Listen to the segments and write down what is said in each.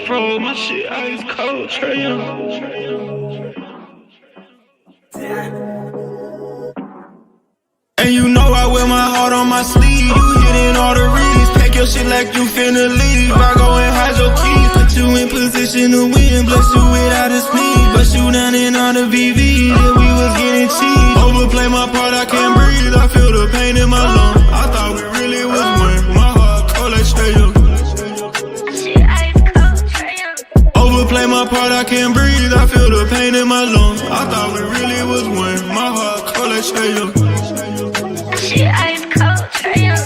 Fro, my shit ice cold, Trey Young. And you know I wear my heart on my sleeve. You hitting all the reads, pack your shit like you finna leave. I go and hide your keys, put you in position to win. Bless you without a speed, but you down in all the VV. Yeah, we was getting cheap. Overplay my part, I can't breathe. I feel the pain in my lungs. I thought we really was one. My heart cold like Trey Young. Overplay my part, I can't breathe. I feel the pain in my lungs. I thought we really was one. My heart cold like Trey Young. Shit ice cold, Trey Young.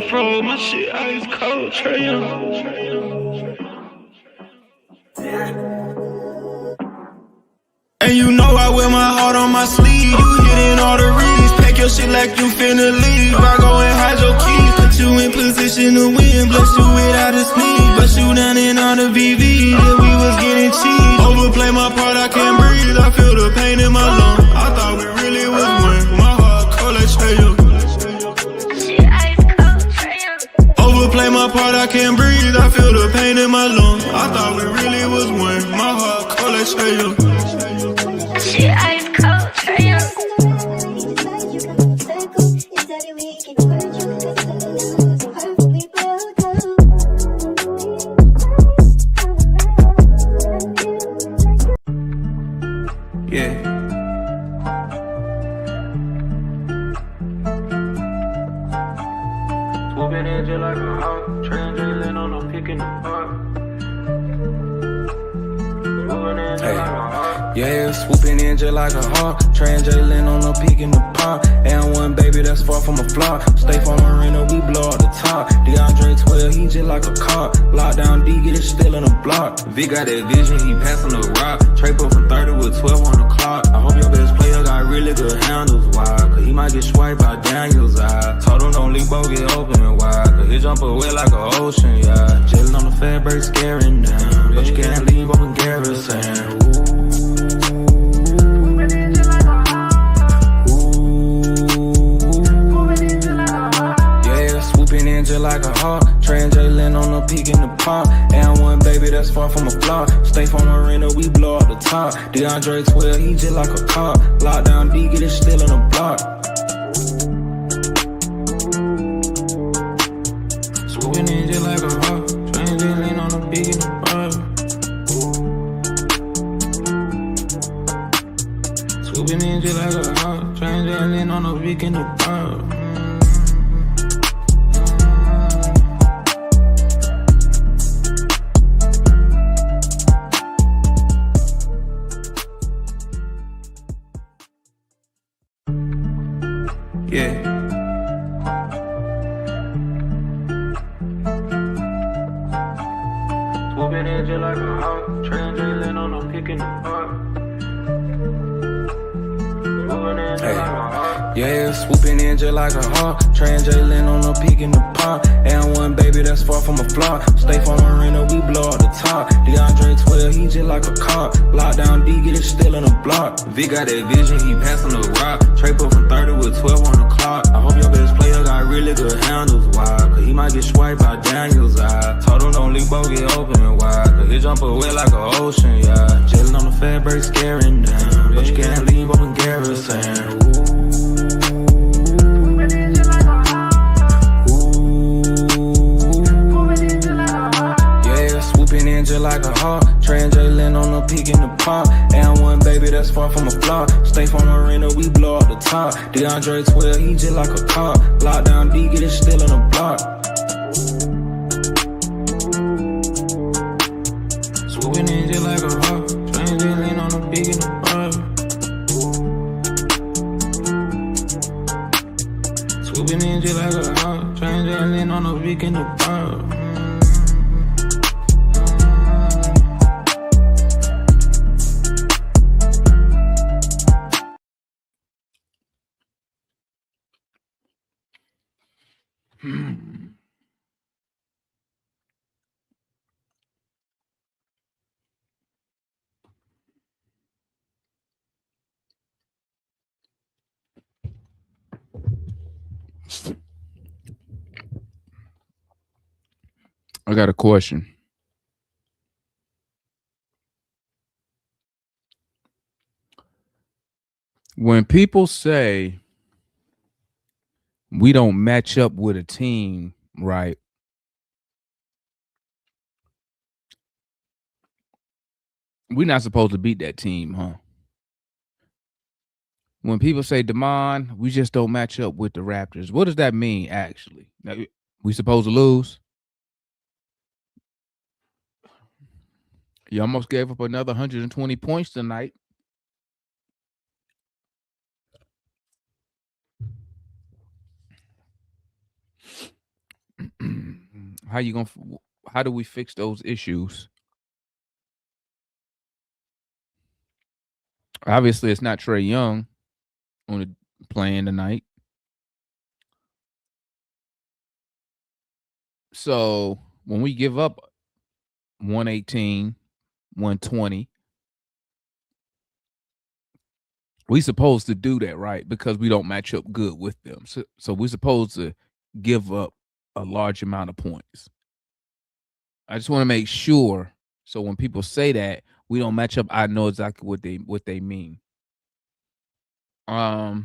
Fro, my shit ice cold, Trey Young. And you know I wear my heart on my sleeve. You hitting all the reads, pack your shit like you finna leave. I go and hide your keys, put you in position to win. Bless you without a speed, but you down in all the VV. Yeah, we was getting cheap. Overplay my part, I can't breathe. I feel the pain in my lungs. I thought we really was one. My heart cold like Trey Young. Overplay my part, I can't breathe. I feel the pain in my lungs. I thought we really was one. My heart cold like Trey Young. Shit ice cold, Trey Young. Yeah. Swooping in just like a hawk, translating on a pick in the park. Yeah, swooping in just like a hawk, translating on a peak in the park. And one baby that's far from a flop. Stay from Marina, we blow up the top. DeAndre 12, he just like a cop. Lockdown D, get it still in the block. Vic got that vision, he passing the rock. Trey put from 30 with 12 on the clock. I hope your best player got really good handles, why? Cause he might get swiped by Daniel's eye. Told him don't leave both get open and wide. Cause he jump away like an ocean, yeah. Jailing on the fat break, scaring down. But you can't leave open garrison. Just like a hawk, translating on a peak in the park. And one baby that's far from a flop. Stay from Marina, we blow up the top. DeAndre 12, he just like a cop. Lockdown D, get it still in the block. Swooping in just like a hawk, translating on a peak in the park. Swooping in just like a hawk, translating on a peak in the park. Yeah. Swooping in just like a hawk, translating on a pick in the park. Yeah, swooping in just like a hawk, translating on a peak in the park. And one baby that's far from a flop. Stay from Marina, we blow up the top. DeAndre 12, he just like a cop. Lockdown D, get it still in the block. Vic got that vision, he passing the rock. Trey put from 30 with 12 on the clock. I hope your best player got really good handles, why? Cause he might get swiped by Daniel's eye. Told him don't leave both get open and wide. Cause he jump away like an ocean, yeah. Jailing on the fat break, scaring down. But you can't leave open garrison. Ooh. we blow up the top. DeAndre 12, he just like a cop. Lockdown D, get it still in the block. Swooping in just like a hawk. Train just lean on the big in the bar. Swooping in just like a hawk. Train just lean on the big in the bar. I got a question. When people say we don't match up with a team, right? We're not supposed to beat that team, huh? When people say, Damon, we just don't match up with the Raptors, what does that mean, actually? We supposed to lose? You almost gave up another 120 points tonight. How do we fix those issues? Obviously, it's not Trey Young on the playing tonight. So when we give up 118, 120, we supposed to do that, right? Because we don't match up good with them. So we're supposed to give up a large amount of points. I just want to make sure. So when people say that we don't match up, I know exactly what they mean. I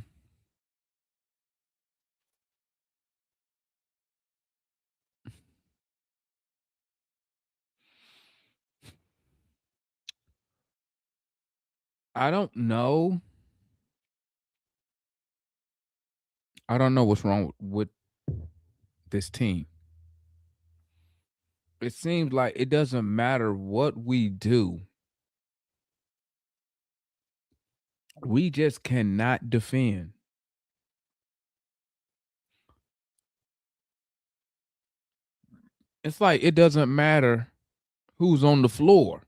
don't know. I don't know what's wrong with this team. It seems like it doesn't matter what we do. We just cannot defend. It's like it doesn't matter who's on the floor.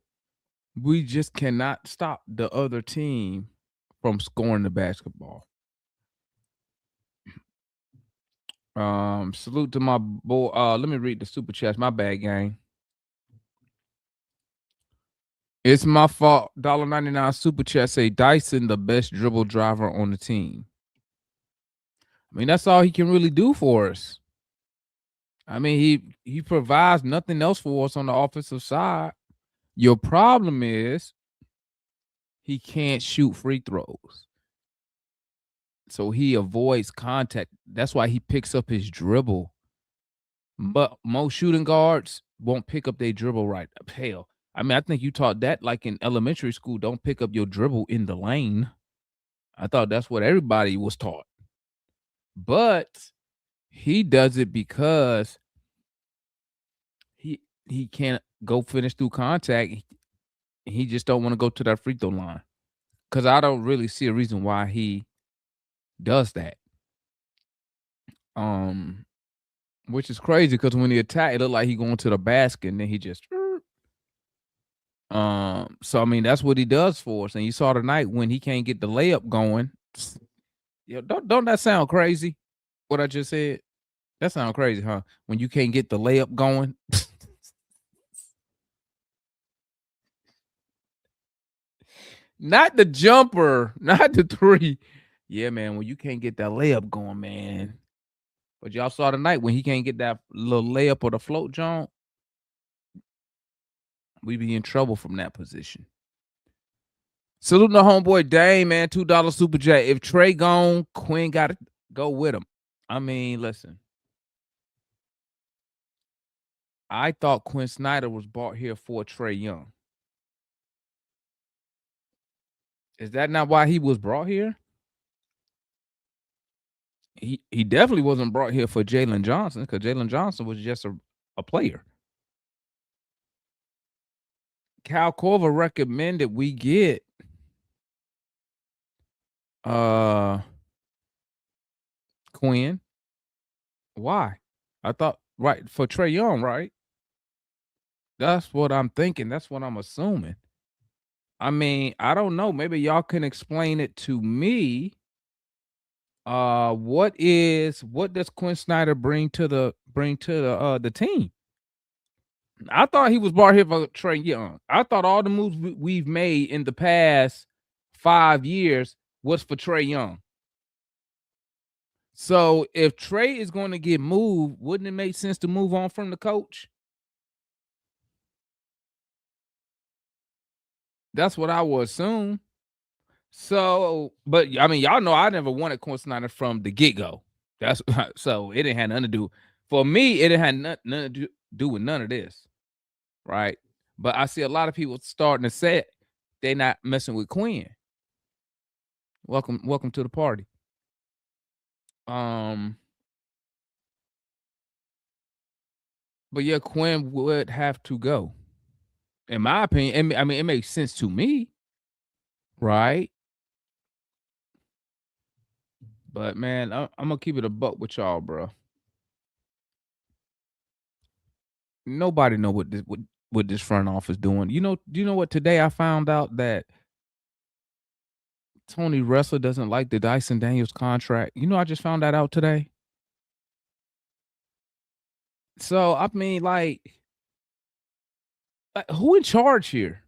We just cannot stop the other team from scoring the basketball. Salute to my boy. Let me read the super chats. My bad, gang. It's my fault. $1.99 super chat say Dyson the best dribble driver on the team. I mean, that's all he can really do for us. I mean, he provides nothing else for us on the offensive side. Your problem is he can't shoot free throws. So he avoids contact. That's why he picks up his dribble. But most shooting guards won't pick up their dribble right. Hell, I mean, I think you taught that like in elementary school. Don't pick up your dribble in the lane. I thought that's what everybody was taught. But he does it because he can't go finish through contact. He just don't want to go to that free throw line. Because I don't really see a reason why he does that. Which is crazy because when he attack, it looked like he going to the basket and then he just so I mean that's what he does for us. And you saw tonight when he can't get the layup going. Yeah, don't that sound crazy? What I just said? That sound crazy, huh? When you can't get the layup going. Not the jumper, not the three. Yeah, man, when you can't get that layup going, man. But y'all saw tonight when he can't get that little layup or the float jump, we be in trouble from that position. Salute the homeboy Dame, man. $2 super chat. If Trey gone, Quinn got to go with him. I mean, listen. I thought Quinn Snyder was brought here for Trey Young. Is that not why he was brought here? he definitely wasn't brought here for Jalen Johnson because Jalen Johnson was just a player. Cal Corver recommended we get Quinn. Why? I thought right for Trey Young, right? That's what I'm thinking. That's what I'm assuming. I mean, I don't know. Maybe y'all can explain it to me. What does Quinn Snyder bring to the team? I thought he was brought here for Trey Young. I thought all the moves we've made in the past 5 years was for Trey Young. So if Trey is going to get moved, wouldn't it make sense to move on from the coach? That's what I would assume. So, but I mean, y'all know I never wanted Quinn Snyder from the get-go. That's so it didn't have nothing to do. For me, it didn't have nothing to do with none of this. Right. But I see a lot of people starting to say they're not messing with Quinn. Welcome to the party. But yeah, Quinn would have to go. In my opinion, I mean, it makes sense to me. Right. But man, I'm gonna keep it a buck with y'all, bro. Nobody know what this front office doing. Do you know what today I found out that Tony Ressler doesn't like the Dyson Daniels contract. I just found that out today. So I mean, like who in charge here?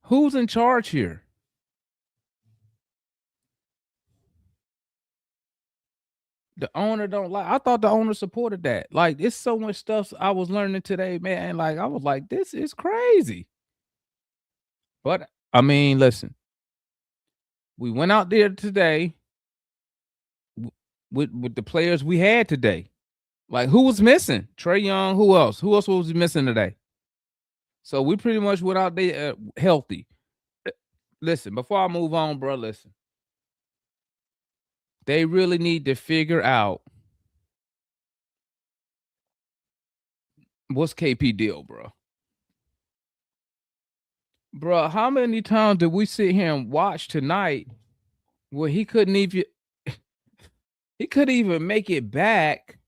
Who's in charge here? The owner don't like. I thought the owner supported that. Like, it's so much stuff I was learning today, man. Like, I was like, this is crazy. But I mean, listen, we went out there today with the players we had today. Like, who was missing? Trey Young. Who else? Who else was missing today? So we pretty much went out there healthy. Listen, before I move on, bro, listen. They really need to figure out what's KP deal, bro. Bro, how many times did we sit here and watch tonight where he couldn't even make it back?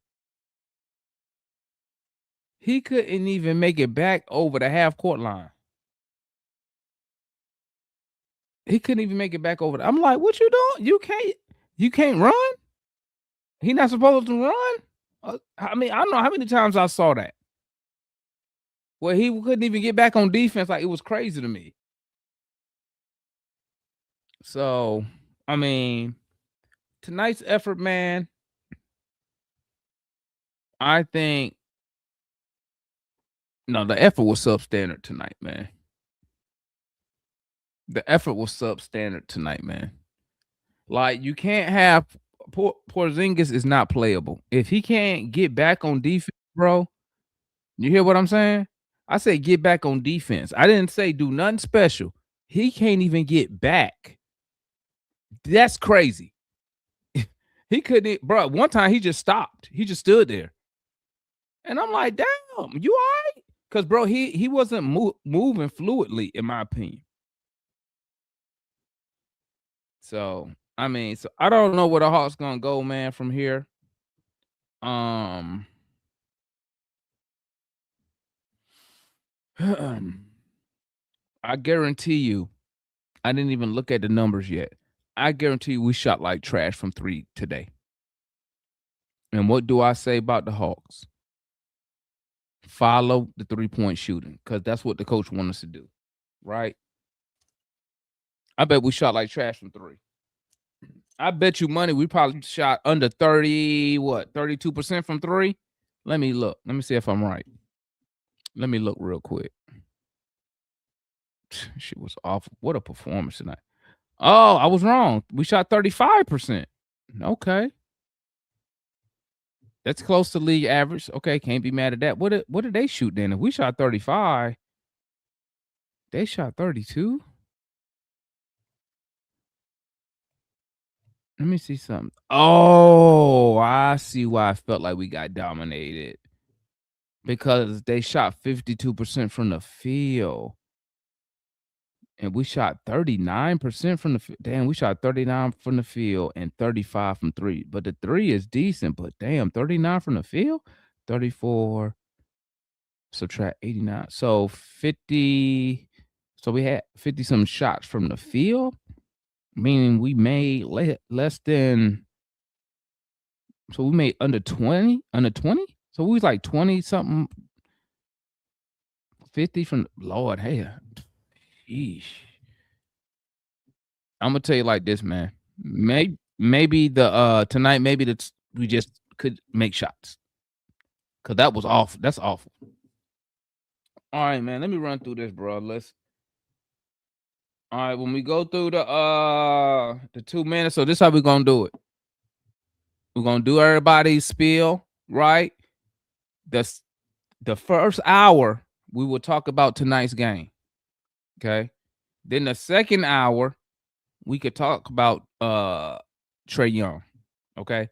He couldn't even make it back over the half court line. He couldn't even make it back over. I'm like, what you doing? You can't run? He not supposed to run? I mean, I don't know how many times I saw that. Where he couldn't even get back on defense. Like, it was crazy to me. So, I mean, tonight's effort, man, I think the effort was substandard tonight, man. The effort was substandard tonight, man. Like, you can't have Porzingis is not playable. If he can't get back on defense, bro, you hear what I'm saying? I say get back on defense. I didn't say do nothing special. He can't even get back. That's crazy. He couldn't, bro. One time he just stopped. He just stood there. And I'm like, damn, you all right? Because, bro, he wasn't moving fluidly, in my opinion. So, I mean, I don't know where the Hawks gonna go, man, from here. I guarantee you, I didn't even look at the numbers yet. I guarantee you we shot like trash from 3 today. And what do I say about the Hawks? Follow the 3-point shooting, because that's what the coach wants us to do, right? I bet we shot like trash from 3. I bet you money we probably shot under 32% from 3. Let me look. Let me see if I'm right. Let me look real quick. Shit was awful. What a performance tonight. Oh, I was wrong. We shot 35%. Okay. That's close to league average. Okay, can't be mad at that. What did they shoot then? If we shot 35, they shot 32. Let me see something. Oh, I see why I felt like we got dominated because they shot 52% from the field. And we shot 39% from the damn, we shot 39 from the field and 35 from three. But the three is decent, but damn, 39 from the field, 34 subtract 89. So 50, so we had 50 some shots from the field, meaning we made less than, so we made under 20, under 20. So we was like 20 something, 50 from Lord, hey, sheesh. I'm gonna tell you like this, man. Maybe the tonight, maybe we just could make shots. Cause that was awful. That's awful. All right, man. Let me run through this, bro. All right, when we go through the 2 minutes, so this how we're gonna do it. We're gonna do everybody's spiel, right? The the first hour we will talk about tonight's game. Okay. Then the second hour, we could talk about Trey Young. Okay.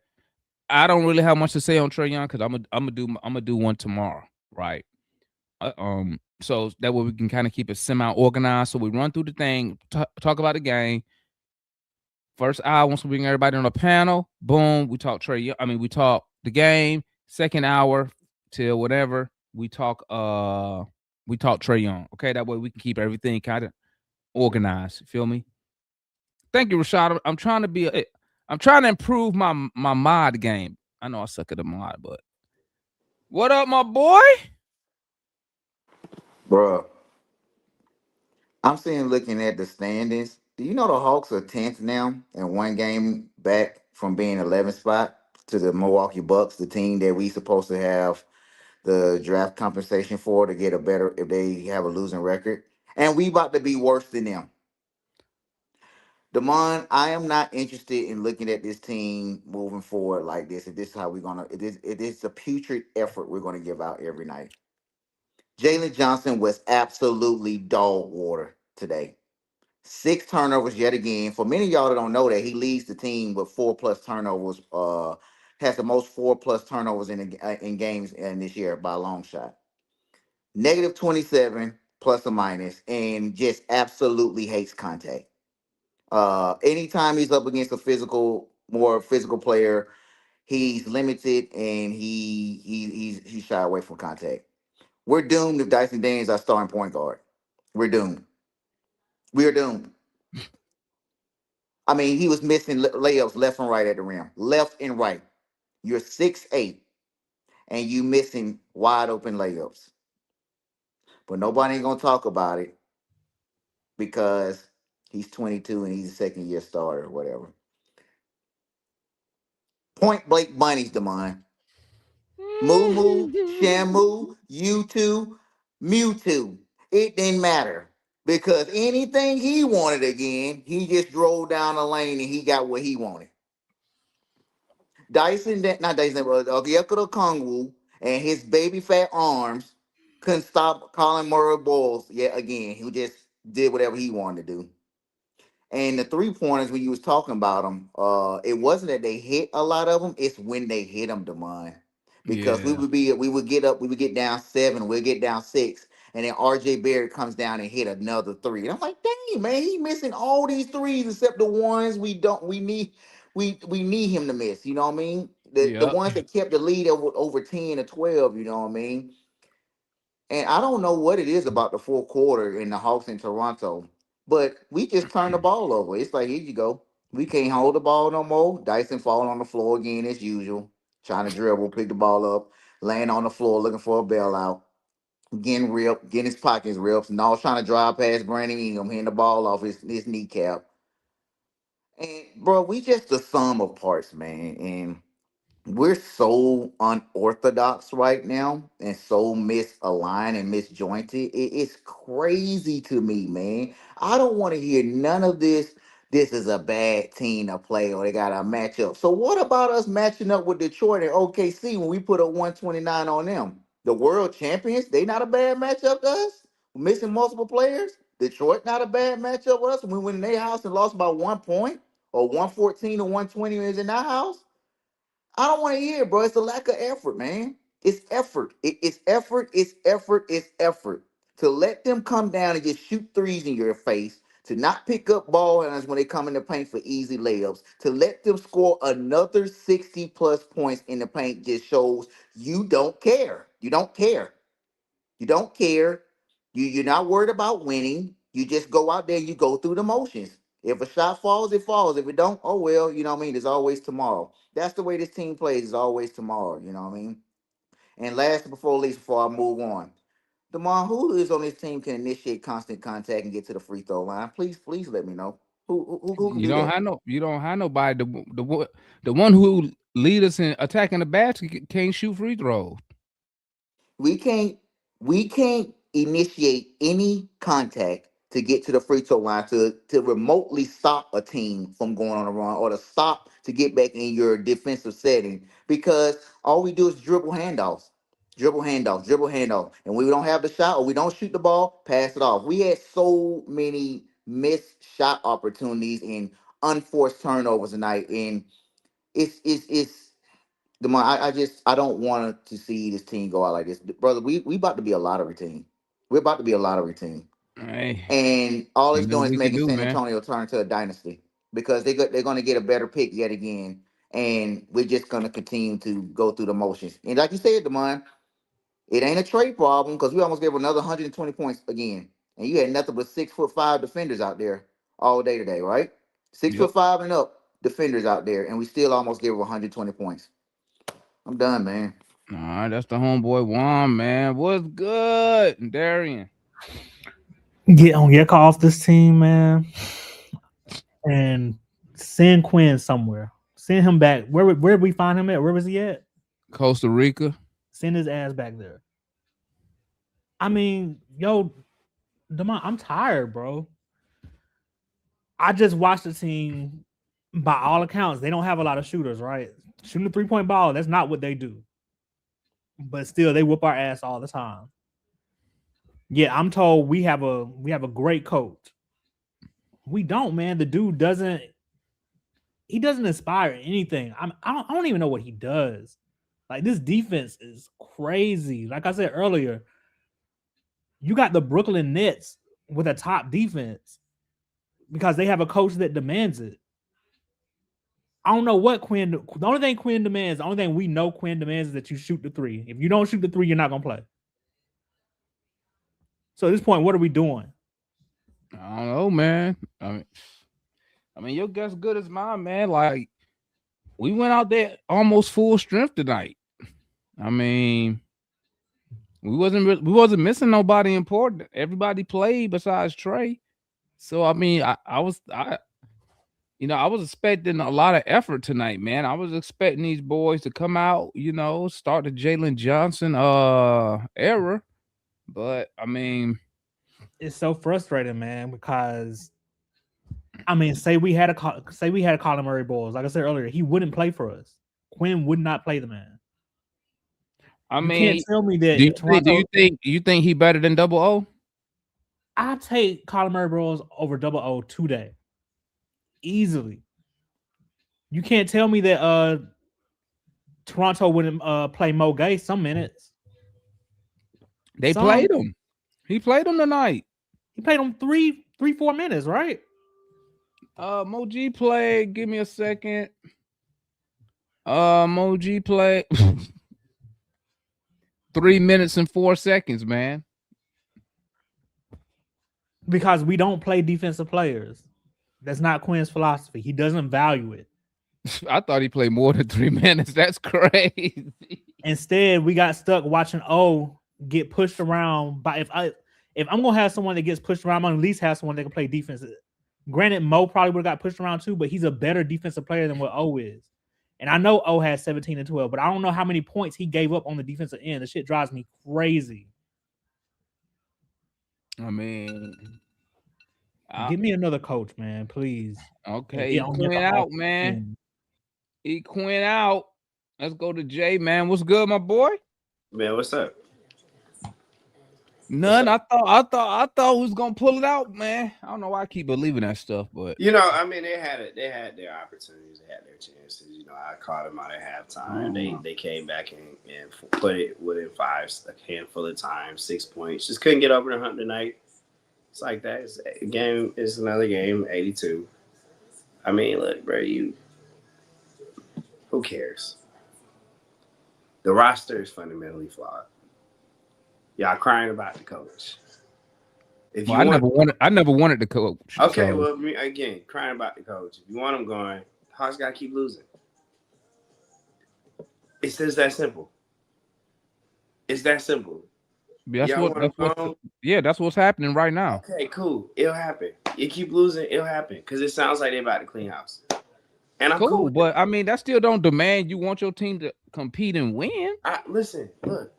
I don't really have much to say on Trey Young because I'm gonna do one tomorrow, right? So that way we can kind of keep it semi-organized. So we run through the thing, talk about the game. First hour, once we bring everybody on the panel, boom, we talk Trey Young. I mean, we talk the game. Second hour till whatever, we talk Trey Young. Okay, that way we can keep everything kind of organized. You feel me? Thank you, Rashad. I'm trying to improve my mod game. I know I suck at the mod, but what up, my boy? Bruh, I'm sitting looking at the standings. Do you know the Hawks are 10th now and one game back from being 11th spot to the Milwaukee Bucks, the team that we supposed to have the draft compensation for to get a better if they have a losing record. And we about to be worse than them. Damon, I am not interested in looking at this team moving forward like this. If this is how we're gonna, it is a putrid effort we're gonna give out every night. Jalen Johnson was absolutely dog water today. Six turnovers yet again. For many of y'all that don't know that, he leads the team with four plus turnovers. Has the most four plus turnovers in games in this year by a long shot. Negative 27 plus or minus, and just absolutely hates contact. Anytime he's up against a more physical player, he's limited and he's shy away from contact. We're doomed if Dyson Daniels our starting point guard. We're doomed. We are doomed. I mean, he was missing layups left and right at the rim, left and right. You're 6'8", and you missing wide open layups. But nobody ain't gonna talk about it because he's 22 and he's a second year starter or whatever. Point blank bunnies, Demond. Moo Moo, Shamu, U2, Mewtwo. It didn't matter because anything he wanted again, he just drove down the lane and he got what he wanted. Not Dyson, Gyekuro Kongwu and his baby fat arms couldn't stop Colin Murray Bowles yet again. He just did whatever he wanted to do. And the 3 pointers when you was talking about them, it wasn't that they hit a lot of them. It's when they hit them, Demond. Because Yeah, we would get down seven, we'd get down six, and then RJ Barrett comes down and hit another three. And I'm like, dang, man, he missing all these threes except the ones we need him to miss. You know what I mean? The yep, ones that kept the lead over 10 to 12. You know what I mean? And I don't know what it is about the fourth quarter in the Hawks in Toronto, but we just turned the ball over. It's like, here you go. We can't hold the ball no more. Dyson falling on the floor again as usual, trying to dribble, pick the ball up, laying on the floor looking for a bailout, getting ripped, getting his pockets ripped. And I was trying to drive past Brandon Ingram, hitting the ball off his kneecap. And bro, we just the sum of parts, man. And we're so unorthodox right now and so misaligned and misjointed. It's crazy to me, man. I don't want to hear none of this. This is a bad team to play or they got to match up. So what about us matching up with Detroit and OKC when we put a 129 on them? The world champions, they not a bad matchup to us? Missing multiple players? Detroit not a bad matchup with us when we went in their house and lost by 1 point? or 114 or 120 is in our house, I don't want to hear it, bro. It's a lack of effort, man. It's effort. It's effort. It's effort. It's effort. To let them come down and just shoot threes in your face, to not pick up ball hands when they come in the paint for easy layups, to let them score another 60 plus points in the paint just shows you don't care. You don't care. You don't care. You're not worried about winning. You just go out there, you go through the motions. If a shot falls, it falls. If it don't, oh well, you know what I mean? There's always tomorrow. That's the way this team plays, is always tomorrow, you know what I mean? And last before least, before I move on. Demar, who is on this team can initiate constant contact and get to the free throw line? Please let me know. Who can You do don't that? have nobody. The one who lead us in attacking the basket can't shoot free throws. we can't we can't initiate any contact to get to the free throw line to remotely stop a team from going on a run or to stop to get back in your defensive setting because all we do is dribble handoff, and we don't have the shot or we don't shoot the ball, pass it off. We had so many missed shot opportunities and unforced turnovers tonight, and it's Demar, I don't want to see this team go out like this, brother. We about to be a lottery team. We're about to be a lottery team, Hey, and all it's ain't nothing doing is we can making do, San man. Antonio turn into a dynasty because they're going to get a better pick yet again, and we're just going to continue to go through the motions. And like you said, Demar, it ain't a trade problem because we almost gave another 120 points again, and you had nothing but 6'5" defenders out there all day today, right? Six Yep. foot five and up defenders out there, and we still almost gave 120 points. I'm done, man. All right, that's the homeboy Juan, man. What's good, Darian? Get off this team, man, and send Quinn somewhere. Send him back. Where did we find him at? Where was he at? Costa Rica. Send his ass back there. I mean, yo, Demont, I'm tired, bro. I just watched the team. By all accounts, they don't have a lot of shooters, right? Shooting the 3-point ball, that's not what they do. But still, they whoop our ass all the time. Yeah, I'm told we have a great coach. We don't, man. The dude doesn't inspire anything. I don't even know what he does. Like, this defense is crazy. Like I said earlier, you got the Brooklyn Nets with a top defense because they have a coach that demands it. I don't know what Quinn. The only thing Quinn demands, the only thing we know Quinn demands is that you shoot the three. If you don't shoot the three, you're not gonna play. So at this point, what are we doing? I don't know, man. I mean, your guess good as mine, man. Like, we went out there almost full strength tonight. I mean, we wasn't missing nobody important. Everybody played besides Trey. So I mean, I was expecting a lot of effort tonight, man. I was expecting these boys to come out, start the Jalen Johnson era. But I mean, It's so frustrating, man, because I mean, say we had a Colin Murray Bulls. Like I said earlier, he wouldn't play for us. Quinn would not play the man. You can't tell me that you think he better than Double O? I take Colin Murray Bulls over Double O today. Easily. You can't tell me that Toronto wouldn't play Mo Gay some minutes. They played him. He played him tonight. He played him 4 minutes, right? Mo G played. Give me a second. Mo G played 3 minutes and 4 seconds, man. Because we don't play defensive players. That's not Quinn's philosophy. He doesn't value it. I thought he played more than 3 minutes. That's crazy. Instead, we got stuck watching O get pushed around. But if I'm gonna have someone that gets pushed around, I'm gonna at least have someone that can play defense. Granted, Mo probably would have got pushed around too, but he's a better defensive player than what O is. And I know O has 17 and 12, but I don't know how many points he gave up on the defensive end. The shit drives me crazy. I mean, give me another coach, man, please. Okay, Quinn out, man. Quinn out. Let's go to Jay, man. What's good, my boy? Man, what's up? None. I thought we was gonna pull it out, man. I don't know why I keep believing that stuff, but You know, I mean, they had their opportunities, they had their chances. You know, I caught them out at halftime. They came back and put it within five a handful of times, 6 points. Just couldn't get over the hump tonight. It's like that. It's a game. It's another game. 82. I mean, look, bro. Who cares? The roster is fundamentally flawed. Y'all crying about the coach. If you I never wanted the coach. Okay, so. well, again, crying about the coach. If you want him going, Hawks got to keep losing. It's just that simple. It's that simple. That's what's happening right now. Okay, cool. It'll happen. You keep losing, it'll happen. Because it sounds like they're about to clean house. And I'm cool but I mean, that still don't demand you want your team to compete and win. Listen, look.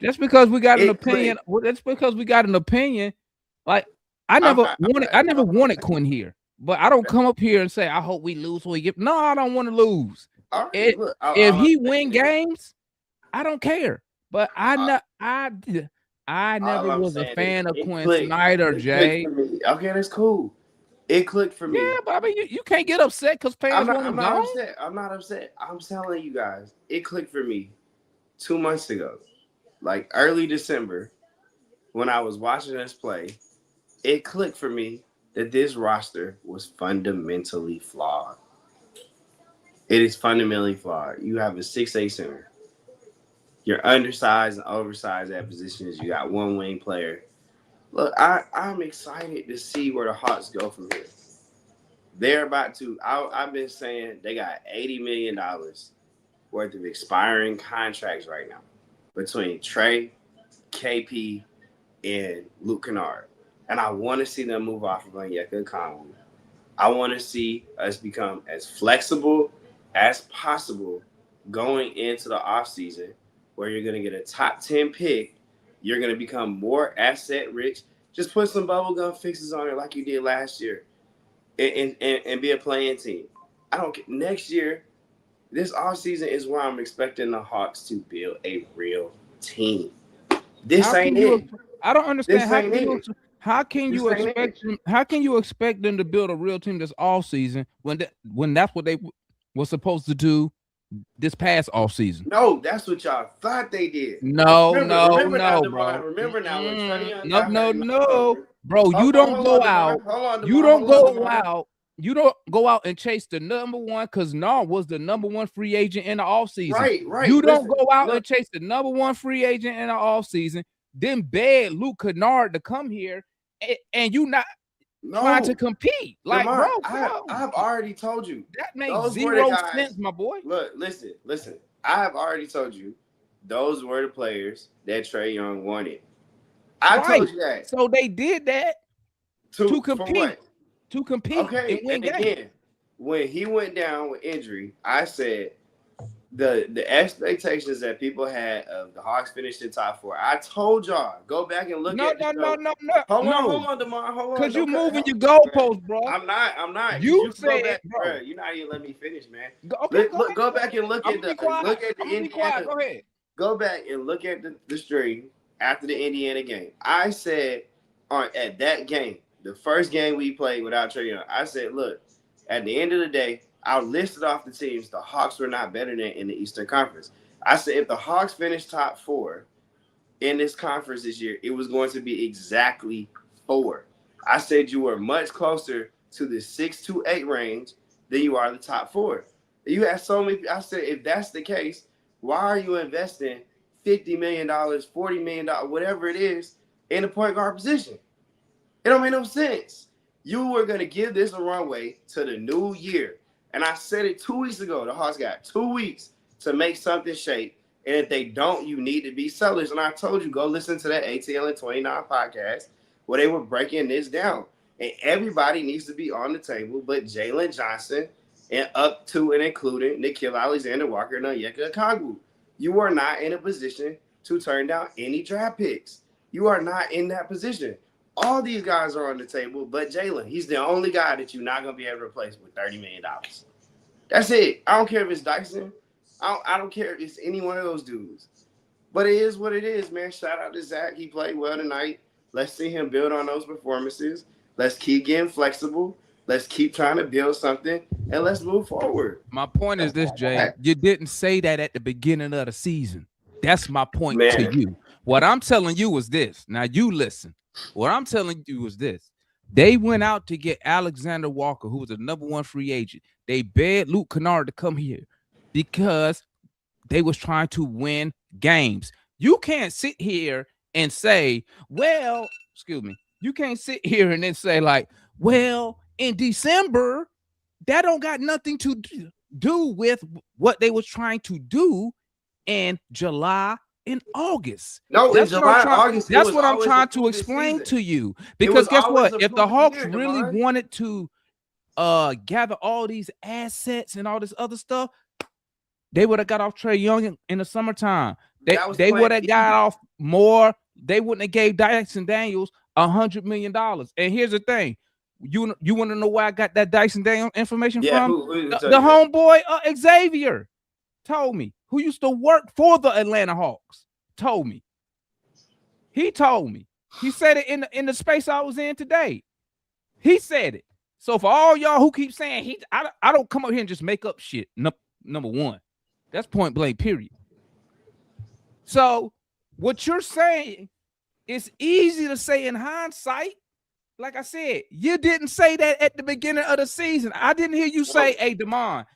Just because we got an opinion. That's because we got an opinion. Like I never wanted Quinn here, but I don't come up here and say I hope we lose when we get. No, I don't want to lose. Right, if he win games, I don't care. But I never was a fan of Quinn Snyder, Jay. Okay, that's cool. It clicked for me. Yeah, but I mean, you can't get upset because fans want to go. I'm not upset. I'm telling you guys, it clicked for me 2 months ago, like early December, when I was watching us play. It clicked for me that this roster was fundamentally flawed. It is fundamentally flawed. You have a 6'8" center. You're undersized and oversized at positions. You got one wing player. Look, I'm excited to see where the Hawks go from here. They're about to. I've been saying they got $80 million worth of expiring contracts right now between Trey, KP, and Luke Kennard. And I want to see them move off of Onyeka Okongwu. I want to see us become as flexible as possible going into the offseason, where you're going to get a top 10 pick. You're going to become more asset rich. Just put some bubblegum fixes on it like you did last year and be a playing team. I don't care. Next year, this offseason is where I'm expecting the Hawks to build a real team. This ain't it. I don't understand. How can you expect them to build a real team this offseason when that's what they were supposed to do this past offseason? No, that's what y'all thought they did. No, bro. Remember now when Trey Young no, bro. You don't go out. You don't go out and chase the number one, because Nar was the number one free agent in the offseason. Right. You don't go out and chase the number one free agent in the offseason, then beg Luke Kennard to come here and you not trying to compete. Like, Lamar, bro, I've already told you. That makes zero sense, my boy. Look, listen. I have already told you those were the players that Trey Young wanted. I told you that. So they did that to compete. To compete. Okay, and again, when he went down with injury, I said the expectations that people had of the Hawks finishing top 4. I told y'all, go back and look at No. Hold on, DeMar. Hold on. Because you're moving your goalposts, bro. I'm not. You said, go back, bro. You're not even letting me finish, man. Go back and look at the Indiana. Go ahead. Go back and look at the stream after the Indiana game. I said at that game, the first game we played without Trey Young, I said, look, at the end of the day, I listed off the teams the Hawks were not better than in the Eastern Conference. I said if the Hawks finished top 4 in this conference this year, it was going to be exactly 4. I said you were much closer to the 6 to 8 range than you are the top 4. You had so many. I said if that's the case, why are you investing $50 million, $40 million, whatever it is, in the point guard position? It don't make no sense. You were going to give this a runway to the new year. And I said it 2 weeks ago. The Hawks got 2 weeks to make something shape. And if they don't, you need to be sellers. And I told you, go listen to that ATL and 29 podcast where they were breaking this down. And everybody needs to be on the table but Jalen Johnson and up to and including Nickeil Alexander-Walker and Onyeka Okongwu. You are not in a position to turn down any draft picks. You are not in that position. All these guys are on the table, but Jalen. He's the only guy that you're not going to be able to replace with $30 million. That's it. I don't care if it's Dyson. I don't care if it's any one of those dudes. But it is what it is, man. Shout out to Zach. He played well tonight. Let's see him build on those performances. Let's keep getting flexible. Let's keep trying to build something, and let's move forward. My point is this, Jay. You didn't say that at the beginning of the season. That's my point to Man. you. What I'm telling you is this. Now you listen. What I'm telling you is this. They went out to get Alexander Walker, who was the #1 free agent. They begged Luke Kennard to come here because they was trying to win games. You can't sit here and say, well, excuse me. You can't sit here and then say like, well, in December, that don't got nothing to do with what they was trying to do in July and August. No, in July and August. That's what I'm trying to explain to you. Because guess what? If the Hawks really wanted to gather all these assets and all this other stuff, they would have got off Trey Young in the summertime. They would have got off more. They wouldn't have gave Dyson Daniels $100 million. And here's the thing. You want to know where I got that Dyson Daniels information from? The homeboy Xavier told me, who used to work for the Atlanta Hawks, told me. He told me. He said it in the space I was in today. He said it. So for all y'all who keep saying I don't come up here and just make up shit. Number one, that's point blank, period. So what you're saying is easy to say in hindsight. Like I said, you didn't say that at the beginning of the season. I didn't hear you say, "Hey, Damon,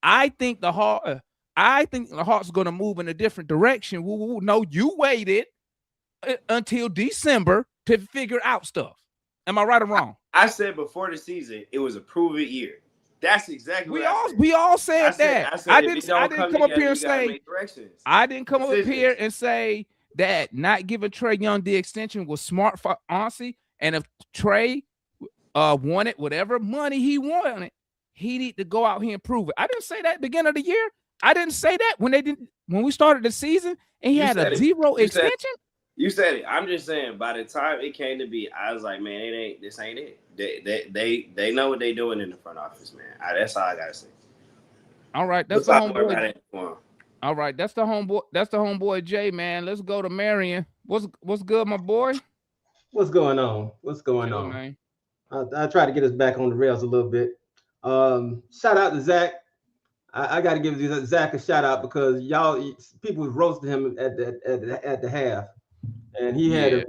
I think the Hawks are going to move in a different direction." No, you waited until December to figure out stuff. Am I right or wrong? I said before the season, it was a prove-it year. That's exactly we all said that. I didn't come up here and say. I didn't come up here and say that not giving Trey Young the extension was smart for Aussie. And if Trey wanted whatever money he wanted, he need to go out here and prove it. I didn't say that at the beginning of the year. I didn't say that when we started the season and he had a zero extension. You said it. I'm just saying, by the time it came to be, I was like, man, this ain't it. They know what they doing in the front office, man. That's all I gotta say. All right, that's the homeboy. All right, that's the homeboy. That's the homeboy Jay, man. Let's go to Marion. What's good, my boy? What's going on? What's going on? Man. I try to get us back on the rails a little bit. Shout out to Zach. I got to give Zach a shout out because people was roasting him at the half, and he had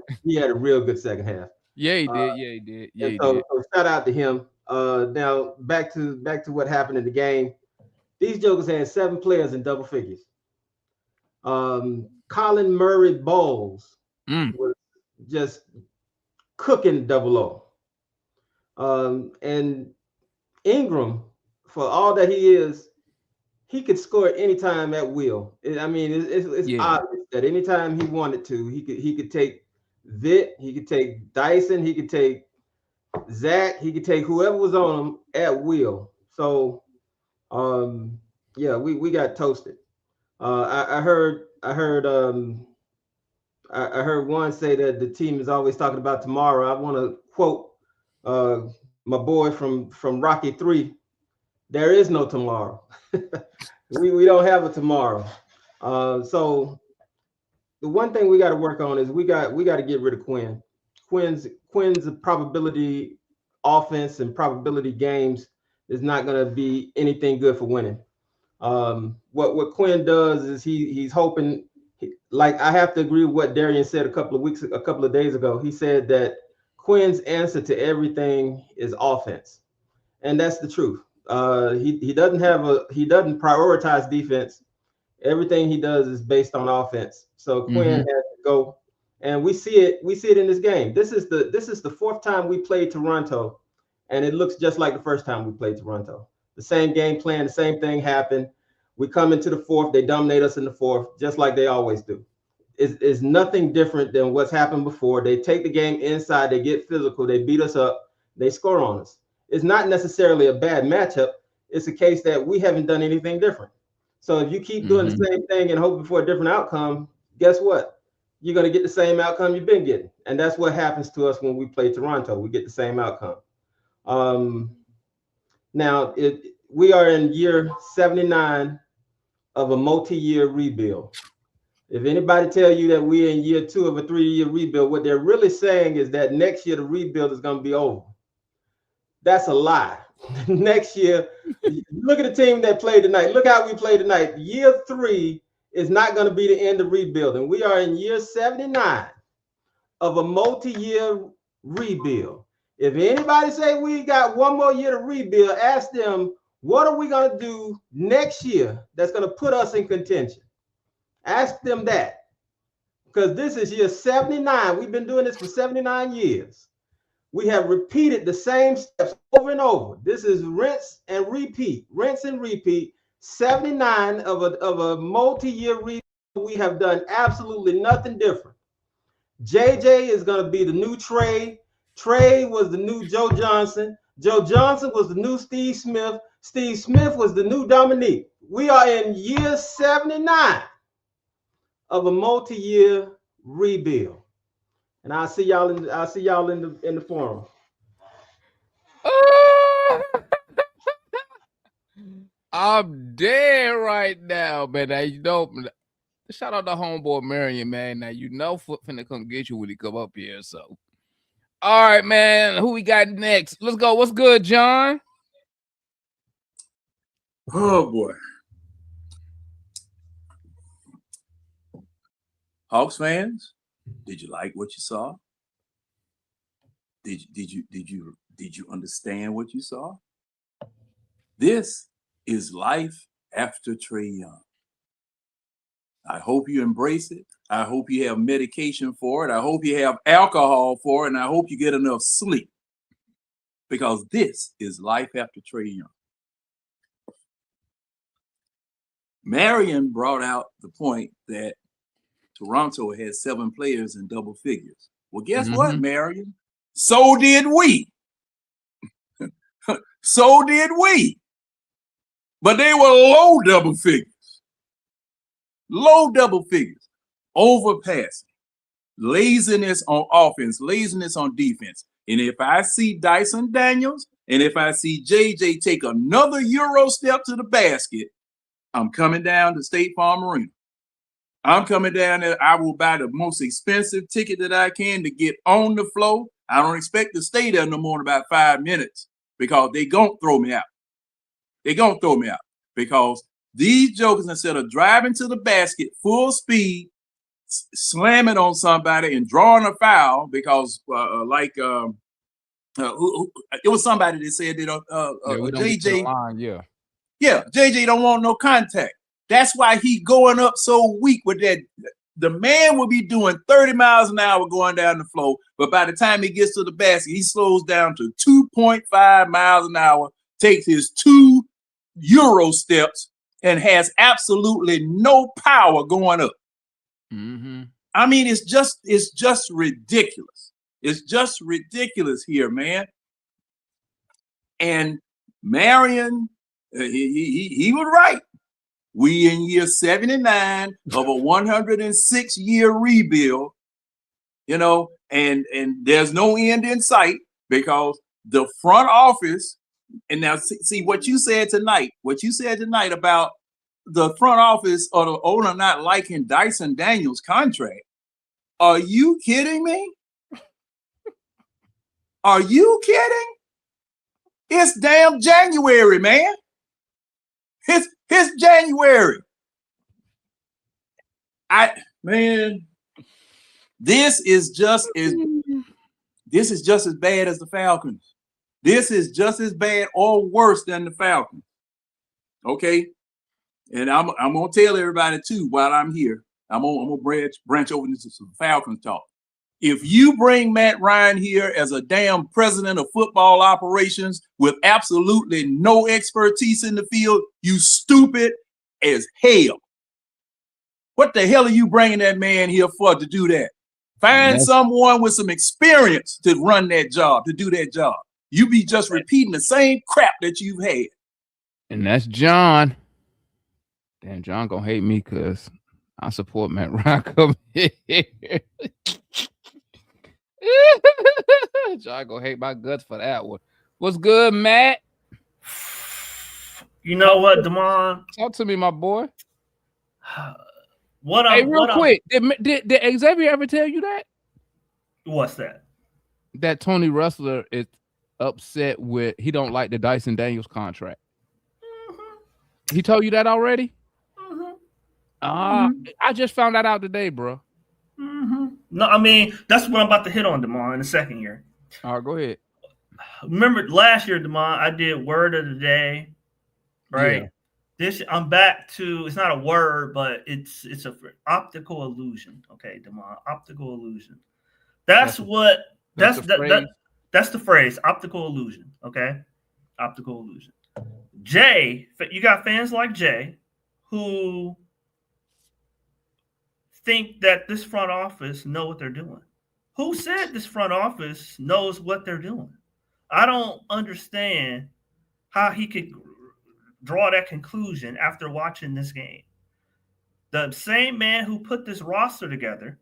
a real good second half. Yeah, he did. Yeah, he did. So shout out to him. Now back to what happened in the game. These jokers had 7 players in double figures. Colin Murray Bowles was just cooking double O. And Ingram, for all that he is, he could score anytime at will. It's obvious that anytime he wanted to, he could take Vit, he could take Dyson, he could take Zach, he could take whoever was on him at will. So we got toasted. I heard one say that the team is always talking about tomorrow. I want to quote my boy from Rocky 3. There is no tomorrow. we don't have a tomorrow. So the one thing we got to work on is we got to get rid of Quinn. Quinn's probability offense and probability games is not going to be anything good for winning. What Quinn does is he's hoping. Like I have to agree with what Darian said a couple of days ago. He said that Quinn's answer to everything is offense, and that's the truth. He doesn't prioritize defense. Everything he does is based on offense. So Quinn has to go, and we see it in this game. This is the 4th time we played Toronto, and it looks just like the first time we played Toronto. The same game plan, the same thing happened. We come into the 4th, they dominate us in the 4th, just like they always do. It's nothing different than what's happened before. They take the game inside, they get physical, they beat us up, they score on us. It's not necessarily a bad matchup. It's a case that we haven't done anything different. So if you keep doing the same thing and hoping for a different outcome, guess what? You're going to get the same outcome you've been getting. And that's what happens to us when we play Toronto. We get the same outcome. Now, we are in year 79 of a multi-year rebuild. If anybody tell you that we're in year 2 of a 3-year rebuild, what they're really saying is that next year the rebuild is going to be over. That's a lie. Next year, look at the team that played tonight. Look how we played tonight. Year 3 is not going to be the end of rebuilding. We are in year 79 of a multi-year rebuild. If anybody say we got one more year to rebuild, ask them, what are we going to do next year that's going to put us in contention? Ask them that. Because this is year 79. We've been doing this for 79 years. We have repeated the same steps over and over. This is rinse and repeat, 79 of a multi-year rebuild. We have done absolutely nothing different. JJ is going to be the new Trey. Trey was the new Joe Johnson. Joe Johnson was the new Steve Smith. Steve Smith was the new Dominique. We are in year 79 of a multi-year rebuild. And I'll see y'all in the forum. I'm dead right now, man. Now, you know, shout out to homeboy Marion, man. Now you know Foot finna come get you when he come up here. So, all right, man. Who we got next? Let's go. What's good, John? Oh boy. Hawks fans, did you like what you saw? Did you understand what you saw? This is life after Trey Young. I hope you embrace it. I hope you have medication for it. I hope you have alcohol for it, and I hope you get enough sleep, because this is life after Trey Young. Marion brought out the point that Toronto had 7 players in double figures. Well, guess what, Marion? So did we. So did we. But they were low double figures. Low double figures. Overpassing. Laziness on offense. Laziness on defense. And if I see Dyson Daniels and if I see JJ take another Euro step to the basket, I'm coming down to State Farm Arena. I'm coming down there. I will buy the most expensive ticket that I can to get on the floor. I don't expect to stay there no more than about 5 minutes, because they gonna throw me out. They gonna throw me out because these jokers, instead of driving to the basket full speed, slamming on somebody and drawing a foul, because it was somebody that said that JJ, JJ don't want no contact. That's why he going up so weak with that. The man will be doing 30 miles an hour going down the floor, but by the time he gets to the basket, he slows down to 2.5 miles an hour, takes his 2 Euro steps, and has absolutely no power going up. I mean, it's just ridiculous. It's just ridiculous here, man. And Marion, he was right. We in year 79 of a 106-year rebuild, you know, and there's no end in sight, because the front office, and now see what you said tonight about the front office or the owner not liking Dyson Daniels' contract. Are you kidding me? Are you kidding? It's damn January, man. It's January. This is just as bad as the Falcons. This is just as bad or worse than the Falcons. Okay? And I'm gonna tell everybody too while I'm here. I'm gonna branch over into some Falcons talk. If you bring Matt Ryan here as a damn president of football operations with absolutely no expertise in the field, you stupid as hell. What the hell are you bringing that man here for to do that? Find someone with some experience to run that job, to do that job. You be just repeating the same crap that you've had. And that's John. Damn, John gonna hate me because I support Matt Ryan coming here. John gonna hate my guts for that one. What's good, Matt? You know what, Damon? Talk to me, my boy. Hey, real quick, did Xavier ever tell you that? What's that? That Tony Rustler is upset with he don't like the Dyson Daniels contract. He told you that already? I just found that out today, bro. No, I mean that's what I'm about to hit on, Demar, in the second year. All right, go ahead. Remember last year, Demar, I did word of the day, right? Yeah. This I'm back to. It's not a word, but it's a optical illusion. Okay, Demar, optical illusion. That's the phrase, optical illusion. Okay, optical illusion. Jay, you got fans like Jay who think that this front office know what they're doing. Who said this front office knows what they're doing? I don't understand how he could draw that conclusion after watching this game. The same man who put this roster together,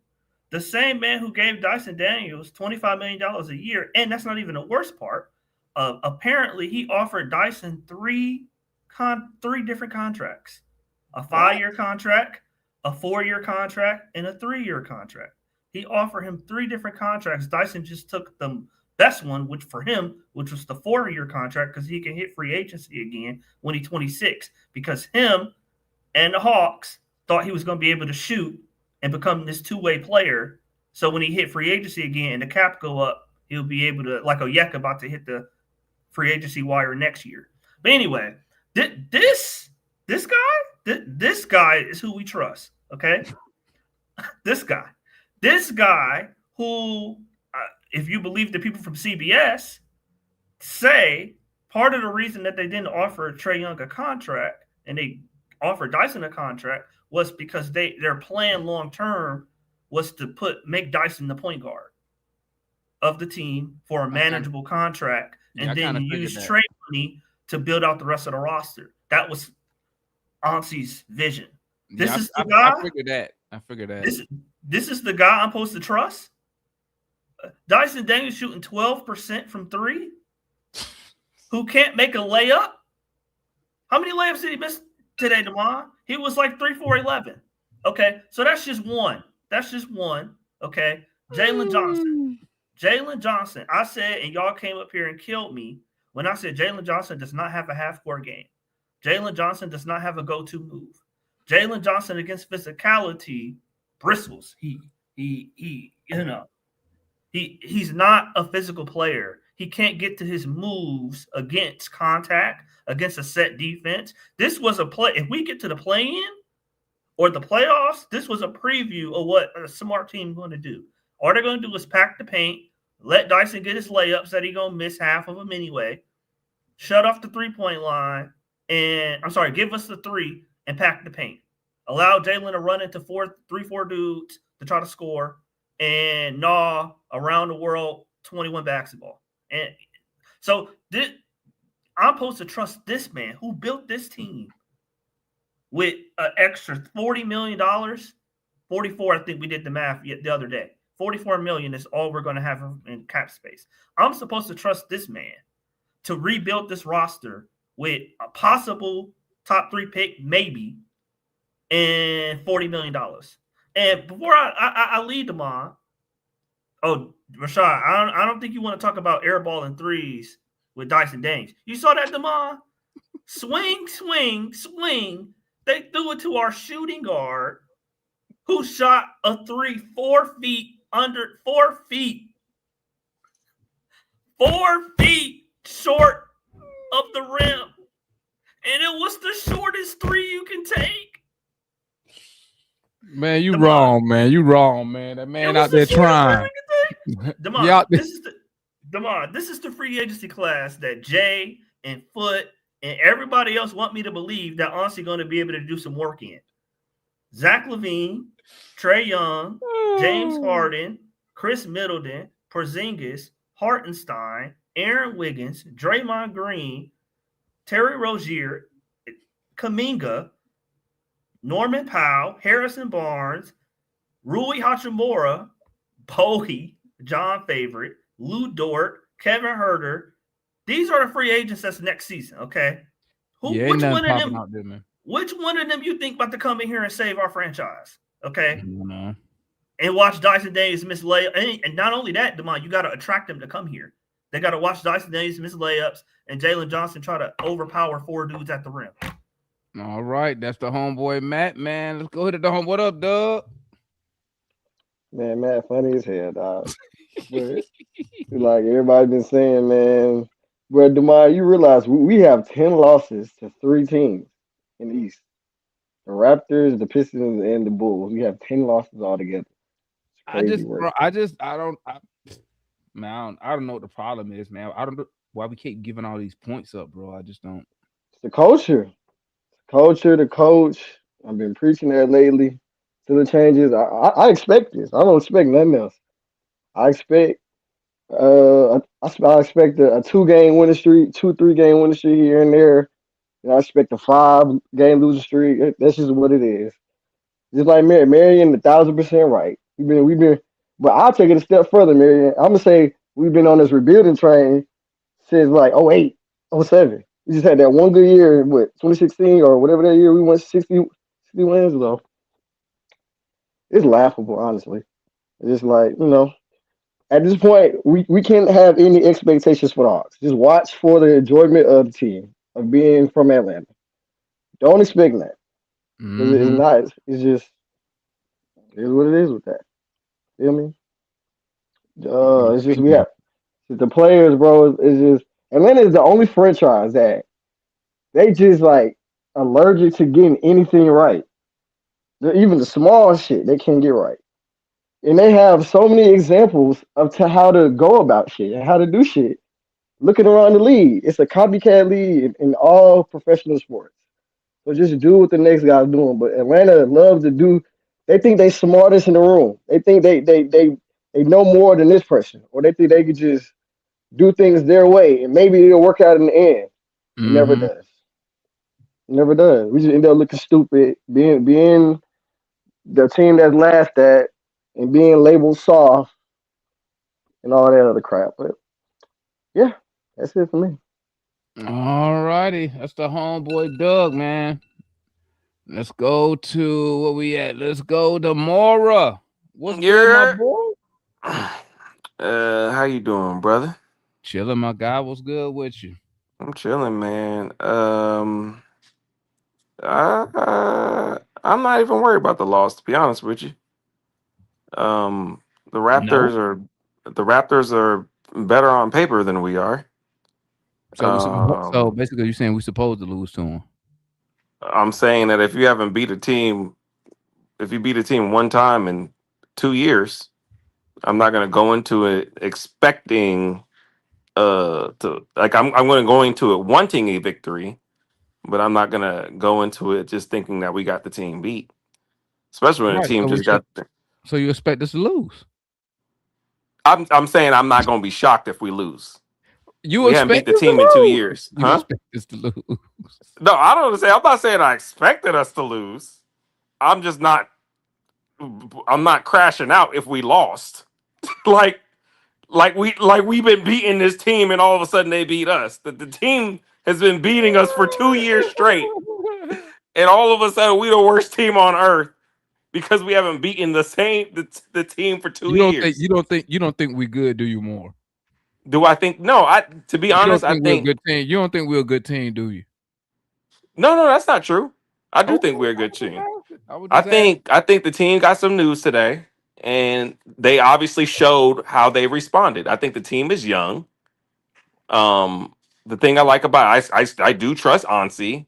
the same man who gave Dyson Daniels $25 million a year, and that's not even the worst part. Apparently, he offered Dyson three different contracts: a 5-year contract, a 4-year contract, and a 3-year contract. He offered him 3 different contracts. Dyson just took the best one, which was the 4-year contract, because he can hit free agency again when he's 26. Because him and the Hawks thought he was going to be able to shoot and become this two-way player. So when he hit free agency again and the cap go up, he'll be able to, like Oyeka about to hit the free agency wire next year. But anyway, this guy is who we trust. Okay, this guy who, if you believe the people from CBS, say part of the reason that they didn't offer Trey Young a contract and they offered Dyson a contract was because their plan long term was to make Dyson the point guard of the team for a manageable contract, and then use trade money to build out the rest of the roster. That was Auncie's vision. This is the guy. I figured that. This is the guy I'm supposed to trust. Dyson Daniels shooting 12% from 3, who can't make a layup. How many layups did he miss today, Demar? He was like 3 for 11. Okay, so that's just one. Okay, Jalen Johnson. I said, and y'all came up here and killed me when I said Jalen Johnson does not have a half-court game. Jalen Johnson does not have a go-to move. Jalen Johnson against physicality bristles. He's not a physical player. He can't get to his moves against contact, against a set defense. This was a play. If we get to the play-in or the playoffs, this was a preview of what a smart team is going to do. All they're going to do is pack the paint, let Dyson get his layups that he's going to miss half of them anyway, shut off the three-point line, give us the 3 and pack the paint. Allow Jalen to run into 3-4 dudes to try to score and gnaw around the world 21 basketball. And so I'm supposed to trust this man who built this team with an extra $40 million, 44, I think we did the math the other day. $44 million is all we're going to have in cap space. I'm supposed to trust this man to rebuild this roster with a possible top 3 pick, maybe, and $40 million. And before I lead them on, Rashad, I don't think you want to talk about airballing threes with Dyson Daniels. You saw that, Demar? Swing. They threw it to our shooting guard who shot a 3 4 feet under 4 feet. 4 feet short of the rim. And it was the shortest 3 you can take. Man, you wrong, man. That man out there trying. Demar, this is the free agency class that Jay and Foot and everybody else want me to believe that honestly going to be able to do some work in. Zach LaVine, Trey Young, James Harden, Chris Middleton, Porzingis, Hartenstein, Aaron Wiggins, Draymond Green, Terry Rozier, Kuminga, Norman Powell, Harrison Barnes, Rui Hachimura, Bowie, John Favorite, Lou Dort, Kevin Huerter. These are the free agents that's next season, okay? Which one of them you think about to come in here and save our franchise? Okay. Mm-hmm. And watch Dyson Daniels miss layups. And not only that, Demond, you got to attract them to come here. They got to watch Dyson Daniels miss layups and Jalen Johnson try to overpower 4 dudes at the rim. All right, that's the homeboy Matt, man. Let's go hit the home. What up, Doug? Man, Matt, funny as hell, dog. But like everybody been saying, man. But Demar, you realize we have 10 losses to 3 teams in the East: the Raptors, the Pistons, and the Bulls. We have 10 losses altogether. It's crazy work. Man, I don't know what the problem is, man. I don't know why we keep giving all these points up, bro. I just don't. It's the culture, the coach. I've been preaching that lately. To the changes, I expect this. I don't expect nothing else. I expect I expect a 2 game winning streak, 2 3 game winning streak here and there. And I expect a 5 game losing streak. That's just what it is. Just like Marion, 1,000% right. But I'll take it a step further, Marion. I'm gonna say we've been on this rebuilding train since like '08, '07. We just had that one good year, in 2016 or whatever that year we went 60 wins though. It's laughable, honestly. It's just like, at this point, we can't have any expectations for the Hawks. Just watch for the enjoyment of the team, of being from Atlanta. Don't expect that. Because it's Mm-hmm. not. It's just, it is what it is with that. Feel me? It's just, we have, the players, bro, it's just, Atlanta is the only franchise that they just like allergic to getting anything right. Even the small shit they can't get right. And they have so many examples of how to go about shit and how to do shit. Looking around the league, it's a copycat league in all professional sports. So just do what the next guy's doing. But Atlanta loves to do. They think they smartest in the room. They think they know more than this person, or they think they could just do things their way, and maybe it'll work out in the end. It never Mm-hmm. does. It never does. We just end up looking stupid, being the team that's laughed at, and being labeled soft and all that other crap. But yeah, that's it for me. All righty, that's the homeboy Doug, man. Let's go to where we at. Let's go to Mora. What's good, my You're boy? how you doing, brother? Chilling, my guy. What's good with you? I'm chilling, man. I'm not even worried about the loss, to be honest with you. Um, the No. Raptors are the Raptors are better on paper than we are. So Um, basically, you're saying we supposed to lose to him. I'm saying that if you haven't beat a team, if you beat a team one time in 2 years, I'm not gonna go into it expecting to like I'm gonna go into it wanting a victory, but I'm not gonna go into it just thinking that we got the team beat. Especially when a Right. team just got. So you expect us to lose? I'm saying I'm not gonna be shocked if we lose. You We haven't beat expect the us to team in two lose? years, You huh? expect us to lose? No, I don't understand. I'm not saying I expected us to lose. I'm just not. I'm not crashing out if we lost. like we've been beating this team and all of a sudden they beat us. The team has been beating us for 2 years straight, and all of a sudden we the worst team on earth because we haven't beaten the team for two You don't think years. you don't think we good, do you, more? Do I think no? I to be You don't honest, I think we're a think good team. You don't think we're a good team, do you? no, that's not true. I do Okay, think we're a good team. I would I just ask. think I think the team got some news today, and they obviously showed how they responded. I think the team is young. Um, the thing I like about I do trust Ansi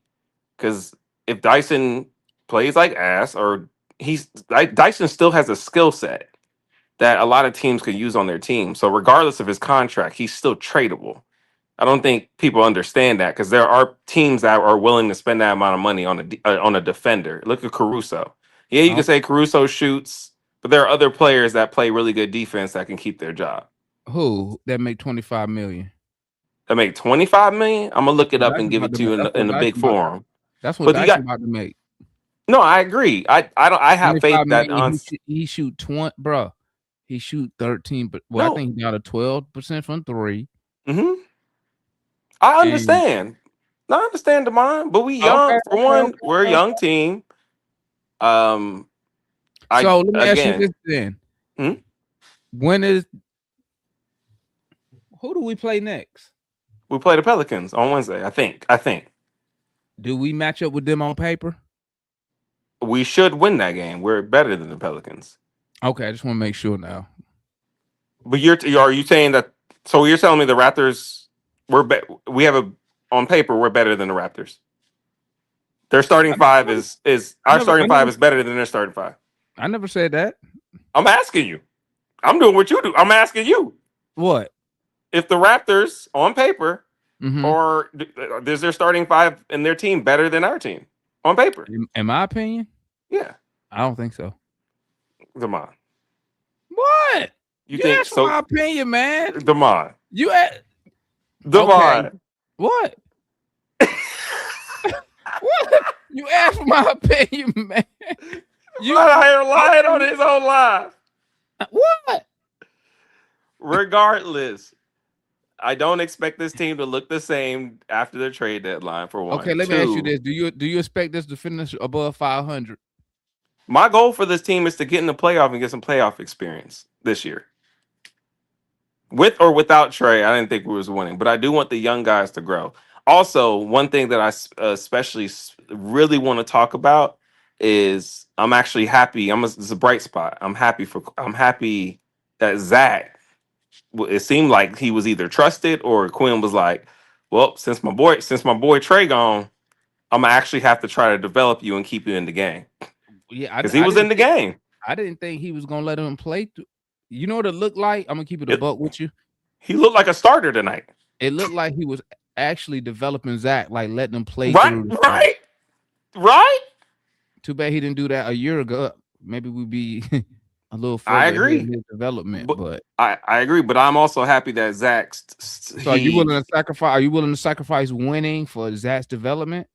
because if Dyson plays like ass or Dyson still has a skill set that a lot of teams could use on their team. So regardless of his contract, he's still tradable. I don't think people understand that because there are teams that are willing to spend that amount of money on a defender. Look at Caruso. Yeah, you can say Caruso shoots, but there are other players that play really good defense that can keep their job. Who that make 25 million? That make 25 million. I'm gonna That's look it what up and Dyson give about it to to make. you That's what in a big Dyson about. forum. That's what But you Dyson got about to make. no. I agree. I don't. I have faith 25 that million. on. He shoot 20, bro. He shoot 13, but I No. think he got a 12% from three. Hmm. I And understand. I understand, Demond, but we okay, young. For one, we're a okay. young team. Um, So let me ask you this then. When is who do we play next? We play the Pelicans on Wednesday. I think. Do we match up with them on paper? We should win that game. We're better than the Pelicans. Okay, I just want to make sure now. But are you saying that? So you're telling me the Raptors we have on paper we're better than the Raptors. Their starting five is our starting five is better than their starting five. I never said that. I'm asking you. I'm doing what you do. I'm asking you. What? If the Raptors on paper or is their starting five and their team better than our team on paper? In my opinion, yeah, I don't think so. Demond, what you think? Asked so? My opinion, man. Demond, Demond, okay. What? What? You asked for my opinion, man. You lying on his own live. What? Regardless, I don't expect this team to look the same after the trade deadline. For one, okay. Let me ask you this: Do you expect this to finish above 500? My goal for this team is to get in the playoff and get some playoff experience this year. With or without Trey, I didn't think we was winning, but I do want the young guys to grow. Also, one thing that I especially really want to talk about is I'm actually happy. It's a bright spot. I'm happy that Zach. It seemed like he was either trusted or Quinn was like, "Well, since my boy Trey gone, I'm gonna actually have to try to develop you and keep you in the game." Yeah, because he was in the game. I didn't think he was gonna let him play. You know what it looked like? I'm gonna keep it a buck with you. He looked like a starter tonight. It looked like he was actually developing Zach, like letting him play. Right. Too bad he didn't do that a year ago. Maybe we'd be a little further. I agree. In his development, but I agree. But I'm also happy that Zach. So are you willing to sacrifice? Are you willing to sacrifice winning for Zach's development?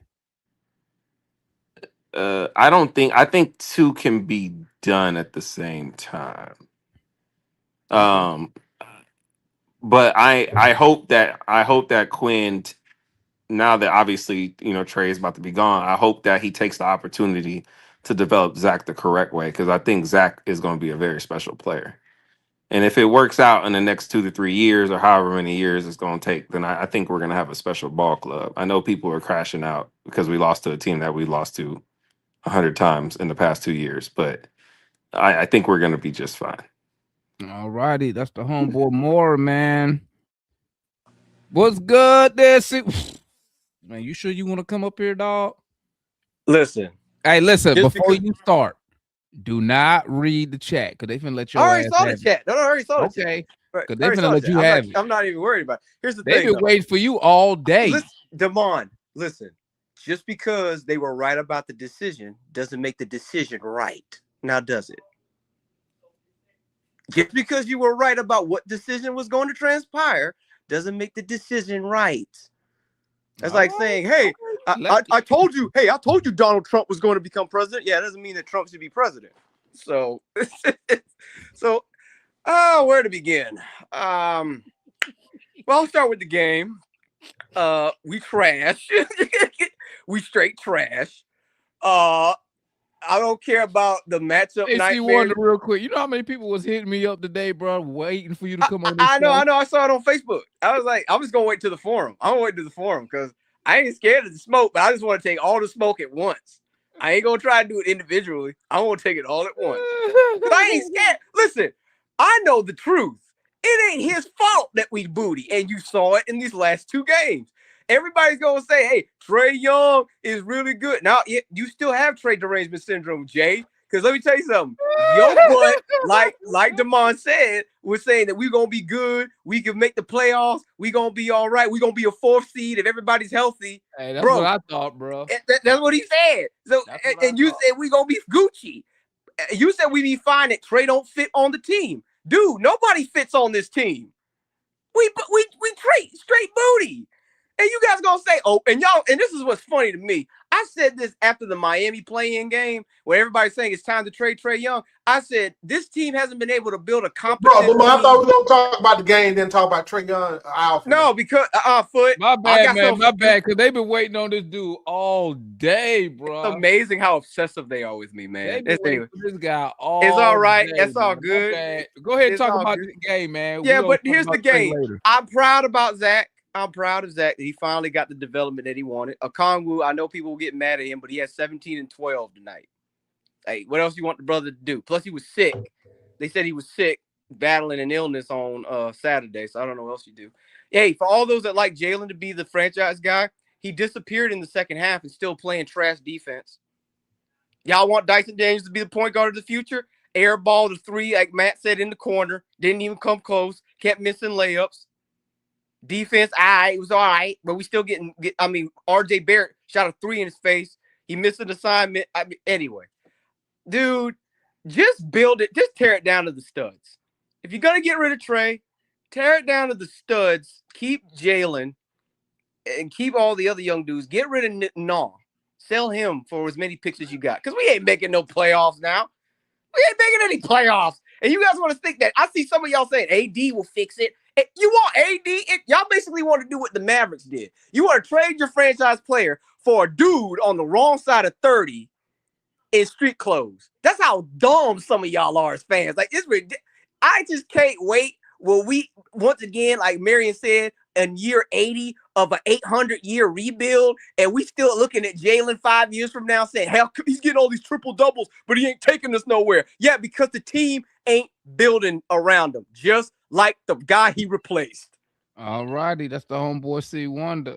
I think two can be done at the same time. But I hope that Quinn, now that obviously Trey is about to be gone, I hope that he takes the opportunity to develop Zach the correct way, because I think Zach is going to be a very special player. And if it works out in the next 2 to 3 years or however many years it's going to take, then I think we're going to have a special ball club. I know people are crashing out because we lost to a team that we lost to 100 times in the past 2 years, but I think we're going to be just fine. All righty, that's the homeboy Moore, man. What's good there, man? You sure you want to come up here, dog? Listen. Hey, listen. Before you start, do not read the chat because they finna let you. I already saw the chat. No, I already saw the chat. Okay, because they finna let you have it. I'm not even worried about it. Here's the thing. They've been waiting for you all day. Listen, Damon, listen. Just because they were right about the decision doesn't make the decision right. Now, does it? Just because you were right about what decision was going to transpire doesn't make the decision right. That's like saying, hey, I told you, Donald Trump was going to become president. Yeah, it doesn't mean that Trump should be president. So, where to begin? Well, I'll start with the game. We trash. We straight trash. I don't care about the matchup. Hey, Wonder, real quick. You know how many people was hitting me up today, bro, waiting for you to come on this I know. show? I saw it on Facebook. I was like, I'm just gonna wait to the forum. I'm gonna wait to the forum because I ain't scared of the smoke, but I just want to take all the smoke at once. I ain't gonna try to do it individually. I want to take it all at once. I ain't scared. Listen, I know the truth. It ain't his fault that we booty, and you saw it in these last 2 games. Everybody's gonna say, "Hey, Trey Young is really good." Now, you still have Trey derangement syndrome, Jay. Because let me tell you something. Your butt, like Damon said, was saying that we're gonna be good. We can make the playoffs. We're gonna be all right. We're gonna be a 4th seed if everybody's healthy. Hey, that's what I thought, bro. That's what he said. So, and you said we're gonna be Gucci. You said we be fine that Trey don't fit on the team. Dude, nobody fits on this team. We straight booty. And you guys gonna say, oh, and y'all, and this is what's funny to me. I I said this after the Miami play-in game where everybody's saying it's time to trade Trey Young. I said this team hasn't been able to build a competent Bro, I team. thought we were gonna talk about the game, then talk about Trey Young. No, because Foot. My I bad, got man. something My for you. bad, because they've been waiting on this dude all day, bro. It's amazing how obsessive they are with me, man. They've been waiting for this guy all It's all right. day, That's all man. My good. bad. Go ahead and It's talk all about good. the game, man. Yeah, We but gonna here's talk the about Trey game. later. I'm proud about Zach. I'm proud of Zach that he finally got the development that he wanted. Okongwu, I know people will get mad at him, but he had 17 and 12 tonight. Hey, what else you want the brother to do? Plus, he was sick. They said he was sick, battling an illness on Saturday, so I don't know what else you do. Hey, for all those that like Jalen to be the franchise guy, he disappeared in the second half and still playing trash defense. Y'all want Dyson Daniels to be the point guard of the future? Airball to three, like Matt said, in the corner. Didn't even come close. Kept missing layups. Defense, it was all right, but we still RJ Barrett shot a three in his face. He missed an assignment. Anyway, dude, just build it. Just tear it down to the studs. If you're going to get rid of Trey, tear it down to the studs. Keep Jalen and keep all the other young dudes. Get rid of Nah. Sell him for as many picks as you got because we ain't making no playoffs now. We ain't making any playoffs. And you guys want to think that. I see some of y'all saying AD will fix it. You want AD? Y'all basically want to do what the Mavericks did. You want to trade your franchise player for a dude on the wrong side of 30 in street clothes. That's how dumb some of y'all are as fans. Like, it's ridiculous. I just can't wait. Will we, once again, like Marion said, in year 80 of an 800-year rebuild, and we still looking at Jalen 5 years from now saying, hell, he's getting all these triple doubles, but he ain't taking us nowhere. Yeah, because the team ain't building around him, just like the guy he replaced. All righty, that's the homeboy C Wonder.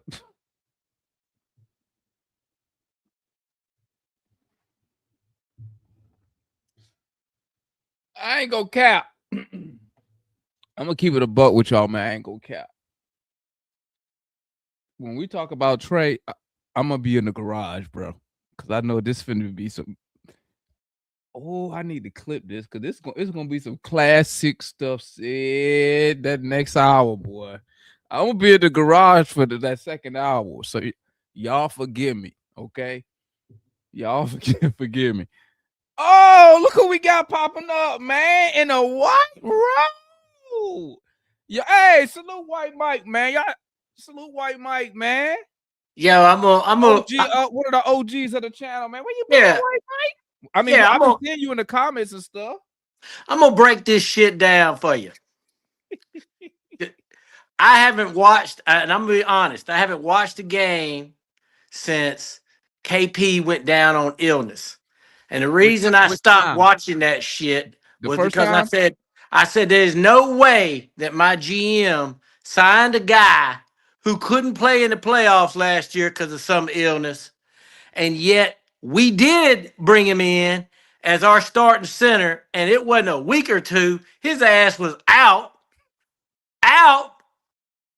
I ain't gonna cap. I'm gonna keep it a buck with y'all, man. I ain't gonna cap. When we talk about Trey, I'm gonna be in the garage, bro, because I know this finna be some. Oh, I need to clip this because it's gonna be some classic stuff said that next hour, boy. I'm gonna be in the garage for that second hour, so y'all forgive me, okay? Y'all forgive me. Oh, look who we got popping up, man, in a white robe. Yeah, hey, salute White Mike, man. Y'all salute White Mike, man. Yo, I'm a OG, one of the OGs of the channel, man. Where you been, White Mike? I mean, I've been seeing you in the comments and stuff. I'm gonna break this shit down for you. I haven't watched, and I'm gonna be honest, I haven't watched a game since KP went down on illness. And the reason I stopped watching that shit was because I said there's no way that my GM signed a guy who couldn't play in the playoffs last year because of some illness. And yet we did bring him in as our starting center, and it wasn't a week or two. His ass was out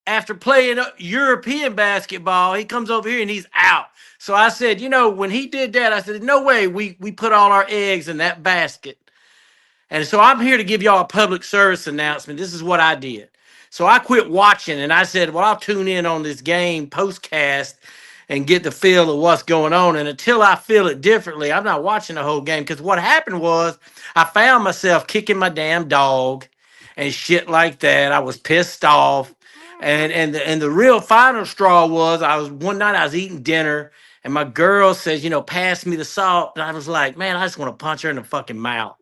after playing European basketball. He comes over here and he's out. So I said, when he did that, I said, no way we put all our eggs in that basket. And so I'm here to give y'all a public service announcement. This is what I did. So I quit watching and I said, well, I'll tune in on this game postcast and get the feel of what's going on. And until I feel it differently, I'm not watching the whole game. Because what happened was I found myself kicking my damn dog and shit like that. I was pissed off. And the real final straw was one night I was eating dinner and my girl says, pass me the salt. And I was like, man, I just want to punch her in the fucking mouth,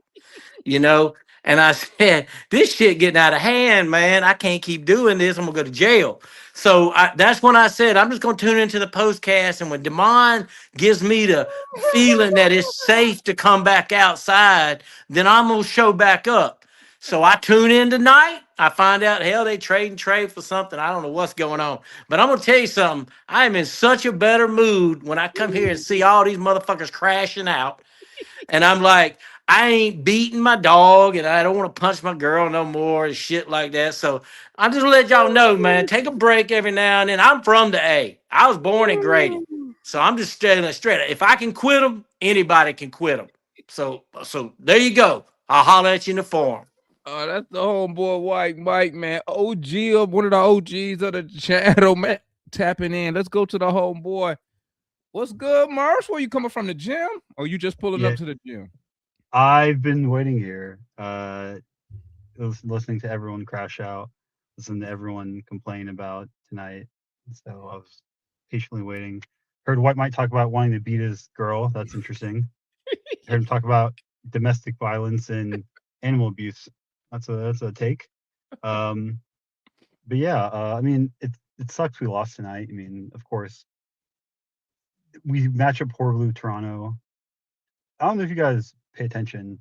And I said, this shit getting out of hand, man. I can't keep doing this. I'm going to go to jail. So that's when I said, I'm just going to tune into the postcast. And when Damon gives me the feeling that it's safe to come back outside, then I'm going to show back up. So I tune in tonight. I find out, hell, they trade for something. I don't know what's going on. But I'm going to tell you something. I am in such a better mood when I come here and see all these motherfuckers crashing out. And I'm like, I ain't beating my dog and I don't want to punch my girl no more and shit like that. So I'm just let y'all know, man, take a break every now and then. I'm from the A. I was born in Grady. So I'm just straight. If I can quit them, anybody can quit them. So there you go. I'll holler at you in the forum. Oh, that's the homeboy White Mike, man. OG, one of the OGs of the channel, man. Tapping in. Let's go to the homeboy What's good, Mars? Where you coming from, the gym? Or you just pulling Yeah. up to the gym? I've been waiting here, listening to everyone crash out, listening to everyone complain about tonight. So I was patiently waiting. Heard White might talk about wanting to beat his girl. That's interesting. Heard him talk about domestic violence and animal abuse. That's a take. But yeah, I mean, it sucks we lost tonight. I mean, of course, we match up poorly with Toronto. I don't know if you guys pay attention,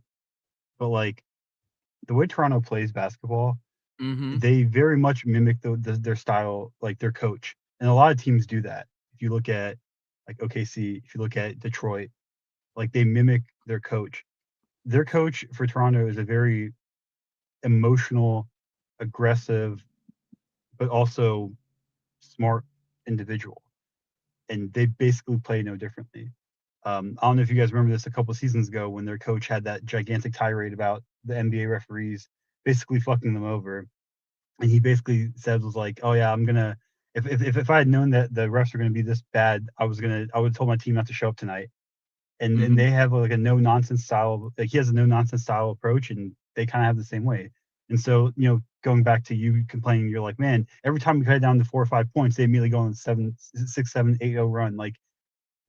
but like the way Toronto plays basketball, Mm-hmm. they very much mimic their style, like their coach. And a lot of teams do that. If you look at like OKC, if you look at Detroit, like they mimic their coach. Their coach for Toronto is a very emotional, aggressive, but also smart individual. And they basically play no differently. I don't know if you guys remember this a couple of seasons ago when their coach had that gigantic tirade about the NBA referees basically fucking them over. And he basically said was like, "Oh yeah, I'm gonna if I had known that the refs were gonna be this bad, I would have told my team not to show up tonight." And they have like a no nonsense style. Like he has a no nonsense style approach, and they kind of have the same way. And so going back to you complaining, you're like, man, every time we cut it down to 4 or 5 points, they immediately go on 7, 6, 7, 8-0 run. Like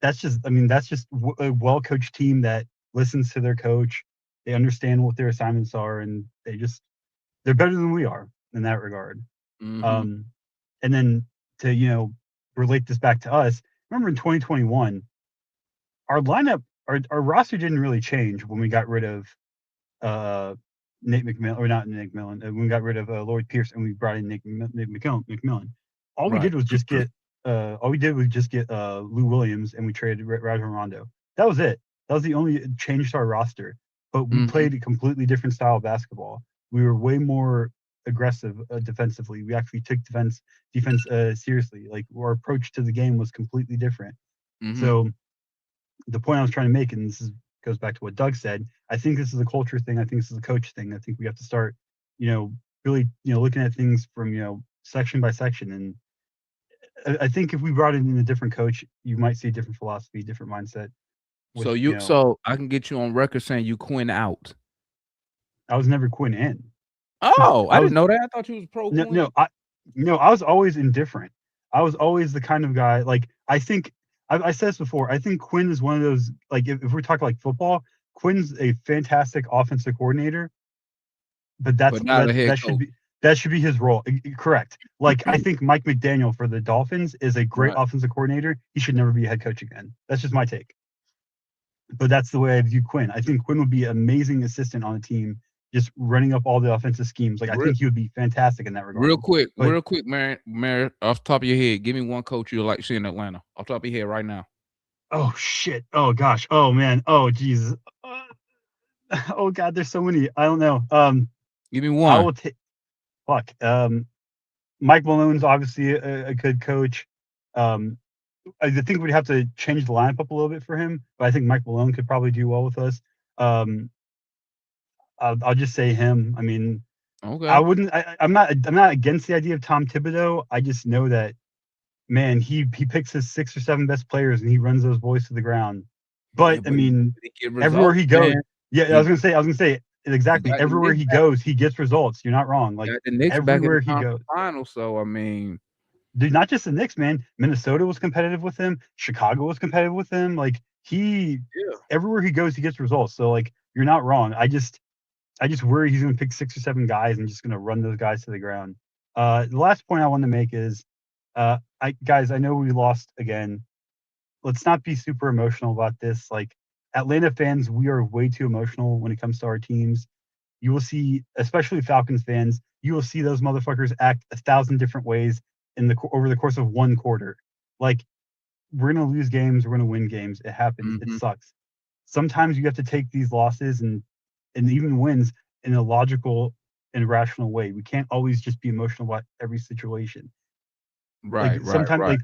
that's just a well coached team that listens to their coach. They understand what their assignments are, and they're better than we are in that regard. Mm-hmm. And then to relate this back to us, remember in 2021, our lineup, our roster didn't really change when we got rid of Nate McMillan, or not Nick McMillan, when we got rid of Lloyd Pierce and we brought in Nick McMillan. All we did was just get Lou Williams, and we traded Rajon Rondo. That was it. That was the only change to our roster. But we played a completely different style of basketball. We were way more aggressive defensively. We actually took defense seriously. Like our approach to the game was completely different. So the point I was trying to make, and goes back to what Doug said, I think this is a culture thing. I think this is a coach thing. I think we have to start, really, looking at things from, section by section. And I think if we brought in a different coach, you might see a different philosophy, different mindset. So I can get you on record saying you Quinn out. I was never Quinn in. Oh, I didn't know that. I thought you was pro Quinn. No, I was always indifferent. I was always the kind of guy, like, I think I said this before. I think Quinn is one of those, like, if we're talking like football, Quinn's a fantastic offensive coordinator, but that should be his role. Correct. Like, I think Mike McDaniel for the Dolphins is a great offensive coordinator. He should never be a head coach again. That's just my take. But that's the way I view Quinn. I think Quinn would be an amazing assistant on a team, just running up all the offensive schemes. Like, I think he would be fantastic in that regard. Real quick, Mary, off the top of your head, give me one coach you like seeing in Atlanta. Off the top of your head right now. Oh, shit. Oh, gosh. Oh, man. Oh, Jesus. Oh, God, there's so many. I don't know. Give me one. I will take. Fuck. Mike Malone's obviously a good coach. I think we'd have to change the lineup up a little bit for him, but I think Mike Malone could probably do well with us. I'll just say him. I mean, okay. I wouldn't. I'm not against the idea of Tom Thibodeau. I just know that, man, he picks his 6 or 7 best players and he runs those boys to the ground. But I mean, everywhere he goes, I was gonna say exactly. Everywhere he goes, he gets results. You're not wrong. Like the Knicks everywhere back in he goes. Final, so I mean, dude, not just the Knicks, man. Minnesota was competitive with him. Chicago was competitive with him. Like everywhere he goes, he gets results. So like, you're not wrong. I just worry he's going to pick 6 or 7 guys and just going to run those guys to the ground. The last point I want to make is, I know we lost again. Let's not be super emotional about this. Like, Atlanta fans, we are way too emotional when it comes to our teams. You will see, especially Falcons fans, you will see those motherfuckers act 1,000 different ways over the course of one quarter. Like, we're going to lose games, we're going to win games. It happens. It sucks. Sometimes you have to take these losses and even wins in a logical and rational way. We can't always just be emotional about every situation. Remember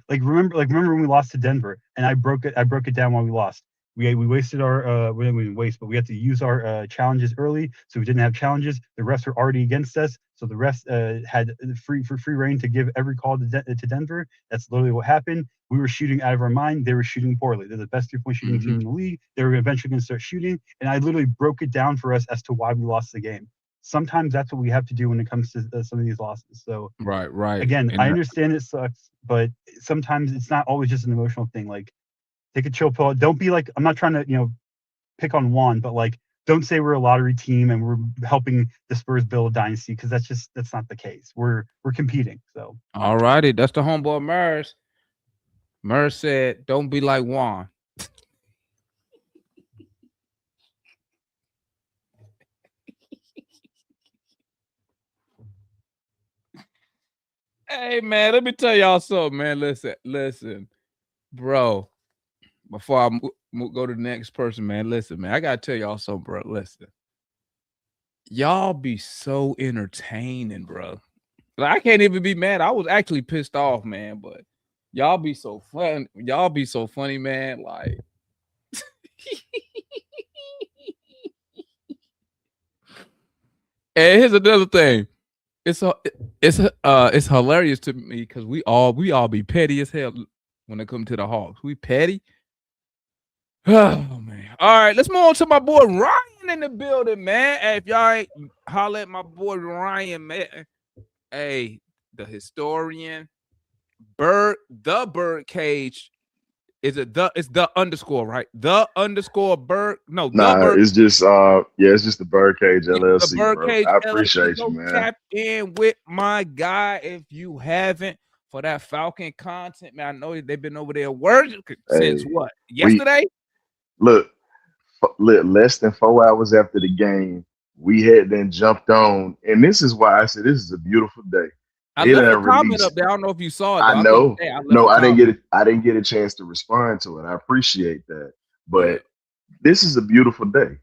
when we lost to Denver, and I broke it down why we lost. We wasted our we didn't waste, but we had to use our challenges early, so we didn't have challenges. The refs were already against us, so the refs had free reign to give every call to Denver. That's literally what happened. We were shooting out of our mind. They were shooting poorly. They're the best 3-point shooting team in the league. They were eventually going to start shooting, and I literally broke it down for us as to why we lost the game. Sometimes that's what we have to do when it comes to some of these losses. So right. Again, And I understand it sucks, but sometimes it's not always just an emotional thing. Like, take a chill pill. Don't be like, I'm not trying to, pick on Juan, but like, don't say we're a lottery team and we're helping the Spurs build a dynasty, because that's not the case. We're competing. So all righty, that's the homeboy Murs. Murs said, "Don't be like Juan." Hey man, let me tell y'all something, man. Listen, bro. Before I go to the next person, man. Listen, man. I gotta tell y'all something, bro. Listen, y'all be so entertaining, bro. Like, I can't even be mad. I was actually pissed off, man. But y'all be so fun. Y'all be so funny, man. Like, and here's another thing. It's hilarious to me because we all be petty as hell when it comes to the Hawks. We petty. Oh man. All right, let's move on to my boy Ryan in the building, man. Hey, if y'all ain't holler at my boy Ryan, man. Hey, the historian, the bird cage. Is it it's the underscore, right? The underscore bird. No, the Nah, bird. it's just it's just the Birdcage Yeah, the LLC, bro. Birdcage I LLC. appreciate you, Go man. tap in with my guy if you haven't for that Falcon content, man. I know they've been over there working since Hey, what? we Yesterday? look, less than 4 hours after the game, we had then jumped on, and this is why I said this is a beautiful day. I They left a done comment up released. there. I don't know if you saw it I though. I think know. hey, I left No, a I didn't get comment. it. I didn't get a chance to respond to it. I appreciate that, Yeah. but this is a beautiful day.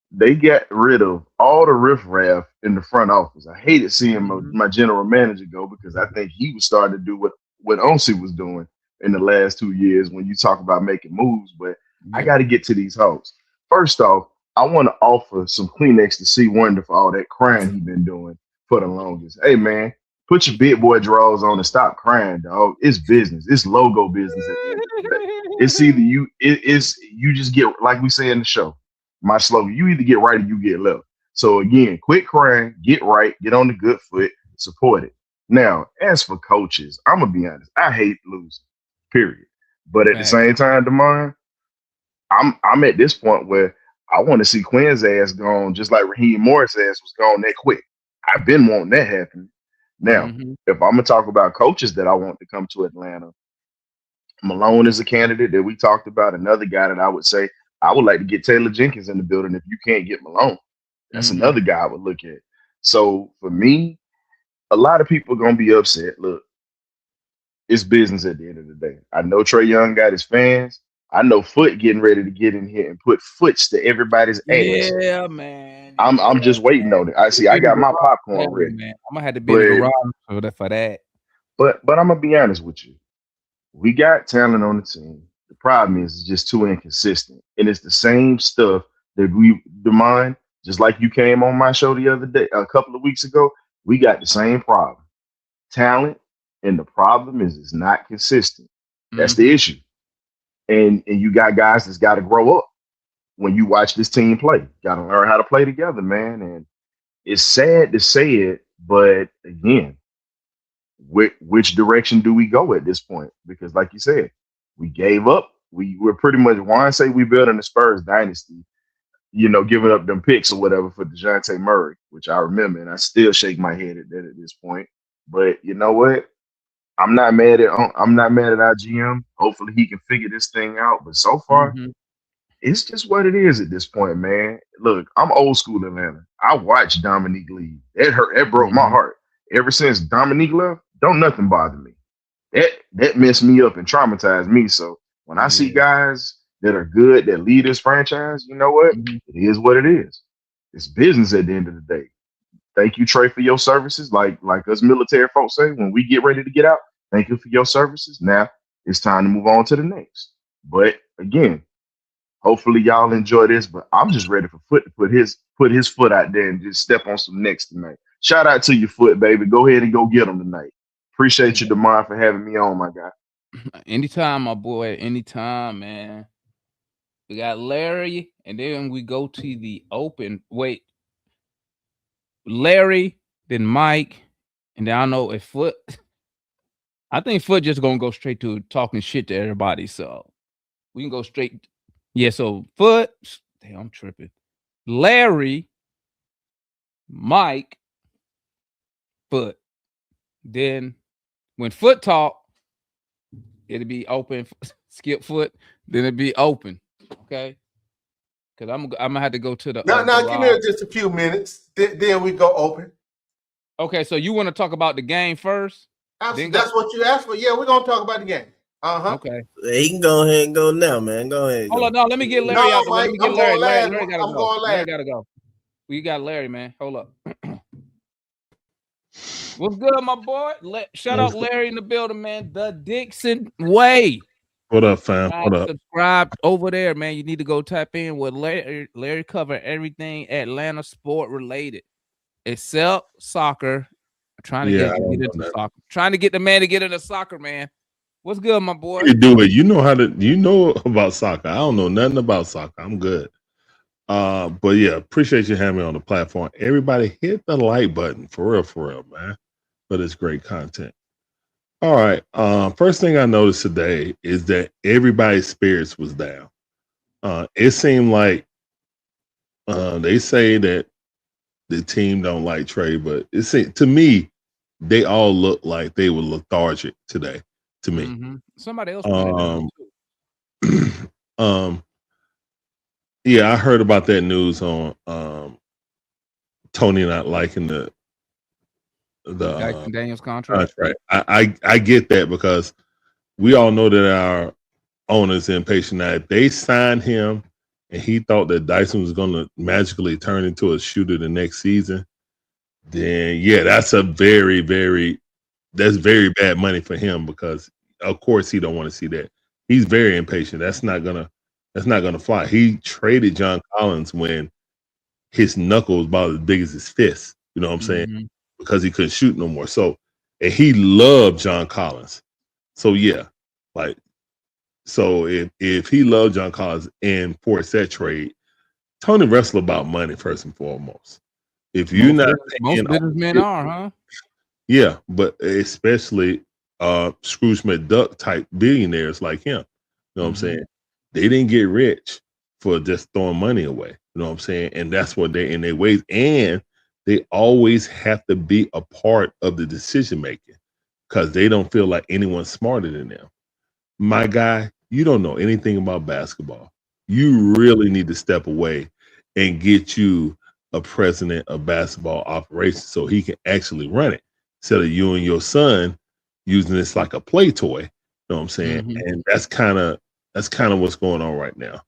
They got rid of all the riffraff in the front office. I hated seeing my general manager go because I think he was starting to do what Onsi was doing in the last 2 years when you talk about making moves. But I Yeah. got to get to these Hawks. First off, I want to offer some Kleenex to see Wonder for all that crying he been doing for the longest. Hey man, put your big boy drawers on and stop crying, dog. It's business. It's logo business at the end of the day. It's either you just get, like we say in the show, my slogan, you either get right or you get left. So again, quit crying, get right, get on the good foot, support it. Now, as for coaches, I'm gonna be honest, I hate losing, period. But at the Facts. same time, Demond, I'm at this point where I want to see Quinn's ass gone, just like Raheem Morris' ass was gone that quick. I've been wanting that happen. Now, if I'm gonna talk about coaches that I want to come to Atlanta, Malone is a candidate that we talked about. Another guy that I would say I would like to get Taylor Jenkins in the building if you can't get Malone. That's another guy I would look at. So for me, a lot of people are gonna be upset. Look, it's business at the end of the day. I know Trey Young got his fans. I know Foot getting ready to get in here and put foots to everybody's ass. Yeah, man. I'm just waiting on it. I see. I In the got my garage for that popcorn one, ready. man. I'm gonna have to be in the But garage for that. but I'm gonna be honest with you. We got talent on the team. The problem is it's just too inconsistent. And it's the same stuff that we demand, just like you came on my show the other day, a couple of weeks ago. We got the same problem. Talent, and the problem is it's not consistent. That's the issue. And you got guys that's got to grow up when you watch this team play. Got to learn how to play together, man. And it's sad to say it, but again, which direction do we go at this point? Because like you said, we gave up. We're pretty much, Juan say we building the Spurs dynasty, giving up them picks or whatever for DeJounte Murray, which I remember, and I still shake my head at that at this point. But you know what? I'm not mad at our GM. Hopefully he can figure this thing out. But so far, it's just what it is at this point, man. Look, I'm old school Atlanta. I watched Dominique leave. It hurt. It broke my heart. Ever since Dominique left, don't nothing bother me. That messed me up and traumatized me. So when I see guys that are good that lead this franchise, you know what? It is what it is. It's business at the end of the day. Thank you, Trey, for your services. Like us military folks say, when we get ready to get out, thank you for your services. Now it's time to move on to the next. But again, Hopefully y'all enjoy this, but I'm just ready for Foot to put his foot out there and just step on some necks tonight. Shout out to your Foot, baby. Go ahead and go get him tonight. Appreciate you, DeMar, for having me on, my guy. Anytime, my boy. Anytime, man. We got Larry, and then we go to the open. Wait, Larry, then Mike, and then I don't know if Foot. I think Foot just gonna go straight to talking shit to everybody. So we can go straight. Yeah. So Foot. Damn, I'm tripping. Larry, Mike, Foot. Then when Foot talk, it'll be open. Skip Foot. Then it'll be open. Okay. Because I'm gonna have to go to the. Now, give me just a few minutes. Then we go open. Okay, so you want to talk about the game first? Absolutely. That's what you asked for. Yeah, we're gonna talk about the game. Okay. He can go ahead and go now, man. Go ahead. Hold on, no, let me get Larry out the way. Let me get Larry. Larry gotta I'm go. going Larry last. gotta go. We got Larry, man. Hold up. What's good, my boy? Shout out Larry in the building, man. The Dixon Way. What up, fam? What up? Subscribe over there, man. You need to go tap in with Larry. Larry cover everything Atlanta sport related, except soccer. Trying to get into soccer. Trying to get the man to get into soccer, man. What's good, my boy? You do it. You know how to. You know about soccer. I don't know nothing about soccer. I'm good. But yeah, appreciate you having me on the platform. Everybody hit the like button for real, man. But it's great content. All right. First thing I noticed today is that everybody's spirits was down. It seemed like they say that the team don't like Trey, but it seemed to me they all look like they were lethargic today. To me, somebody else pointed that out too. Yeah, I heard about that news on Tony not liking the Daniels contract. I get that because we all know that our owners impatient. Now, if they signed him and he thought that Dyson was going to magically turn into a shooter the next season, then yeah, that's very bad money for him because of course he don't want to see that. He's very impatient. That's not gonna fly. He traded John Collins when his knuckle was about as big as his fist. You know what I'm saying? Because he couldn't shoot no more. So, and he loved John Collins. So yeah, like, so if he loved John Collins and forced that trade, Tony wrestled about money first and foremost. If you're most businessmen are, huh? Yeah, but especially Scrooge McDuck type billionaires like him. You know what I'm saying? They didn't get rich for just throwing money away. You know what I'm saying? And that's what they in their ways. And they always have to be a part of the decision making because they don't feel like anyone's smarter than them. My guy, you don't know anything about basketball. You really need to step away and get you a president of basketball operations so he can actually run it instead of you and your son using this like a play toy. You know what I'm saying? And that's kind of what's going on right now.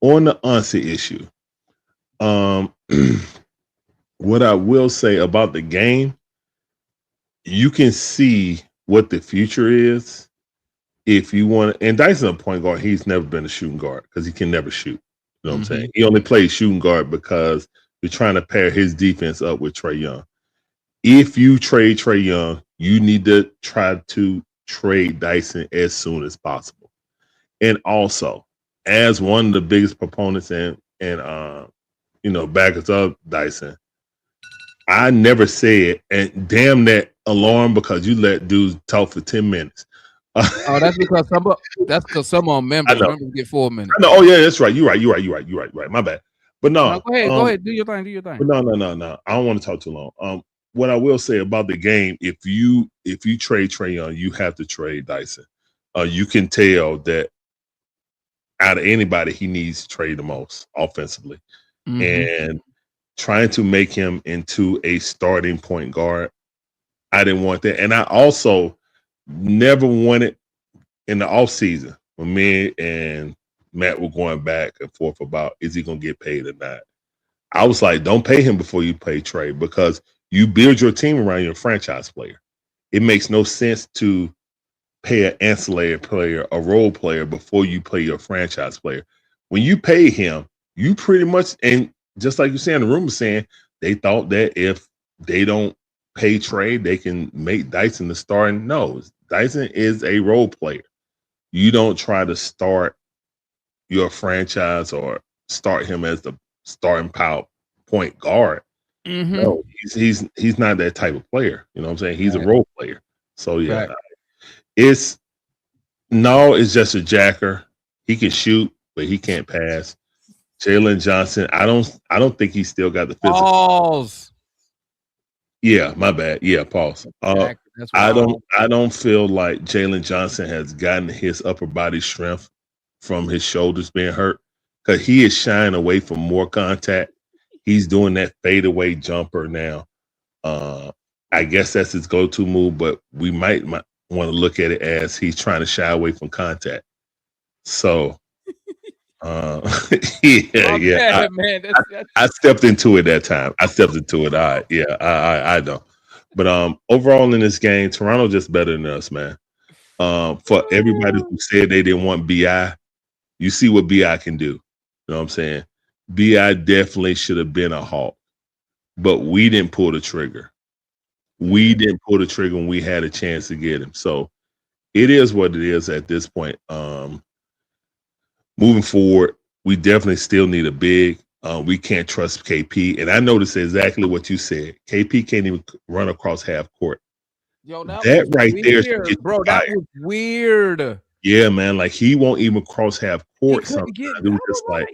On the Anseh issue, what I will say about the game, you can see what the future is if you want. And Dyson a point guard, he's never been a shooting guard because he can never shoot. You know what I'm saying? He only plays shooting guard because we're trying to pair his defense up with Trey Young. If you trade Trey Young, you need to try to trade Dyson as soon as possible. And also, as one of the biggest proponents and backers of Dyson, I never said, and damn that alarm because you let dudes talk for 10 minutes. That's because some of them members get 4 minutes. No, oh yeah, that's right. You're right. My bad. But no, go ahead, do your thing. But no. I don't want to talk too long. What I will say about the game, if you trade Trey Young, you have to trade Dyson. You can tell that out of anybody, he needs to trade the most offensively. And trying to make him into a starting point guard, I didn't want that. And I also never wanted in the offseason when me and Matt were going back and forth about is he going to get paid or not. I was like, don't pay him before you pay Trey because you build your team around your franchise player. It makes no sense to pay an ancillary player, a role player before you play your franchise player. when you pay him, you pretty much, and just like you saying, the rumor saying they thought that if they don't pay Trey, they can make Dyson the star. And no, Dyson is a role player. You don't try to start your franchise or start him as the starting power point guard. No, he's not that type of player. You know what I'm saying? He's a role player. So yeah, it's just a jacker. He can shoot, but he can't pass. Jalen Johnson, I don't think he's still got the physical. Pause. Yeah, my bad. Yeah, pause. I don't feel like Jalen Johnson has gotten his upper body strength from his shoulders being hurt, because he is shying away from more contact. He's doing that fadeaway jumper now. I guess that's his go-to move, but we might want to look at it as he's trying to shy away from contact. So, yeah. Man, I stepped into it that time. I stepped into it. I know. But overall in this game, Toronto just better than us, man. For everybody who said they didn't want BI, you see what BI can do. You know what I'm saying? BI definitely should have been a Hawk, but we didn't pull the trigger. We didn't pull the trigger when we had a chance to get him. So it is what it is at this point. Moving forward, we definitely still need a big. We can't trust KP. And I noticed exactly what you said. KP can't even run across half court. Yo, that right weird, there, bro. That was weird. Yeah, man. Like he won't even cross half court. Sometimes it was just like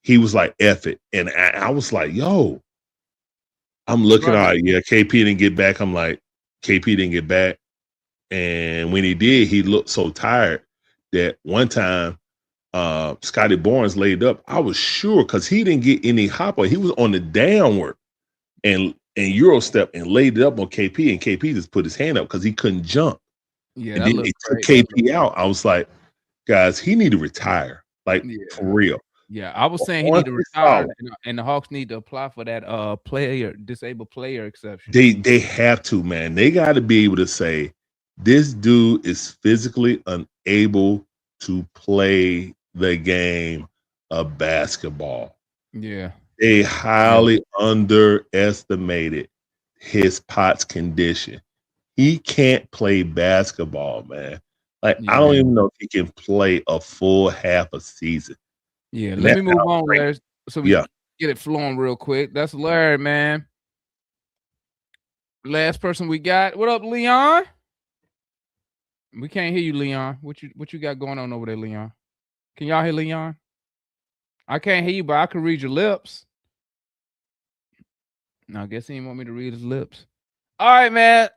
he was like, F it. And I was like, yo, I'm looking all right. Yeah, KP didn't get back. I'm like, KP didn't get back. And when he did, he looked so tired that one time Scotty Barnes laid up. I was sure because he didn't get any hopper. He was on the downward and Euro step and laid it up on KP, and KP just put his hand up because he couldn't jump. Yeah, and then he took KP out. I was like, guys, he need to retire. Like for real. Yeah, I was saying he need to retire, and the Hawks need to apply for that disabled player exception. They have to, man. They got to be able to say this dude is physically unable to play the game of basketball. Yeah. They highly underestimated his Potts condition. He can't play basketball, man. Like I don't even know if he can play a full half a season. Yeah, let me move on, Larry, so we get it flowing real quick. That's Larry, man. Last person we got. What up, Leon? We can't hear you, Leon. What you got going on over there, Leon? Can y'all hear Leon? I can't hear you, but I can read your lips. No, I guess he didn't want me to read his lips. All right, man.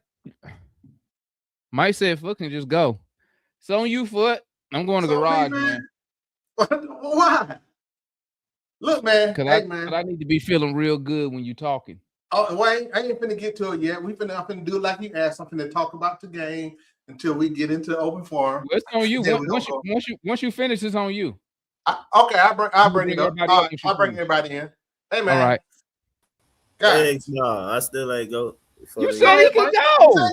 Mike said, "Foot can just go." It's on you, Foot. I'm going to the garage, man. Why? Look, man. Because I need to be feeling real good when you're talking. Oh, well, I ain't finna get to it yet. I'm finna do like you asked. I'm finna talk about the game until we get into the open forum. Well, it's on you. Once you finish, it's on you. Okay, I'll bring it up. I'll bring everybody in. Hey, man. All right. Thanks, no, I still ain't go. You said he can go. Go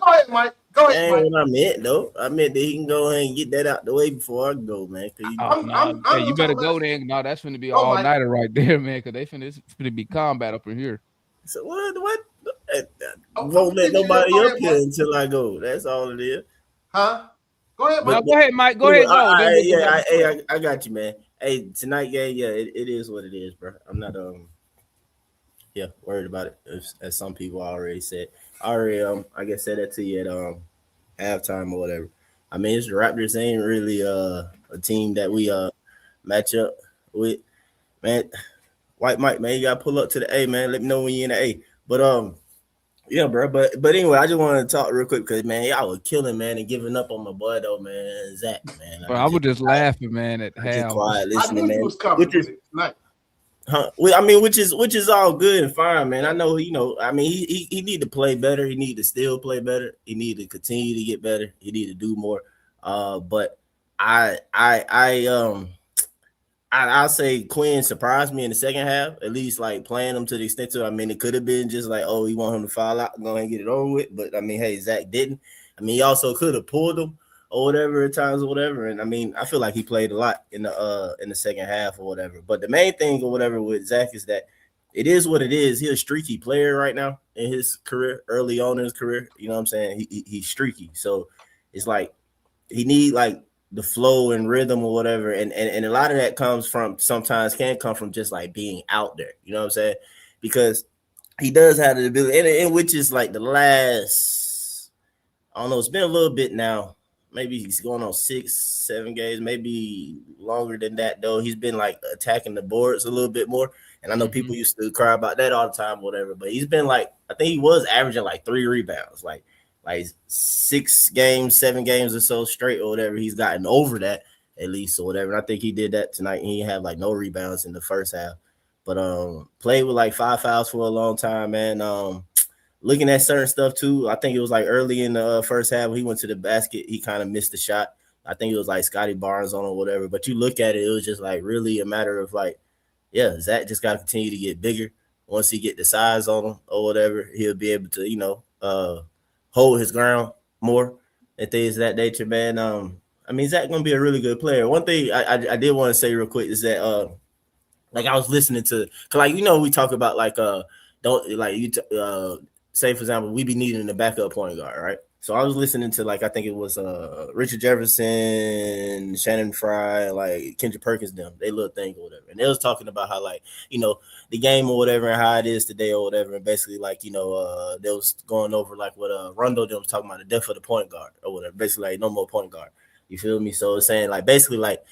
ahead, Mike. Go ahead, Mike. What I meant, though. I meant that he can go ahead and get that out the way before I go, man. You better go then. No, that's going to be an all-nighter right there, man, because it's going to be combat up in here. So what? Won't let nobody up here until I go. That's all it is. Huh? Go ahead, Mike. Go ahead, Mike. Go ahead. I got you, man. Hey, tonight game, it is what it is, bro. I'm not worried about it, as some people already said. I guess said that to you at halftime or whatever. I mean, the Raptors ain't really a team that we match up with, man. White Mike, man, you gotta pull up to the A, man. Let me know when you're in the A. But yeah, bro. But anyway, I just wanted to talk real quick because, man, y'all were killing, man, and giving up on my boy though, man, Zach, man. Bro, I was just laughing, man, at how quiet listening, man. Huh? Well, I mean, which is all good and fine, man. I know, I mean, he need to play better. He need to still play better. He need to continue to get better. He need to do more. But I'll say Quinn surprised me in the second half, at least like playing him to the extent to, I mean, it could have been just like, oh, he want him to foul out and go ahead and get it over with. But I mean, hey, Zach didn't. I mean, he also could have pulled him or whatever at times or whatever. And I mean, I feel like he played a lot in the second half or whatever. But the main thing or whatever with Zach is that it is what it is. He's a streaky player right now in his career, early on in his career. You know what I'm saying? He's streaky. So it's like he need like the flow and rhythm or whatever. And a lot of that can come from just like being out there. You know what I'm saying? Because he does have the ability, and which is like the last, I don't know, it's been a little bit now. Maybe he's going on 6-7 games, maybe longer than that, though. He's been like attacking the boards a little bit more. And I know people used to cry about that all the time, whatever. But he's been like, I think he was averaging like 3 rebounds, like 6 games, 7 games or so straight or whatever. He's gotten over that at least or whatever. And I think he did that tonight. And he had like no rebounds in the first half. But played with like 5 fouls for a long time, man. Looking at certain stuff too, I think it was like early in the first half when he went to the basket, he kind of missed the shot. I think it was like Scotty Barnes on or whatever. But you look at it, it was just like really a matter of like, yeah, Zach just got to continue to get bigger. Once he get the size on him or whatever, he'll be able to, hold his ground more and things of that nature, man. I mean, Zach gonna be a really good player. One thing I did want to say real quick is that like I was listening to, cause like we talk about like don't like you say for example we be needing a backup point guard, right? So I was listening to like I think it was Richard Jefferson, Shannon Fry, like Kendrick Perkins, them they little thing or whatever, and they was talking about how like the game or whatever and how it is today or whatever, and basically like they was going over like what Rondo them was talking about the death of the point guard or whatever, basically like no more point guard. You feel me? So it's saying like basically like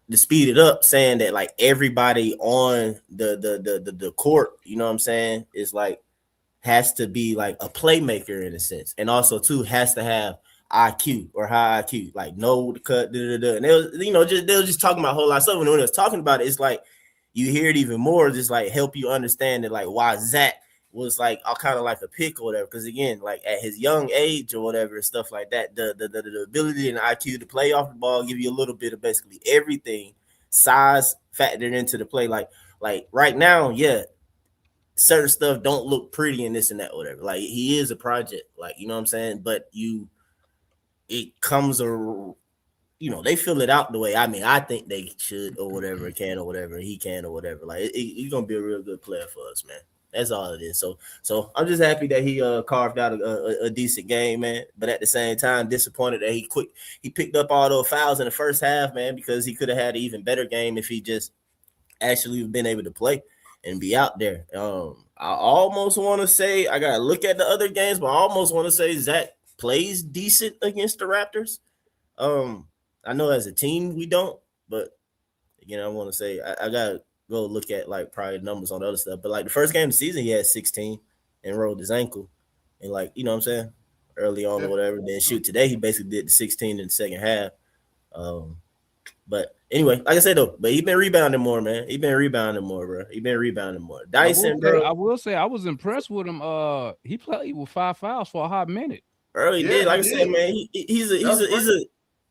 to speed it up, saying that like everybody on the court, you know what I'm saying, is like has to be like a playmaker in a sense, and also too has to have IQ or high IQ, like know the cut, and they was they was just talking about a whole lot of stuff. When they was talking about it, it's like you hear it even more, just like help you understand that like why Zach was like kind of like a pick or whatever. Because again, like at his young age or whatever and stuff like that, the ability and the IQ to play off the ball give you a little bit of basically everything, size factored into the play. Like right now, yeah, certain stuff don't look pretty and this and that, whatever. Like he is a project, like you know what I'm saying. But it comes they fill it out the way I think they should or whatever, can or whatever, he can or whatever. Like he's gonna be a real good player for us, man. That's all it is. So I'm just happy that he carved out a decent game, man. But at the same time, disappointed that he picked up all those fouls in the first half, man, because he could have had an even better game if he just actually been able to play and be out there. I almost want to say I gotta look at the other games, but I almost want to say Zach plays decent against the Raptors. I know as a team we don't, but again, I want to say I gotta go look at like probably numbers on the other stuff. But like the first game of the season, he had 16 and rolled his ankle, and like you know what I'm saying, early on or whatever. Then shoot, today he basically did the 16 in the second half. But anyway, like I said though, but he been rebounding more, man. He been rebounding more, bro. He been rebounding more. Dyson, bro. I will say I was impressed with him. He played with 5 fouls for a hot minute. Bro, he did. Like I said, man, he's a.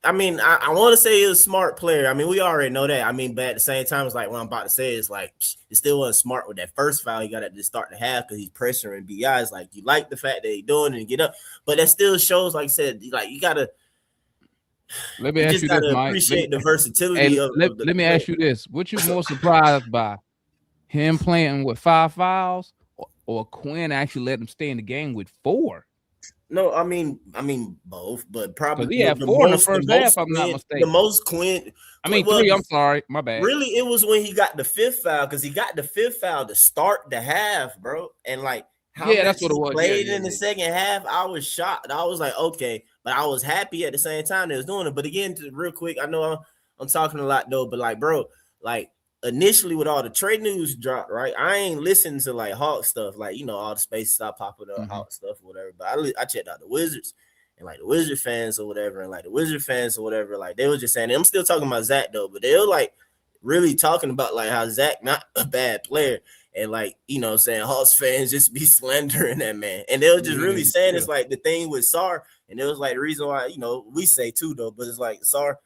I mean, I want to say he's a smart player. I mean, we already know that. I mean, but at the same time, it's like what I'm about to say is like it still wasn't smart with that first foul he got at the start of the half because he's pressuring BI. It's like you like the fact that he's doing it and get up, but that still shows, like I said, like you gotta. Let me ask you this, Mike. Appreciate the versatility of. Let me ask you this: what you more surprised by, him playing with 5 fouls, or Quinn actually let him stay in the game with 4? No, I mean both, but probably he had 4 in the first half. I'm not mistaken. The most Quinn. I mean 3. I'm sorry, my bad. Really, it was when he got the 5th foul because he got the 5th foul to start the half, bro. And like how that's what it was. Played in the second half, I was shocked. I was like, okay, but I was happy at the same time they was doing it. But again, real quick, I know I'm talking a lot though, but like, bro, like. Initially, with all the trade news dropped, right? I ain't listened to like Hawk stuff, like all the space stop popping up, Hawk stuff, or whatever. But I checked out the Wizards and like the Wizard fans or whatever, like they were just saying. I'm still talking about Zach though, but they were like really talking about like how Zach not a bad player, and like saying Hawks fans just be slandering that man, and they were just really saying it's like the thing with Sar, and it was like the reason why we say too though, but it's like Sar.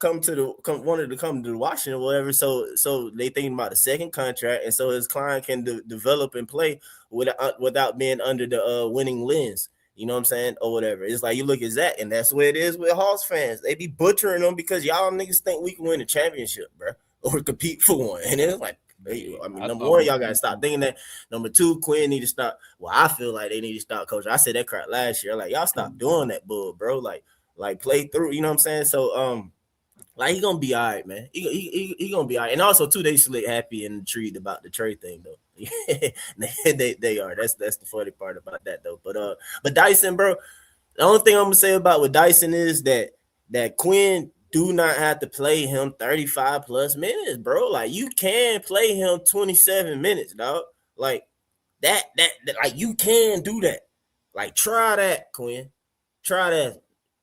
Wanted to come to Washington or whatever, so they thinking about a second contract, and so his client can develop and play without being under the winning lens. You know what I'm saying? Or whatever. It's like you look at Zach, and that's where it is with Hawks fans. They be butchering them because y'all niggas think we can win a championship, bro, or compete for one. And it's like, hey, I mean, number one, y'all gotta stop thinking that. Number two, Quinn need to stop. Well, I feel like they need to stop coaching. I said that crap last year. Like, y'all stop doing that bull, bro. Like play through. You know what I'm saying? So like he gonna be all right, man. He gonna be all right. And also too, they slick happy and intrigued about the trade thing though. they are. That's the funny part about that though. But Dyson, bro, the only thing I'm gonna say about with Dyson is that Quinn do not have to play him 35 plus minutes, bro. Like you can play him 27 minutes, dog. Like that like you can do that. Like try that, Quinn. Try that.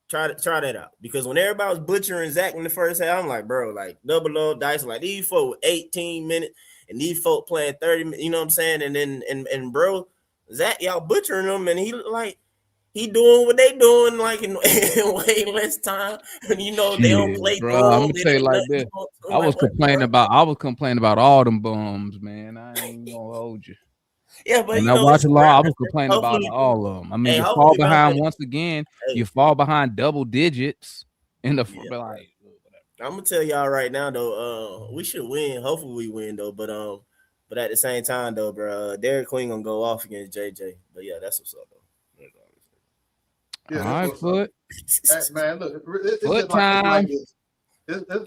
Try that out. Because when everybody was butchering Zach in the first half, I'm like, bro, like double O Dyson, like these folk 18 minutes and these folk playing 30 minutes, you know what I'm saying? And then and bro, Zach, y'all butchering them, and he doing what they doing like in way less time. And you know, they don't play bro. through I'm them. gonna tell you like this. I was complaining about all them bums, man. I ain't gonna hold you. Yeah, but when I watch a lot, I was complaining about all of them. I mean, you fall behind once again. You fall behind double digits in the like. I'm gonna tell y'all right now though, we should win. Hopefully we win though, but at the same time though, bro, Derek Queen gonna go off against JJ. But yeah, that's what's up though. Yeah, all right, Foot. Hey, man, look, it's Foot just time. like this.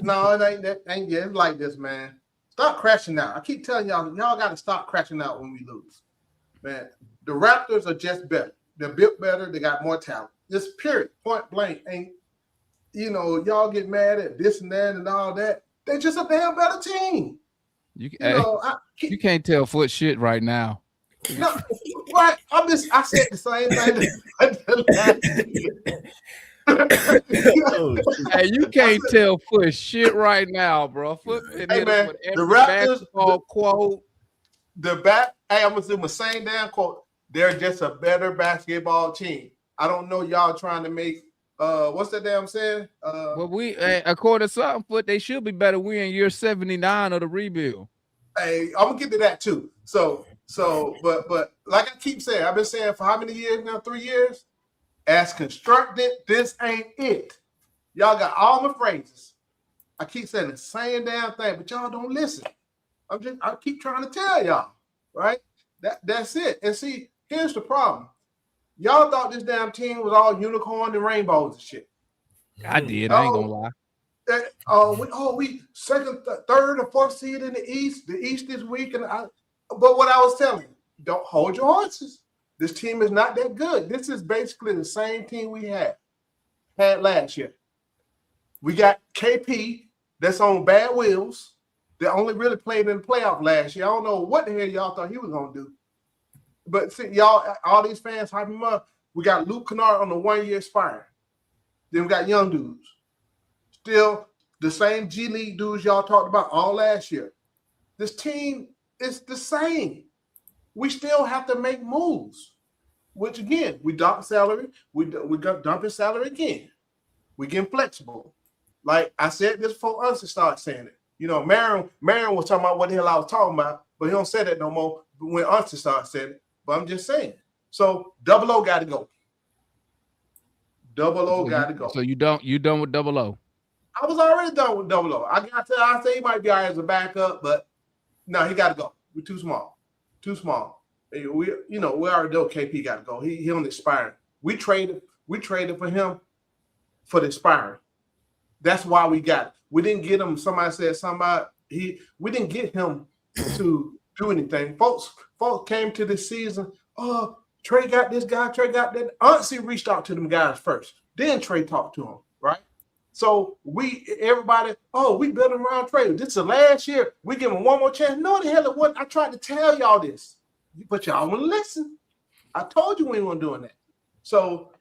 No, it ain't that. Yeah, it's like this, man. Stop crashing out. I keep telling y'all got to stop crashing out when we lose. Man, the Raptors are just better. They're built better. They got more talent. This period, point blank, ain't, y'all get mad at this and that and all that. They're just a damn better team. You can't tell Foot shit right now. No, right? I said the same thing. Hey, you can't tell Foot shit right now, bro. Foot Hey man, the Raptors quote. Hey, I'm gonna do my same damn quote. They're just a better basketball team. I don't know y'all trying to make what's that damn saying? Well, according to something, Foot, they should be better. We're in year 79 of the rebuild. Hey, I'm gonna get to that too. But like I keep saying, I've been saying for how many years now? 3 years. As constructed, this ain't it. Y'all got all my phrases. I keep saying the same damn thing, but y'all don't listen. I keep trying to tell y'all, right? That's it. And see, here's the problem. Y'all thought this damn team was all unicorn and rainbows and shit. I did. I ain't gonna lie. We second, third, or fourth seed in the East. The East is weak, but what I was telling you, don't hold your horses. This team is not that good. This is basically the same team we had last year. We got KP that's on bad wheels. That only really played in the playoff last year. I don't know what the hell y'all thought he was gonna do. But see, y'all, all these fans hype him up. We got Luke Kennard on the 1-year expiring. Then we got young dudes. Still the same G League dudes y'all talked about all last year. This team is the same. We still have to make moves, which again, we dump salary. We got dumping salary again. We getting flexible. Like I said this before us to start saying it. Marion was talking about what the hell I was talking about, but he don't say that no more when us to start saying it. But I'm just saying. So Double O got to go. Double O got to go. So you done with Double O? I was already done with Double O. I say he might be all right as a backup, but no, he got to go. We're too small. Too small. We already know KP got to go. He on the expiring. We traded for him for the expiring. That's why we got it. We didn't get him. Somebody said we didn't get him to do anything. Folks came to this season. Oh, Trey got this guy. Trey got that. Honestly, reached out to them guys first. Then Trey talked to him, right? So everybody, we built around Trey. This is the last year. We give him one more chance. No, the hell it wasn't. I tried to tell y'all this, but y'all wouldn't listen. I told you we weren't doing that. So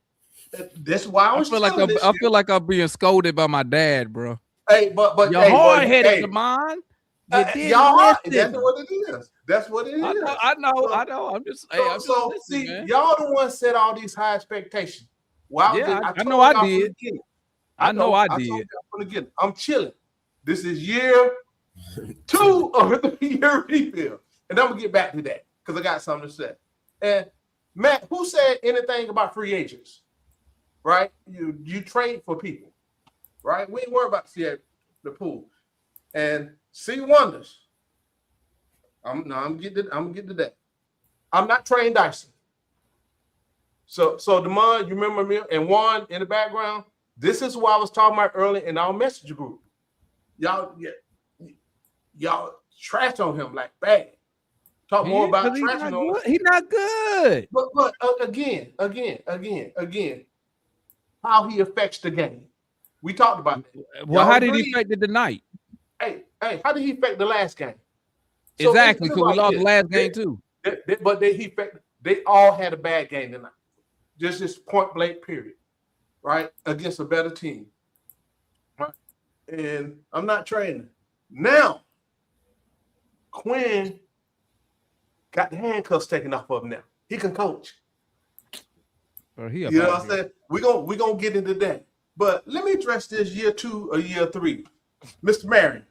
that's why I feel like I'm being scolded by my dad, bro. Hey, but you're hard-headed, Damon. Y'all, that's what it is. That's what it is. I know. I'm just see, y'all the ones set all these high expectations. I know I did. I know I did. I'm chilling. This is year 2 of a 3-year rebuild, and I'm gonna get back to that because I got something to say. And Matt, who said anything about free agents? Right? You trade for people, right? We ain't worried about the pool. And see wonders. I'm gonna get to that. I'm not trading Dyson. So Demond, you remember me and Juan in the background? This is what I was talking about earlier in our message group. Y'all trash on him like bad. Talk more about trashing on him. He's not good. But again, how he affects the game. We talked about that. Well, how did he affect it tonight? Hey, how did he affect the last game? Exactly, because we lost the last game too. But they all had a bad game tonight. Just this point blank period, right? Against a better team. Right? And I'm not trading. Now, Quinn got the handcuffs taken off of him now. He can coach. You know what I'm saying? We're gonna get into that. But let me address this year 2 or year 3. Mr. Marion.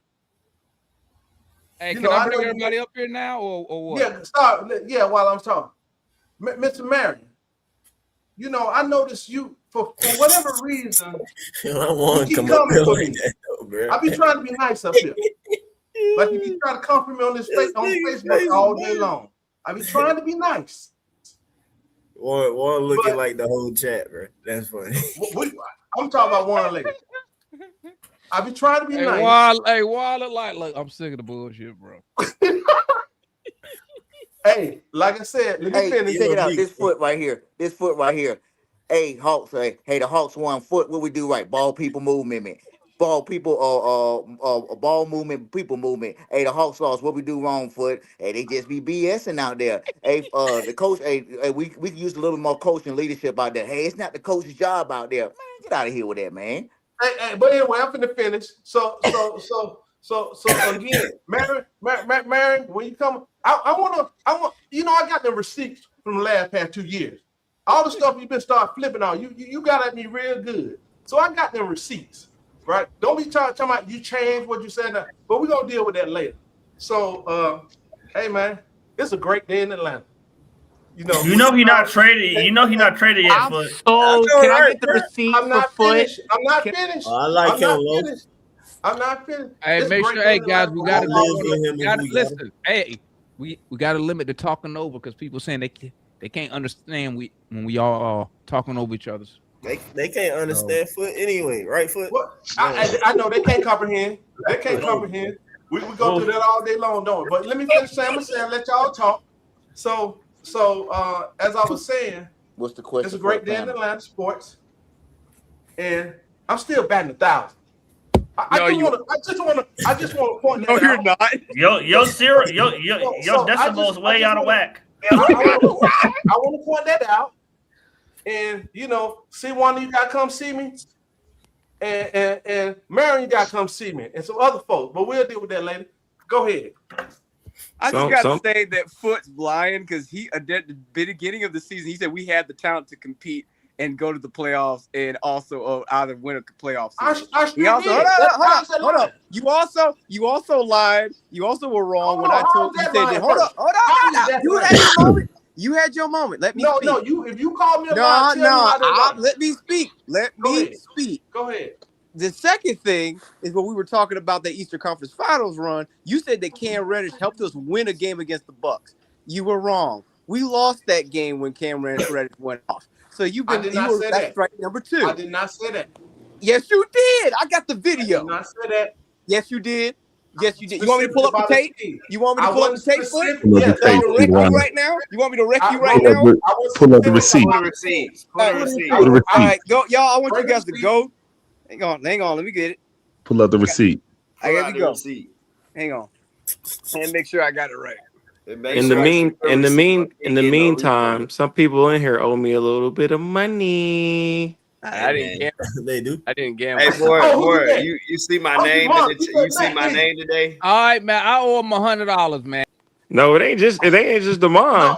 Hey, can I bring everybody up here now or what? Yeah, start. Yeah, while I'm talking. Mr. Marion, I noticed you for whatever reason. I keep coming for me. I be trying to be nice up here. Like if you try to come for me on Facebook all day long. I be trying to be nice. One looking like the whole chat, bro. That's funny. I'm talking about one lady. I be trying to be nice. Why look, I'm sick of the bullshit, bro. Hey, like I said, let me finish. Check it out. This foot right here. Hey, Hawks. Hey, the Hawks 1 foot. What we do right? Ball people movement. Ball people, ball movement, people movement. Hey, the Hawks lost. What we do wrong, foot? Hey, they just be BSing out there. Hey, the coach. Hey, we can use a little more coaching leadership out there. Hey, it's not the coach's job out there. Man, get out of here with that, man. Hey, but anyway, I'm finna finish. So again, Mary, when you come, I want. I got the receipts from the past 2 years. All the stuff you've been start flipping on, you got at me real good. So I got them receipts, right? Don't be talking about you changed what you said, but we're gonna deal with that later. So, hey man, it's a great day in Atlanta. He not traded. He's not traded yet. But can I get the receipt I'm not for foot? finished. I'm not finished. I like him, I'm not finished. Hey, It's make great sure, day hey in guys, Atlanta. we gotta listen. Hey, we gotta limit the talking over because people saying they can't understand when we all talking over each other's. They can't understand foot anyway, right foot? I know they can't comprehend. They can't comprehend. We go through that all day long, don't we? But let me finish saying, let y'all talk. So as I was saying, what's the question? It's a great day in Atlanta sports, and I'm still batting 1,000. I just want to point that out. No, you're not. Your decibels way out of whack. I want to point that out, and see one of you got to come see me, and Marion, you got to come see me, and some other folks. But we'll deal with that later. Go ahead. I just got to say that Foot's lying because he at the beginning of the season he said we had the talent to compete and go to the playoffs and also either win a playoff series. Hold up. You also lied. You also were wrong when I told you said that. Hold up. You had your moment. Let me speak. No. If you call me a liar, let me speak. Go ahead. The second thing is what we were talking about the Eastern Conference Finals run. You said that Cam Reddish helped us win a game against the Bucks. You were wrong. We lost that game when Cam Reddish went off. So you were right number 2. I did not say that. Yes, you did. I got the video. I did not say that. Yes, you did. Yes, you did. You want me to pull up the tape? You want me to pull up the tape, Foot? Pull up the tape, You want me to wreck you right now? You want me to wreck you right now? Pull up the receipt. All right, go, y'all. I want you guys to go. Hang on. Let me get it. Pull up the receipt. I got to go. Hang on. And make sure I got it right. In the meantime, some people in here owe me a little bit of money. I didn't gamble. They do. I didn't gamble. Hey, boy, you see my name? You see my name today? All right, man. I owe him $100, man. No, it ain't just the mine.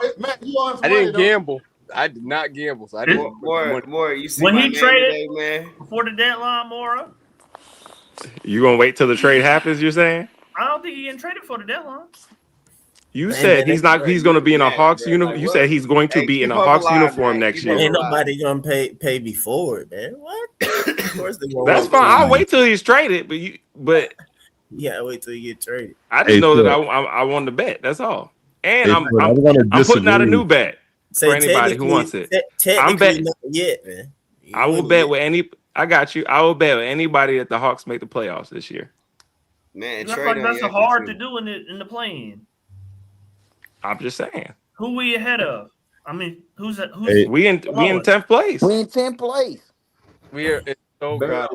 I didn't gamble. I did not gamble. So I didn't. More. You see when my he name traded today, man? before the deadline, Mora. You gonna wait till the trade happens? You're saying? I don't think he getting traded for the deadline. You Hey, said man, he's they, not. He's going to be in a Hawks uniform. Like You what? said he's going to Hey, be in keep a hope Hawks alive, uniform man. next Keep hope year. ain't alive. nobody gonna pay me for it, man. What? Of course they gonna That's wait fine. till I'll you wait till he's traded. But yeah, wait till you get traded. I just Hey, know that Foot. I won the bet. That's all. And Hey, Foot, I'm gonna I'm putting out a disagree. new bet for Say anybody who wants it. I'm technically bet. not yet, man. I You will ain't bet yet. with any. I got you. I will bet with anybody that the Hawks make the playoffs this year. Man, That's trade like on that's Yankee hard to too. do in the play-in. I'm just saying. Who we ahead of? I mean, who's Hey, We in below us? 10th place. We in 10th place. We are. It's so Barely. god.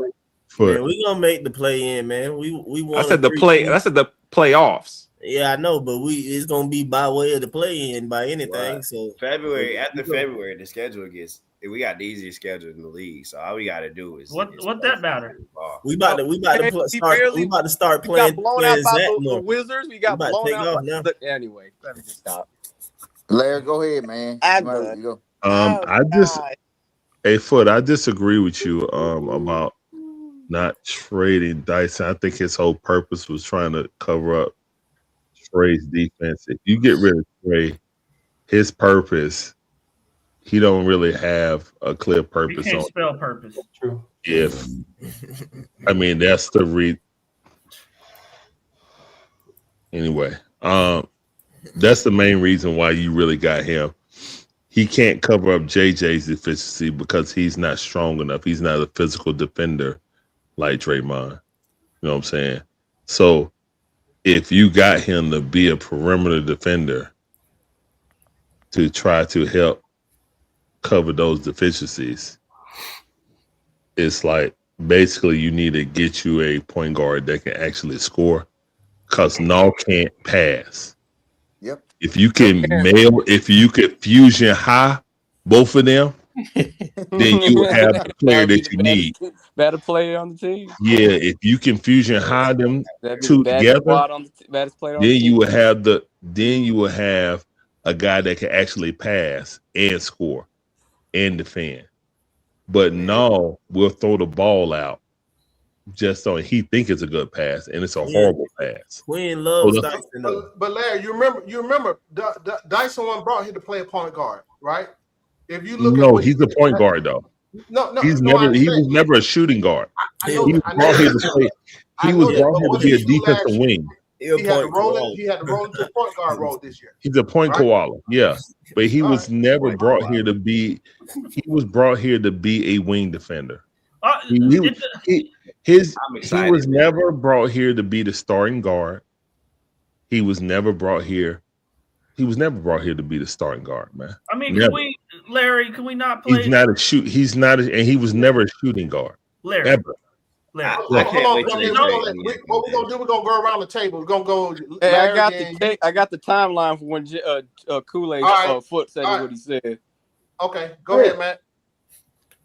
Foot. Man, we gonna make the play in, man. We I won a said the play. 3-2. I said the playoffs. Yeah, I know, but it's gonna be by way of the play in by anything. Right. So February after February, the schedule gets. We got the easiest schedule in the league, so all we got to do is What that matter? we about to start We playing got blown out by Zach the more. Wizards. We We got about to blown take out off by now. anyway. Let me just stop. Larry, go ahead, man. I'm You done. go. I just, hey, Foot, I disagree with you about not trading Dyson. I think his whole purpose was trying to cover up Trey's defense. If you get rid of Trey, his purpose, he don't really have a clear You purpose can't on spell purpose. True. if I mean that's the anyway. That's the main reason why you really got him. He can't cover up JJ's deficiency because he's not strong enough. He's not a physical defender like Draymond. You know what I'm saying? So if you got him to be a perimeter defender to try to help cover those deficiencies, it's like basically you need to get you a point guard that can actually score because Null can't pass. Yep. If you could fusion high both of them, then you will have the player that you need. Better player on the team. Yeah, if you can fusion high them That'd be two the baddest together, squad on the baddest player on the then team. you will have a guy that can actually pass and score and defend. But no, we'll throw the ball out just so he think it's a good pass, and it's a horrible pass. Quinn loves Hold on. Dyson though. But Larry, you remember Dyson one brought here to play a point guard, right? If you look at No, what he's a point guard though. No, He was never a shooting guard. He was brought here to play. He was brought here to be a defensive wing. He had to roll into a point guard role this year. He's a point right? koala, yeah. But he was never brought here to be. He was brought here to be a wing defender. He was never brought here to be the starting guard. He was never brought here. He was never brought here to be the starting guard, man. I mean, Never. Larry, can we not play? He's not a shoot. He's not, and he was never a shooting guard. Larry. Ever. Larry. Hold on. What we're gonna do? We're gonna go around the table. We're gonna go. Hey, Larry, I got the timeline for when Kool-Aid Foot said what he said. Okay, go ahead, Matt.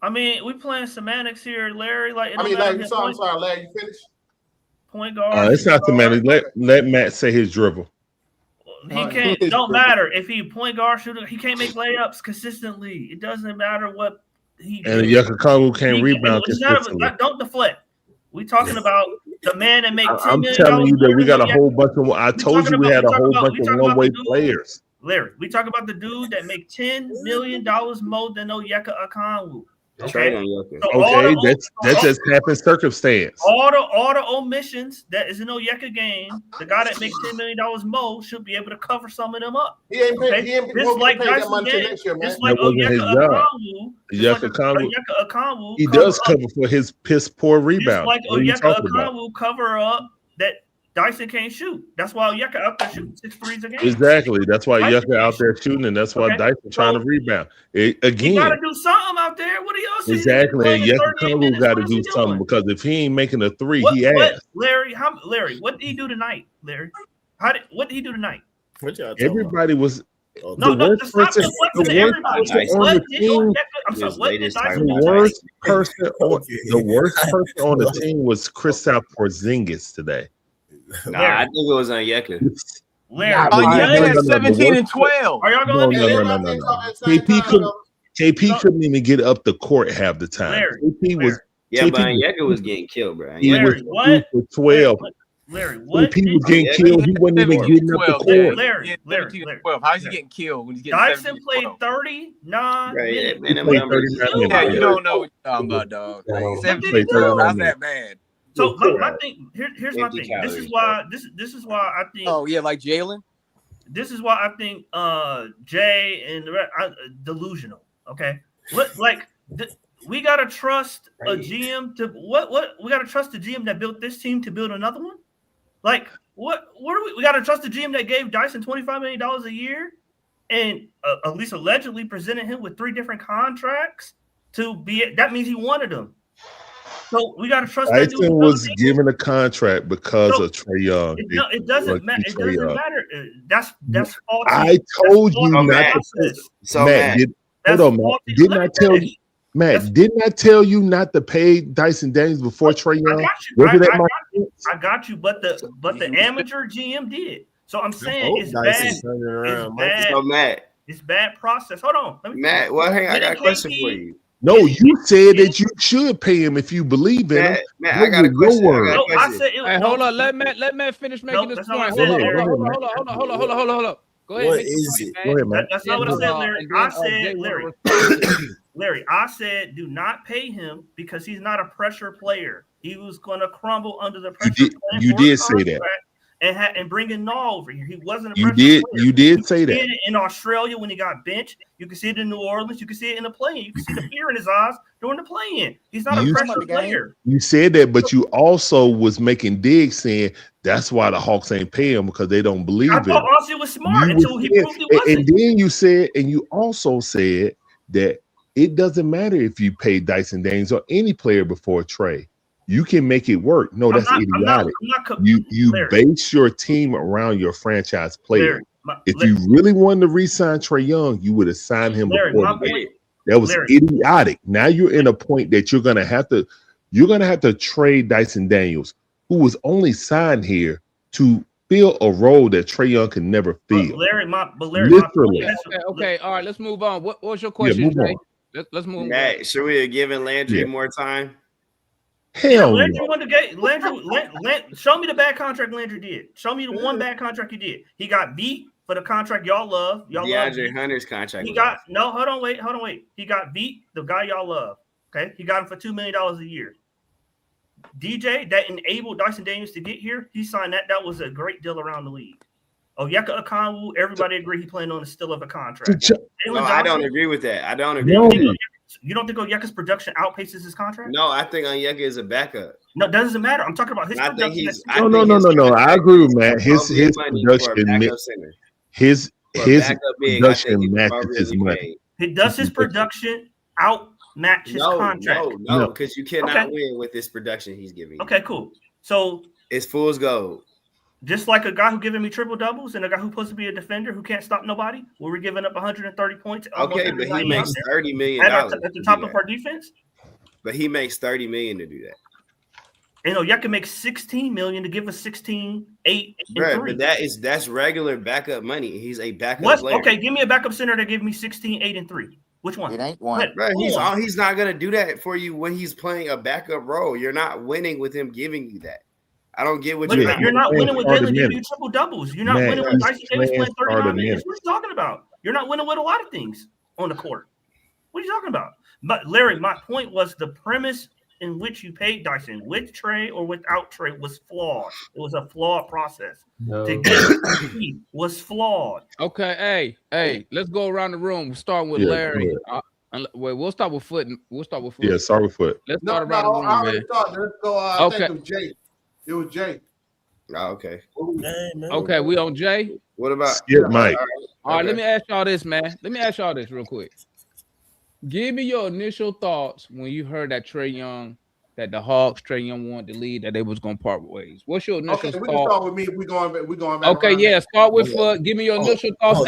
I mean, we playing semantics here, Larry. Like, Larry, I'm sorry, Larry. You finished? Point guard. It's not semantic. Let Matt say his dribble. He can't. Don't matter if he point guard shooter. He can't make layups consistently. It doesn't matter what he. And Yucca Congo can't rebound consistently. Don't deflect. We talking about the man that makes $10 I'm million. telling you that we got a whole bunch of. I told you we had a whole bunch of one-way players. Larry, we talk about the dude that make $10 million more than Onyeka Okongwu. Okay, That's just happened circumstance. All the omissions that is in Onyeka game, the guy that makes $10 million more should be able to cover some of them up. He ain't paid. He ain't like that money till next year, man. Just like Onyeka Okongwu, he does cover for his piss poor rebound. Just like Onyeka Okongwu cover up that Dyson can't shoot. That's why Onyeka out there shooting 6 threes a game. Exactly. That's why Yucca out there shooting, and that's why Dyson trying to rebound. He Again, got to do something out there. What do y'all see? exactly. And Yucca Congo got to do something because if he ain't making a three, he asked. Larry, what did he do tonight, Larry? What did he do tonight? Everybody was. The worst person on the team was Kristaps Porzingis today. Nah, I think it was Onyeka. Onyeka had 17 and 12. Are y'all going to KP couldn't even get up the court half the time. But Onyeka was getting killed, bro. He was 2 for 12. Larry, If what he was did getting you killed, he wasn't even getting up the 12, court. Larry, 12. How is he getting killed when he's getting Dyson 17 played 12? 39 Right, minutes. He played 39 minutes. Yeah, you Yeah. don't know what you're talking about, dog. Like He 17 played 12. 39 How's minutes. that bad? So my thing here's my Empty thing. This is calories, why this is why I think. Oh yeah, like Jalen. This is why I think Jay and the rest delusional. Okay, we gotta trust a GM to what we gotta trust the GM that built this team to build another one. Like what do we gotta trust the GM that gave Dyson $25 million a year and at least allegedly presented him with 3 different contracts to be. That means he wanted them. So we got to trust that dude. Dyson was given a contract because of Trey Young. It doesn't matter. It doesn't matter. That's faulty. I told you not So Matt. Hold on, Matt. Didn't I tell you, Matt? Didn't I tell you not to pay Dyson Daniels before Trey Young? I got you. But the amateur GM did. So I'm saying it's bad. So Matt, it's bad process. Hold on, Matt. Well, hang on, I got a question for you. No, you said that you should pay him if you believe in him. Matt, I got a question. I said Hey, hold on. Let Matt finish making this point. Hold on. Go ahead. What is it? Go ahead, Matt. That's not what I said, Larry. I said, Larry, I said do not pay him because he's not a pressure player. He was going to crumble under the pressure. You did say that. And bringing Naw over here. He wasn't a You pressure did. player. You did say that. See it in Australia when he got benched. You can see it in New Orleans. You can see it in the play-in. You can see the fear in his eyes during the play-in. He's not a pressure player. You said that, but you also was making digs saying that's why the Hawks ain't paying him because they don't believe I in thought him. Austin was smart until he proved he wasn't. And then you said, and you also said that it doesn't matter if you pay Dyson Daniels or any player before Trey. You can make it work. No, that's idiotic. You base your team around your franchise player. If you really wanted to re-sign Trey Young, you would have signed him before the game. That was idiotic. Now you're in a point that you're gonna have to trade Dyson Daniels, who was only signed here to fill a role that Trey Young can never fill. Literally. Okay. All right. Let's move on. What's your question, Jay? Let's move on. Matt, should we have given Landry more time? Hell Landry no. won the game. Landry, show me the bad contract Landry did. Show me the one bad contract he did. He got beat for the contract y'all love. DeAndre Hunter's contract. He got hold on, wait. He got beat. The guy y'all love. Okay, he got him for $2 million a year. DJ that enabled Dyson Daniels to get here. He signed that. That was a great deal around the league. Onyeka Okongwu, everybody agreed he playing on the still of a contract. No, I don't agree with that. I don't agree. You don't think Onyeka's production outpaces his contract? No, I think Onyeka is a backup. No, it doesn't matter. I'm talking about his production. No. I agree with Matt. His production matches his money. Does his production outmatch his contract? No, because you cannot win with this production he's giving. Okay, cool. So it's fool's gold. Just like a guy who giving me triple doubles and a guy who's supposed to be a defender who can't stop nobody, where we're giving up 130 points. Okay, but he makes $30 million at the top of our defense. But he makes $30 million to do that. You know, y'all can make $16 million to give us 16, 8, and 3. But that's regular backup money. He's a backup player. Okay, give me a backup center that give me 16, 8, and 3. Which one? It ain't one. Bro, he's not gonna do that for you when he's playing a backup role. You're not winning with him giving you that. I don't get what you're not winning with Jalen giving you triple doubles. You're not winning with Dyson Davis playing 39 minutes. What are you talking about? You're not winning with a lot of things on the court. What are you talking about? But Larry, my point was the premise in which you paid Dyson with Trey or without Trey was flawed. It was a flawed process. To get was flawed. Okay, hey, let's go around the room. We'll start with Larry. We'll start with Foot. Yeah, start with Foot. Let's start around the room, man. Let's go. Okay. It was Jay. It was Jay. Oh, okay. Okay, we on Jay. What about Mike? All right, let me ask y'all this, man. Let me ask y'all this real quick. Give me your initial thoughts when you heard that Trey Young, that the Hawks, Trey Young wanted to lead, that they was gonna part ways. What's your initial thought? We can start with me. We going back. Okay, yeah. Start with Foot. Give me your initial thoughts.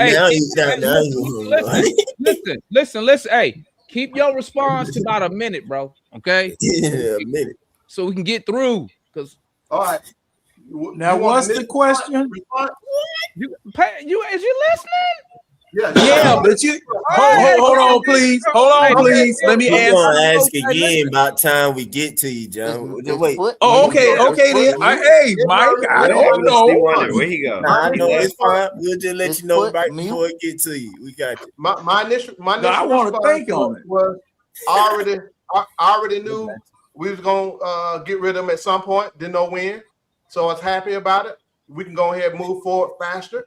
Listen. Hey, keep your response to about a minute, bro. Okay. Yeah, a minute. So we can get through. Cause all right. Now, what's the question? You is you listening? Yeah, but you hold on, please. Hold on, please. Let me We're ask. gonna ask again about time we get to you, John. Just wait. Oh, okay, then. Hey, Mike, I don't know. Where he go? Nah, I He know left. it's fine. We'll just let you know right before it get to you. We got you. My initial I want to think on it. was I already knew we was gonna get rid of him at some point. Didn't know when, so I was happy about it. We can go ahead and move forward faster,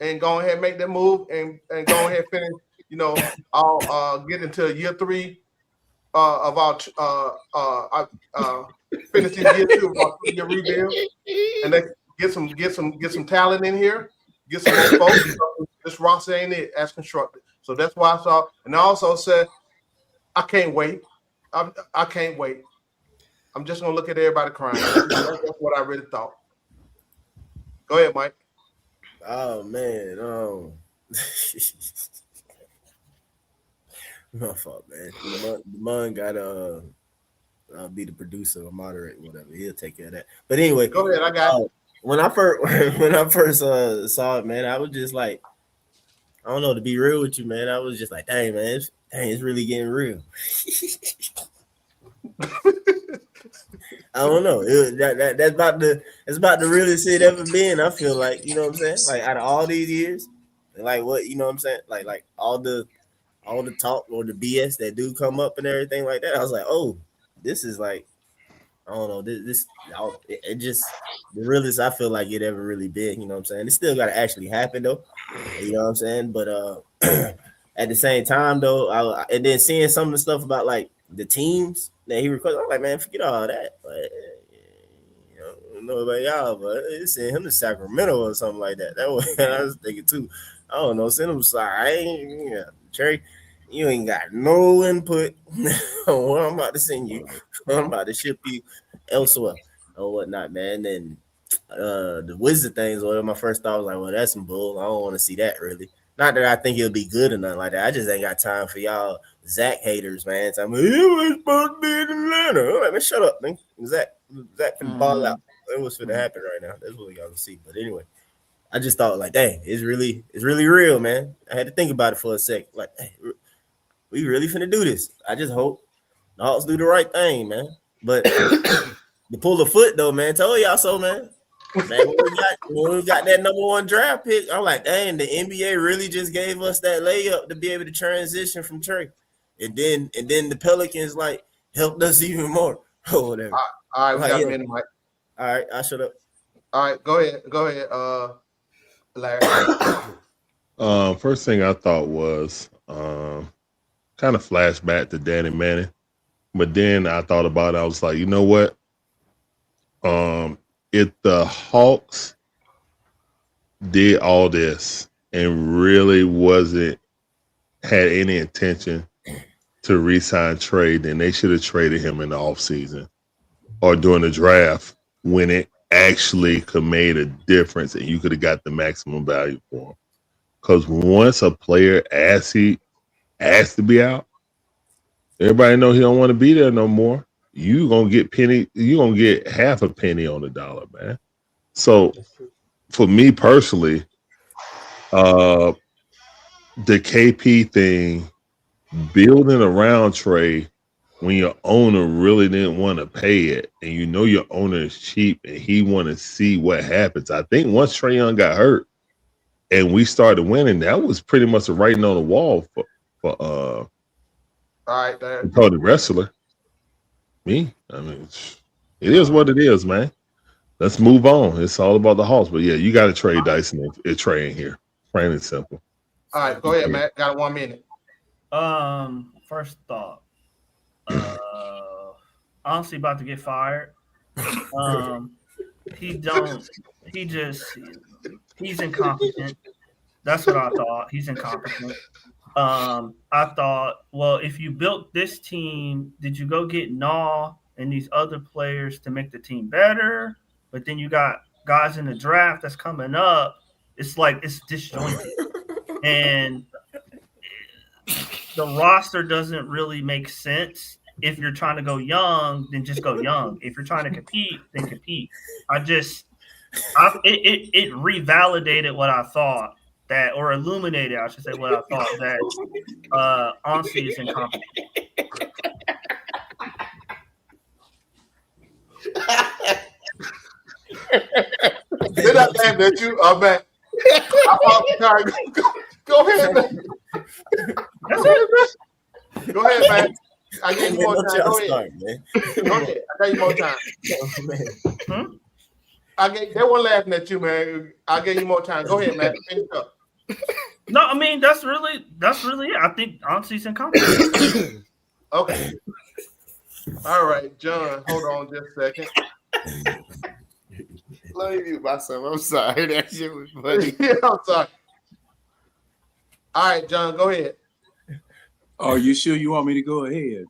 and go ahead and make that move, and go ahead and finish. You know, I'll get into year 3 of our finishing year 2 of our 3-year rebuild, and then get some talent in here, get some more folks. This roster ain't it as constructed, so that's why I saw. And I also said, I can't wait. I can't wait. I'm just gonna look at everybody crying. That's what I really thought. Go ahead, Mike. Oh man, my fault, man. Demond got be the producer or moderate, whatever. He'll take care of that. But anyway, go ahead. I got it. When I first saw it, man, I was just like, I don't know, to be real with you, man. I was just like, dang, man, it's really getting real. I don't know. That's about the realest it ever been. I feel like, you know what I'm saying? Like out of all these years, like what, you know what I'm saying? Like all the talk or the BS that do come up and everything like that. I was like, oh, this is like, I don't know, it just the realest I feel like it ever really been. You know what I'm saying? It still got to actually happen though. You know what I'm saying? But at the same time though, and then seeing some of the stuff about like the teams that he requested, I'm like, man, forget all that. Like, you know, I don't know about y'all, but send him to Sacramento or something like that. That was I was thinking too. I don't know, send him Trey. You ain't got no input on what I'm about to send you. I'm about to ship you elsewhere or whatnot, man. And the Wizard things, whatever, my first thought was like, well, that's some bull. I don't want to see that really. Not that I think it'll be good or nothing like that. I just ain't got time for y'all Zach haters, man. So I'm like, it was supposed to be in Atlanta. I'm like, man, shut up, man. Zach can ball out. That's what's gonna happen right now. That's what y'all gonna see. But anyway, I just thought like, dang, it's really real, man. I had to think about it for a sec. Like, hey, we really finna do this. I just hope the Hawks do the right thing, man. But to pull the foot though, man, told y'all so, man. Man, when we got that number 1 draft pick, I'm like, dang, the NBA really just gave us that layup to be able to transition from Trey. And then the Pelicans like helped us even more or whatever. All right, we got a minute, Mike. All right, I shut up. All right, go ahead, Larry. First thing I thought was kind of flashback to Danny Manning, but then I thought about it. I was like, you know what? If the Hawks did all this and really had any intention to re-sign Trey, then they should have traded him in the offseason or during the draft when it actually could made a difference and you could have got the maximum value for him. Because once a player asks to be out, everybody know he don't want to be there no more. You're gonna get half a penny on the dollar, man. So for me personally, the KP thing, building around Trey when your owner really didn't want to pay it, and you know your owner is cheap and he want to see what happens. I think once Trey Young got hurt and we started winning, that was pretty much a writing on the wall for all right, there. the wrestler. Me, I mean, it is what it is, man. Let's move on. It's all about the Hawks, but yeah, you got to trade Dyson and Trey in here. Plain and simple. All right, go ahead, Matt. Got 1 minute. First thought. Honestly, about to get fired. He's incompetent. That's what I thought. He's incompetent. I thought, well, if you built this team, did you go get Naw and these other players to make the team better? But then you got guys in the draft that's coming up. It's like it's disjointed. And the roster doesn't really make sense. If you're trying to go young, then just go young. If you're trying to compete, then compete. It revalidated what I thought, that, or illuminated, I should say, what I thought that Ansi is incompetent. They're not laughing at you, man. Go ahead, man. That's it. Go ahead, man. I gave you more time. Go ahead. Start, man. Go ahead. I gave you more time. They weren't laughing at you, man. I gave you more time. Go ahead, man. Finish up. No, I mean that's really it. I think Ansi's incompetent. Okay. All right, John. Hold on just a second. Let me mute myself. I'm sorry. That shit was funny. Yeah, I'm sorry. All right, John, go ahead. Are you sure you want me to go ahead?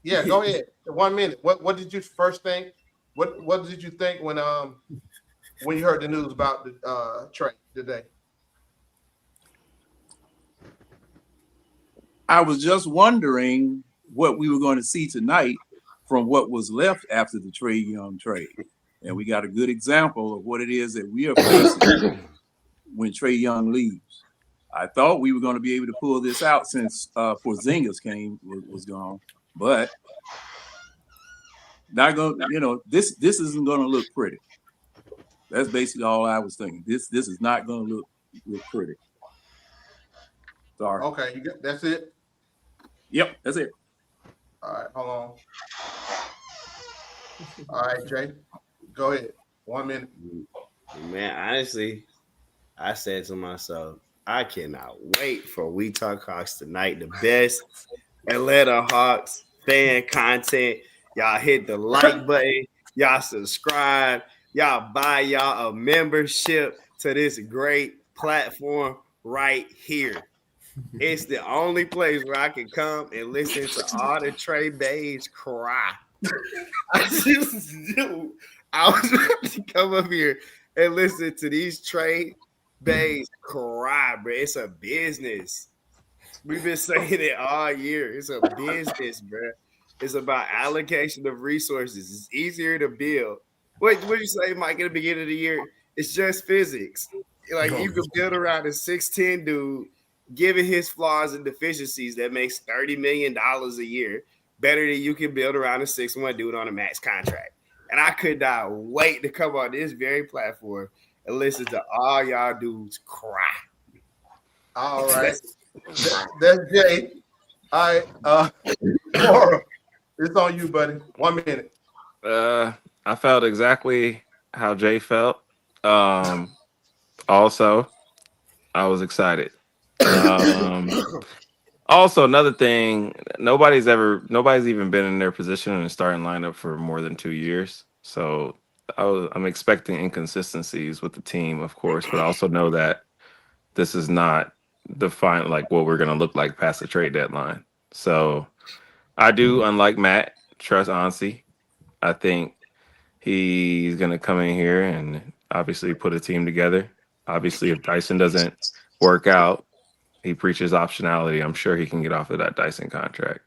Yeah, go ahead. 1 minute. What did you first think? What did you think when you heard the news about the Trey today? I was just wondering what we were going to see tonight from what was left after the Trey Young trade. And we got a good example of what it is that we are facing when Trey Young leaves. I thought we were going to be able to pull this out since Porzingis was gone, but not going. This isn't going to look pretty. That's basically all I was thinking. This is not going to look pretty. Sorry. Okay, that's it. Yep, that's it. All right, hold on. All right, Jay, go ahead. 1 minute. Man, honestly, I said to myself, I cannot wait for We Talk Hawks tonight. The best Atlanta Hawks fan content. Y'all hit the like button. Y'all subscribe. Y'all buy y'all a membership to this great platform right here. It's the only place where I can come and listen to all the Trey Bays cry. I was about to come up here and listen to these Trey Bays cry, bro. It's a business. We've been saying it all year. It's a business, bro. It's about allocation of resources. It's easier to build. What did you say, Mike, at the beginning of the year? It's just physics. Like you can build around a 6'10" dude, given his flaws and deficiencies, that makes $30 million a year, better than you can build around a 6'1" dude on a max contract. And I could not wait to come on this very platform and listen to all y'all dudes cry. All right. That's Jay. All right. Laura, it's on you, buddy. 1 minute. I felt exactly how Jay felt. Also, I was excited. Also, another thing, nobody's even been in their position in the starting lineup for more than 2 years. So I'm expecting inconsistencies with the team, of course, but I also know that this is not defined like what we're going to look like past the trade deadline. So I do, unlike Matt, trust Ansi. I think he's going to come in here and obviously put a team together. Obviously, if Dyson doesn't work out, he preaches optionality. I'm sure he can get off of that Dyson contract.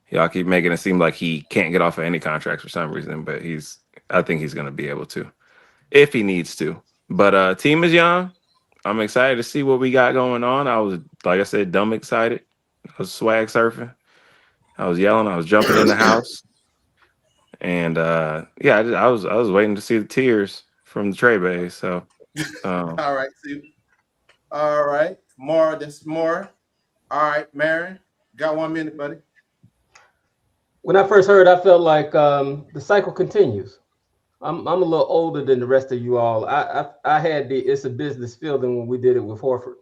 Y'all keep making it seem like he can't get off of any contracts for some reason, but I think he's going to be able to if he needs to. But team is young. I'm excited to see what we got going on. I was, like I said, dumb excited. I was swag surfing. I was yelling. I was jumping in the house. And yeah, I was waiting to see the tears from the Trey Bay. So all right, see. All right, more. That's more. All right, Marion, got 1 minute, buddy. When I first heard, I felt like the cycle continues. I'm a little older than the rest of you all. I had the it's a business feeling when we did it with Horford.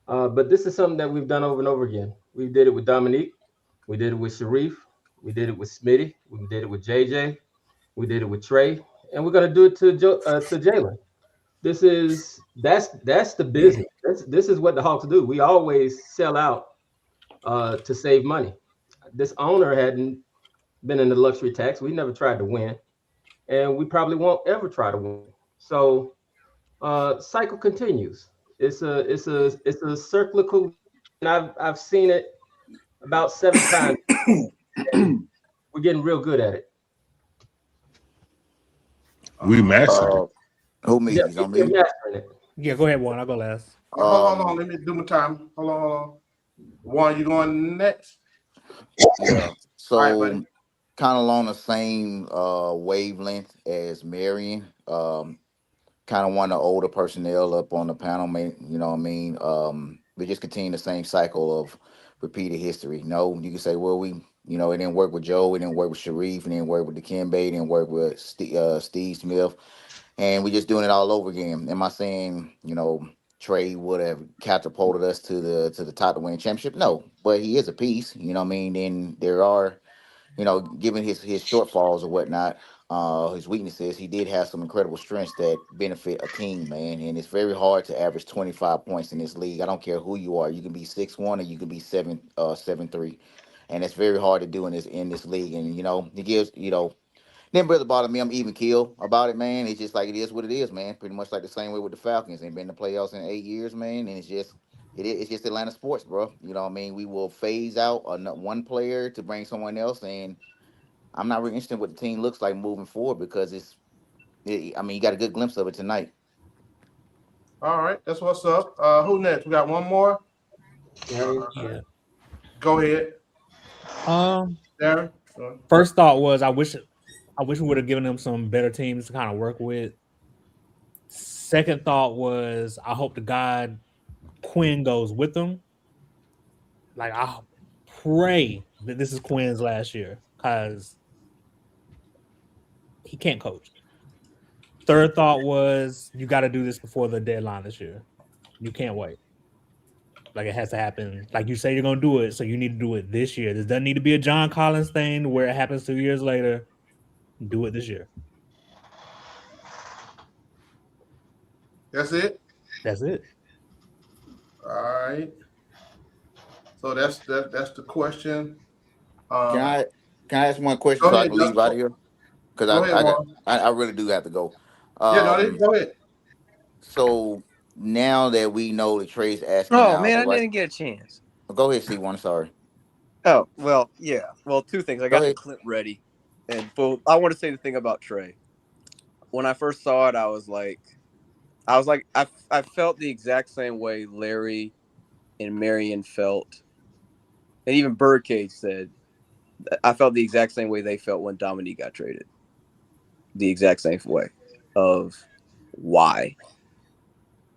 But this is something that we've done over and over again. We did it with Dominique. We did it with Sharif. We did it with Smitty. We did it with JJ. We did it with Trey. And we're going to do it to Jalen. That's the business. This is what the Hawks do. We always sell out to save money. This owner hadn't been in the luxury tax. We never tried to win. And we probably won't ever try to win. So cycle continues. It's a cyclical, and I've seen it about 7 times. We're getting real good at it. We mastered it. Who me? Yeah, we're mastering it. Yeah, go ahead, Juan. I'll go last. Hold on. Let me do my time. Hold on. Juan, you going next? Yeah. All right, So buddy. kind of along the same wavelength as Marion. Kind of one of the older personnel up on the panel, you know what I mean? We just continue the same cycle of repeated history. No, you can say, well, it didn't work with Joe, it didn't work with Sharif, it didn't work with Dikembe, it didn't work with Steve Smith, and we're just doing it all over again. Am I saying, Trey would have catapulted us to the top to win championship? No, but he is a piece, you know what I mean? Then there are, given his shortfalls or whatnot, his weaknesses, he did have some incredible strengths that benefit a team, man. And it's very hard to average 25 points in this league. I don't care who you are. You can be 6'1" or you can be 7'3", and it's very hard to do in this league. And he gives, didn't really bother me. I'm even keel about it, man. It's just like it is what it is, man. Pretty much like the same way with the Falcons. Ain't been in the playoffs in 8 years, man. And it's just Atlanta sports, bro. You know what I mean? We will phase out one player to bring someone else, and I'm not really interested in what the team looks like moving forward because you got a good glimpse of it tonight. All right, that's what's up. Who next? We got one more. Yeah. Go ahead, Darren. First thought was I wish we would have given them some better teams to kind of work with. Second thought was I hope to God Quinn goes with them. Like I pray that this is Quinn's last year because he can't coach. Third thought was you got to do this before the deadline this year. You can't wait. Like it has to happen. Like you say you're gonna do it, so you need to do it this year. This doesn't need to be a John Collins thing where it happens 2 years later. Do it this year. That's it. That's it. All right. So that's the question. Can I ask one question Go so I ahead, can leave out of here? Because Go ahead, Juan. I really do have to go. Yeah, go ahead. So now that we know the Trey's asking Oh out, man, all I right. didn't get a chance. Go ahead, C1. Sorry. Oh well, yeah. Well, two things. I Go got the ahead. clip ready, and I want to say the thing about Trey. When I first saw it, I was like, I felt the exact same way Larry and Marion felt, and even Birdcage said. I felt the exact same way they felt when Dominique got traded. The exact same way of why.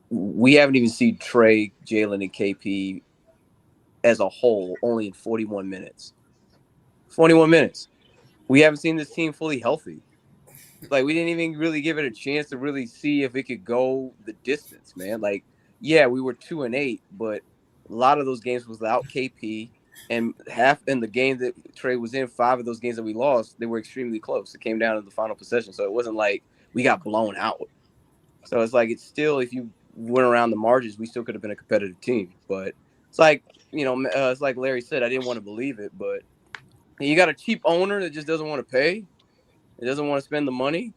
We haven't even seen Trey, Jalen, and KP as a whole only in 41 minutes. 41 minutes. We haven't seen this team fully healthy. Like, we didn't even really give it a chance to really see if it could go the distance, man. Like, yeah, we were 2-8, but a lot of those games was without KP. And half in the game that Trey was in, 5 of those games that we lost, they were extremely close. It came down to the final possession. So it wasn't like we got blown out. So it's like, it's still, if you went around the margins, we still could have been a competitive team. But it's like, it's like Larry said, I didn't want to believe it, but you got a cheap owner that just doesn't want to pay. It doesn't want to spend the money.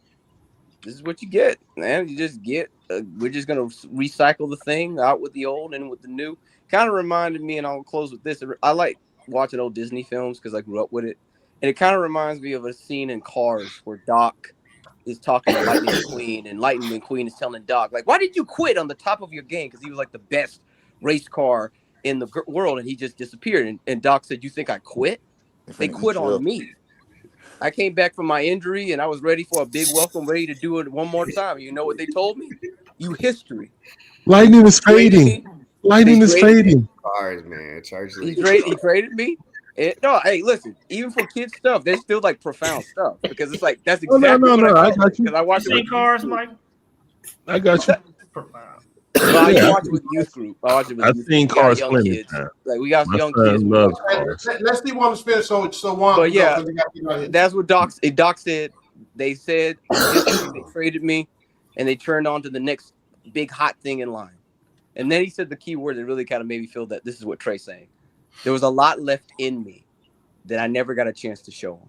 This is what you get, man. You just get. We're just gonna recycle the thing out with the old and with the new. Kind of reminded me, and I'll close with this. I like watching old Disney films because I grew up with it, and it kind of reminds me of a scene in Cars where Doc is talking to Lightning McQueen, and Lightning McQueen is telling Doc, like, "Why did you quit on the top of your game?" Because he was like the best race car in the world, and he just disappeared. And Doc said, "You think I quit? They quit on me. I came back from my injury and I was ready for a big welcome, ready to do it one more time. You know what they told me? You history. Lightning is fading. Lightning is fading. Cars, man. He traded me. No, hey, listen. Even for kids stuff, there's still like profound stuff because it's like that's exactly what I felt because I watched it with Cars, Mike. I got you. Well, I watch it with youth group. I watch it with I've youth seen group. We got Cars young plenty kids. of times. Like we got My young son kids. loves Cars. Let's see one finish so one. But yeah, that's what Doc said. They said they traded me, and they turned on to the next big hot thing in line. And then he said the key word that really kind of made me feel that this is what Trey's saying. There was a lot left in me that I never got a chance to show him.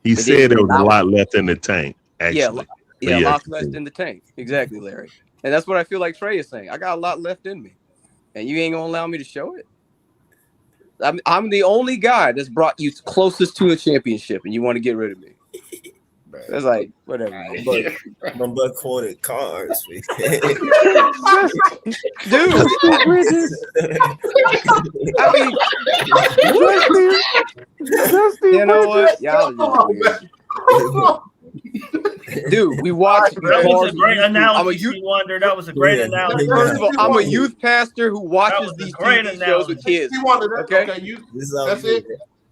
He said there was a lot left in the tank, actually. Yeah, lots left in the tank. Exactly, Larry. And that's what I feel like Trey is saying. I got a lot left in me, and you ain't gonna allow me to show it. I'm the only guy that's brought you closest to a championship, and you want to get rid of me. It's like whatever, man. My butt quoted cards, man. Dude, I mean, you know what? Y'all are just weird. Dude, we watch. That was a great analogy, Stevie Wonder. That was a great analogy. First of all, I'm a youth pastor who watches these great TV shows with kids. Okay, that's it.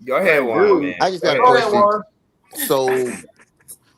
Go ahead, Warren, man. I just got a Go ahead. question.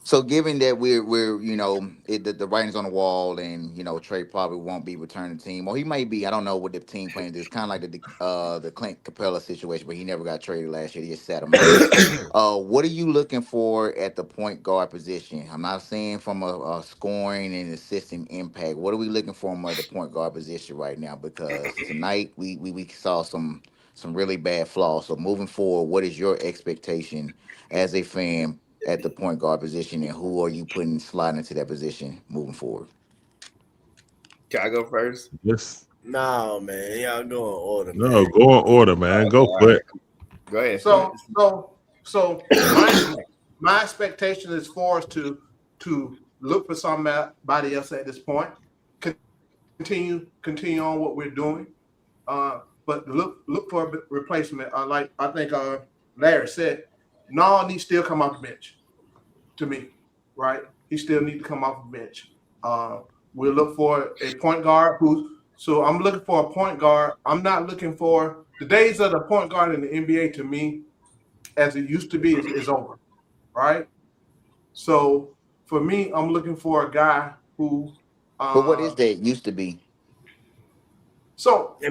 So given that we're you know the writing's on the wall, and you know Trey probably won't be returning the team, or he may be. I don't know what the team plans is. Kind of like the Clint Capella situation, but he never got traded last year. He just sat him out. What are you looking for at the point guard position? I'm not saying from a scoring and assisting impact. What are we looking for at the point guard position right now? Because tonight we saw some really bad flaws. So moving forward, what is your expectation as a fan at the point guard position, and who are you putting sliding into that position moving forward? Can I go first? Yes. No, man. Y'all go in order, man. No, go in order, man. Go for it. Go ahead. So my expectation is for us to look for somebody else at this point. Continue on what we're doing, but look for a replacement. Like I think Larry said, Nall needs to still come off the bench. To me, right? He still needs to come off the bench. We'll look for a point guard So I'm looking for a point guard. I'm not looking for the days of the point guard in the NBA. To me, as it used to be, is over, right? So for me, I'm looking for a guy who. But what is that used to be? So I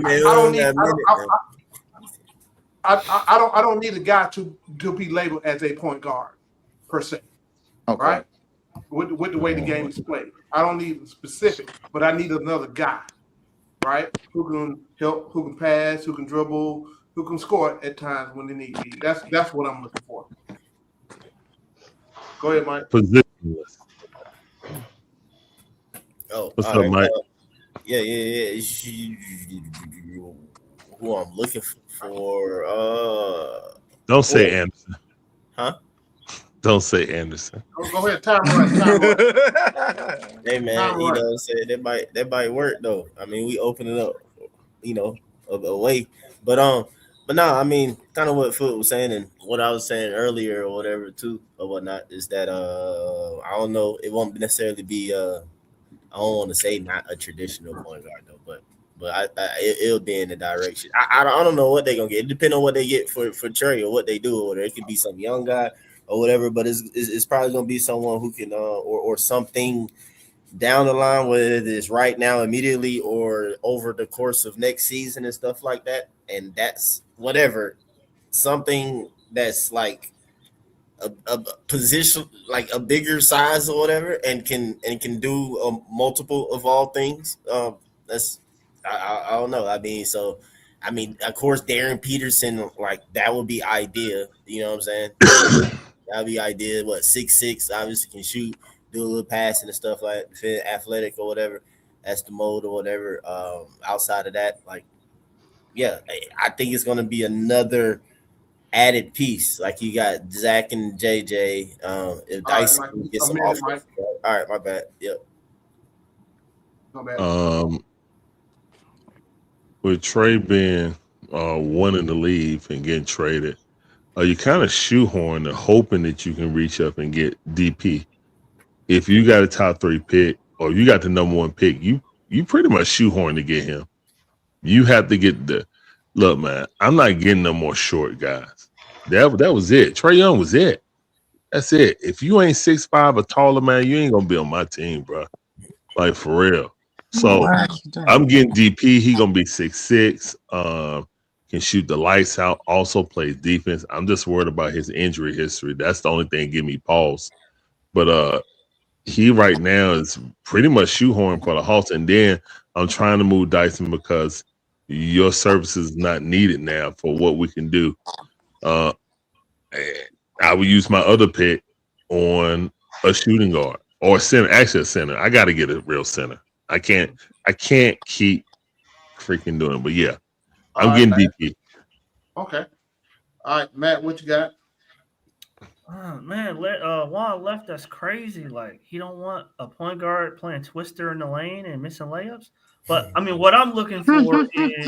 don't need a guy to be labeled as a point guard per se, right? With the way the game is played, I don't need specific, but I need another guy, right? Who can help, who can pass, who can dribble, who can score at times when they need to. That's what I'm looking for. Go ahead, Mike. Positionless. Oh, what's up, Mike? Yeah. Who I'm looking for? Don't say Anderson. Huh? Don't say Anderson. Go ahead, time run. Hey man, you know what I'm saying? That might work though. I mean, we open it up, you know, a way. But no, I mean, kind of what Foot was saying and what I was saying earlier or whatever too or whatnot is that I don't know, it won't necessarily be I don't want to say not a traditional point guard though, but it'll be in the direction. I don't know what they're gonna get. It depends on what they get for Trey or what they do, or it could be some young guy or whatever. But it's probably gonna be someone who can or something down the line, whether it's right now, immediately, or over the course of next season and stuff like that. And that's whatever, something that's like a position, like a bigger size or whatever, and can do multiple of all things. That's I don't know. I mean, of course, Darren Peterson, like that would be ideal. You know what I'm saying? That would be ideal. 6'6", obviously can shoot, do a little passing and stuff like that, athletic or whatever. That's the mode or whatever. Outside of that, like, yeah, I think it's going to be another added piece. Like you got Zach and JJ. If Dice can get some offense. All right, my bad. Yep. No bad. With Trey being wanting to leave and getting traded, you kind of shoehorn the hoping that you can reach up and get DP. If you got a top 3 pick or you got the number 1 pick, you pretty much shoehorn to get him. You have to get look, man. I'm not getting no more short guys. That was it. Trey Young was it. That's it. If you ain't 6'5" or taller, man, you ain't gonna be on my team, bro. Like for real. So I'm getting DP. He gonna be 6'6". Can shoot the lights out. Also plays defense. I'm just worried about his injury history. That's the only thing give me pause. But he right now is pretty much shoehorn for the Hawks. And then I'm trying to move Dyson because your service is not needed now for what we can do. I will use my other pick on a shooting guard or a center. Actually, a center. I got to get a real center. I can't keep freaking doing it. But yeah, I'm getting DP. Okay. All right, Matt, what you got? Oh, man, Juan left us crazy. Like he don't want a point guard playing twister in the lane and missing layups. But I mean, what I'm looking for is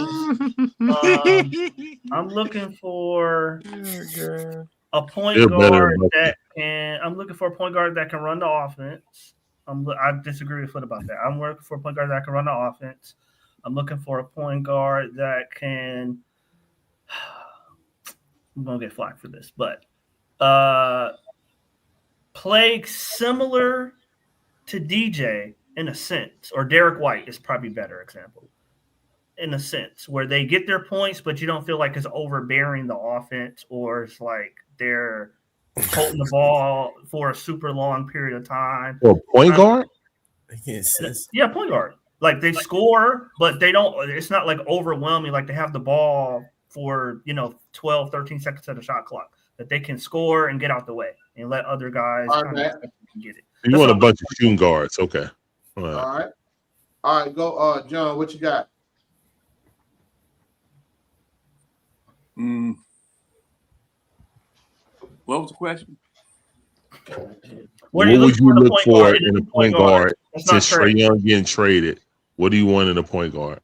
I'm looking for a point They're better guard than Bucky. that can. I'm looking for a point guard that can run the offense. I disagree with Foot about that. I'm looking for a point guard that can run the offense. I'm looking for a point guard that can. I'm gonna get flack for this, but play similar to DJ in a sense, or Derek White is probably a better example in a sense, where they get their points, but you don't feel like it's overbearing the offense, or it's like they're holding the ball for a super long period of time. Or point guard? Yeah, point guard. Like they score, but they don't. It's not like overwhelming. Like they have the ball for 12, 13 seconds of the shot clock, that they can score and get out the way and let other guys All kind right, of get it. You want a bunch of shooting guards. Okay. All right. All right, go, John. What you got? What was the question? What would you look for in a point guard since Trey Young getting traded? What do you want in a point guard?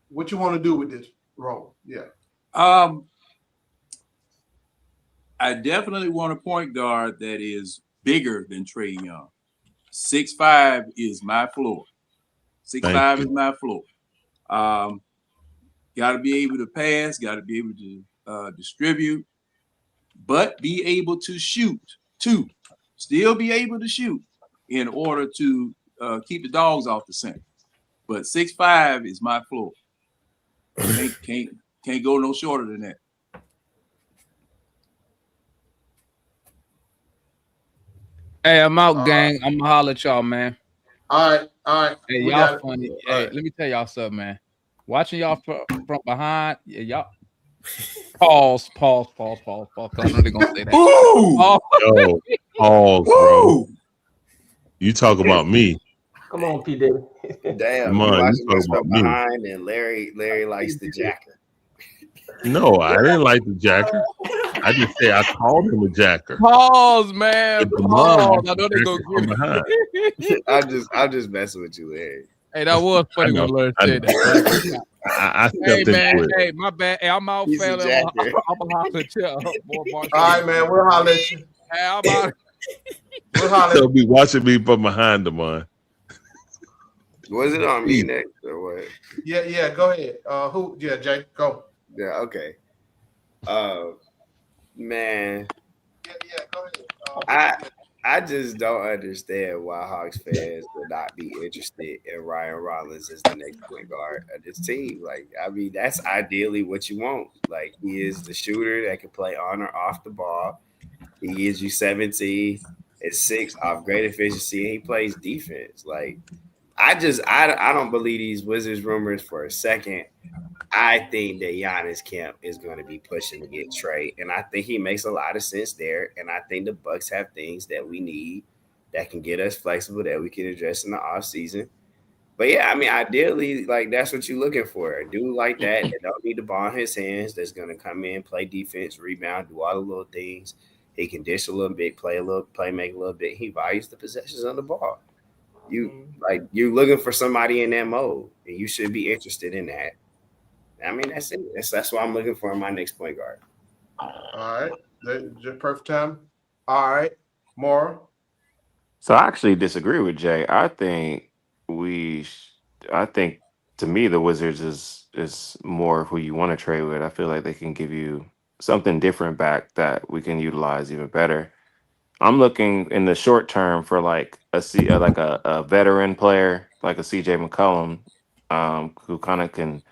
What you want to do with this role? Yeah. I definitely want a point guard that is bigger than Trey Young. 6'5" is my floor. 6'5" is my floor. Got to be able to pass, got to be able to distribute, but be able to shoot too. Still be able to shoot in order to keep the dogs off the center. But 6'5" is my floor. Can't go no shorter than that. Hey, I'm out, gang. I'm gonna holler at y'all, man. All right. Hey, We y'all got it. funny. All Hey, right. let me tell y'all something, man. Watching y'all from behind, yeah, y'all. Pause. I know they're gonna say that. Yo, pause, bro. You talk about me. Come on, P. Diddy. Damn, Come you on, watching you us talk from about me. behind, and Larry likes the jacker. No, I didn't like the jacker. I just say I called him a jacker. Pause, man. But Pause. I know they gonna from get behind. it. I'm just messing with you, Larry. Hey, that was funny when Larry said that. I Hey, stepped man. into it. Hey, my bad. Hey, I'm out, He's a fella. jacker. I'm gonna holler at y'all. All right, man. We'll holler at you. Hey, I'm out. We'll holler. So be watching me from behind the man. Was it on me next or what? Yeah. Go ahead. Who? Yeah, Jay. Go. Yeah, okay. Man. Yeah. Go ahead. I just don't understand why Hawks fans will not be interested in Ryan Rollins as the next point guard of this team. Like, I mean, that's ideally what you want. Like, he is the shooter that can play on or off the ball. He gives you 17 and 6 off great efficiency, and he plays defense. Like, I don't believe these Wizards rumors for a second. I think that Giannis camp is going to be pushing to get Trey, and I think he makes a lot of sense there. And I think the Bucks have things that we need that can get us flexible that we can address in the offseason. But yeah, I mean, ideally, like that's what you're looking for. A dude like that don't need the ball in his hands, that's going to come in, play defense, rebound, do all the little things. He can dish a little bit, play make a little bit. He values the possessions on the ball. You're looking for somebody in that mode, and you should be interested in that. I mean, that's it. That's what I'm looking for in my next point guard. All right. That's just perfect time. All right. Mara. So I actually disagree with Jay. I think to me the Wizards is more who you want to trade with. I feel like they can give you something different back that we can utilize even better. I'm looking in the short term for like a veteran player like a CJ McCollum, who kind of can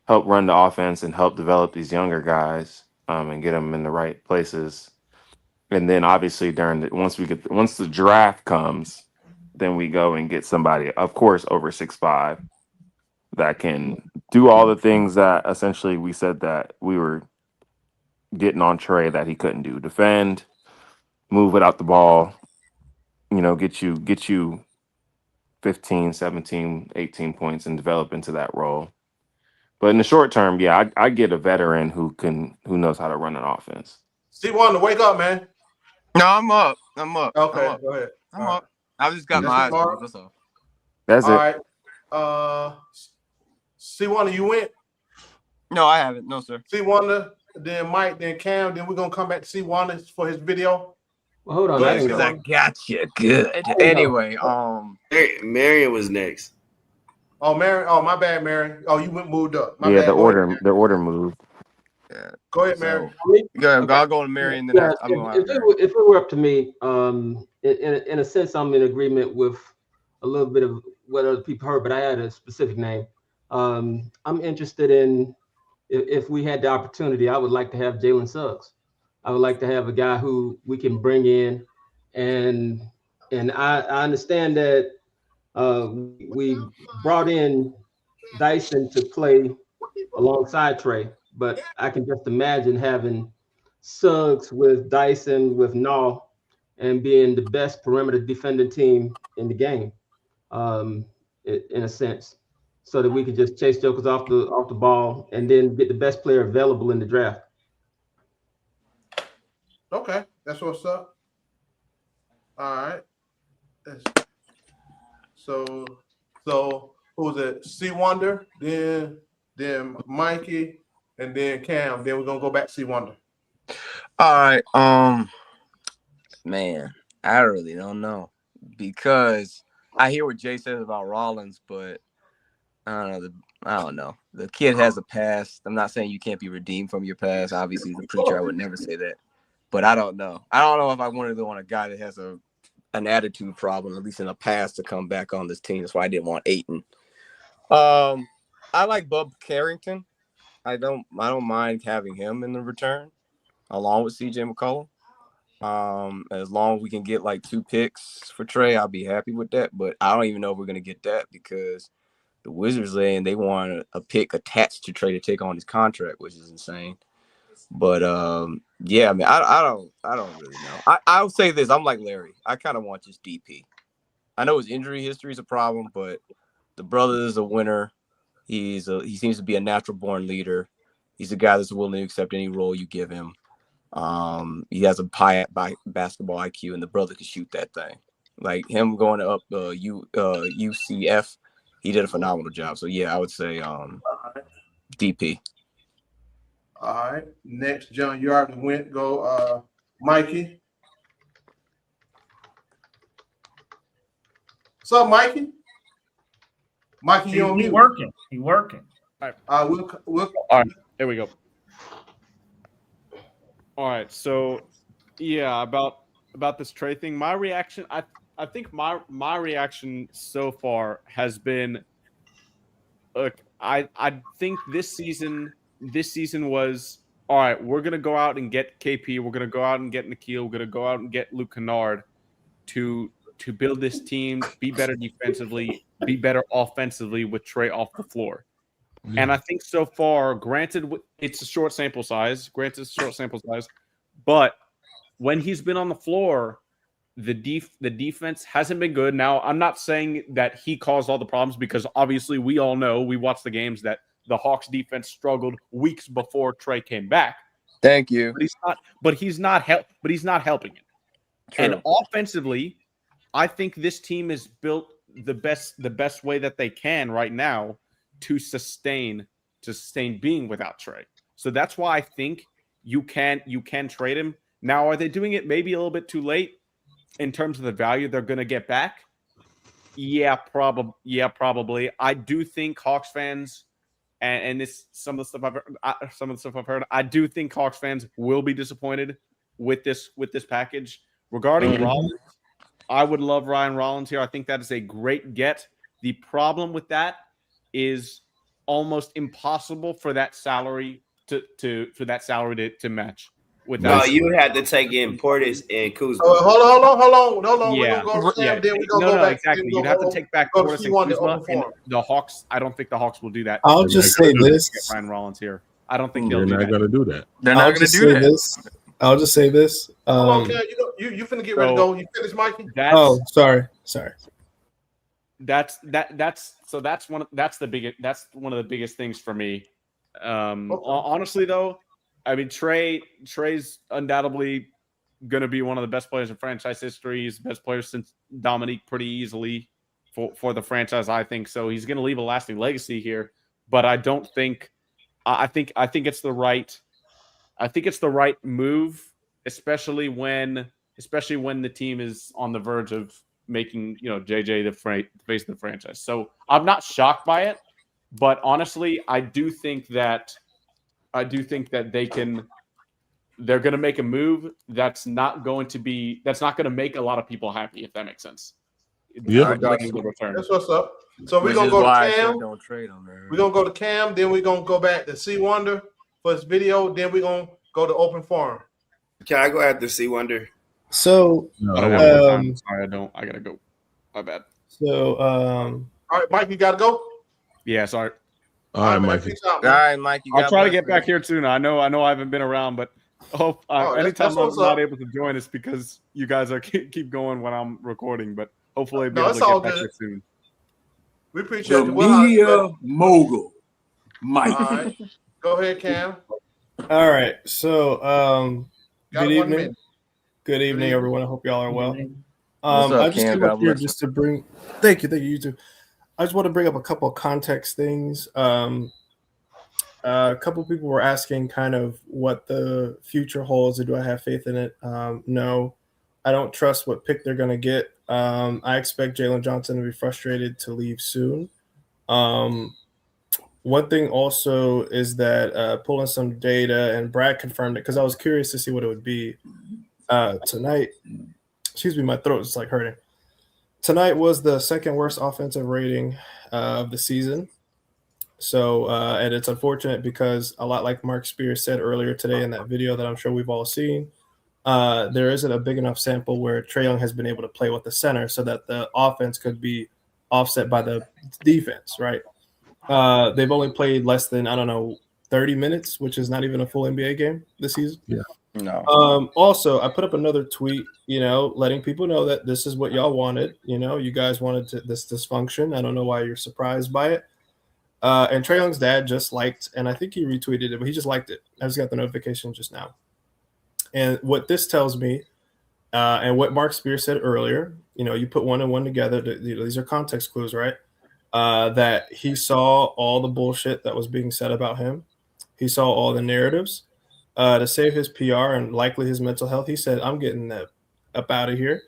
help run the offense and help develop these younger guys, and get them in the right places. And then obviously once the draft comes, then we go and get somebody, of course, over 6'5", that can do all the things that essentially we said that we were getting on Trey that he couldn't do: defend, move without the ball, get you 15, 17, 18 points and develop into that role. But in the short term, yeah, I get a veteran who knows how to run an offense. C1 to wake up, man. No, I'm up. I'm up. Okay, I'm up. go ahead. I'm All right. up. I just got That's my it, eyes Mark. closed. That's all. That's All it. right. C1, you went. No, I haven't. No, sir. C1, then Mike, then Cam. Then we're gonna come back to C1 for his video. Well, hold on. Go I ahead, didn't Because go. I C1. got you good. I didn't go. Anyway, Marion was next. Oh, Mary. Oh, my bad, Mary. Oh, you went moved up. My Yeah, bad. Go ahead. the order moved. yeah. Go ahead, Mary. So Me? go ahead. Okay. I'll go to Mary, and then Yeah, after, I'm going if to Mary. it were up to me, in a sense, I'm in agreement with a little bit of what other people heard, but I had a specific name. I'm interested in if we had the opportunity, I would like to have Jalen Suggs. I would like to have a guy who we can bring in, and I understand that we brought in Dyson to play alongside Trey, but I can just imagine having Suggs with Dyson with Naw and being the best perimeter defending team in the game, in a sense, so that we could just chase jokers off the ball and then get the best player available in the draft. Okay, that's what's up. All right. So who's it? C Wonder, then Mikey, and then Cam. Then we're gonna go back to C Wonder. All right. Man, I really don't know because I hear what Jay says about Rollins, but I don't know. I don't know. The kid has a past. I'm not saying you can't be redeemed from your past. Obviously, as a preacher, I would never say that. But I don't know. I don't know if I wanted to want a guy that has an attitude problem, at least in the past, to come back on this team. That's why I didn't want Ayton. I like Bub Carrington. I don't mind having him in the return, along with CJ McCollum. As long as we can get like 2 picks for Trey, I'll be happy with that. But I don't even know if we're gonna get that because the Wizards they want a pick attached to Trey to take on his contract, which is insane. But yeah, I mean, I don't really know. I'll say this: I'm like Larry. I kind of want just DP. I know his injury history is a problem, but the brother is a winner. He seems to be a natural born leader. He's a guy that's willing to accept any role you give him. He has a high basketball IQ, and the brother can shoot that thing. Like him going up UCF, he did a phenomenal job. So yeah, I would say DP. All right. Next, John, you already went. Go, Mikey. What's up, Mikey? Mikey, you on mute? Working. He working. All right. We'll All right. There we go. All right. So, yeah, about this Trey thing, my reaction, I think my reaction so far has been, look, I think this season was all right. We're gonna go out and get KP. We're gonna go out and get Nikhil. We're gonna go out and get Luke Kennard to build this team, be better defensively, be better offensively with Trey off the floor. Yeah. And I think so far, granted, it's a short sample size. But when he's been on the floor, the defense hasn't been good. Now, I'm not saying that he caused all the problems because obviously we all know, we watched the games, that the Hawks defense struggled weeks before Trey came back. Thank you. But he's not helping it. True. And offensively, I think this team is built the best way that they can right now to sustain being without Trey. So that's why I think you can trade him. Now, are they doing it maybe a little bit too late in terms of the value they're going to get back? Yeah, probably. I do think Hawks fans, and this some of the stuff I've heard, I do think Hawks fans will be disappointed with this package. Regarding Rollins, I would love Ryan Rollins here. I think that is a great get. The problem with that is almost impossible for that salary to match. No, you would have to take in Portis and Kuzma. Hold on. Yeah. We're gonna go to Cam, then we're gonna go back. Exactly. You'd have to take back Portis and Kuzma. And the Hawks, I don't think the Hawks will do that. I'll just say this. Get Ryan Rollins here. I don't think they're not going to do that. They're not going to do that. I'll just say this. Hold on, Cam. You finna get ready to go. You finished, Mikey? Sorry. That's one of the biggest things for me. Honestly, though, I mean Trey's undoubtedly going to be one of the best players in franchise history. He's the best player since Dominique pretty easily for the franchise, I think. So he's going to leave a lasting legacy here. But I don't think I think it's the right move, especially when the team is on the verge of making, JJ the face of the franchise. So I'm not shocked by it, but honestly, I do think that they're going to make a move that's not going to make a lot of people happy, if that makes sense. Yeah. Regarding the return. That's what's up. So we're Which gonna is go to why I Cam. still don't trade on there. We're gonna go to Cam, then we're gonna go back to C Wonder for his video, then we're gonna go to open forum. Can I go after C Wonder? So, I don't have more time. Sorry, I don't. I gotta go. My bad. So, all right, Mike, you gotta go. Yeah, sorry. All right, Mikey. All right, Mike. I'll try to get back here soon. I know I haven't been around, but anytime I'm not able to join, it's because you guys are keep going when I'm recording. But hopefully, I'll be able to get back here soon. We appreciate The you. media mogul, Mike. All right, go ahead, Cam. all right. So, Got good 1 evening. minute. Good evening, everyone. I hope y'all are well. What's up, I just Cam? came God up here bless you. just to bring. Thank you, you too. I just want to bring up a couple of context things. A couple of people were asking kind of what the future holds, or do I have faith in it? No, I don't trust what pick they're going to get. I expect Jalen Johnson to be frustrated to leave soon. One thing also is that pulling some data, and Brad confirmed it because I was curious to see what it would be tonight. Excuse me, my throat is like hurting. Tonight was the second worst offensive rating of the season. So, and it's unfortunate because a lot like Mark Spears said earlier today in that video that I'm sure we've all seen, there isn't a big enough sample where Trey Young has been able to play with the center so that the offense could be offset by the defense, right? They've only played less than, 30 minutes, which is not even a full NBA game this season. Yeah. No. Also, I put up another tweet, letting people know that this is what y'all wanted. You guys wanted this dysfunction. I don't know why you're surprised by it. And Trey Young's dad just liked, and I think he retweeted it, but he just liked it. I just got the notification just now. And what this tells me, and what Mark Spears said earlier, you put one and one together. These are context clues, right? That he saw all the bullshit that was being said about him. He saw all the narratives. To save his PR and likely his mental health, he said, "I'm getting up out of here,"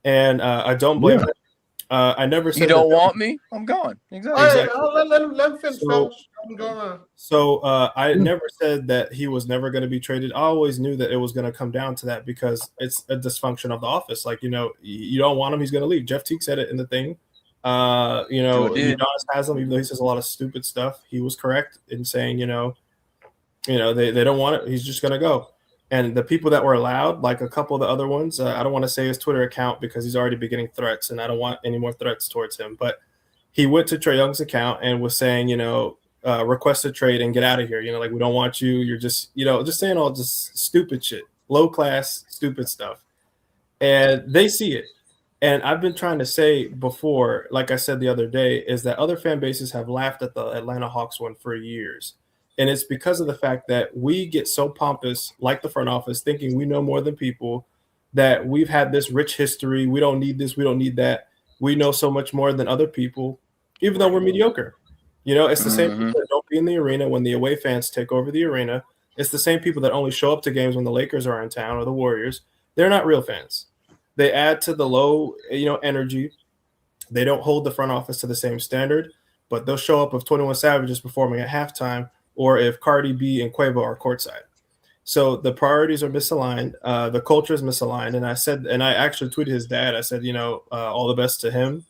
and I don't blame him. I never said you don't want me. I'm gone. Exactly. Hey, let him finish. So I never said that he was never going to be traded. I always knew that it was going to come down to that because it's a dysfunction of the office. Like, you don't want him, he's going to leave. Jeff Teague said it in the thing. Udonis has him, even though he says a lot of stupid stuff. He was correct in saying, they don't want it. He's just going to go. And the people that were allowed, like a couple of the other ones, I don't want to say his Twitter account because he's already beginning threats, and I don't want any more threats towards him. But he went to Trey Young's account and was saying, request a trade and get out of here. We don't want you. You're just, just saying all just stupid shit, low class, stupid stuff. And they see it. And I've been trying to say before, like I said the other day, is that other fan bases have laughed at the Atlanta Hawks one for years. And it's because of the fact that we get so pompous, like the front office, thinking we know more than people, that we've had this rich history. We don't need this. We don't need that. We know so much more than other people, even though we're mediocre. It's the same people that don't be in the arena when the away fans take over the arena. It's the same people that only show up to games when the Lakers are in town or the Warriors. They're not real fans. They add to the low, energy. They don't hold the front office to the same standard, but they'll show up if 21 Savages performing at halftime or if Cardi B and Quavo are courtside. So the priorities are misaligned. The culture is misaligned. And I actually tweeted his dad. I said, all the best to him.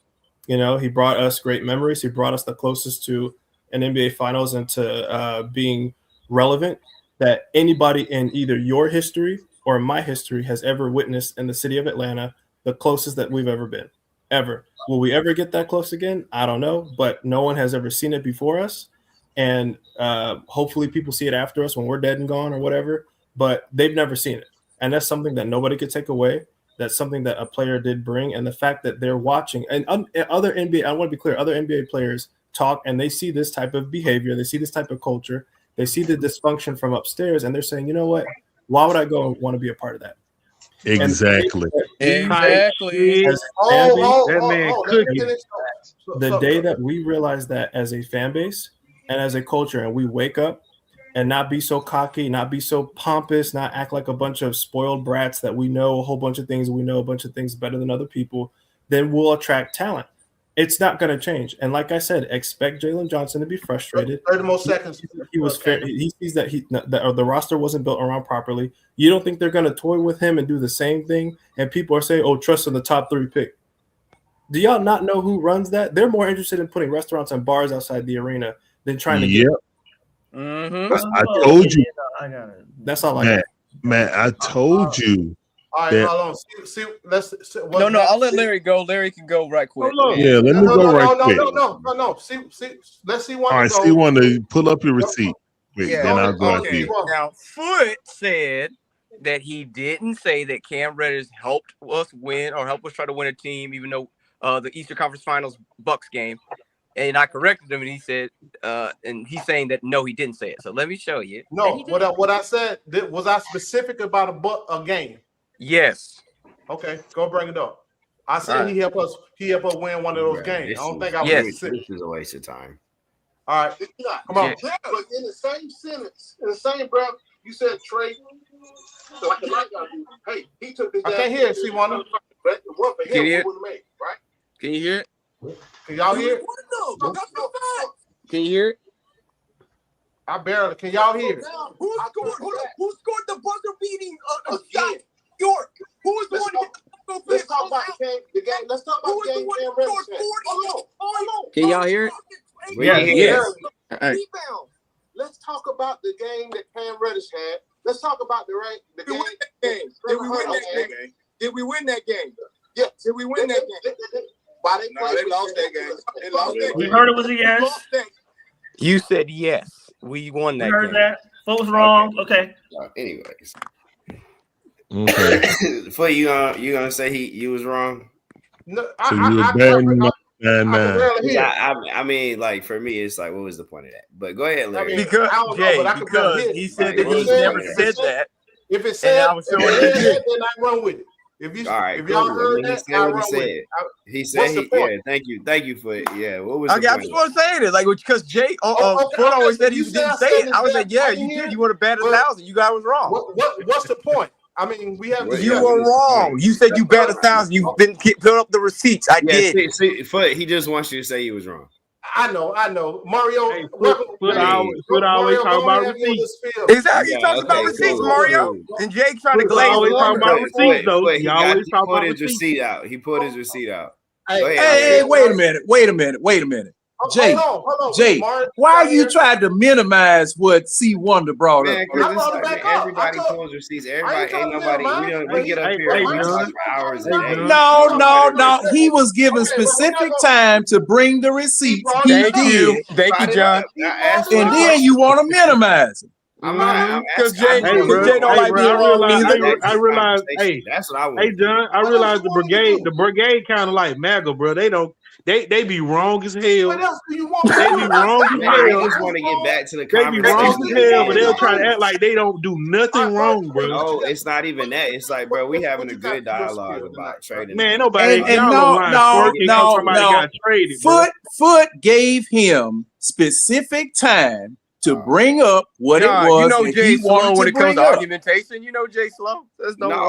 He brought us great memories. He brought us the closest to an NBA Finals and to being relevant that anybody in either your history or my history has ever witnessed in the city of Atlanta, the closest that we've ever been, ever. Will we ever get that close again? I don't know, but no one has ever seen it before us. And hopefully people see it after us when we're dead and gone or whatever, but they've never seen it. And that's something that nobody could take away. That's something that a player did bring. And the fact that they're watching and other NBA, I want to be clear, other NBA players talk and they see this type of behavior. They see this type of culture. They see the dysfunction from upstairs and they're saying, you know what? Why would I go and want to be a part of that? Exactly. Exactly. Let me finish. The day that we realize that as a fan base and as a culture, and we wake up and not be so cocky, not be so pompous, not act like a bunch of spoiled brats that we know a whole bunch of things, we know a bunch of things better than other people, then we'll attract talent. It's not going to change. And like I said, expect Jalen Johnson to be frustrated. 30 more seconds. He was fair. He sees that the roster wasn't built around properly. You don't think they're going to toy with him and do the same thing? And people are saying, "Oh, trust in the top 3 pick." Do y'all not know who runs that? They're more interested in putting restaurants and bars outside the arena than trying to get. I told you. That's all I got. Man, I told you. All right, that, hold on. See, No, I'll let Larry go. Larry can go right quick. Yeah, let me go right quick. No. See, let's see one. All right, see one to pull up your receipt. Yeah, then I'll go after you. Now, Foot said that he didn't say that Cam Reddish helped us win or helped us try to win a team, even though the Eastern Conference Finals Bucks game. And I corrected him, and he said, and he's saying that no, he didn't say it. So let me show you. No, what I said, was I specific about a game? Yes. Okay, go bring it up. I said he helped us win one of those games. I don't think I was specific. This is a waste of time. All right, come on. Yeah, but in the same sentence, in the same breath, you said Trey. So I can like hey, he took this. I can't hear it, C1. But what for Can him you hear? wouldn't make, right? Can you hear it? Can y'all hear it? Can you hear it? I barely. Can y'all hear it? Who scored the buzzer beating shot? York. Who was the one? Let's talk about the game. Let's talk about the game. Hold on. Can y'all hear it? Yes. Right. Let's talk about the game that Cam Reddish had. Let's talk about the game. Did we win that game? Did we win that game? Yes. Did we win that game? They lost that game. They lost that game. You heard it was a yes. You said yes. We won that You heard game. that. What was wrong? Okay. Anyways. Okay. For you gonna say you was wrong? No, So you were betting 9-9. I mean, like for me, it's like, what was the point of that? But go ahead, Larry. Because he said that he never said that. If it said, I was showing it, then I run with it. If y'all heard that, I run with it. He said thank you for it. Yeah, what was? I just want to say it like because Jay Ford always said he didn't say it. I was like, yeah, you did. You would have batted 1,000. You guys was wrong. What's the point? I mean, we have. You were wrong. You said you bet 1,000. You didn't put up the receipts. I did. See, he just wants you to say he was wrong. I know. Mario. Foot always talk about receipts. Exactly. He talks about receipts, Mario. And Jake trying to glaze always talk about receipts, though. He always talk about receipts. He put his receipt out. Hey, wait a minute. Jay, why are you trying to minimize what C Wonder brought up? Everybody pulls receipts. Everybody ain't nobody. We get up here for hours a day. No. He was given specific time to bring the receipts. Thank you, John. And then you want to minimize it. Because Jay don't like being wrong either. I realize. That's what I want. Hey, John. I realize the brigade kind of like MAGA, bro. They be wrong as hell. What else do you want? They be wrong as hell. I just want to get back to the conversation. They be wrong as hell, but they'll try to act like they don't do nothing wrong, bro. No, it's not even that. It's like, bro, we having a good dialogue about trading. Man, nobody. No. Foot gave him specific time to bring up what it was. You know Jay slow when it comes to up. argumentation. You know Jay slow. There's no. Now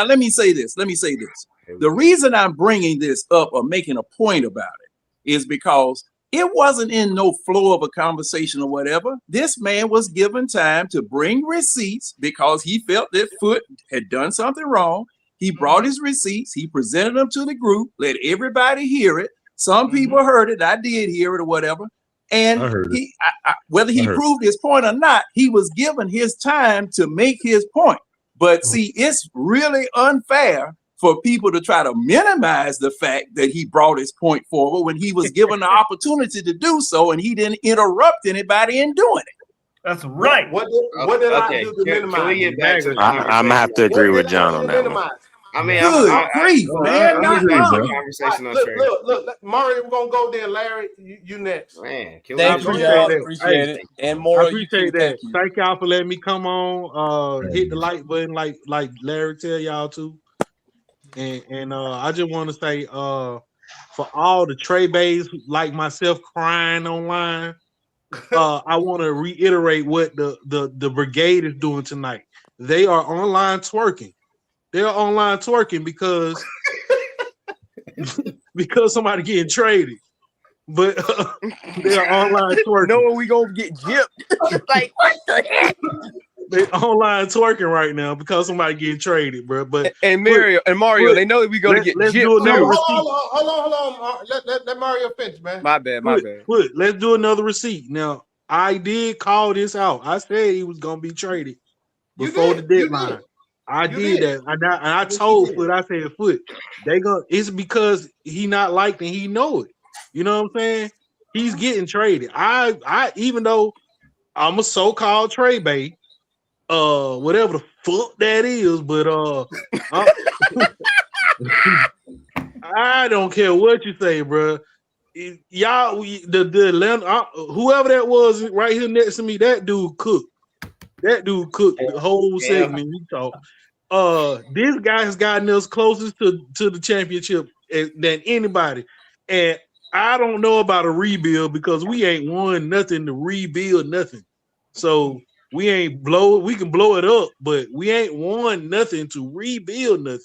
let me say this. The reason I'm bringing this up or making a point about it is because it wasn't in no flow of a conversation or whatever. This man was given time to bring receipts because he felt that Foot had done something wrong. He brought his receipts. He presented them to the group. Let everybody hear it. Some people heard it. I did hear it or whatever. And whether he proved his point or not, he was given his time to make his point. But see, it's really unfair for people to try to minimize the fact that he brought his point forward when he was given the opportunity to do so, and he didn't interrupt anybody in doing it. That's right. What did I do to minimize? I'm gonna have to agree with John on that one. I mean, Good grief, man. I'm Not just having now. a conversation on Look, Trey. look, Mario, we're gonna go there. Larry, you next. Man, can I we appreciate just that. Appreciate Hey, it. And I Moro, you appreciate too. that. Thank you. Thank y'all for letting me come on. Hit the like button like Larry tell y'all to. And I just want to say for all the Trey Bays like myself crying online, I want to reiterate what the brigade is doing tonight. They are online twerking. They are online twerking because somebody getting traded. But they are online twerking. Knowing we gonna get gypped. Like, what the heck? They online twerking right now because somebody getting traded, bro. But And Mario, they know that we gonna get let's gypped do another too. receipt. Hold on. Let Mario finish, man. My bad. Let's do another receipt. Now, I did call this out. I said he was gonna be traded before the deadline. I did that. And I told Foot, I said, Foot, it's because he not liked and he know it. You know what I'm saying? He's getting traded. I even though I'm a so-called trade bait, whatever the fuck that is, but I don't care what you say, bro. Y'all, the whoever that was right here next to me, that dude cooked. That dude cooked the whole segment we talked. This guy has gotten us closest to the championship than anybody. And I don't know about a rebuild because we ain't won nothing to rebuild nothing. So we can blow it up, but we ain't won nothing to rebuild nothing.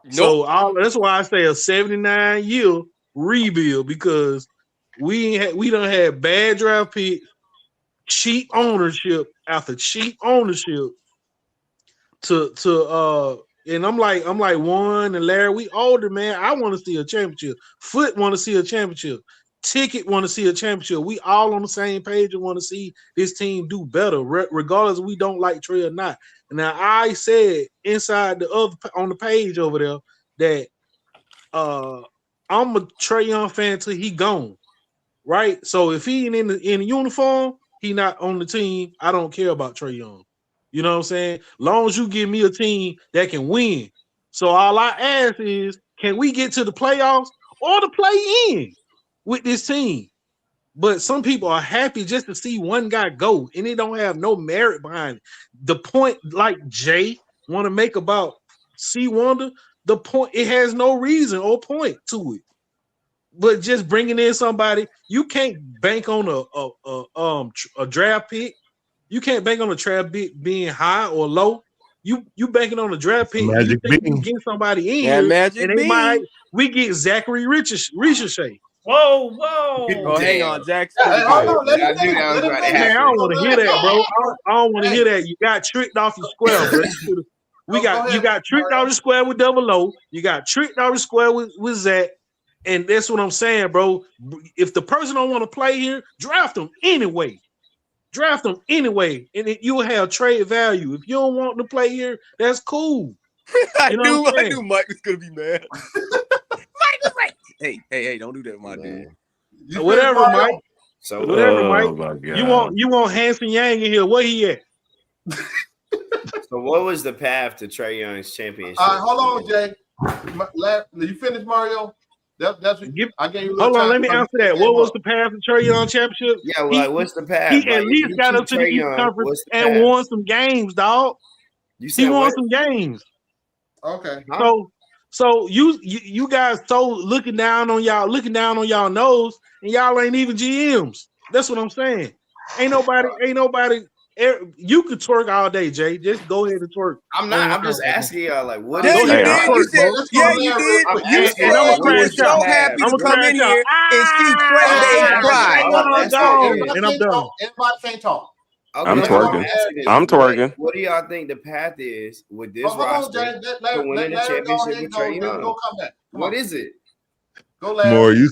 Nope. So that's why I say a 79-year rebuild, because we done had bad draft picks, cheap ownership after cheap ownership and I'm like Warren and Larry, we older, man. I want to see a championship. Foot want to see a championship. Ticket want to see a championship. We all on the same page and want to see this team do better, regardless if we don't like Trey or not. Now, I said inside on the page over there that I'm a Trey Young fan till he gone, right? So if he ain't in the uniform, he not on the team. I don't care about Trey Young. You know what I'm saying? Long as you give me a team that can win. So all I ask is, can we get to the playoffs or the play-in with this team? But some people are happy just to see one guy go, and it don't have no merit behind it. The point, like Jay want to make about C. Wonder, the point, it has no reason or point to it. But just bringing in somebody, you can't bank on a draft pick. You can't bank on a draft pick being high or low. You banking on a draft pick. You think you get somebody in here, and we get Zachary Ricochet. Whoa. Oh, hang on, Jackson. Man, I don't want to hear that, bro. I don't want to hear that. You got tricked off your square, bro. You got tricked off the square with Double O. You got tricked off the square with Zach. And that's what I'm saying, bro. If the person don't want to play here, draft them anyway. And you'll have trade value. If you don't want to play here, that's cool. I knew Mike was gonna be mad. Mike was like, hey, don't do that, my dude. Whatever, Mike. So Mike. You want Hanson Yang in here? Where he at? So what was the path to Trey Young's championship? Hold on, Jay. You finished, Mario? That's what I gave you. Hold on, let me answer that. What was the path to Trey Young championship? Yeah, what's the path? He at least got up to the East Conference and won some games, dog. He won some games. Okay. So you guys looking down on y'all nose, and y'all ain't even GMs. That's what I'm saying. Ain't nobody. You could twerk all day, Jay. Just go ahead and twerk. I'm just asking y'all, like, what? Yeah, you did. And I'm so happy to come in here and see Trey Day cry. And I'm done. Everybody can't talk. Okay, I'm twerking. What do y'all think the path is with this roster to winning the championship with Trey Young? What is it? Go, Larry. More you.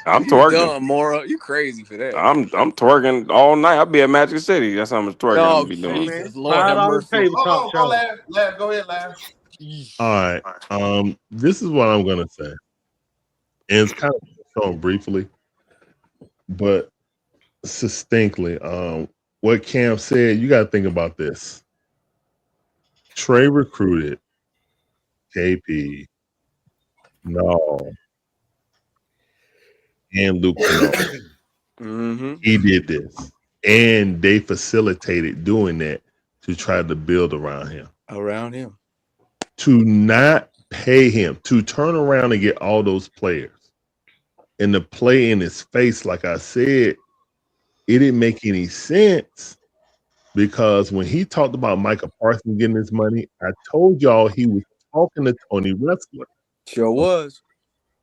I'm twerking. Dumb, Mora. You crazy for that. I'm twerking all night. I'll be at Magic City. That's how much twerking I'm gonna be doing. Jesus, Lord have mercy. Go, Larry. Go ahead, Larry. All right. This is what I'm gonna say. And it's kind of shown briefly, but succinctly. What Cam said, you gotta think about this. Trey recruited KP, no, and Luka, no. Mm-hmm. He did this, and they facilitated doing that to try to build around him. Around him. To not pay him, to turn around and get all those players, and to play in his face, like I said, it didn't make any sense. Because when he talked about Michael Parsons getting his money, I told y'all he was talking to Tony Wrestler. Sure was.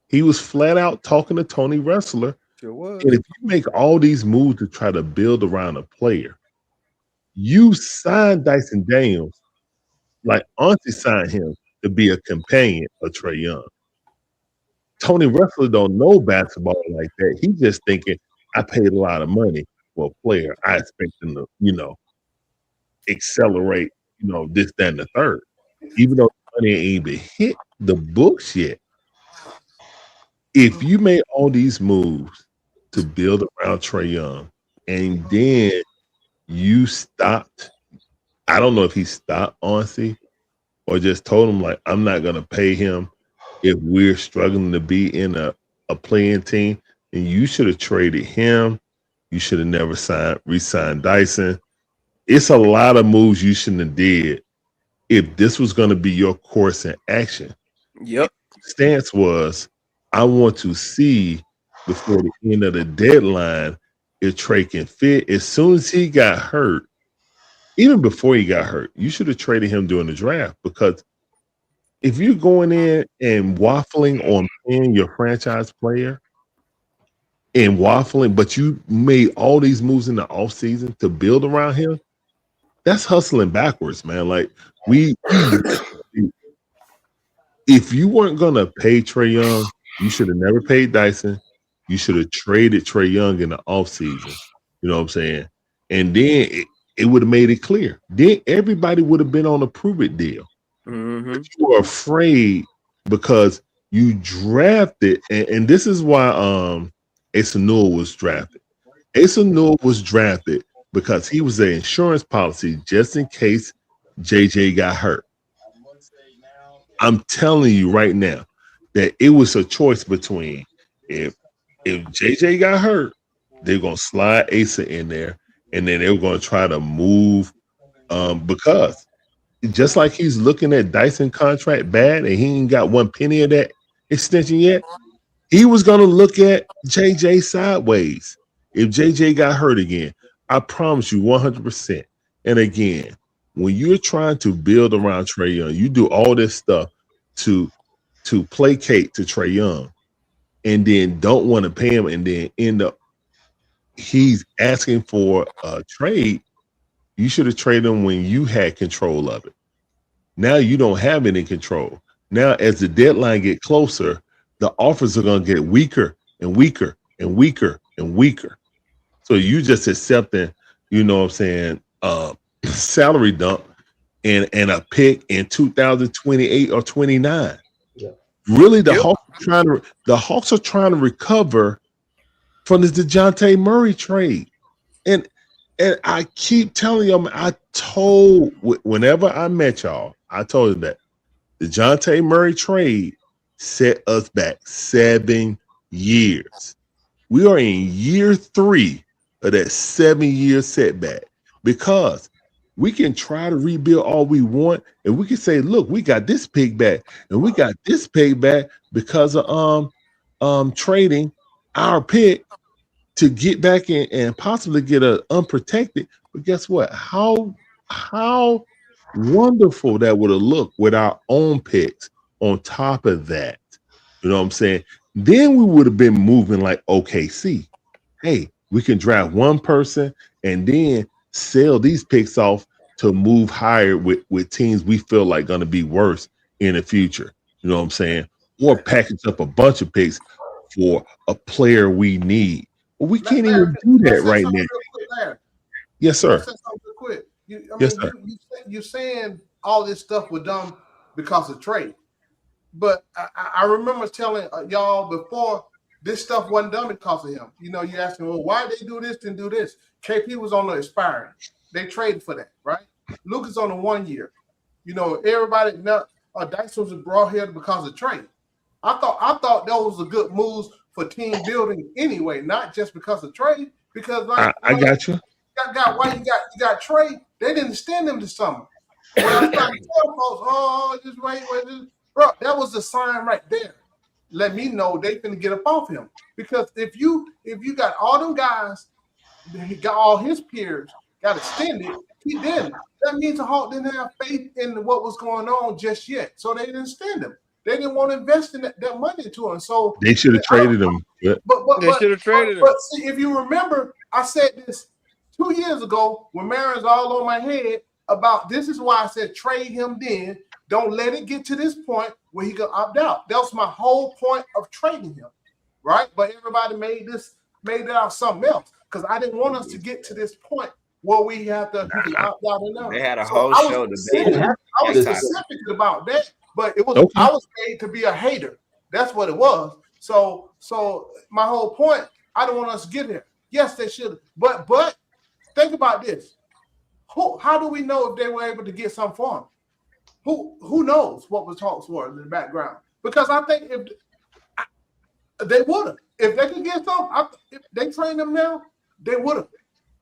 He was flat out talking to Tony Wrestler. Sure was. And if you make all these moves to try to build around a player, you signed Dyson Daniels like Auntie signed him to be a companion of Trey Young. Tony Wrestler don't know basketball like that. He's just thinking, I paid a lot of money for a player. I expect him to, accelerate, this, that, and the third. Even though the money ain't even hit the books yet. If you made all these moves to build around Trey Young, and then you stopped, I don't know if he stopped Onsi or just told him, like, I'm not going to pay him if we're struggling to be in a playing team, and you should have traded him. You should have never re-signed Dyson. It's a lot of moves you shouldn't have did if this was going to be your course in action. Yep. Stance was, I want to see before the end of the deadline if Trey can fit. As soon as he got hurt, even before he got hurt, you should have traded him during the draft, because if you're going in and waffling on paying your franchise player and waffling, but you made all these moves in the offseason to build around him, that's hustling backwards, man. Like, if you weren't going to pay Trey Young, you should have never paid Dyson. You should have traded Trey Young in the offseason. You know what I'm saying? And then it would have made it clear. Then everybody would have been on a prove-it deal. Mm-hmm. But you were afraid because you drafted, and this is why Asa Newell was drafted. Asa Newell was drafted because he was an insurance policy just in case JJ got hurt. I'm telling you right now that it was a choice between if JJ got hurt, they're gonna slide Asa in there, and then they were gonna try to move because just like he's looking at Dyson contract bad and he ain't got one penny of that extension yet, he was gonna look at JJ sideways if JJ got hurt again. I promise you 100%. And again, when you're trying to build around Trey Young, you do all this stuff to placate to Trey Young, and then don't want to pay him, and then end up he's asking for a trade. You should have traded him when you had control of it. Now you don't have any control. Now, as the deadline get closer, the offers are going to get weaker and weaker and weaker and weaker. So you just accepting, salary dump and a pick in 2028 or 29. Yeah. Really, the Hawks are trying to recover from this DeJounte Murray trade. And I keep telling y'all, whenever I met y'all, I told you that the DeJounte Murray trade set us back 7 years. We are in year 3 of that 7-year setback, because we can try to rebuild all we want, and we can say, look, we got this pick back, and we got this pick back because of trading our pick to get back in and possibly get an unprotected. But guess what? How wonderful that would have looked with our own picks on top of that. You know what I'm saying? Then we would have been moving like OKC. Hey, we can draft one person and then sell these picks off to move higher with teams we feel like going to be worse in the future. You know what I'm saying? Or package up a bunch of picks for a player we need. Well, we can't even do that right now. Yes, sir. Quick. Yes, sir. You're saying all this stuff was done because of trade. But I remember telling y'all before, this stuff wasn't done because of him. You asking, well, why did they do this and do this? KP was on the expiring. They traded for that, right? Luka's on the 1 year. Everybody now Dyson was brought here because of Trey. I thought that was a good move for team building anyway, not just because of Trey. Because I got you. You got Trey. They didn't extend him this summer. When I was trying to tell folks, just wait, bro, that was a sign right there. Let me know they finna get up off him. Because if you got all them guys, he got all his peers got extended, he didn't. That means the Hawks didn't have faith in what was going on just yet, so they didn't extend him. They didn't want to invest in that money to him. So they should have traded him. But they should have traded him. But see, if you remember, I said this 2 years ago when Marion's all on my head about this is why I said trade him then. Don't let it get to this point where he can opt out. That was my whole point of trading him, right? But everybody made it out something else because I didn't want us to get to this point where we have to opt out and They had a whole show debate. I was specific about that, but it was I was paid to be a hater. That's what it was. So my whole point, I don't want us to get here. Yes, they should, but think about this. How do we know if they were able to get some for him? Who knows what was talks were in the background? Because I think if they would have, if they could get some, if they train them now, they would have.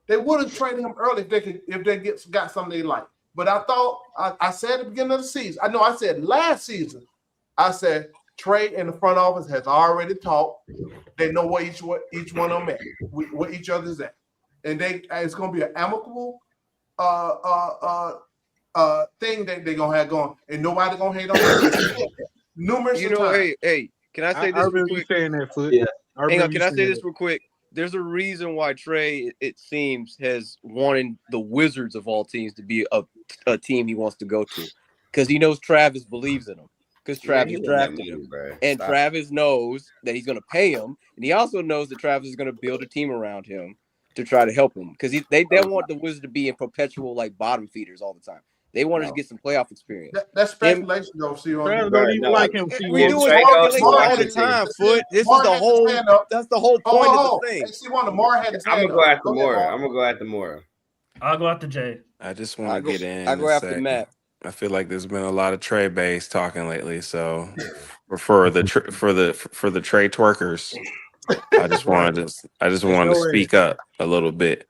They would have trained him early if they got something they like. But I thought I said at the beginning of the season. I know I said last season. I said Trey in the front office has already talked. They know where each one of them at, where each other's at, and it's going to be an amicable thing that they're gonna have going, and nobody gonna hate on them. Numerous times. Hey, can I say this real quick? Saying that, Foot. Yeah. Hang on, can I say this real quick? There's a reason why Trey, it seems, has wanted the Wizards of all teams to be a team he wants to go to, because he knows Travis believes in him. Because Travis drafted him, and Travis knows that he's gonna pay him, and he also knows that Travis is gonna build a team around him to try to help him, because they want the Wizards to be in perpetual like bottom feeders all the time. They wanted to get some playoff experience. That's speculation, though. See, Travis don't even like him. We do it all the time, Foot. This is the whole. That's the whole point of the thing. I'm gonna go after Mora. I'll go after Jay. I just want to get in. I go after Matt. I feel like there's been a lot of Trey base talking lately, so for the Trey twerkers, I just wanted to speak up a little bit.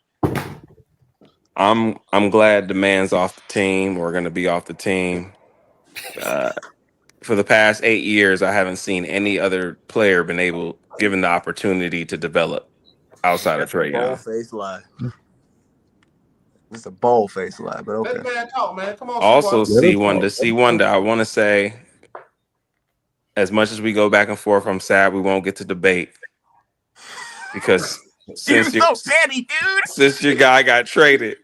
I'm glad the man's off the team. We're going to be off the team. For the past 8 years, I haven't seen any other player been given the opportunity to develop outside of Trey Young. Bold-faced lie. It's a bold-faced lie, but okay. Let the man talk, man. Come on. Also, C1, I want to say, as much as we go back and forth, I'm sad we won't get to debate because since your guy got traded,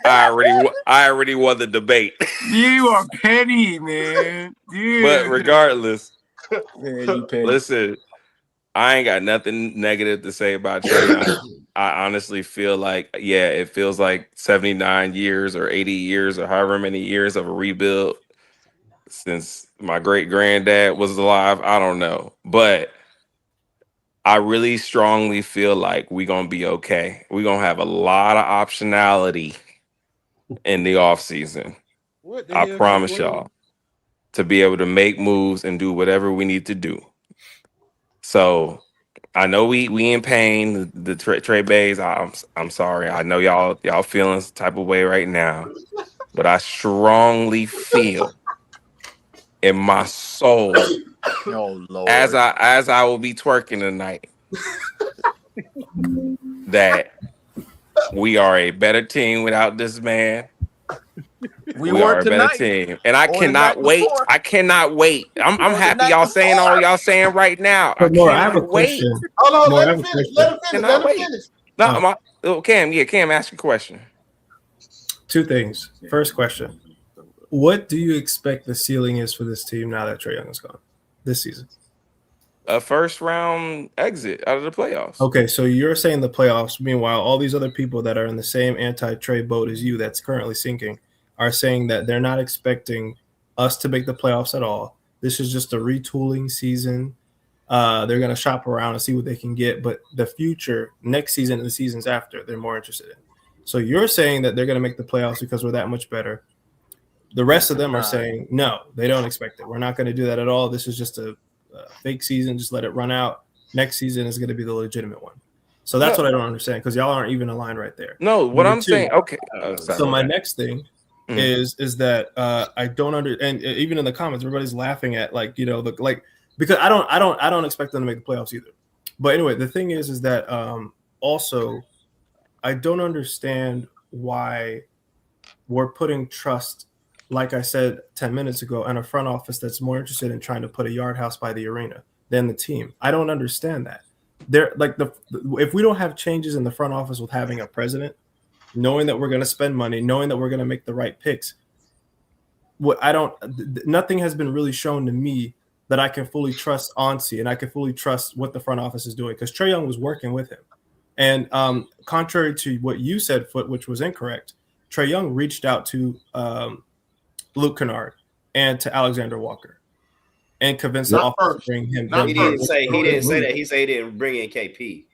I already won the debate. You are petty, man. Dude. But regardless, listen, I ain't got nothing negative to say about Trey Young. I honestly feel like, it feels like 79 years or 80 years or however many years of a rebuild since my great granddad was alive. I don't know, but I really strongly feel like we're going to be okay. We're going to have a lot of optionality in the offseason. I promise y'all, to be able to make moves and do whatever we need to do. So I know we in pain. The Trey Bays, I'm sorry. I know y'all feeling some type of way right now, but I strongly feel in my soul, oh Lord, as I will be twerking tonight, that we are a better team without this man. We are a better team, and I cannot wait. I cannot wait. I'm happy y'all saying all y'all saying right now. I cannot wait. Hold on, let him finish. No, Cam, ask your question. Two things. First question: what do you expect the ceiling is for this team now that Trey Young is gone this season? A first round exit out of the playoffs. Okay, so you're saying the playoffs. Meanwhile, all these other people that are in the same anti-Trey boat as you, that's currently sinking, are saying that they're not expecting us to make the playoffs at all. This is just a retooling season. They're going to shop around and see what they can get, but the future, next season and the seasons after, they're more interested in. So you're saying that they're going to make the playoffs because we're that much better. The rest of them are saying no, they don't expect it. We're not going to do that at all. This is just a fake season. Just let it run out. Next season is going to be the legitimate one. So that's what I don't understand, because y'all aren't even aligned right there. No, what Number I'm two, saying, okay. So my next thing is that I don't and even in the comments, everybody's laughing at because I don't expect them to make the playoffs either. But anyway, the thing is that also I don't understand why we're putting trust, like I said 10 minutes ago, in a front office that's more interested in trying to put a yard house by the arena than the team. I don't understand that. If we don't have changes in the front office with having a president, knowing that we're going to spend money, knowing that we're going to make the right picks, nothing has been really shown to me that I can fully trust Ansi and I can fully trust what the front office is doing, because Trey Young was working with him. And contrary to what you said, Foot, which was incorrect, Trey Young reached out to Luke Kennard and to Alexander Walker and convinced the office to bring him. He didn't say that. He said he didn't bring in KP.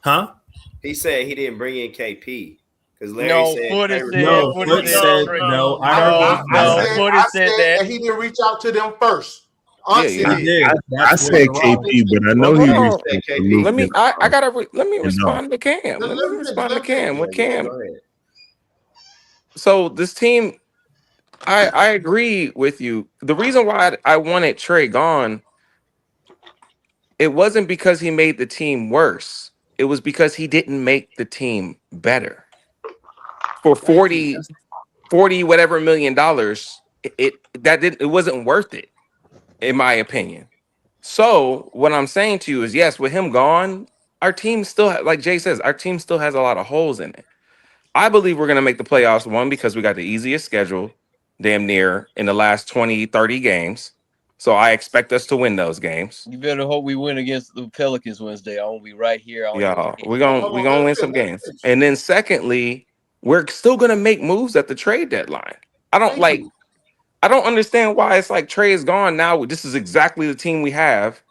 Huh? He said he didn't bring in KP because Larry said Foot said said no. I said that he didn't reach out to them first. I said KP, but I know he reached out to Luke. Let me respond to Cam. Let me respond to Cam. With Cam. So this team, I agree with you. The reason why I wanted Trey gone, it wasn't because he made the team worse. It was because he didn't make the team better. For 40 whatever $1 million, it wasn't worth it, in my opinion. So what I'm saying to you is, yes, with him gone, our team still, like Jay says, our team still has a lot of holes in it. I believe we're going to make the playoffs, one, because we got the easiest schedule, damn near, in the last 20, 30 games. So I expect us to win those games. You better hope we win against the Pelicans Wednesday. I'm gonna be right here. Yeah, we're gonna win some games. And then secondly, we're still gonna make moves at the trade deadline. I don't understand why it's like Trey is gone now. This is exactly the team we have.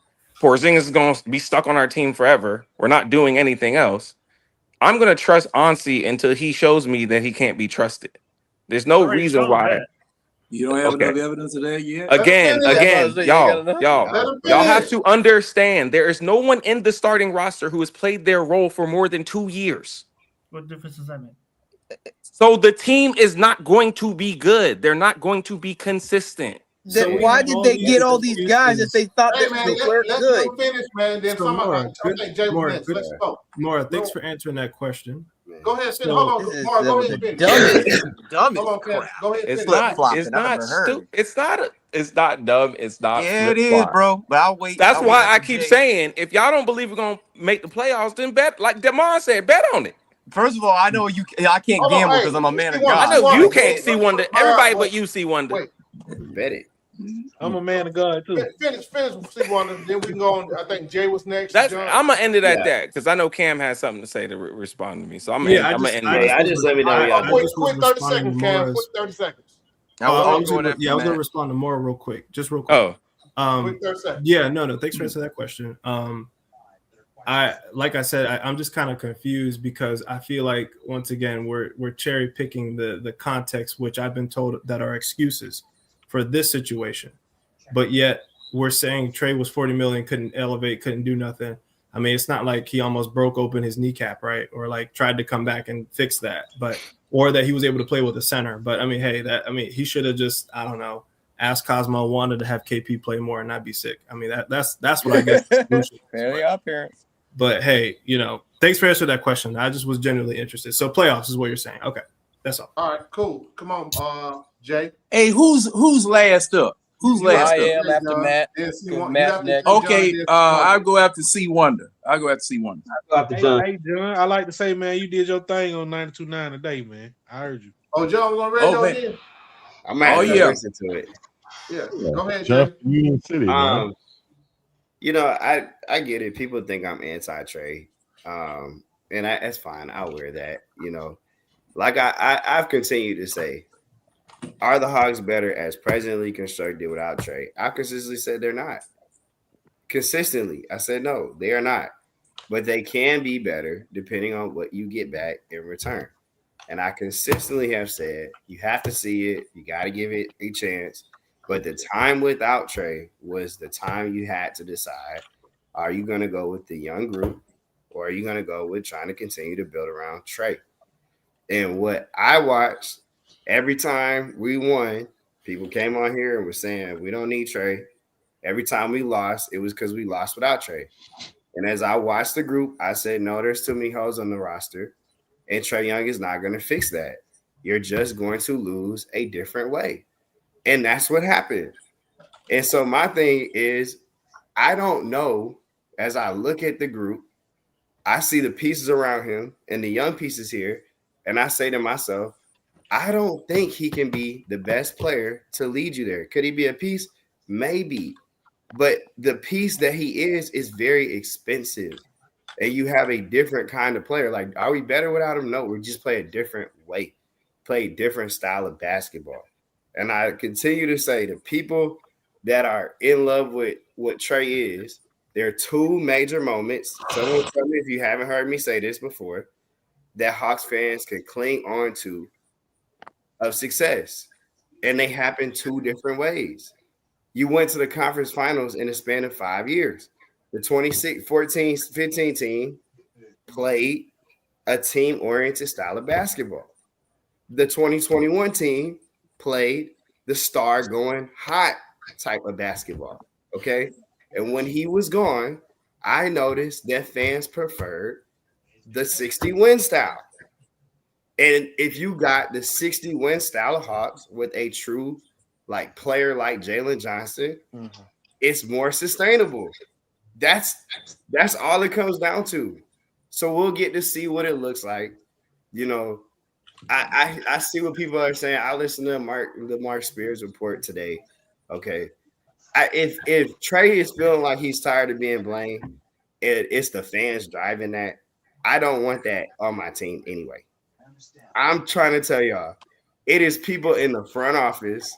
Porzingis is gonna be stuck on our team forever. We're not doing anything else. I'm gonna trust Ansi until he shows me that he can't be trusted. There's no reason why. You don't have enough evidence of that yet? Again, y'all have to understand there is no one in the starting roster who has played their role for more than 2 years. What difference does that make? So the team is not going to be good. They're not going to be consistent. Then why did they get all these guys if they thought they were good? Let finish, man. Then somebody, Jay was next. Let's go. Mora, thanks for answering that question. Go ahead, Sid. Hold on, Mora. Go ahead and finish. Dumbest crap. Go ahead. It's not stupid. It's not dumb. It's not. Yeah, it is, bro. But I'll wait. That's why I keep saying, if y'all don't believe we're gonna make the playoffs, then bet, like Demar said, bet on it. First of all, I know I can't gamble because I'm a man of God. I know you can't see wonder. Everybody but you see wonder. Bet it. I'm a man of God too. Finish, see Wonder. Then we can go on. I think Jay was next. I'm gonna end it at that because I know Cam has something to say to respond to me. So I'm gonna end it. I just let me know y'all. Quick 30 seconds, Cam. Quick 30 seconds. I was gonna respond to Mora real quick. Just real quick. Quick 30 seconds. Yeah, no. Thanks for answering that question. Like I said, I'm just kind of confused because I feel like once again we're cherry picking the context, which I've been told that are excuses for this situation, but yet we're saying Trey was 40 million, couldn't elevate, couldn't do nothing. I mean, it's not like he almost broke open his kneecap, right? Or like tried to come back and fix that, or that he was able to play with a center. But I mean, hey, he should have just, I don't know, asked Cosmo wanted to have KP play more and not be sick. I mean, that's what I guess. Fairly odd parents. But hey, thanks for answering that question. I just was genuinely interested. So playoffs is what you're saying. Okay, that's all. All right, cool. Come on, Jay. Hey, who's last up? Who's last up? I am after Matt. Matt next. Okay, I'll go after C Wonder. I'll go after John. Hey, John, I like to say, man, you did your thing on 92.9 today, man. I heard you. Oh, John was on radio again? I'm going to listen to it. Yeah, go ahead, Jeff, Jay. Union City, man. I get it. People think I'm anti-Trey, and that's fine. I'll wear that. Like I've continued to say, are the Hogs better as presently constructed without Trey? I consistently said they're not. Consistently, I said no, they are not. But they can be better depending on what you get back in return. And I consistently have said, you have to see it. You got to give it a chance. But the time without Trey was the time you had to decide, are you going to go with the young group or are you going to go with trying to continue to build around Trey? And what I watched every time we won, people came on here and were saying, we don't need Trey. Every time we lost, it was because we lost without Trey. And as I watched the group, I said, no, there's too many holes on the roster. And Trey Young is not going to fix that. You're just going to lose a different way. And that's what happened. And so my thing is, I don't know, as I look at the group, I see the pieces around him and the young pieces here, and I say to myself, I don't think he can be the best player to lead you there. Could he be a piece? Maybe. But the piece that he is very expensive. And you have a different kind of player. Like, are we better without him? No, we just play a different way, play a different style of basketball. And I continue to say the people that are in love with what Trey is, there are two major moments. Someone tell me if you haven't heard me say this before, that Hawks fans can cling on to of success. And they happen two different ways. You went to the conference finals in a span of 5 years. The 14-15 team played a team-oriented style of basketball. The 2021 team played the star going hot type of basketball, okay? And when he was gone, I noticed that fans preferred the 60-win style. And if you got the 60-win style of Hawks with a true like player like Jalen Johnson, it's more sustainable. That's all it comes down to. So we'll get to see what it looks like. You know, I see what people are saying. I listened to the Mark Spears report today. Okay. If Trey is feeling like he's tired of being blamed, it's the fans driving that. I don't want that on my team anyway. I'm trying to tell y'all, it is people in the front office,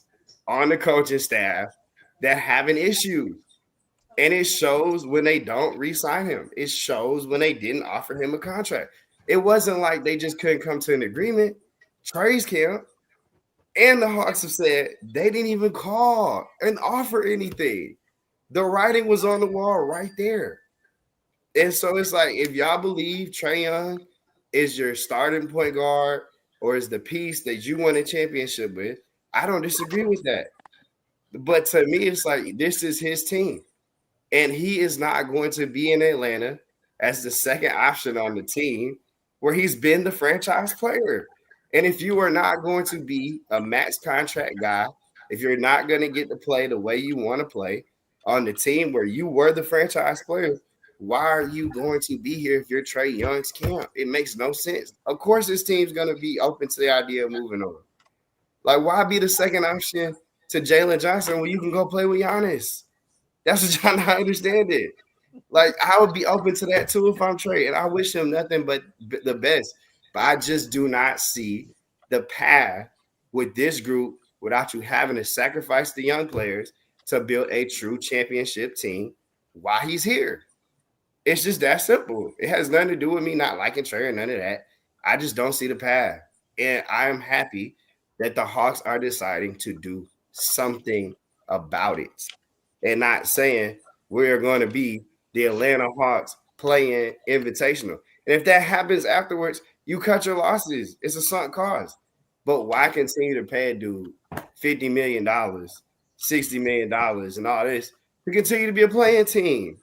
on the coaching staff that have an issue. And it shows when they don't re-sign him. It shows when they didn't offer him a contract. It wasn't like they just couldn't come to an agreement. Trey's camp and the Hawks have said they didn't even call and offer anything. The writing was on the wall right there. And so it's like, if y'all believe Trey Young is your starting point guard or is the piece that you won a championship with, I don't disagree with that. But to me, it's like, this is his team. And he is not going to be in Atlanta as the second option on the team where he's been the franchise player. And if you are not going to be a max contract guy, if you're not going to get to play the way you want to play on the team where you were the franchise player, why are you going to be here if you're Trey Young's camp? It makes no sense. Of course, this team's going to be open to the idea of moving on. Like, why be the second option to Jalen Johnson when you can go play with Giannis? That's what y'all not understand it. Like, I would be open to that too if I'm Trey, and I wish him nothing but the best. But I just do not see the path with this group without you having to sacrifice the young players to build a true championship team while he's here. It's just that simple. It has nothing to do with me not liking Trey or none of that. I just don't see the path. And I am happy that the Hawks are deciding to do something about it and not saying we're going to be the Atlanta Hawks playing invitational. And if that happens afterwards, you cut your losses. It's a sunk cost. But why continue to pay a dude $50 million, $60 million, and all this to continue to be a playing team?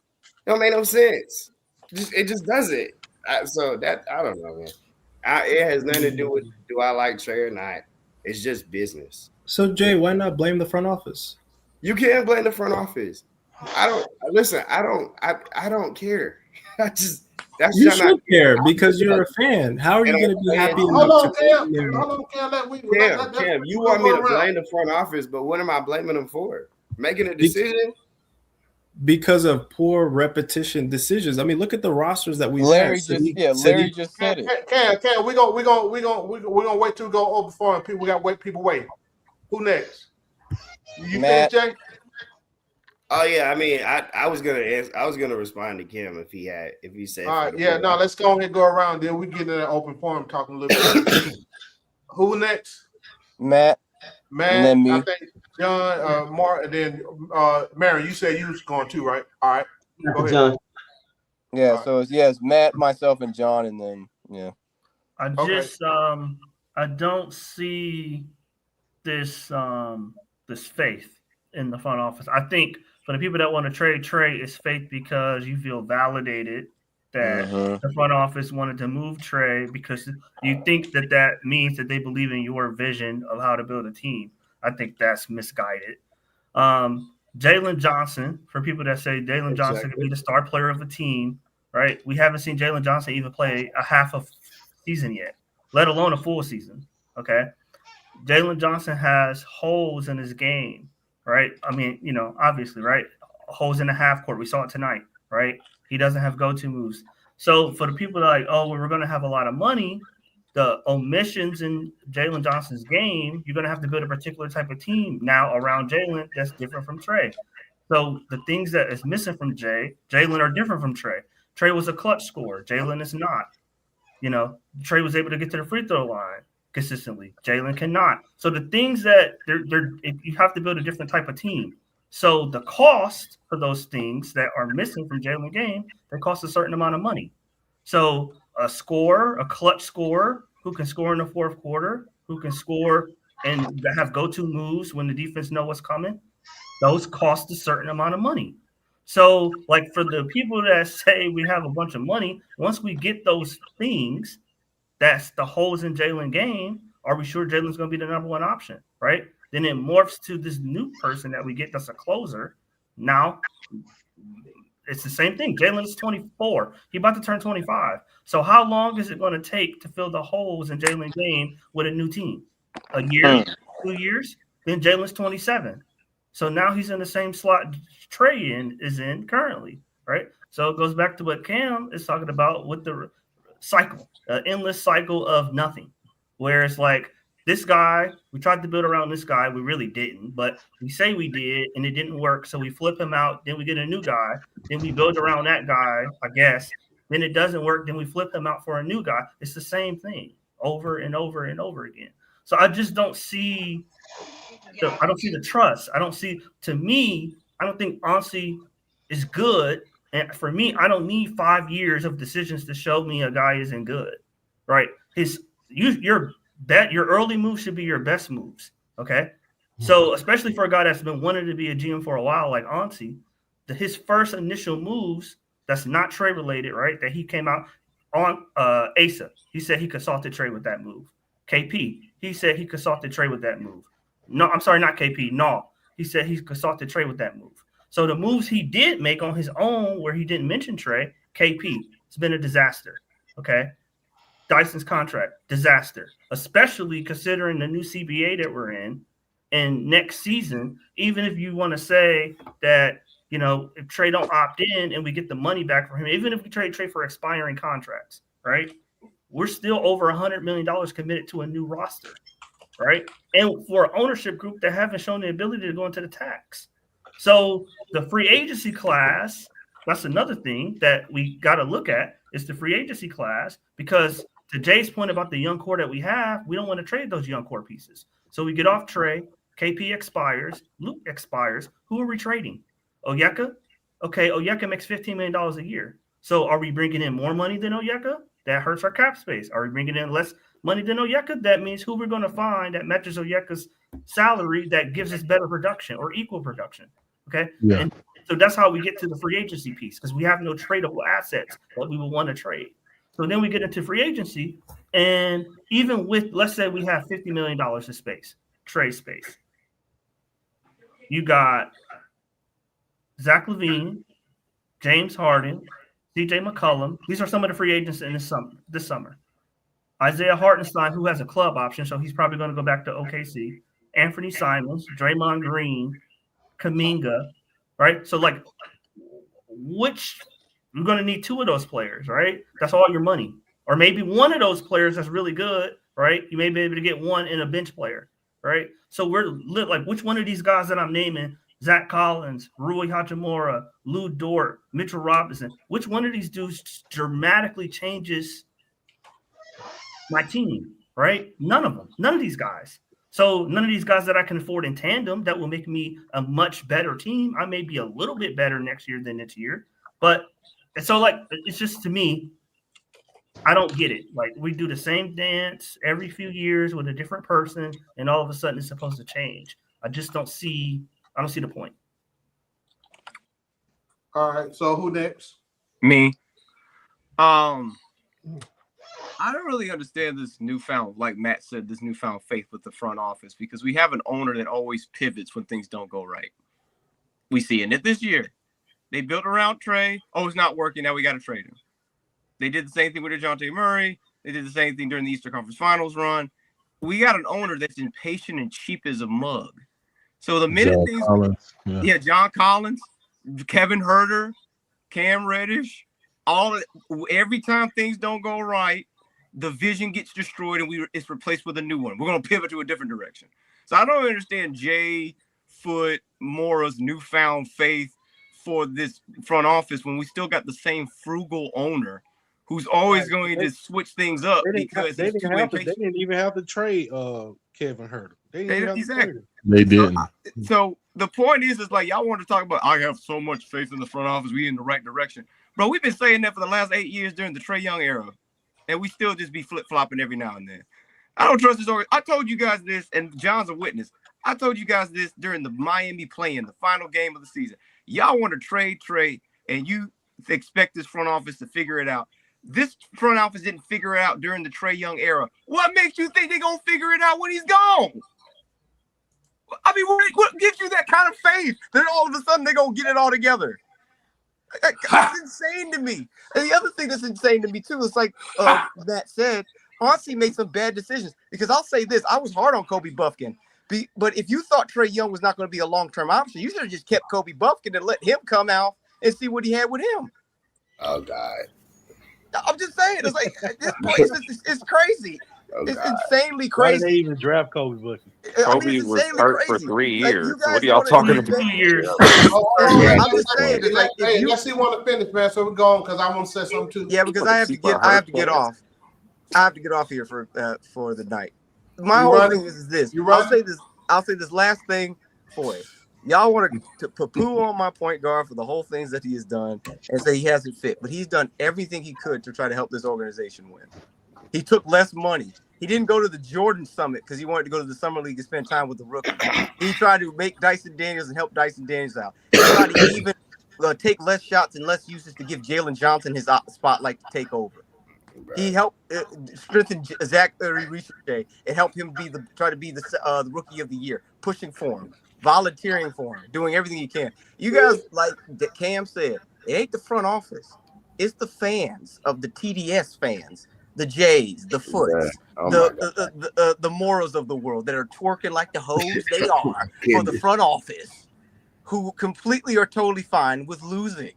It don't make no sense. It just doesn't. So that, I don't know, man. It has nothing to do with do I like Trey or not. It's just business. So Jay, why not blame the front office? You can't blame the front office. I don't care. You should care because you're a fan. How are you going to be happy? Cam, you want me to blame the front office, but what am I blaming them for? Making a decision? Because of poor repetition decisions. I mean, look at the rosters that we had. Larry just said it. Cam, we're gonna wait till we go over for and people wait. Who next? You Matt. finish, Jay? Oh yeah, I mean, I was gonna respond to Kim if he said. All right, yeah, no, let's go ahead and go around. Then we get in that open forum talking a little bit. Who next? Matt, and then I me. think John, Mark, and then Mary. You said you was going too, right? All right, go ahead. John. Yeah, so it's Matt, myself, and John, and then yeah. I just I don't see this this faith in the front office. I think for the people that want to trade Trey, it's faith because you feel validated that the front office wanted to move Trey because you think that means that they believe in your vision of how to build a team. I think that's misguided. Jalen Johnson, for people that say Jalen Johnson could be the star player of a team, right? We haven't seen Jalen Johnson even play a half a season yet, let alone a full season. Okay. Jalen Johnson has holes in his game, right? I mean, obviously, right? Holes in the half court. We saw it tonight, right? He doesn't have go-to moves. So for the people that are like, oh, well, we're going to have a lot of money, the omissions in Jalen Johnson's game, you're going to have to build a particular type of team now around Jalen that's different from Trey. So the things that is missing from Jalen are different from Trey. Trey was a clutch scorer. Jalen is not. Trey was able to get to the free throw line consistently. Jalen cannot. So the things that you have to build a different type of team. So the cost for those things that are missing from Jalen's game, they cost a certain amount of money. So a clutch scorer who can score in the fourth quarter, who can score and have go-to moves when the defense know what's coming, those cost a certain amount of money. So, like for the people that say we have a bunch of money, once we get those things, that's the holes in Jalen game. Are we sure Jalen's going to be the number one option, right? Then it morphs to this new person that we get that's a closer. Now, it's the same thing. Jalen is 24. He's about to turn 25. So how long is it going to take to fill the holes in Jalen's game with a new team? A year, 2 years? Then Jalen's 27. So now he's in the same slot Trey is in currently, right? So it goes back to what Cam is talking about with the cycle, endless cycle of nothing, where it's like this guy, we tried to build around this guy, we really didn't, but we say we did and it didn't work, so we flip him out, then we get a new guy, then we build around that guy, I guess, then it doesn't work, then we flip him out for a new guy. It's the same thing over and over and over again. So I just don't see the trust. I don't think Ansi is good. And for me, I don't need 5 years of decisions to show me a guy isn't good, right? Your early moves should be your best moves, okay? So especially for a guy that's been wanting to be a GM for a while, like Ansi, his first initial moves that's not Trey related, right? That he came out on Asa. He said he consulted Trey with that move. KP, he said he consulted Trey with that move. No, I'm sorry, not KP. No, he said he consulted Trey with that move. So the moves he did make on his own, where he didn't mention Trey, KP, it's been a disaster. Okay, Dyson's contract, disaster, especially considering the new CBA that we're in. And next season, even if you want to say that, if Trey don't opt in and we get the money back from him, even if we trade Trey for expiring contracts, right? We're still over $100 million committed to a new roster, right? And for an ownership group that haven't shown the ability to go into the tax. So the free agency class, that's another thing that we got to look at is the free agency class, because to Jay's point about the young core that we have, we don't want to trade those young core pieces. So we get off Trey, KP expires, Luke expires. Who are we trading? Onyeka? Okay, Onyeka makes $15 million a year. So are we bringing in more money than Onyeka? That hurts our cap space. Are we bringing in less money than Onyeka? That means who we're going to find that matches Onyeka's salary that gives us better production or equal production. Okay. Yeah. And so that's how we get to the free agency piece, because we have no tradable assets that we would want to trade. So then we get into free agency, and even with, let's say we have $50 million in space, trade space. You got Zach LaVine, James Harden, CJ McCollum. These are some of the free agents in this summer. Isaiah Hartenstein, who has a club option, so he's probably going to go back to OKC. Anthony Simons, Draymond Green, Kuminga, right? So, like, you're going to need 2 of those players, right? That's all your money. Or maybe one of those players that's really good, right? You may be able to get one in a bench player, right? So we're like, which one of these guys that I'm naming, Zach Collins, Rui Hachimura, Lou Dort, Mitchell Robinson. Which one of these dudes dramatically changes my team, right? None of them. None of these guys. So none of these guys that I can afford in tandem that will make me a much better team. I may be a little bit better next year than this year. But so, like, it's just, to me, I don't get it. Like, we do the same dance every few years with a different person, and all of a sudden it's supposed to change. I don't see the point. All right. So who next? Me. I don't really understand this newfound, like Matt said, this newfound faith with the front office, because we have an owner that always pivots when things don't go right. We see it this year. They built around Trey. Oh, it's not working. Now we got to trade him. They did the same thing with DeJounte Murray. They did the same thing during the Eastern Conference Finals run. We got an owner that's impatient and cheap as a mug. So the minute John things, Collins, John Collins, Kevin Huerter, Cam Reddish, every time things don't go right, the vision gets destroyed and it's replaced with a new one. We're going to pivot to a different direction. So I don't understand Jay Foot Mora's newfound faith for this front office when we still got the same frugal owner who's always going to switch things up because they he's too impatient. They didn't even have to trade Kevin Huerter. They didn't even have to trade him. They didn't. So the point is like, y'all want to talk about, I have so much faith in the front office. We in the right direction. Bro, we've been saying that for the last 8 years during the Trey Young era. And we still just be flip-flopping every now and then. I don't trust this organization. I told you guys this, and John's a witness. I told you guys this during the Miami play-in, the final game of the season. Y'all want to trade Trey, and you expect this front office to figure it out. This front office didn't figure it out during the Trey Young era. What makes you think they're going to figure it out when he's gone? I mean, what gives you that kind of faith that all of a sudden they're going to get it all together? That's insane to me. And the other thing that's insane to me, too, is like Matt said, Aussie made some bad decisions. Because I'll say this, I was hard on Kobe Buffkin. But if you thought Trey Young was not going to be a long-term option, you should have just kept Kobe Buffkin and let him come out and see what he had with him. Oh, God. I'm just saying. It's like, it's crazy. Oh, it's God. insanely Why crazy. did they even draft Kobe Buffkin? Kobe was hurt for 3 years. What are y'all talking about? 2 years. I'm just saying. It's like, Unless you want to finish, man, so we're going because I want to say something too. Yeah, because I have to get off. I have to get off here for the night. My whole thing is this. I'll say this last thing for it. Y'all want to poo on my point guard for the whole things that he has done and say he hasn't fit, but he's done everything he could to try to help this organization win. He took less money. He didn't go to the Jordan Summit because he wanted to go to the Summer League and spend time with the rookies. He tried to make Dyson Daniels and help Dyson Daniels out. He tried to even take less shots and less uses to give Jalen Johnson his spotlight to take over. He helped strengthen Zach Richard and help him try to be the rookie of the year, pushing for him, volunteering for him, doing everything he can. You guys, like Cam said, it ain't the front office. It's the fans of the TDS fans, the Jays, the Foots, the Moros of the world that are twerking like the hoes they are for the front office, who completely are totally fine with losing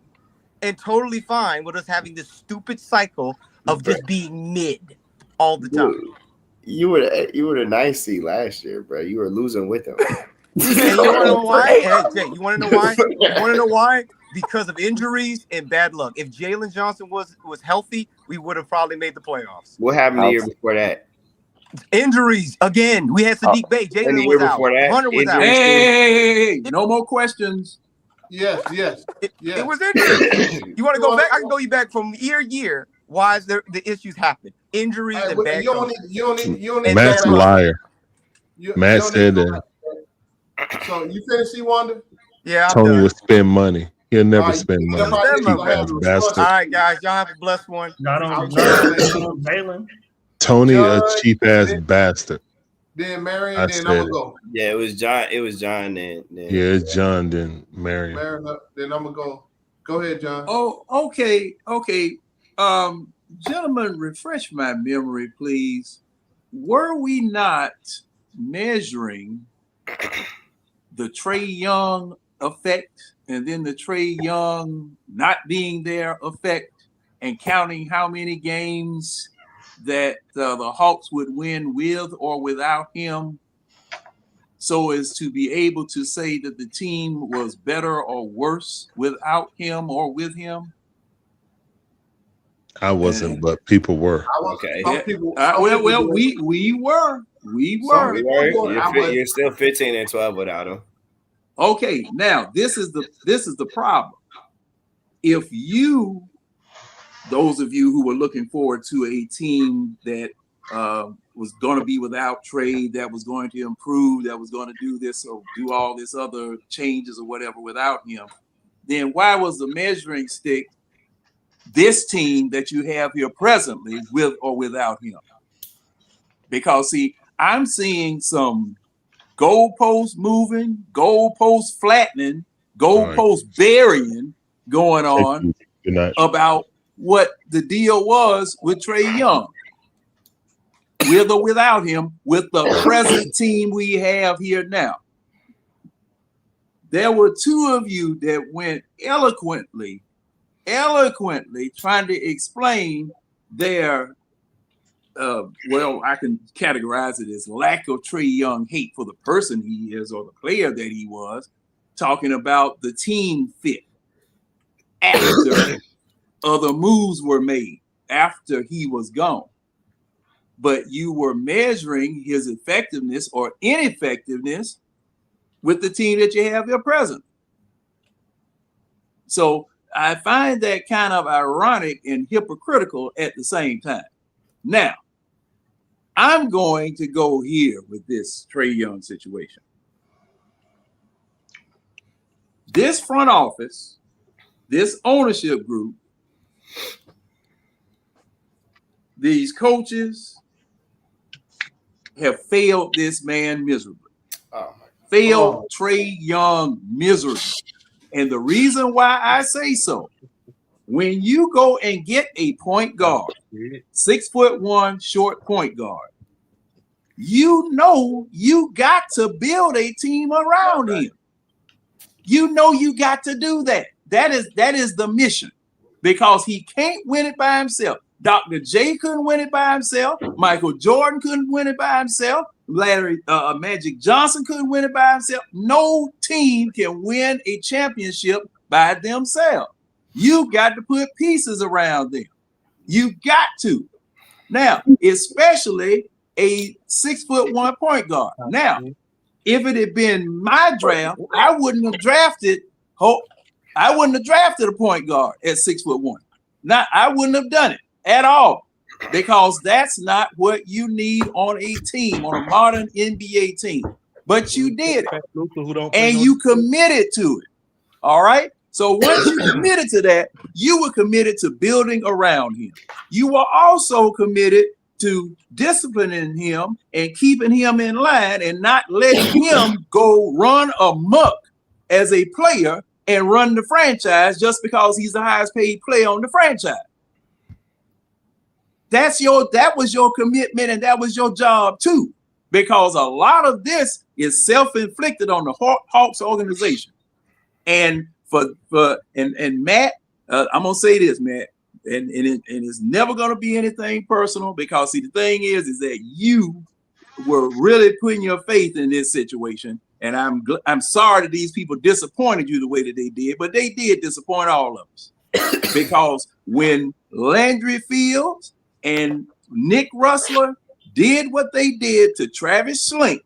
and totally fine with us having this stupid cycle of just being mid all the time. You were the 9th seed last year, bro. You were losing with them. And you want to know why? Hey, Jay, you want to know why? You want to know why? Because of injuries and bad luck. If Jalen Johnson was healthy, we would have probably made the playoffs. What happened the year before that? Injuries again. We had Sadiq Bey. Jalen was out. Hunter was out. Hey, no more questions. Yes. It was injuries. You want to go back? I can go you back from year to year. Why is the issues happen? Injuries and bad. You don't need. Matt's a liar. Matt said that. So you finished, C-Wonder? Yeah, Tony will spend money. He'll never spend money. All right, guys. Y'all have a blessed one. Not on Jalen. Tony, a cheap ass bastard. Then Marion, then I'm gonna go. Yeah, it was John. Then. Yeah, it's John. Then Marion. Then I'm gonna go. Go ahead, John. Oh, okay. Gentlemen, refresh my memory, please. Were we not measuring the Trey Young effect and then the Trey Young not being there effect and counting how many games that the Hawks would win with or without him? so as to be able to say that the team was better or worse without him or with him? I wasn't, but people were. Okay. We were. You're still 15-12 without him. Okay, now this is the problem. If you, those of you who were looking forward to a team that was going to be without Trey, that was going to improve, that was going to do this or do all this other changes or whatever without him, then why was the measuring stick this team that you have here presently with or without him? Because see, I'm seeing some goalpost moving, goalpost flattening, goalpost burying going on about what the deal was with Trey Young, with or without him, with the present team we have here now. There were two of you that went eloquently trying to explain their well, I can categorize it as lack of Trey Young hate for the person he is or the player that he was, talking about the team fit after other moves were made, after he was gone. But you were measuring his effectiveness or ineffectiveness with the team that you have here present. So I find that kind of ironic and hypocritical at the same time. Now, I'm going to go here with this Trey Young situation. This front office, this ownership group, these coaches have failed this man miserably. Failed Trey Young miserably. And the reason why I say so, when you go and get a point guard, 6'1" short point guard, you know you got to build a team around him. You know you got to do that. That is the mission, because he can't win it by himself. Dr. J couldn't win it by himself. Michael Jordan couldn't win it by himself. Larry Magic Johnson couldn't win it by himself. No team can win a championship by themselves. You got to put pieces around them. You got to. Now, especially a 6'1" point guard. Now, if it had been my draft, I wouldn't have drafted a point guard at 6'1". I wouldn't have done it at all, because that's not what you need on a team, on a modern NBA team. But you did it, and you committed to it. All right. So once you committed to that, you were committed to building around him. You were also committed to disciplining him and keeping him in line and not letting him go run amok as a player and run the franchise just because he's the highest paid player on the franchise. That was your commitment, and that was your job too, because a lot of this is self-inflicted on the Hawks organization. And and Matt, I'm gonna say this, Matt, and it's never gonna be anything personal, because see, the thing is that you were really putting your faith in this situation, and I'm sorry that these people disappointed you the way that they did, but they did disappoint all of us, because when Landry Fields and Nick Russell did what they did to Travis Schlenk,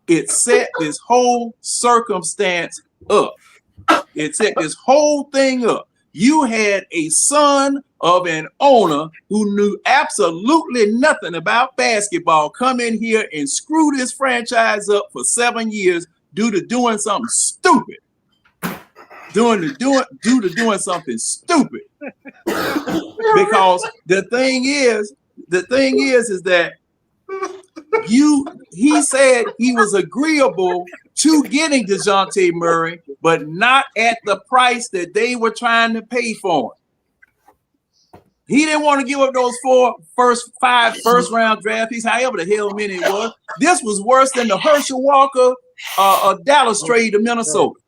it set this whole circumstance up. It set this whole thing up. You had a son of an owner who knew absolutely nothing about basketball come in here and screw this franchise up for 7 years due to doing something stupid. Due to doing something stupid. Because the thing is that he said he was agreeable to getting DeJounte Murray, but not at the price that they were trying to pay for him. He didn't want to give up those 5 first-round draft picks, however the hell many it was. This was worse than the Herschel Walker Dallas trade to Minnesota.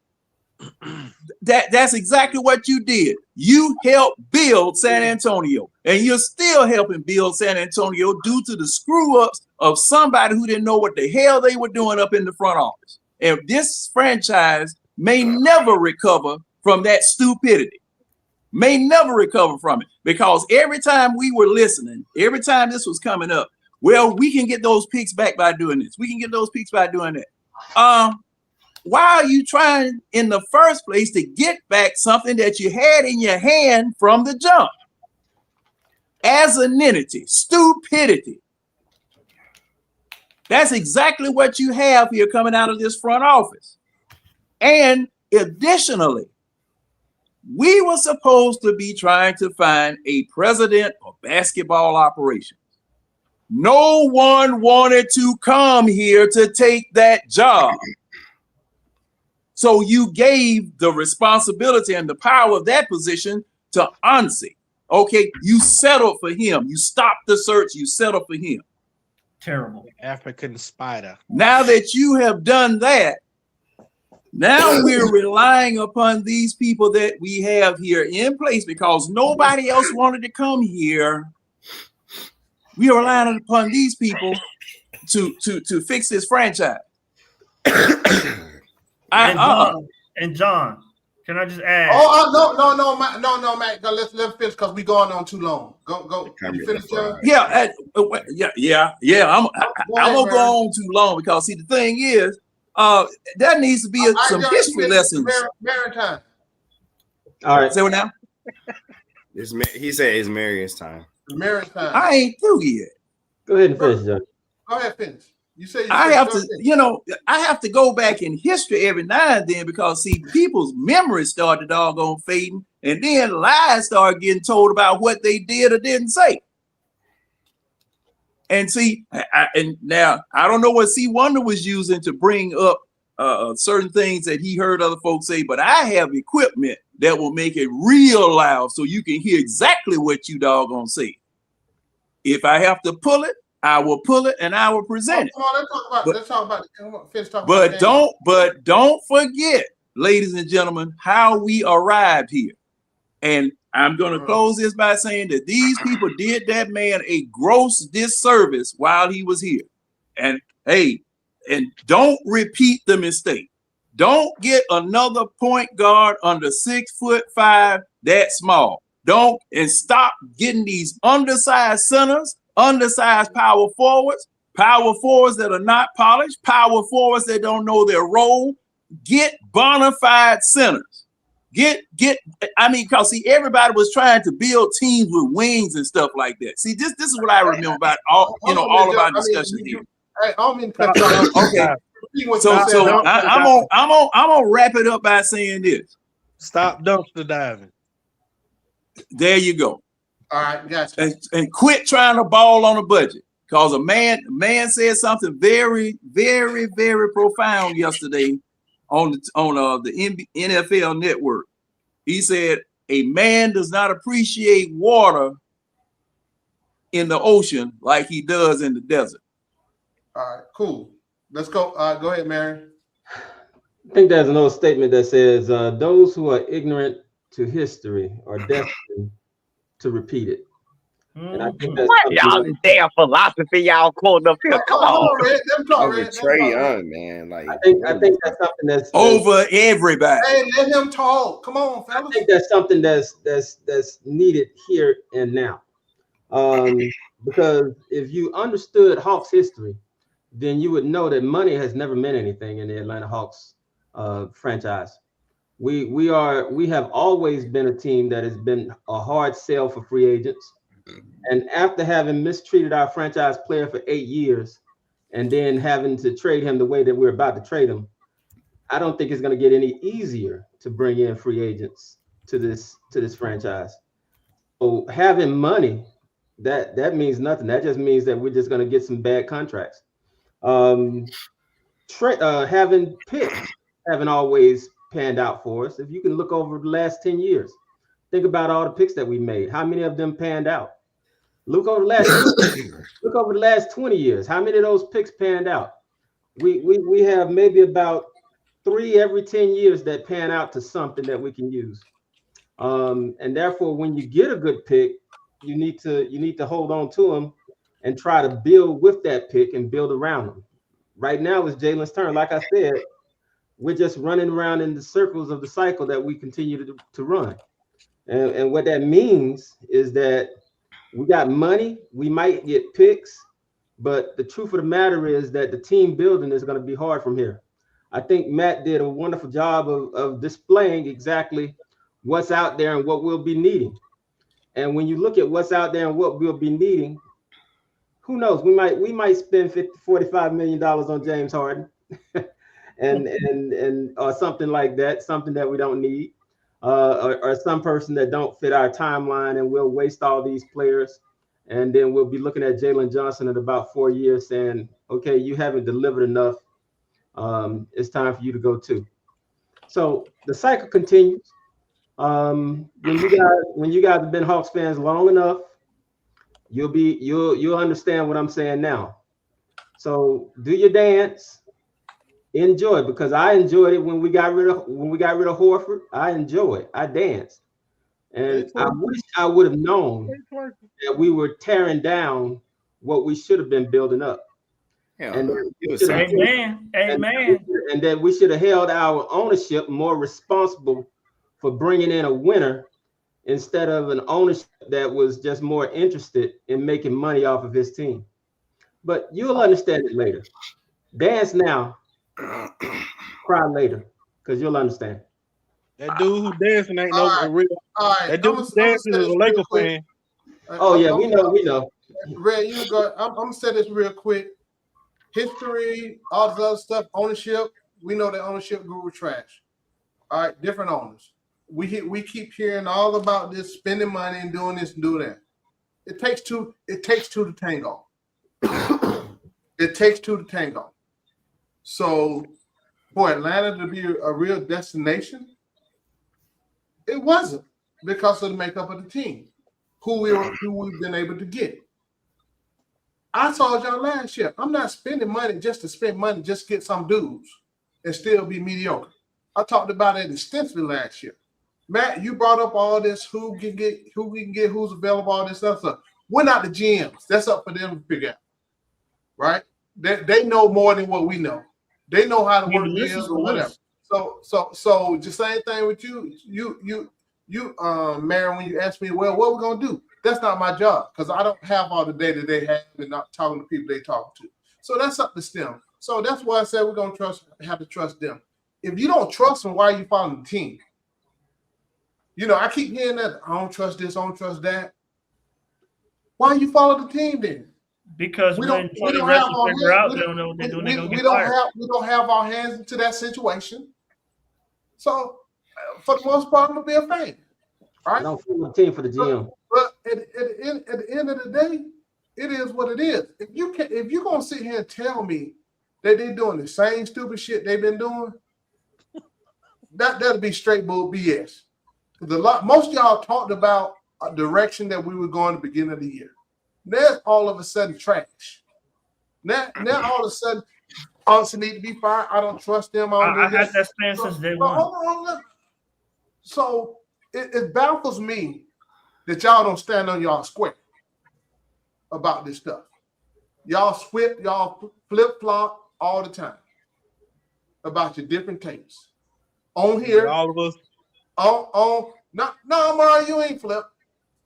That's exactly what you did. You helped build San Antonio, and you're still helping build San Antonio due to the screw-ups of somebody who didn't know what the hell they were doing up in the front office. And this franchise may never recover from that stupidity. May never recover from it, because every time we were listening, every time this was coming up, well, we can get those picks back by doing this. We can get those picks by doing that. Why are you trying in the first place to get back something that you had in your hand from the jump? Asininity, stupidity. That's exactly what you have here coming out of this front office. And additionally, we were supposed to be trying to find a president of basketball operations. No one wanted to come here to take that job. So you gave the responsibility and the power of that position to Ansi. Okay, you settled for him. You stopped the search. You settled for him. Terrible. African spider. Now that you have done that, now we're relying upon these people that we have here in place, because nobody else wanted to come here. We are relying upon these people to fix this franchise. And John, can I just add? No, Matt. Let's finish, because we going on too long. Go. You finish, John? Yeah. I'm gonna go on too long, because see, the thing is, there needs to be some history lessons. Maritime. All right. Say what now? He said it's Marion's time. Maritime. I ain't through yet. Go ahead and finish, John. Go ahead, finish. I have to go back in history every now and then, because see, people's memories started doggone fading, and then lies started getting told about what they did or didn't say. And see, and now I don't know what C. Wonder was using to bring up certain things that he heard other folks say, but I have equipment that will make it real loud so you can hear exactly what you doggone say. If I have to pull it, I will pull it and I will present it. Come on, let's talk about it. But don't forget, ladies and gentlemen, how we arrived here. And I'm going to close this by saying that these people did that man a gross disservice while he was here. And hey, and don't repeat the mistake. Don't get another point guard under 6'5" that small. Don't, and stop getting these undersized centers, undersized power forwards that are not polished, power forwards that don't know their role. Get bona fide centers. Because see, everybody was trying to build teams with wings and stuff like that. See, this is what I remember about all of our discussions here. I don't mean to cut you off. Okay. So I'm gonna wrap it up by saying this. Stop dumpster diving. There you go. All right, gotcha. And quit trying to ball on a budget. Because a man said something very, very, very profound yesterday on the NFL Network. He said, a man does not appreciate water in the ocean like he does in the desert. All right, cool. Let's go. Go ahead, Mary. I think there's an old statement that says, those who are ignorant to history are destined to repeat it. And I think that's what y'all damn philosophy y'all quoting up here. Come on. Over Trey Young, man. Like I think that's something that's over everybody. Hey, let him talk. Come on, fellas. I think that's something that's needed here and now. Because if you understood Hawks history, then you would know that money has never meant anything in the Atlanta Hawks franchise. We have always been a team that has been a hard sell for free agents. And after having mistreated our franchise player for 8 years and then having to trade him the way that we're about to trade him, I don't think it's going to get any easier to bring in free agents to this franchise. So having money, that means nothing. That just means that we're just going to get some bad contracts. Having picks haven't always panned out for us. If you can look over the last 10 years, think about all the picks that we made. How many of them panned out? Look over the last 20 years. How many of those picks panned out? We have maybe about 3 every 10 years that pan out to something that we can use. And therefore, when you get a good pick, you need to hold on to them and try to build with that pick and build around them. Right now it's Jalen's turn. Like I said, we're just running around in the circles of the cycle that we continue to run. And what that means is that we got money, we might get picks, but the truth of the matter is that the team building is going to be hard from here. I think Matt did a wonderful job of displaying exactly what's out there and what we'll be needing. And when you look at what's out there and what we'll be needing, who knows? We might spend $45 million on James Harden, and or something like that, something that we don't need, or some person that don't fit our timeline, and we'll waste all these players, and then we'll be looking at Jalen Johnson in about 4 years, saying, "Okay, you haven't delivered enough. It's time for you to go too." So the cycle continues. When you guys have been Hawks fans long enough, you'll understand what I'm saying now. So do your dance, enjoy it, because I enjoyed it when we got rid of Horford. I enjoyed it. I danced, and I wish I would have known that we were tearing down what we should have been building up. And that we should have held our ownership more responsible for bringing in a winner instead of an ownership that was just more interested in making money off of his team. But you'll understand it later. Dance now, cry later, because you'll understand. That dude who dancing ain't no real. That dude who dancing is a Laker fan. Oh yeah, we know. Red, you go. I'm gonna say this real quick. History, all this other stuff, ownership. We know that ownership guru trash. All right, different owners. We keep hearing all about this spending money and doing this and doing that. It takes two to tango. It takes two to tango. So for Atlanta to be a real destination, it wasn't because of the makeup of the team, who we've been able to get. I told y'all last year, I'm not spending money just to spend money, just to get some dudes and still be mediocre. I talked about it extensively last year. Matt, you brought up all this, who we can get, who's available, all this stuff. We're not the GMs. That's up for them to figure out, right? They know more than what we know. They know how to work deals or whatever. So the same thing with you, Marion, when you ask me, well, what we're gonna do? That's not my job because I don't have all the data they have and not talking to people they talk to. So that's up to them. So that's why I said we're gonna have to trust them. If you don't trust them, why are you following the team? You know, I keep hearing that I don't trust this, I don't trust that. Why you follow the team then? Because we don't have our hands. They don't know what they're doing. We don't have our hands into that situation. So for the most part, I'm gonna be a fan. All right. I don't follow the team for the GM. But at the end of the day, it is what it is. If you're gonna sit here and tell me that they're doing the same stupid shit they've been doing, that'll be straight bull BS. Most of y'all talked about a direction that we were going at the beginning of the year. Now all of a sudden trash. Now all of a sudden, Austin need to be fired. I don't trust them. I had that stance since day one. Hold on. So it baffles me that y'all don't stand on y'all square about this stuff. Y'all flip-flop all the time about your different takes. On here, all of us. No, Mario, you ain't flip.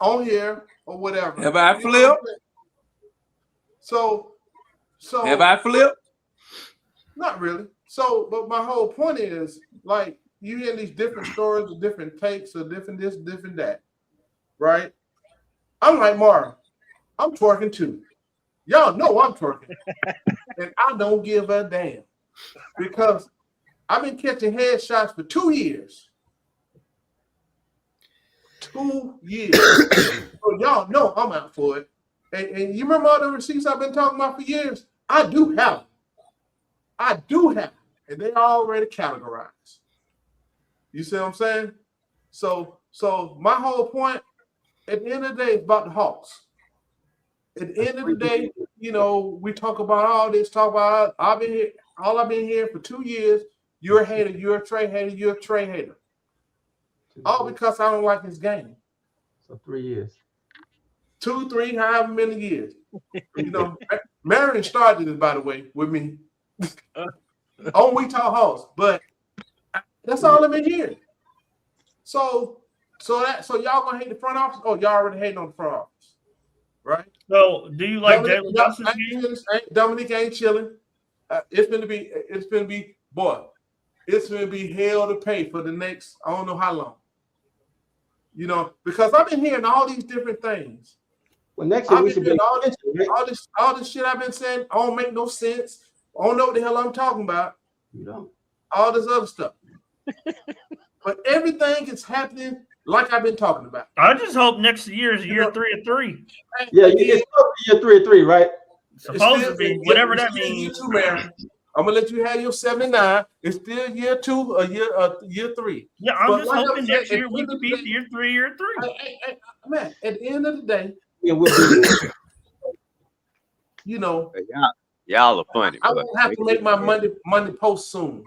On here or whatever. Have I flipped? So have I flipped? Not really. So, but my whole point is, like, you hear these different stories of different takes or different this, different that, right? I'm like, Mario, I'm twerking too. Y'all know I'm twerking. And I don't give a damn. Because I've been catching headshots for 2 years. 2 years. So y'all know I'm out for it. And you remember all the receipts I've been talking about for years? I do have them. And they already categorized. You see what I'm saying? So my whole point, at the end of the day, it's about the Hawks. At the end of the day, you know, we talk about all this, I've been here for 2 years. You're a hater, you're a Trey hater, you're a Trey hater. All because I don't like his game. So 3 years. 2, 3, however many years. You know, Marion started this, by the way, with me on We Talk House, but that's all I've been hearing. So y'all gonna hate the front office? Oh, y'all already hating on the front office, right? So, do you like Jalen Johnson's game? Dominique ain't chilling. It's gonna be, boy. It's gonna be hell to pay for the next, I don't know how long. You know, because I've been hearing all these different things. Well, next year we should be all this shit I've been saying. I don't make no sense. I don't know what the hell I'm talking about. You don't. All this other stuff. But everything is happening like I've been talking about. I just hope next year is year 3 of 3. Yeah, it's year 3 of 3, right? Supposed to be, whatever that means. Year 2, man. I'm gonna let you have your 79. It's still year 2 or year 3. Yeah, I'm just hoping next year we could be year 3, year 3. Man, at the end of the day, yeah, we'll be you know, y'all are funny. I won't have to make my Monday post soon.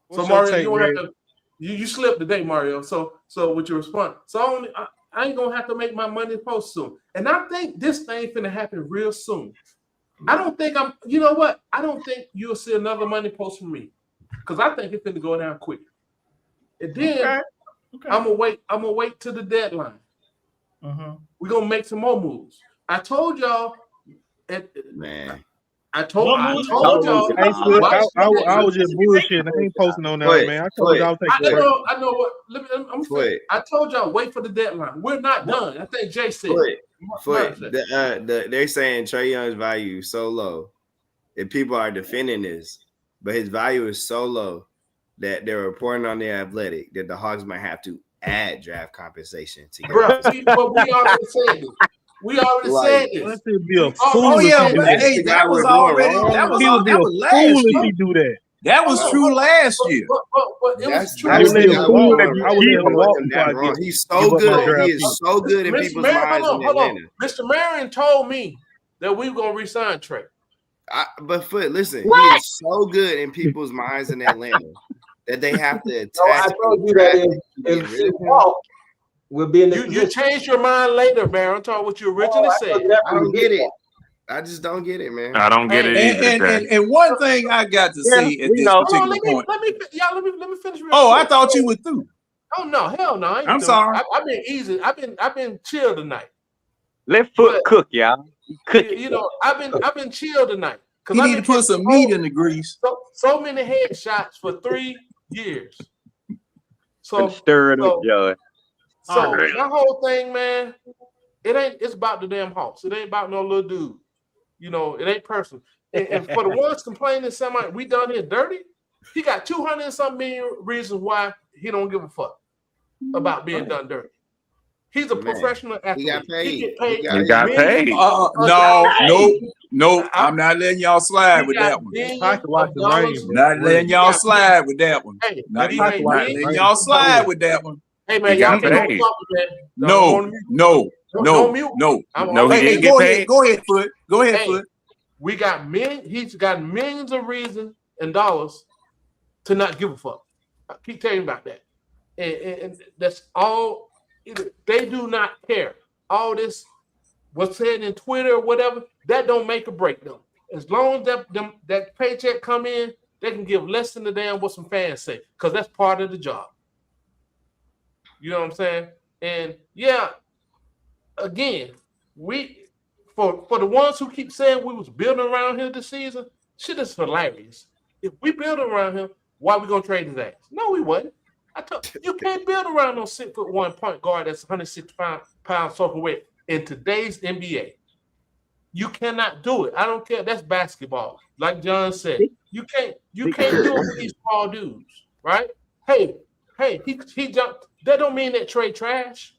What's So your Mario, take, you don't Ray? have to. You slipped today, Mario. So with your response, so I ain't gonna have to make my Monday post soon. And I think this thing finna happen real soon. I don't think you know what? I don't think you'll see another Monday post from me, because I think it's finna go down quick. And then I'm gonna wait till the deadline. We're gonna make some more moves. I told y'all, Man. I told y'all. I was just bullshitting. I ain't posting on that, man. I told y'all take a break. I know what. I'm saying. I told y'all wait for the deadline. We're not done. I think Jay said. They're saying Trey Young's value is so low, and people are defending this, but his value is so low that they're reporting on The Athletic that the Hawks might have to add draft compensation to get. But we already said this. We already said this. That would be a fool if he do that. Hey, that was already. That was He would be a last fool year. if he do that. That was true last year. But it was true. I would let him fool if I would let him walk before I get. He's so good. He is so good in people's minds in Atlanta. Mr. Marion told me that we were gonna resign Trey. But listen, he is so good in people's minds in Atlanta that they have to attach. I told you that in walk. We'll be in the you changed your mind later, Baron. Talk what you originally said. I don't get it. I just don't get it, man. I don't get it either. And one thing I got to say at this particular point. Let me finish. I thought you were through. Oh no, hell no! I'm sorry. I've been easy. I've been chill tonight. Let Foot cook, y'all. You know, I've been chill tonight. You need to put some meat in the grease. So many headshots for 3 years. So stir it up, y'all. So that whole thing, man, it's about the damn Hawks. It ain't about no little dude. You know, it ain't personal. And for the ones complaining, we done here dirty. He got 200 and some million reasons why he don't give a fuck about being done dirty. He's a professional athlete. He got paid. He got paid. No. I'm not letting y'all slide with that one. Not letting y'all slide with that one. Not letting y'all slide with that one. Hey man, y'all can't talk with that. No. He didn't get paid. Go ahead, Foot. Go ahead, Foot. We got he's got millions of reasons and dollars to not give a fuck. I keep telling you about that. And that's all. They do not care. All this, what's said in Twitter or whatever, that don't make or break them. As long as that paycheck come in, they can give less than a damn what some fans say, because that's part of the job. You know what I'm saying? And yeah, again, we for the ones who keep saying we was building around here this season, shit is hilarious. If we build around him, why we gonna trade his ass? No, we wasn't. You can't build around no 6'1" point guard that's 160 pounds soaking wet in today's NBA. You cannot do it. I don't care. That's basketball. Like John said, you can't do it with these small dudes, right? Hey, he jumped. That don't mean that Trey trash.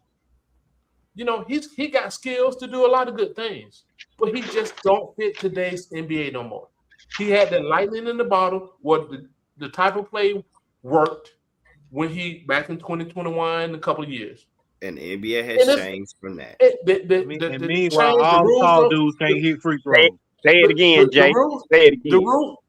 You know, he got skills to do a lot of good things, but he just don't fit today's NBA no more. He had the lightning in the bottle, what the type of play worked when he back in 2021, a couple of years. And the NBA has changed from that. Meanwhile, all tall dudes can't hit free throws. Say it again, Jay. Say it again.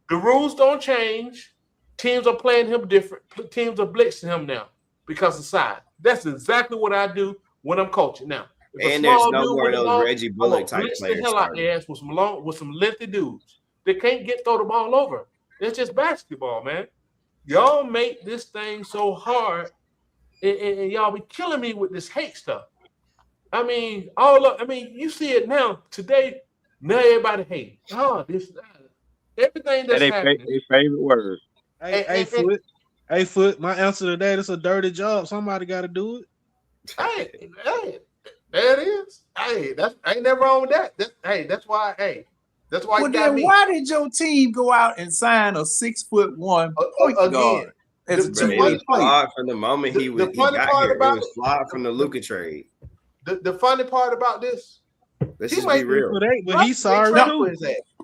The rules don't change. Teams are playing him different. Teams are blitzing him now because of size. That's exactly what I do when I'm coaching. Now, And there's no more of those Reggie Bullock type blitz the players. hell out their ass with some lengthy dudes. They can't throw the ball over. It's just basketball, man. Y'all make this thing so hard, and y'all be killing me with this hate stuff. I mean, you see it now today. Now everybody hate. Everything that's happening. Their favorite word. Hey, Foot. My answer to that is a dirty job. Somebody got to do it. Hey, there it is. Hey, ain't never wrong with that. That's why. Well, you got then me. why did your team go out and sign a 6'1" point guard as a two-way player? From the moment he got here, it was flawed from the Luka trade. The funny part about this, let's just be real. But he's sorry too.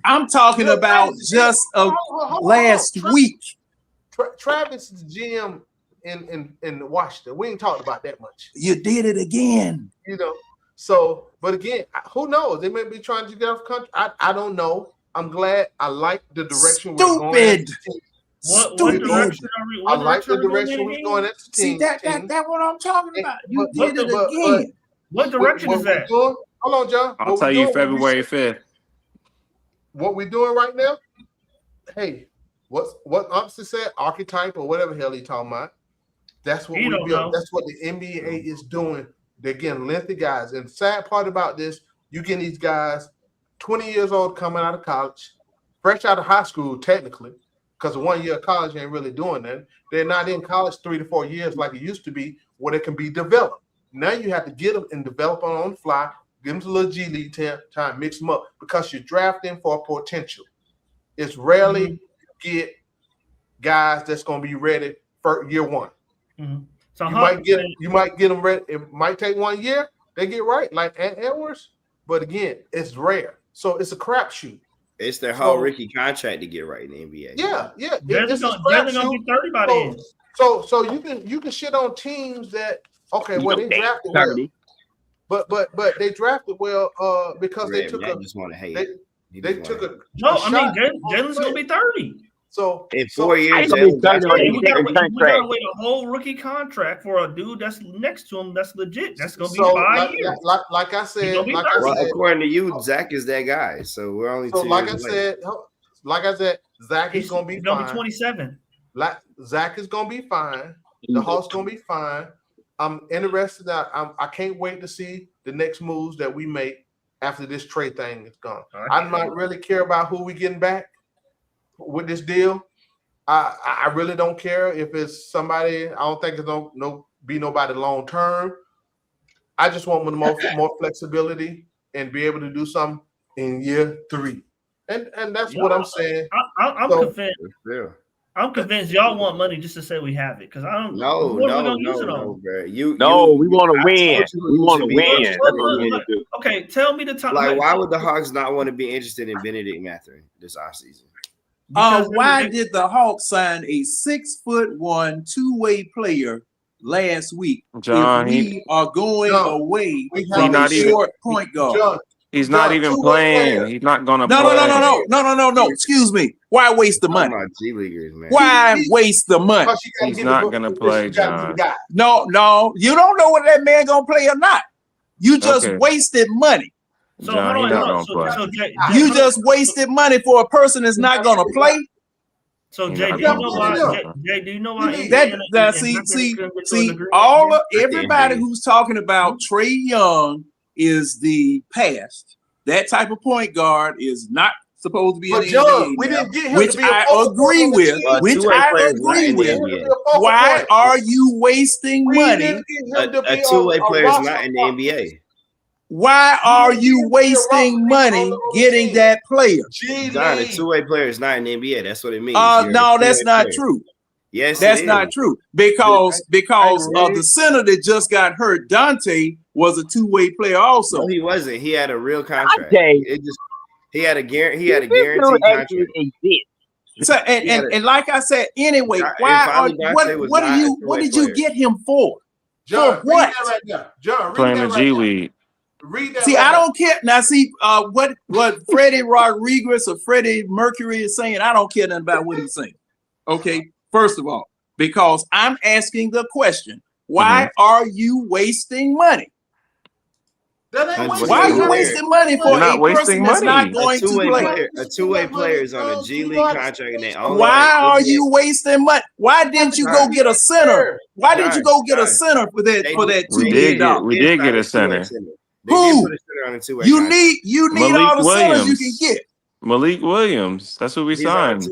I'm talking about just last week. Travis is GM in Washington. We ain't talked about that much. You did it again. So, but again, who knows? They may be trying to get off country. I don't know. I'm glad. I like the direction we're going. What direction are we? I like the direction we're going at the team. See, that's what I'm talking about. You did it again. What direction is that? Hold on, John. I'll tell you February 5th. What we're doing right now, hey, what Umpster said, archetype or whatever the hell he talking about, that's what we build. That's what the NBA is doing. They're getting lengthy guys. And the sad part about this, you getting these guys 20 years old coming out of college, fresh out of high school technically, because 1 year of college ain't really doing that. They're not in college 3 to 4 years like it used to be, where they can be developed. Now you have to get them and develop them on the fly, give them a little G League time, mix them up, because you're drafting for potential. It's rarely you get guys that's going to be ready for year one. So you might get them ready. It might take 1 year. They get right, like Edwards, but again, it's rare. So it's a crapshoot. It's their whole rookie contract to get right in the NBA. Yeah. They're gonna be 30 by the end. So you can shit on teams that they drafted well, but they drafted well because they took a. Just want to hate. They took a. No, I mean Jalen's gonna be 30. So in 4 years, we gotta wait a whole rookie contract for a dude that's next to him. That's legit. That's gonna be 5 years. Like I said, according to you, Zach is that guy. So we're only. So like I said, Zach is gonna be fine. He's gonna be 27. Zach is gonna be fine. The Hawks gonna be fine. I'm interested. I can't wait to see the next moves that we make after this trade thing is gone. I might really care about who we getting back with this deal. I really don't care if it's somebody. I don't think it's be nobody long term. I just want more flexibility and be able to do something in year 3. And that's what I'm saying. I'm convinced. I'm convinced y'all want money just to say we have it, because I don't. No, bro. We want to win. We want to win. That's what we need to do. Okay, tell me the time. Like, why would the Hawks not want to be interested in Benedict Mathurin this offseason? Why did the Hawks sign a 6'1" two-way player last week? John, if we are going away from a short point guard. He's not even playing. He's not gonna play. No. Excuse me. Why waste the money? G-leaguers, man. Why waste the money? He's not gonna play, John. No. You don't know whether that man gonna play or not. You just wasted money. So John, he's not gonna play. You just wasted money for a person that's not gonna play. So Jay, do you know why? Jay, do you know why? Everybody who's talking about Trey Young is the past. That type of point guard is not supposed to be in the NBA, we didn't get him which I agree with. Why are you wasting money? A two-way player is not in the NBA. Why are you wasting money getting that player? John, a two-way player is not in the NBA. That's what it means. No, that's not true. Yes, that's not true. Because the center that just got hurt, Dante, was a two-way player also. No, he wasn't. He had a real contract. He had a guaranteed contract. So and like I said, anyway, what did you get him for? John, for what? John, playing the G League. I don't care. Now, what Freddie Rodriguez or Freddie Mercury is saying, I don't care nothing about what he's saying. Okay, first of all, because I'm asking the question, why are you wasting money? Why are you wasting money for a person that's not going to play? A two-way player is on a G League contract, and they only. Why are you wasting money? Why didn't you go get a center? Why didn't you go get a center for that $2 million? We did get a center. Who? You need Malik all the centers you Williams. can get. Malik Williams. That's what we signed.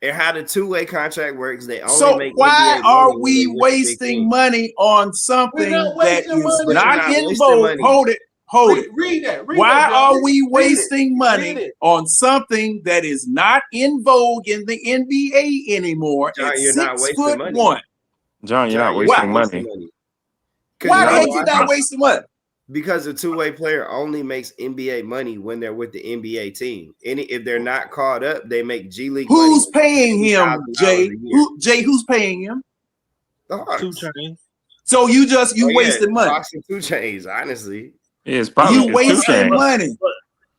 And how the two-way contract works, they only So make why NBA are money we when they win wasting money on something that is money. not We're not in wasting vogue? money. Hold it. Read that. Why are we wasting money on something that is not in vogue in the NBA anymore? John, at you're not wasting 6'1"? money. John, you're not wasting money. Why the heck you not wasting money? Because a two-way player only makes NBA money when they're with the NBA team. If they're not caught up, they make G League money. Who's paying him, Jay? Who's paying him? The Hawks. 2 Chainz. So you wasted money. Hawks and 2 Chainz, honestly. Yeah, it's probably you wasting money. But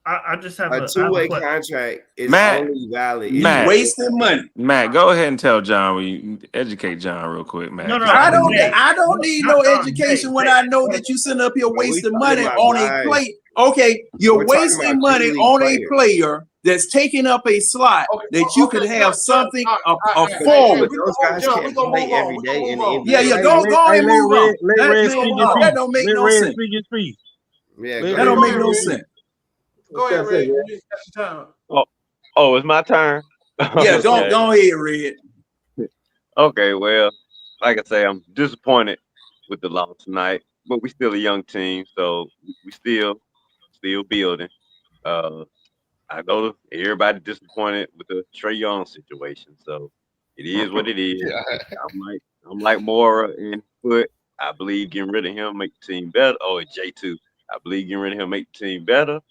I just have a two-way contract is Matt, only valid. Matt, wasting money. Matt, go ahead and tell John. You educate John real quick, Matt. No, I don't need no education when I know that you sitting up here wasting money on a play. Okay, you're wasting money on a player that's taking up a slot that you could have something a forward. Those guys can't play every day in the NBA. Yeah, go ahead and move on. That don't make no sense. Yeah, that don't make no sense. Go ahead, Red. That's your time. Oh, it's my turn. Yeah, go ahead, Red. Okay, well, like I say, I'm disappointed with the loss tonight, but we still a young team, so we still building. I know everybody disappointed with the Trey Young situation, so it is what it is. I'm like Mora and Foot. I believe getting rid of him make the team better. Oh, and J2. I believe getting rid of him make the team better.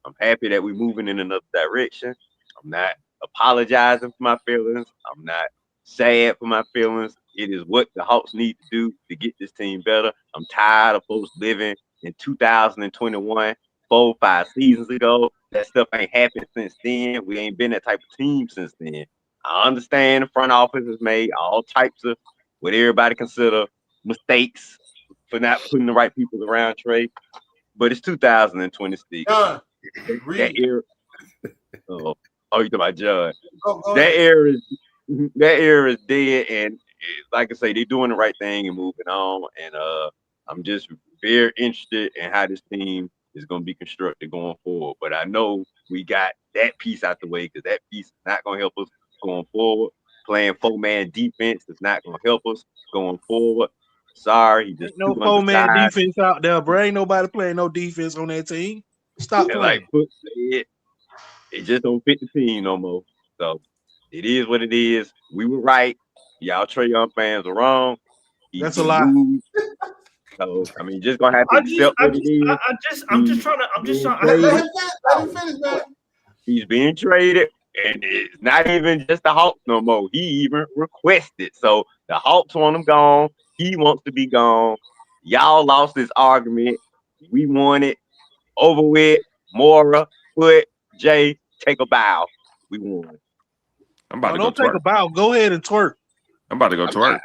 I'm happy that we're moving in another direction. I'm not apologizing for my feelings. I'm not sad for my feelings. It is what the Hawks need to do to get this team better. I'm tired of folks living in 2021, 4-5 seasons ago. That stuff ain't happened since then. We ain't been that type of team since then. I understand the front office has made all types of what everybody consider mistakes for not putting the right people around Trey. But it's 2026. That era. You talking about John? That era is dead, and like I say, they're doing the right thing and moving on. And I'm just very interested in how this team is going to be constructed going forward. But I know we got that piece out the way because that piece is not going to help us going forward. Playing 4-man defense is not going to help us going forward. Sorry, he just ain't no 4-man defense out there, bro. Ain't nobody playing no defense on that team. Stop playing. Like Foot said, it just don't fit the team no more. So it is what it is. We were right. Y'all Trey Young fans are wrong. That's a lie. So I mean, just gonna have to accept what it is. I'm just trying to. Let him finish, man. He's being traded, and it's not even just the Hawks no more. He even requested. So the Hawks want him gone. He wants to be gone. Y'all lost this argument. We won it. Over with. Mora, Foot, Jay, take a bow. We won. I'm about to don't take a bow. Go ahead and twerk. I'm about to go twerk.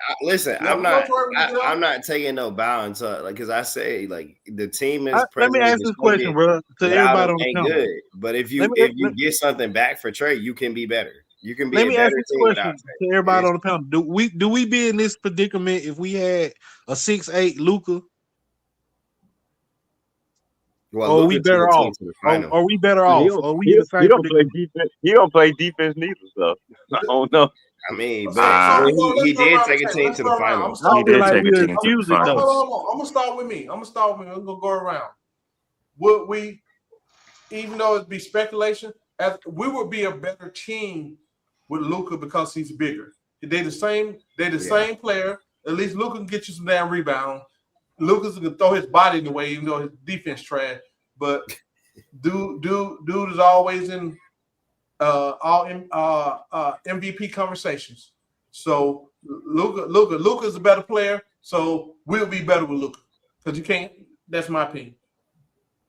I'm not taking no bow until because I say like the team is. Let me ask this question, bro. To everybody on the panel. Good, but if you get something back for Trey, you can be better. You can be. Let a me better ask this team question to everybody on the panel. Do we be in this predicament if we had a 6'8" Luka? Well, or are we better off? Are we better off? Or we in the same defense. He don't play defense neither, so I don't know. I mean, but he did take a team to the finals. He did take a team to the finals. Hold on. I'm gonna start with me. I'm gonna go around. Would we, even though it'd be speculation, we would be a better team with Luka because he's bigger. They're the same. They're the same player. At least Luka can get you some damn rebound. Luka's gonna throw his body in the way, even though his defense trash. But dude is always in all MVP conversations. So Luka's a better player. So we'll be better with Luka because you can't. That's my opinion.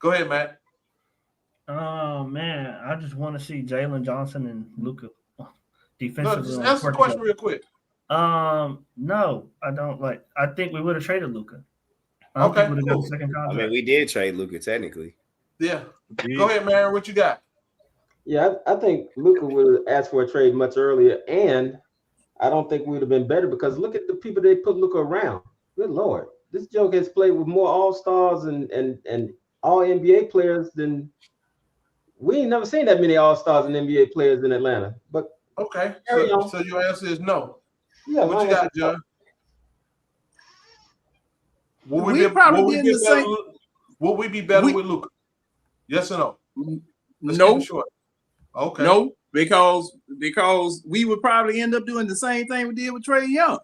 Go ahead, Matt. Oh man, I just want to see Jalen Johnson and Luka defensively. No, just answer the question real quick. No, I don't like. I think we would have traded Luka. Okay, cool. Second I mean, we did trade Luka technically. Yeah. Go ahead, Mary. What you got? Yeah, I think Luka would have asked for a trade much earlier, and I don't think we would have been better because look at the people they put Luka around. Good Lord. This joke has played with more All-Stars and all NBA players than we ain't never seen that many All-Stars and NBA players in Atlanta. But okay, so your answer is no. Yeah, what you got, John? Will we be better with Luka? Yes or no? No. Okay. No, because we would probably end up doing the same thing we did with Trey Young.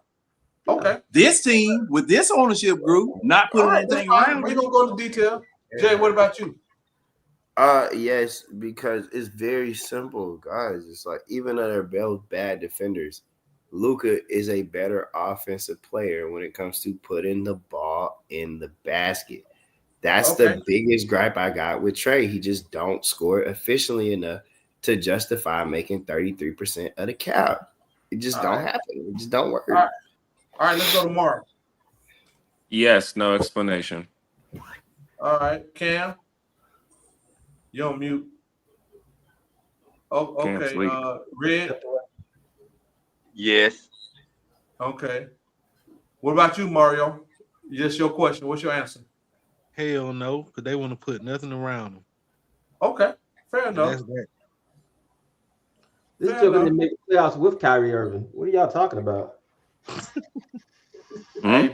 Okay. This team with this ownership group not putting anything around. We're gonna go into detail. Jay, what about you? Yes, because it's very simple, guys. It's like even though they're both bad defenders, Luka is a better offensive player when it comes to putting the ball in the basket. That's the biggest gripe I got with Trey. He just don't score efficiently enough to justify making 33% of the cap. It just don't happen. It just don't work. All right, let's go to Mark. Yes, no explanation. All right, Cam. You're on mute. Oh, okay. Red. Yes. Okay. What about you, Mario? Just your question. What's your answer? Hell no, because they want to put nothing around them. Okay, fair enough. That's that. This joke didn't make the playoffs with Kyrie Irving. What are y'all talking about? I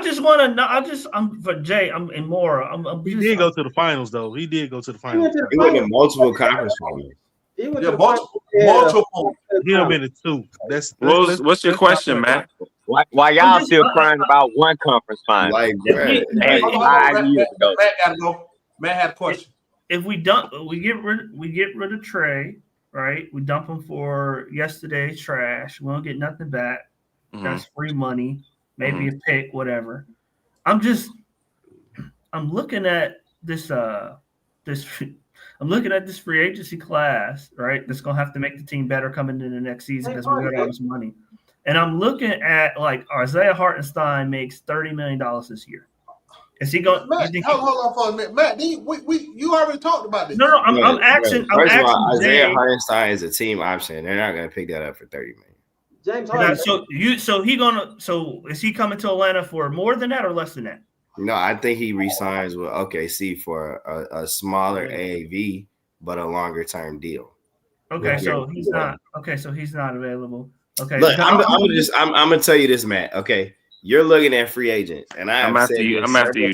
just want to know. I'm for Jay. I'm in more. He did go to the finals, though. He did go to the finals. He went to multiple conference finals. He went to multiple. He'll been in two. What's your question, Matt? Why y'all still crying about one conference final? Like, Hey, 5 years ago. Matt gotta go. Matt had a question. If we get rid of Trey, right? We dump him for yesterday's trash. We don't get nothing back. That's free money, maybe a pick, whatever. I'm looking at this I'm looking at this free agency class, right? That's gonna have to make the team better coming into the next season because we got all this money. And I'm looking at like Isaiah Hartenstein makes $30 million this year. Is he going? Matt, hold on for a minute, Matt. You already talked about this. No, I'm asking. First of all, Isaiah Hartenstein is a team option. They're not going to pick that up for $30 million. James Harden. So is he coming to Atlanta for more than that or less than that? No, I think he resigns with OKC for a smaller AAV but a longer term deal. Okay, so he's not. Okay, so he's not available. Okay, look, I'm gonna tell you this, Matt. Okay, you're looking at free agents, and I'm after you,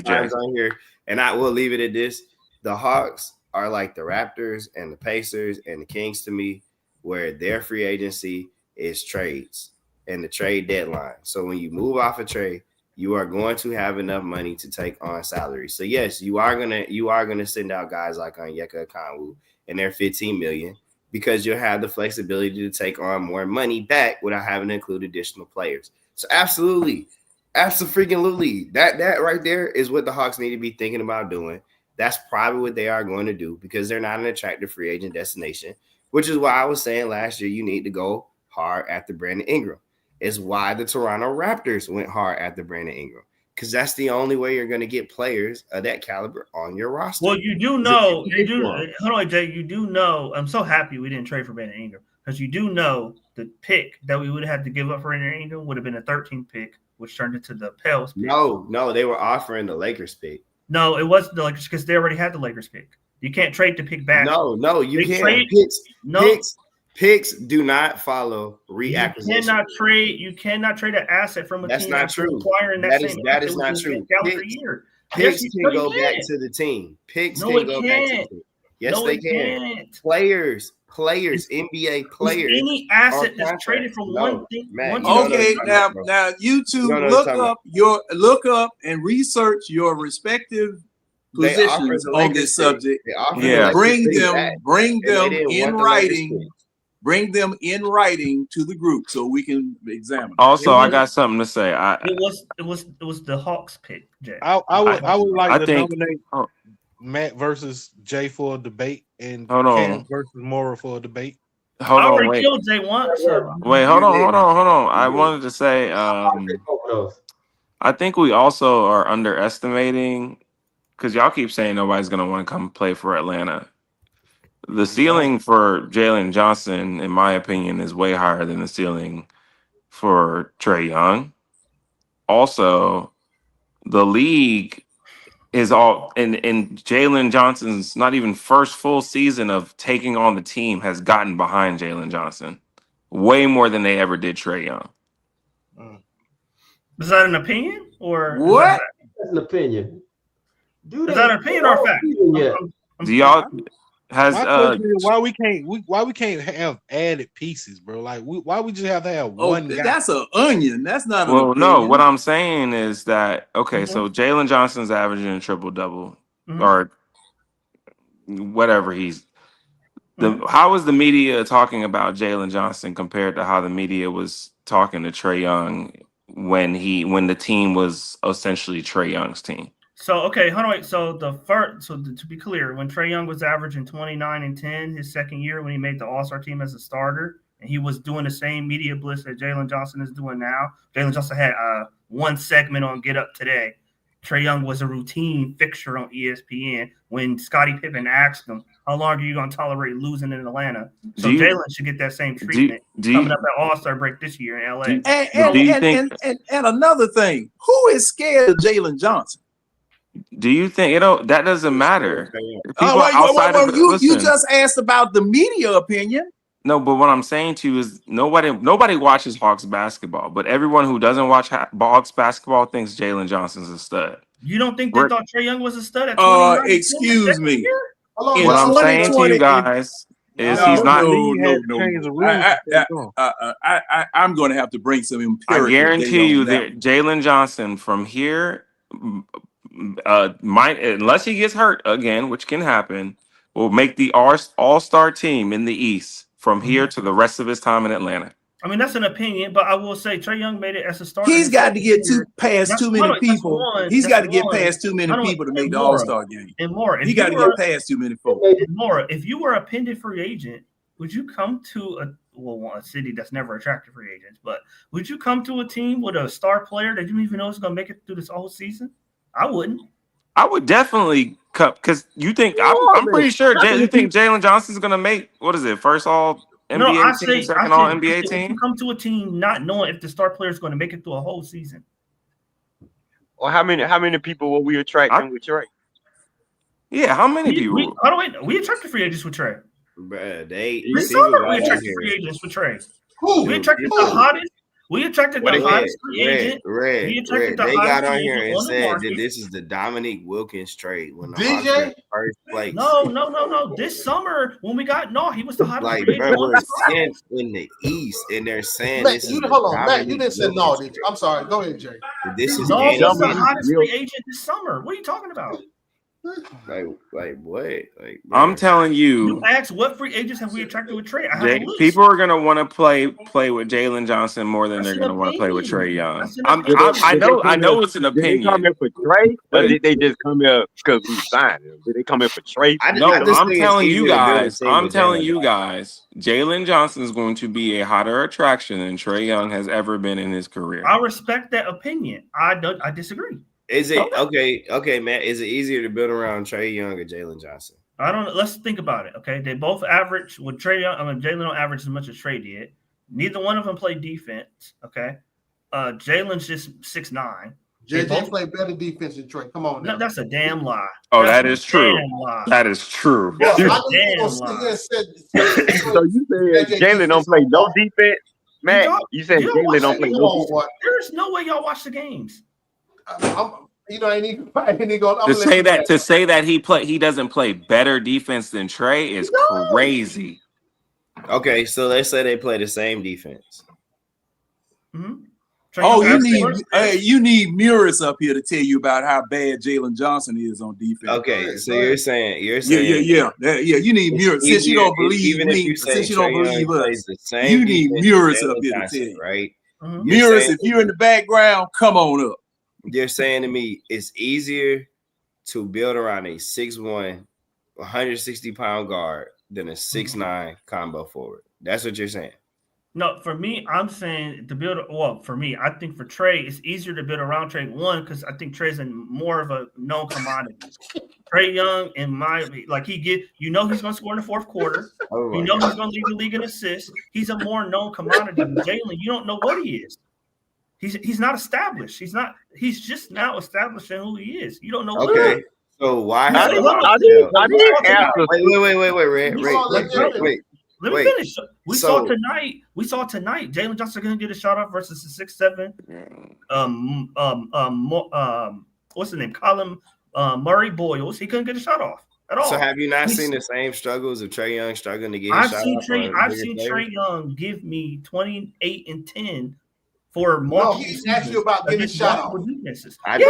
James. On here, and I will leave it at this: the Hawks are like the Raptors and the Pacers and the Kings to me, where their free agency is trades and the trade deadline. So when you move off a trade, you are going to have enough money to take on salary. So yes, you are gonna send out guys like Onyeka Okongwu and they're $15 million. Because you'll have the flexibility to take on more money back without having to include additional players. So absolutely. That right there is what the Hawks need to be thinking about doing. That's probably what they are going to do because they're not an attractive free agent destination, which is why I was saying last year you need to go hard after Brandon Ingram. It's why the Toronto Raptors went hard after Brandon Ingram. Because that's the only way you're going to get players of that caliber on your roster. Well, hold on, Jay. You do know. I'm so happy we didn't trade for Brandon Ingram because you do know the pick that we would have had to give up for Brandon Ingram would have been a 13th pick, which turned into the Pels pick. No, they were offering the Lakers pick. No, it wasn't the Lakers because they already had the Lakers pick. You can't trade the pick back. No, you can't. Picks do not follow reacquisition. You cannot trade an asset from a That's team. That's not true. That is not true. Picks can go back to the team. Picks can go back to the team. Yes, they can. Players, NBA players. Any asset that's traded from one thing. Okay, now you two look up and research your respective positions on this subject. Yeah, bring them in writing. Bring them in writing to the group so we can examine. Also, I got something to say. It was the Hawks pick, Jay. I would like to nominate Matt versus Jay for a debate and Cam versus Mora for a debate. Hold on, wait. Killed Jay once. Wait, hold on. I wanted to say I think we also are underestimating because y'all keep saying nobody's going to want to come play for Atlanta. The ceiling for Jalen Johnson, in my opinion, is way higher than the ceiling for Trey Young. Also, the league is all in Jalen Johnson's not even first full season of taking on the team has gotten behind Jalen Johnson way more than they ever did Trey Young. Is that an opinion or what? That's an opinion. Is that an opinion or a fact? Do y'all has my question is why we can't have added pieces, bro? Like why we just have to have one guy? That's an onion. That's not an well, opinion. no. What I'm saying is that okay. So Jalen Johnson's averaging a triple double or whatever he's. How is the media talking about Jalen Johnson compared to how the media was talking to Trey Young when the team was essentially Trey Young's team? So okay, hold on, wait. So to be clear, when Trey Young was averaging 29 and 10 his second year when he made the All-Star team as a starter, and he was doing the same media blitz that Jalen Johnson is doing now. Jalen Johnson had one segment on Get Up Today. Trey Young was a routine fixture on ESPN when Scottie Pippen asked him, how long are you going to tolerate losing in Atlanta? So Jalen should get that same treatment coming up at All-Star break this year in LA. And another thing, who is scared of Jalen Johnson? Do you think that doesn't matter? You just asked about the media opinion. No, but what I'm saying to you is nobody watches Hawks basketball, but everyone who doesn't watch Hawks basketball thinks Jalen Johnson's a stud. You don't think they thought Trey Young was a stud at 29? Excuse me. What I'm saying to you guys is he's not. I'm going to have to bring some empirical. I guarantee you that Jalen Johnson from here, unless he gets hurt again, which can happen, will make the All-Star team in the East from here to the rest of his time in Atlanta. I mean, that's an opinion, but I will say Trey Young made it as a starter. He's got to get past too many people. He's got to get past too many people to make the All-Star game. And more, he got to get past too many folks. And more, if you were a pending free agent, would you come to a city that's never attracted free agents? But would you come to a team with a star player that you didn't even know is going to make it through this whole season? I wouldn't. I would definitely cut because you think I'm pretty sure you think Jalen Johnson's going to make first all NBA team, second all NBA team. You come to a team not knowing if the star player is going to make it through a whole season. Or how many people will we attract with Trey? Yeah, how many people? We attracted free agents with Trey. Bruh, we attracted free agents with Trey. We attracted the hottest. We attracted the hottest free agent. They got on here and said that this is the Dominique Wilkins trade when the DJ first place. No. This summer when we got he was the hottest free agent. We're 10th in the East, and they're saying Matt, hold on, Matt. You didn't say no, did you? I'm sorry. Go ahead, Jay. This is the hottest free agent this summer. What are you talking about? Like what? Like I'm telling you. You asked what free agents have we attracted with Trey? People are gonna want to play with Jalen Johnson more than they're gonna want to play with Trey Young. I know it's an opinion. Did they come in for Trey, or did they just come here because we signed him? Did they come in for Trey? I'm telling you guys. Jalen Johnson is going to be a hotter attraction than Trey Young has ever been in his career. I respect that opinion. I disagree. Is it okay, Matt? Is it easier to build around Trey Young or Jalen Johnson? I don't know. Let's think about it. Okay, they both average with Trey Young. Jalen don't average as much as Trey did. Neither one of them played defense. Okay, Jalen's just 6'9". JJ played better defense than Trey. Come on, now. No, that's a damn lie. Oh, that is true. That is true. So you said Jalen don't play no defense, Matt? You said Jalen don't play no defense? There's no way y'all watch the games. To say that he doesn't play better defense than Trey is crazy. Okay, so let's say they play the same defense. Mm-hmm. You need Murris up here to tell you about how bad Jalen Johnson is on defense. Okay, so you're saying yeah. You need Murris since you don't believe me. Since you don't believe us, you need Murris up here to tell you, right? Murris, if you're in the background, come on up. You're saying to me it's easier to build around a 6'1", 160-pound guard than a 6'9" combo forward. That's what you're saying. No, for me, I'm saying to build. Well, for me, I think for Trey, it's easier to build around Trey. One, because I think Trey's more of a known commodity. Trey Young, in my he's going to score in the fourth quarter. He's going to lead the league in assists. He's a more known commodity. Jalen, you don't know what he is. He's not established. He's just now establishing who he is. You don't know. Okay. So why? Wait. Let me finish. We saw tonight. Jalen Johnson going to get a shot off versus the 6'7". What's his name? Colin Murray Boyles. He couldn't get a shot off at all. So have you not seen the same struggles of Trey Young struggling to get his shot off? I've seen Trey Young give me 28 and 10 for multiple. No, he asked you about getting a shot off. I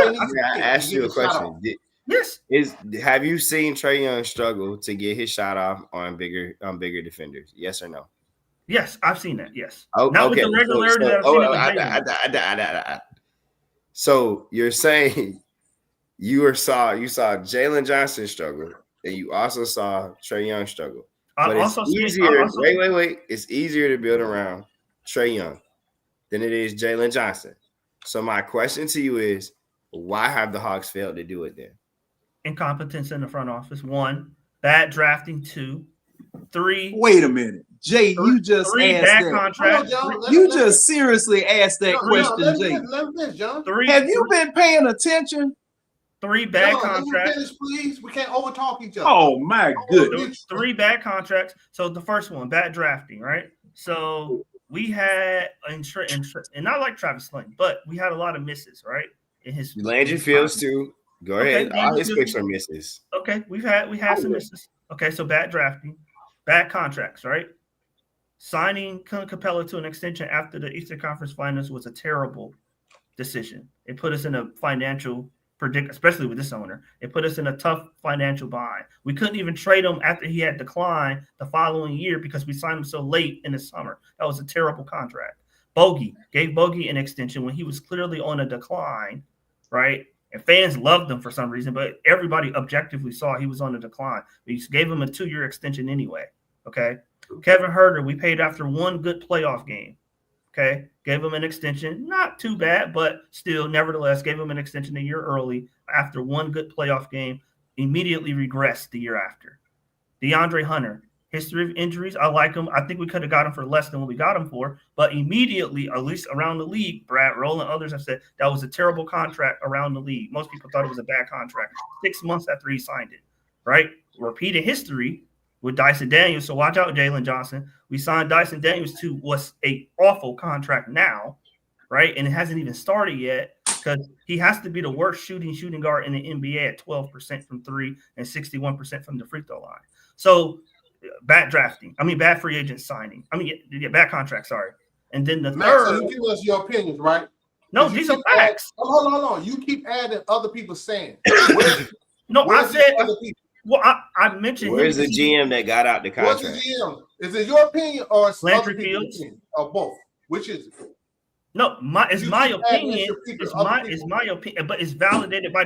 asked you a question. Yes. Have you seen Trey Young struggle to get his shot off on bigger defenders? Yes or no? Yes, I've seen that. Yes. Not with the regularity that I've seen. So you're saying you saw Jalen Johnson struggle, and you also saw Trey Young struggle. But it's easier. Wait. It's easier to build around Trey Young than it is Jalen Johnson. So my question to you is, why have the Hawks failed to do it then? Incompetence in the front office. 1, bad drafting. 2, 3. Wait a minute, Jay. You just asked that. You just seriously asked that question, Jay. Have you been paying attention? 3 bad contracts. Finish, please. We can't overtalk each other. Oh my goodness. 3 bad contracts. So the first one, bad drafting, right? So we had and I like Travis Slayton, but we had a lot of misses, right? In his Landry Fields too. Go ahead. All his picks are misses. Okay, we had some misses. Okay, so bad drafting, bad contracts, right? Signing Capella to an extension after the Eastern Conference Finals was a terrible decision. It put us in a financial especially with this owner. It put us in a tough financial bind. We couldn't even trade him after he had declined the following year because we signed him so late in the summer. That was a terrible contract. Gave Bogey an extension when he was clearly on a decline, right? And fans loved him for some reason, but everybody objectively saw he was on a decline. We gave him a 2-year extension anyway, okay? Kevin Huerter, we paid after 1 good playoff game, okay? Gave him an extension, not too bad, but still, nevertheless, gave him an extension a year early after 1 good playoff game, immediately regressed the year after. DeAndre Hunter, history of injuries. I like him. I think we could have got him for less than what we got him for, but immediately, at least around the league, Brad Roll and others have said that was a terrible contract around the league. Most people thought it was a bad contract 6 months after he signed it, right? Repeated history with Dyson Daniels. So watch out, Jalen Johnson. We signed Dyson Daniels to what's an awful contract now, right? And it hasn't even started yet because he has to be the worst shooting guard in the NBA at 12% from 3 and 61% from the free throw line. So bad free agent signing. Bad contract, sorry. And then the Max, third. So you give us your opinions, right? No, these are facts. Hold on. You keep adding other people saying. I said other people. Well, I mentioned. Where's the GM that got out the contract? What's the GM? Is it your opinion or Landry Fields? Or both? Which is it? No, it's my opinion. It's my opinion, but it's validated by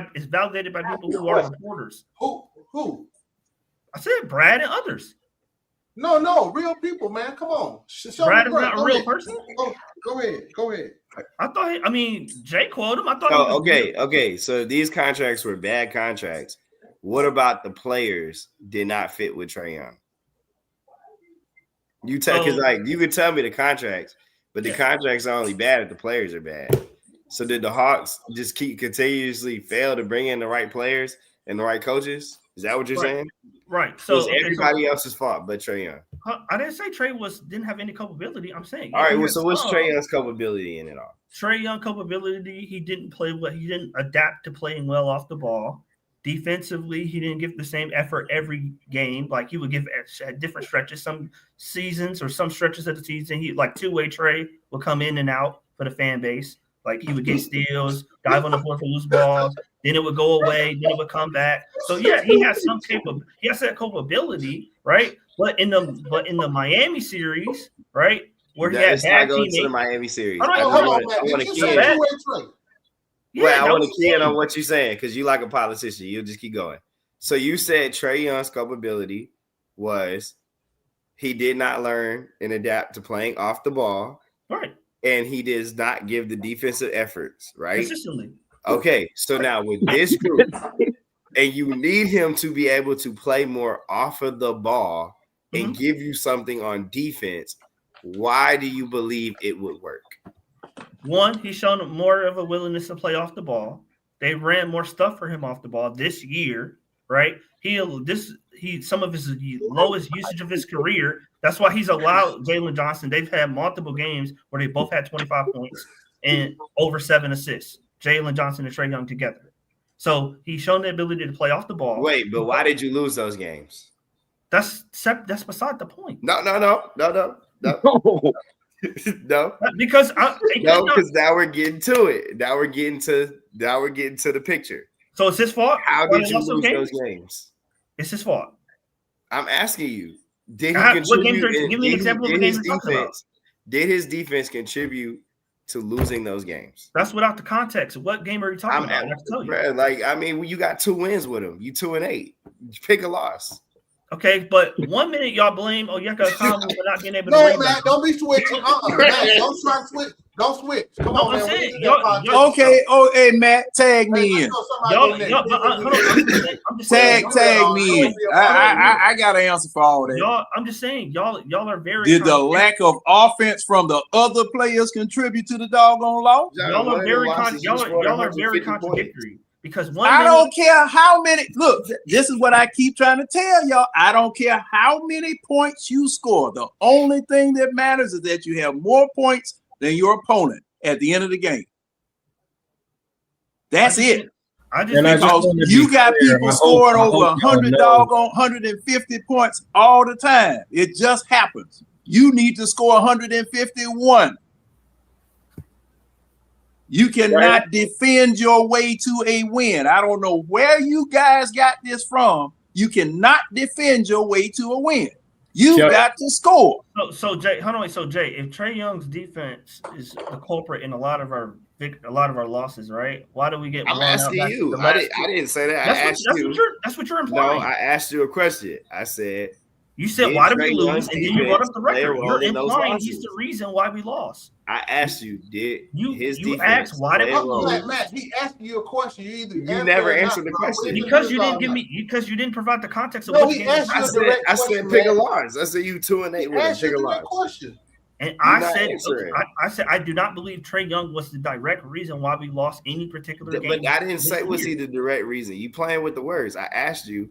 people who are reporters. Who? I said Brad and others. No, real people, man. Come on. Brad is not a real person. Go ahead. I thought. Jay quoted him. I thought. Oh, okay. So these contracts were bad contracts. What about the players did not fit with Trey Young? You can tell me the contracts, but the contracts are only bad if the players are bad. So did the Hawks just continuously fail to bring in the right players and the right coaches? Is that what you're saying? Right. So it's everybody else's fault but Trey Young. I didn't say Trey didn't have any culpability. I'm saying. All right. Well, so what's Trey Young's culpability in it all? Trey Young culpability. He didn't play well. He didn't adapt to playing well off the ball. Defensively, he didn't give the same effort every game. Like he would give at different stretches. Some seasons or some stretches of the season, he like two-way Trey would come in and out for the fan base. Like he would get steals, dive on the floor for loose balls. Then it would go away. Then it would come back. So yeah, he has some he has that capability, right? But in the Miami series, right, where he had bad teammates. To the Miami series. I want to key in on what you're saying because you like a politician. You'll just keep going. So you said Trey Young's culpability was He did not learn and adapt to playing off the ball. Right. And he does not give the defensive efforts, right? Consistently. Okay, so now with this group, and you need him to be able to play more off of the ball and give you something on defense, why do you believe it would work? One, he's shown more of a willingness to play off the ball. They ran more stuff for him off the ball this year, right? He some of his lowest usage of his career. That's why he's allowed Jalen Johnson. They've had multiple games where they both had 25 points and over 7 assists. Jalen Johnson and Trey Young together. So he's shown the ability to play off the ball. Wait, but why did you lose those games? That's beside the point. No. No, because now we're getting to it. Now we're getting to the picture. So it's his fault. How did you lose those games? It's his fault. I'm asking you. Did he contribute? Give me an example of the game you're talking about. Did his defense contribute to losing those games? That's without the context. What game are you talking about? I have to tell you. Like, I mean, you got 2 wins with him. You 2-8. Pick a loss. Okay, but 1 minute y'all blame Onyeka Okongwu for not being able to. No, Matt, don't be switching. Matt, don't try to switch. Don't switch. Come on, man. Okay. Oh, hey, Matt, tag me in. Tag me in. I got an answer for all that. I'm just saying, y'all are very. Did the lack of offense from the other players contribute to the doggone loss? Y'all are very contradictory. Because I don't care how many. Look, this is what I keep trying to tell y'all. I don't care how many points you score. The only thing that matters is that you have more points than your opponent at the end of the game. That's it. Because you got people scoring over 150 points all the time. It just happens. You need to score 151. You cannot defend your way to a win. I don't know where you guys got this from. You cannot defend your way to a win. You got to score. So Jay, hold on. Wait. So Jay, if Trey Young's defense is the culprit in a lot of our losses, right? Why do we get? I'm asking you. I didn't say that. That's what you're implying. No, I asked you a question. I said. You said, why did we lose? And then you brought up the record. You're implying he's the reason why we lost. I asked you, you asked why did we lose? Matt, he asked you a question. You never answered the question. Because you didn't provide the context of what game. I said pick a loss. I said you 2-8 with a pick a loss. And I said I do not believe Trey Young was the direct reason why we lost any particular game. But I didn't say was he the direct reason. You playing with the words. I asked you.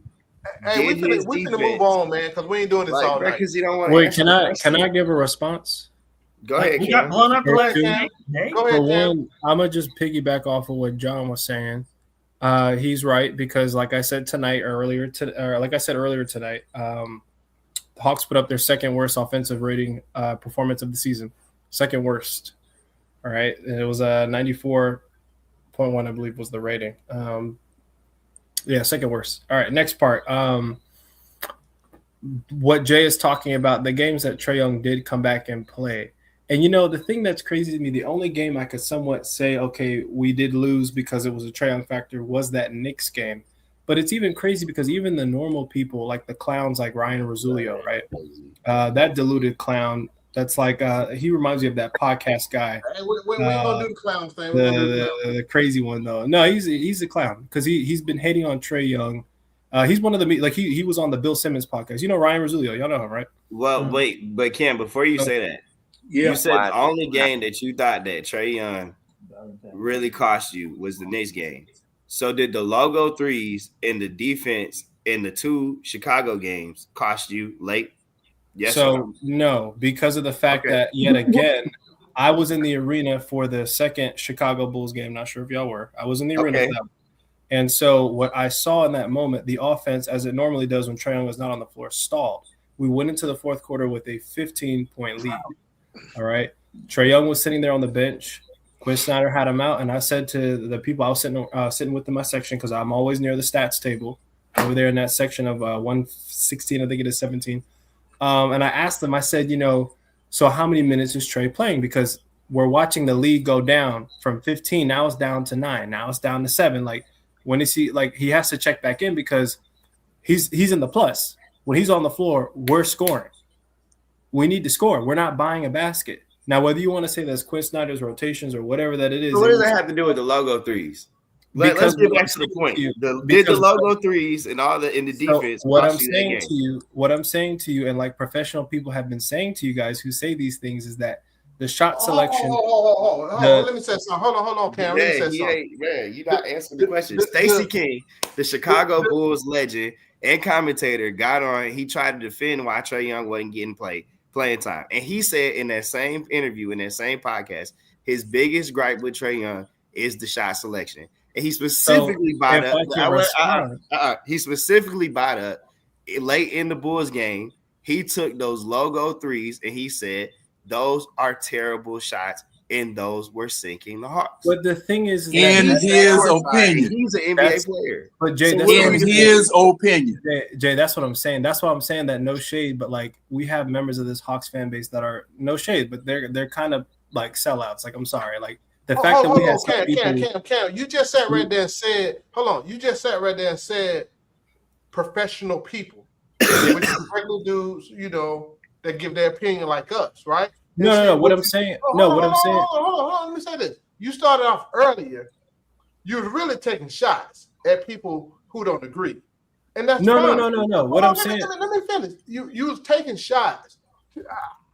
Hey, we finna move on, man, because we ain't doing this all night. Because you don't want. Wait, can I give a response? Go ahead. We got blown up the last game. Go ahead, for one, I'm gonna just piggyback off of what John was saying. He's right because, like I said earlier tonight, the Hawks put up their second worst offensive rating performance of the season, second worst. All right, and it was a 94.1, I believe, was the rating. Yeah, second worst. All right, next part. What Jay is talking about, the games that Trey Young did come back and play. And, the thing that's crazy to me, the only game I could somewhat say, okay, we did lose because it was a Trey Young factor, was that Knicks game. But it's even crazy because even the normal people, like the clowns like Ryan Rosulio, right? That deluded clown, that's like he reminds me of that podcast guy. Hey, we ain't gonna do the clown thing. The crazy one though. No, he's a clown because he's been hating on Trey Young. He's one of the he was on the Bill Simmons podcast. You know Ryan Rosulio, y'all know him, right? Well, wait, but Cam, before you say that, you said the only game that you thought that Trey Young really cost you was the Knicks game. So did the logo threes in the defense in the 2 Chicago games cost you late? Yes. So no, because of the fact that yet again, I was in the arena for the second Chicago Bulls game. Not sure if y'all were. I was in the arena for that. And so what I saw in that moment, the offense, as it normally does when Trey Young was not on the floor, stalled. We went into the fourth quarter with a 15-point lead. All right. Trey Young was sitting there on the bench. Quinn Snyder had him out, and I said to the people I was sitting with in my section, because I'm always near the stats table over there in that section of 116, I think it is 17. And I asked them, I said, so how many minutes is Trey playing? Because we're watching the league go down from 15. Now it's down to 9. Now it's down to 7. Like, when is he? Like, he has to check back in because he's in the plus. When he's on the floor, we're scoring. we need to score. We're not buying a basket. Now, whether you want to say that's Quinn Snyder's rotations or whatever that it is. So what does that have to do with the logo threes? Let's get back to the point. Did the logo threes and all in the defense? What I'm saying to you, and like professional people have been saying to you guys who say these things, is that the shot selection. Let me say something. Hold on, Cam. Man, you not answering the question. Stacey King, the Chicago Bulls legend and commentator, got on. He tried to defend why Trey Young wasn't getting playing time, and he said in that same interview, in that same podcast, his biggest gripe with Trey Young is the shot selection. And he specifically bought up. He specifically bought up late in the Bulls game. He took those logo threes and he said those are terrible shots and those were sinking the Hawks. But the thing is, in his opinion, he's an NBA player. But Jay, in his opinion, Jay, that's what I'm saying. That's why I'm saying that no shade. But like we have members of this Hawks fan base that are no shade, but they're kind of like sellouts. Like I'm sorry, like. The fact that we have Cam, you just sat right there and said, hold on, you just sat right there and said professional people, which is regular dudes, you know, that give their opinion like us, right? No, what I'm saying. Hold on, let me say this. You started off earlier, you were really taking shots at people who don't agree. And that's no. What I'm saying. Let me finish. You was taking shots.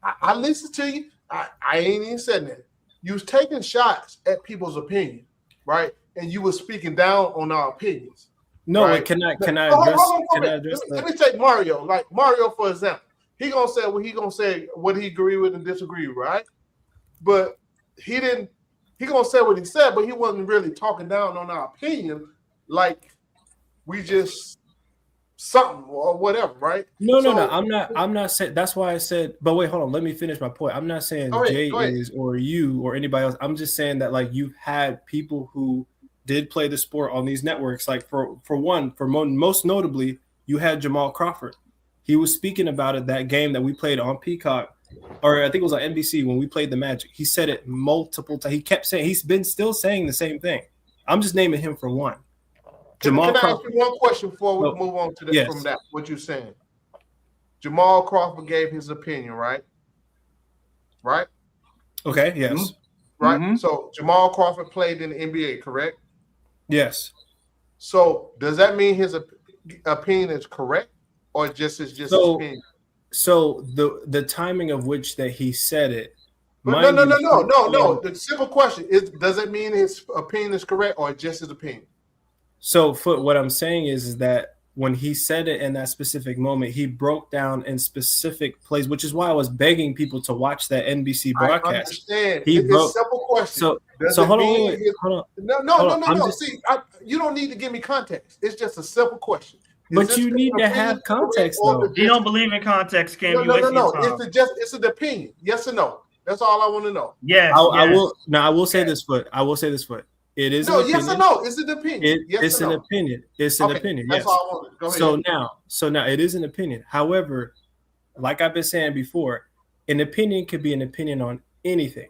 I listened to you. I ain't even said that. You was taking shots at people's opinion, right? And you were speaking down on our opinions. No, right? Can I address Let me take Mario. Like Mario, for example. He gonna say what he gonna say, what he agree with and disagree, right? But he gonna say what he said, but he wasn't really talking down on our opinion, like we just something or whatever, right? No. I'm not saying. That's why I said. But wait, hold on. Let me finish my point. I'm not saying Jay is or you or anybody else. I'm just saying that like you've had people who did play the sport on these networks. Like most notably, you had Jamal Crawford. He was speaking about it that game that we played on Peacock, or I think it was on NBC when we played the Magic. He said it multiple times. He kept saying he's been still saying the same thing. I'm just naming him for one. Can I ask you one question before we move on to this from that? What you're saying? Jamal Crawford gave his opinion, right? Right? Okay, yes. Mm-hmm. Right? Mm-hmm. So Jamal Crawford played in the NBA, correct? Yes. So does that mean his opinion is correct or just his opinion? So the timing of which that he said it. But no. The simple question is, does it mean his opinion is correct or just his opinion? So what I'm saying is that when he said it in that specific moment, he broke down in specific plays, which is why I was begging people to watch that NBC broadcast. I understand. It's a simple question. So hold on. No. See, you don't need to give me context. It's just a simple question. But you need to have context, though. You don't believe in context, Cam. No. It's an opinion. Yes or no? That's all I want to know. Yes. I will. Now I will say this, Foot. It is no, yes or no. It's an opinion. It's an opinion. It's an opinion. Yes. That's all I wanted. Go ahead. So now it is an opinion. However, like I've been saying before, an opinion could be an opinion on anything.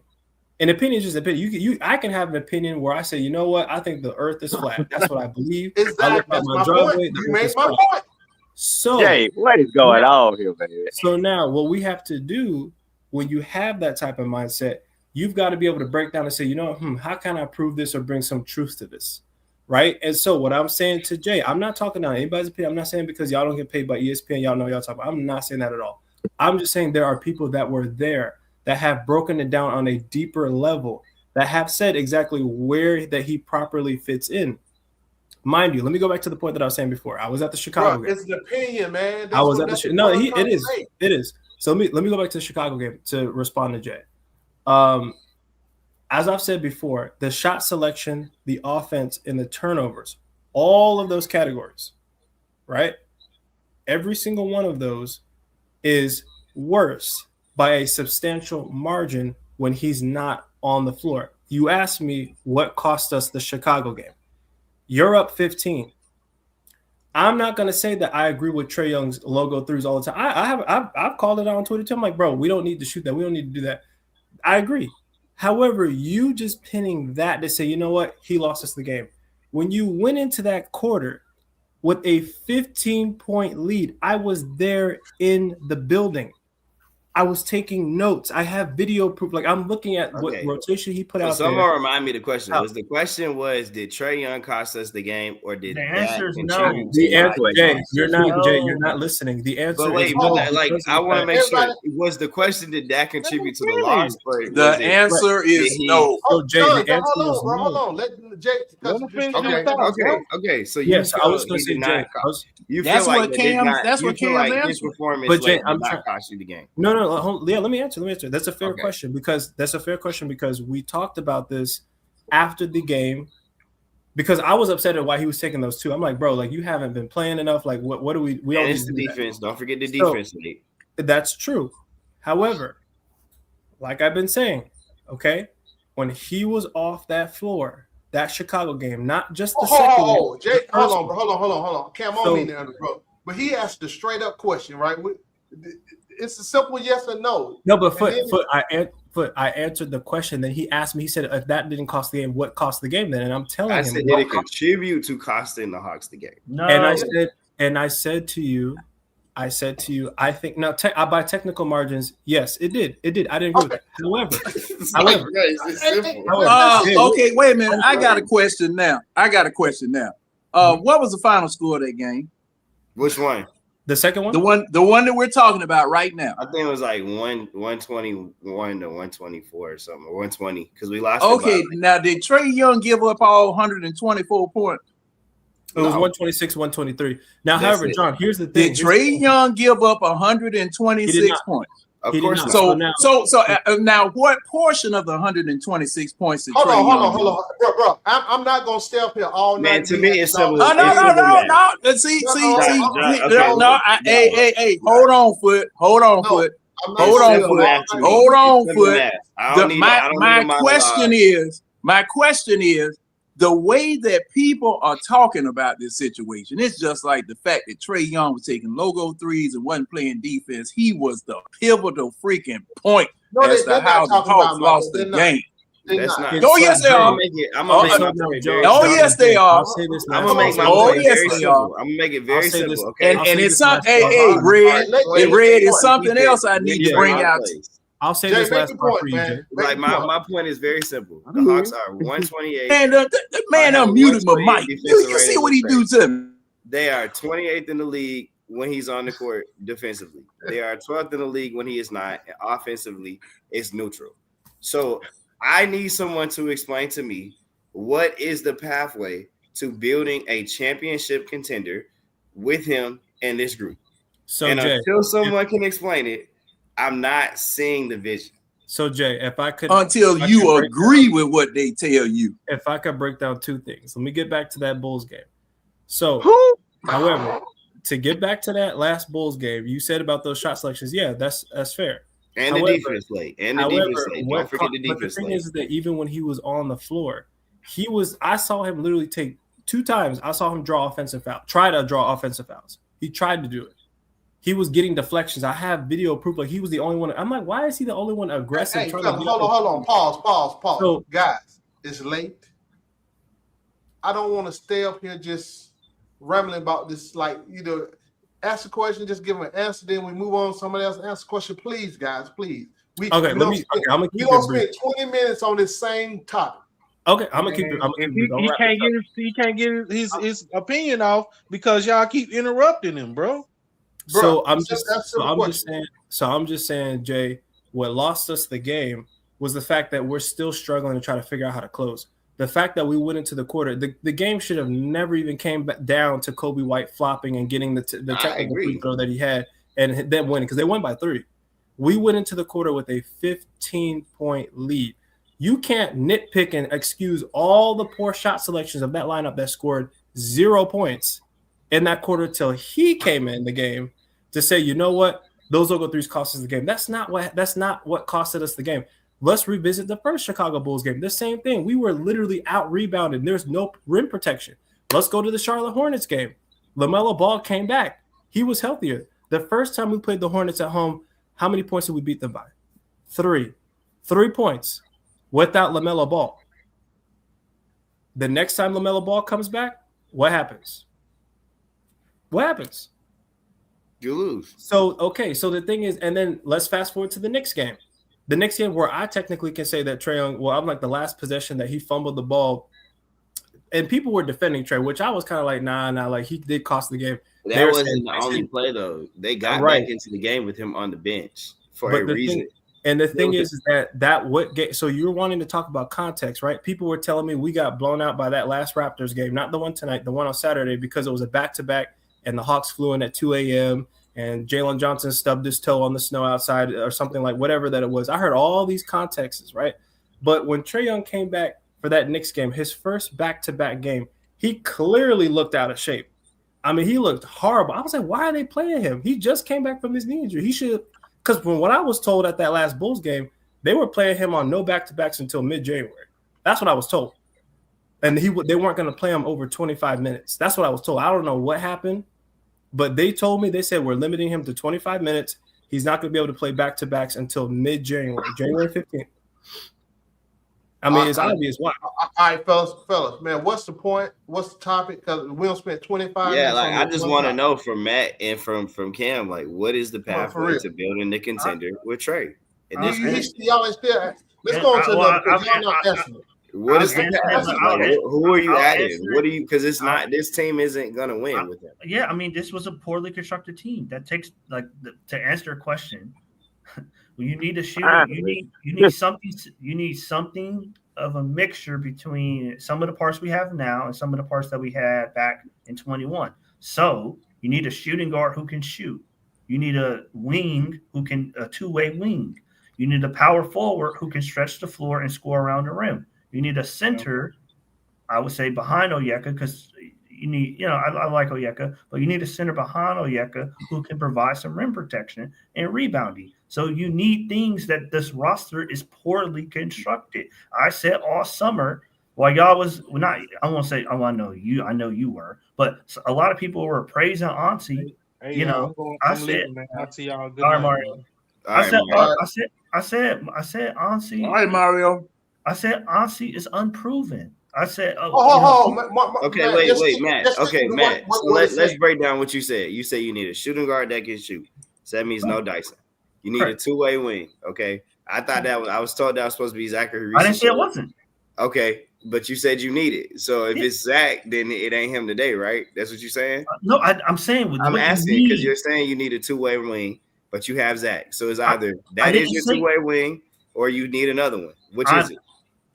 An opinion is just an opinion. I can have an opinion where I say, you know what, I think the earth is flat. That's what I believe. Exactly. That's my point. You made my point. So Jay, what is going on here, man? So now what we have to do when you have that type of mindset, you've got to be able to break down and say, you know, how can I prove this or bring some truth to this, right? And so what I'm saying to Jay, I'm not talking down anybody's opinion. I'm not saying because y'all don't get paid by ESPN, y'all know y'all talk about. I'm not saying that at all. I'm just saying there are people that were there that have broken it down on a deeper level, that have said exactly where that he properly fits in. Mind you, let me go back to the point that I was saying before. I was at the Chicago game. It's an opinion, man. I was at the it is. So let me go back to the Chicago game to respond to Jay. As I've said before, the shot selection, the offense, and the turnovers, all of those categories, right? Every single one of those is worse by a substantial margin when he's not on the floor. You asked me what cost us the Chicago game. You're up 15. I'm not going to say that I agree with Trey Young's logo threes all the time. I've called it out on Twitter too. I'm like, bro, we don't need to shoot that. We don't need to do that. I agree. However, you just pinning that to say, you know what, he lost us the game. When you went into that quarter with a 15-point lead, I was there in the building. I was taking notes. I have video proof. Like I'm looking at what rotation he put out there. Someone remind me the question. The question was, did Trey Young cost us the game, or did the answer is no? The answer, Jay, you're not listening. The answer is no. I want to make sure. Was the question, did that contribute to the loss? The answer is no. So Jay, the answer is no. Hold on. Let Jay. Okay. So yes, I was going to say Jay. You that's feel like what Cam. That's what Cam's answer. But Jay, I'm not cost you the game. No. Yeah, let me answer. That's a fair question because we talked about this after the game. Because I was upset at why he was taking those two. I'm like, bro, like you haven't been playing enough. Like, what do we? We don't. It's the defense. Don't forget the defense. That's true. However, like I've been saying, okay, when he was off that floor, that Chicago game, not just the second game. Jay, hold on. Cam, I don't mean to interrupt, but he asked a straight up question, right? It's a simple yes or no. No, but I answered the question. Then he asked me. He said, "If that didn't cost the game, what cost the game then?" And I'm telling him, did it contribute to costing the Hawks the game? No. And I said to you, I think now by technical margins, yes, it did. I didn't agree with that. However, okay, wait a minute. I got a question now. What was the final score of that game? Which one? The second one? The one that we're talking about right now. I think it was like 121 to 124 or something, or 120, because we lost. Okay, now did Trey Young give up all 124 points? It was 126, 123. Now, however, John, here's the thing. Did Trey Young give up 126 points? Of course not. So now what portion of the 126 points did Trey Young Hold on. Bro. I'm not going to stay up here all night. Man, to me, it's simple. No. See. Hey, hold on, Foot. My question is, the way that people are talking about this situation, it's just like the fact that Trey Young was taking logo threes and wasn't playing defense. He was the pivotal freaking point as to how the Hawks lost the game. That's not. Oh, yes, they are. Oh, yes, they are. I'm gonna make my point very simple. I'm gonna make it very simple. Okay. And it's something. Hey, Red is something else I need to bring out. I'll say this last part for you, Jay. Like my point is very simple. The Hawks are 128. And the man unmuted my mic. You see what he do to me? They are 28th in the league when he's on the court defensively. They are 12th in the league when he is not. And offensively, it's neutral. So I need someone to explain to me what is the pathway to building a championship contender with him and this group. So and Jay, until someone can explain it, I'm not seeing the vision. So Jay, if I could, until you agree with what they tell you, if I could break down two things, let me get back to that Bulls game. So, however, to get back to that last Bulls game, you said about those shot selections. Yeah, that's fair. And the defense late. And the defense late. Don't forget the defense late. But the thing is that even when he was on the floor, I saw him literally take 2 times. I saw him try to draw offensive fouls. He tried to do it. He was getting deflections. I have video proof. Like he was the only one. I'm like, why is he the only one aggressive? Hey, hold on. Pause. So, guys, it's late. I don't want to stay up here just rambling about this. Like, ask a question, just give an answer. Then we move on. Somebody else answer a question, please, guys. Please. We don't spend 20 minutes on this same topic. Okay, I'm gonna keep it. He can't get his opinion off because y'all keep interrupting him, bro. So I'm just saying, Jay, what lost us the game was the fact that we're still struggling to try to figure out how to close. The fact that we went into the quarter, the game should have never even came back down to Kobe White flopping and getting the technical free throw that he had and then winning because they won by 3. We went into the quarter with a 15-point lead. You can't nitpick and excuse all the poor shot selections of that lineup that scored 0 points in that quarter till he came in the game to say, you know what, those logo threes cost us the game. That's not what costed us the game. Let's revisit the first Chicago Bulls game. The same thing. We were literally out rebounded. There's no rim protection. Let's go to the Charlotte Hornets game. LaMelo Ball came back. He was healthier. The first time we played the Hornets at home, how many points did we beat them by? 3. 3 points without LaMelo Ball. The next time LaMelo Ball comes back, what happens? You lose. So so the thing is, and then let's fast forward to the next game. The next game where I technically can say that Trey Young, well, I'm like the last possession that he fumbled the ball, and people were defending Trey, which I was kind of like, nah, like he did cost the game. That wasn't the only play though. They got back into the game with him on the bench for a reason. And the thing is that what game? So you were wanting to talk about context, right? People were telling me we got blown out by that last Raptors game, not the one tonight, the one on Saturday, because it was a back-to-back, and the Hawks flew in at 2 a.m. and Jalen Johnson stubbed his toe on the snow outside or something, like whatever that it was. I heard all these contexts, right? But when Trey Young came back for that Knicks game, his first back-to-back game, he clearly looked out of shape. I mean, he looked horrible. I was like, why are they playing him? He just came back from his knee injury. He should, because from what I was told at that last Bulls game, they were playing him on no back-to-backs until mid-January. That's what I was told. And they weren't going to play him over 25 minutes. That's what I was told. I don't know what happened, but they told me, they said, we're limiting him to 25 minutes. He's not going to be able to play back-to-backs until mid-January, January 15th. I mean, it's obvious why. All right, fellas, man, what's the point? What's the topic? Because we don't spend 25 minutes. Yeah, like I just want to know from Matt and from Cam, like, what is the pathway to building the contender with Trey? And this y'all ain't still. Let's go into y'all not answering. What is the pathway? Who are you adding? What do you? Because it's not. This team isn't gonna win with him. Yeah, I mean, this was a poorly constructed team. That takes to answer a question. You need a shooter. You need something. You need something of a mixture between some of the parts we have now and some of the parts that we had back in 21. So you need a shooting guard who can shoot. You need a wing who can a two-way wing. You need a power forward who can stretch the floor and score around the rim. You need a center, I would say, behind Onyeka, because you need, I like Onyeka, but you need a center behind Onyeka who can provide some rim protection and rebounding. So you need things that this roster is poorly constructed. I said all summer, while y'all was not, I won't say, I know you were, but a lot of people were praising Ansi. Hey, I said, I'll see y'all. Good all right, night, Mario. I said Ansi. All right, Mario. I said Ansi is unproven. I said, okay, wait, Matt. Okay, Matt. So let's break down what you said. You say you need a shooting guard that can shoot. So that means no Dyson. You need a two-way wing. Okay, I thought I was told that was supposed to be Zachary. I didn't say it wasn't. Okay, but you said you need it. So if it's Zach, then it ain't him today, right? That's what you're saying? No, I'm saying. I'm asking because you're saying you need a two-way wing, but you have Zach. So it's either that is your two-way wing, or you need another one. Which is it?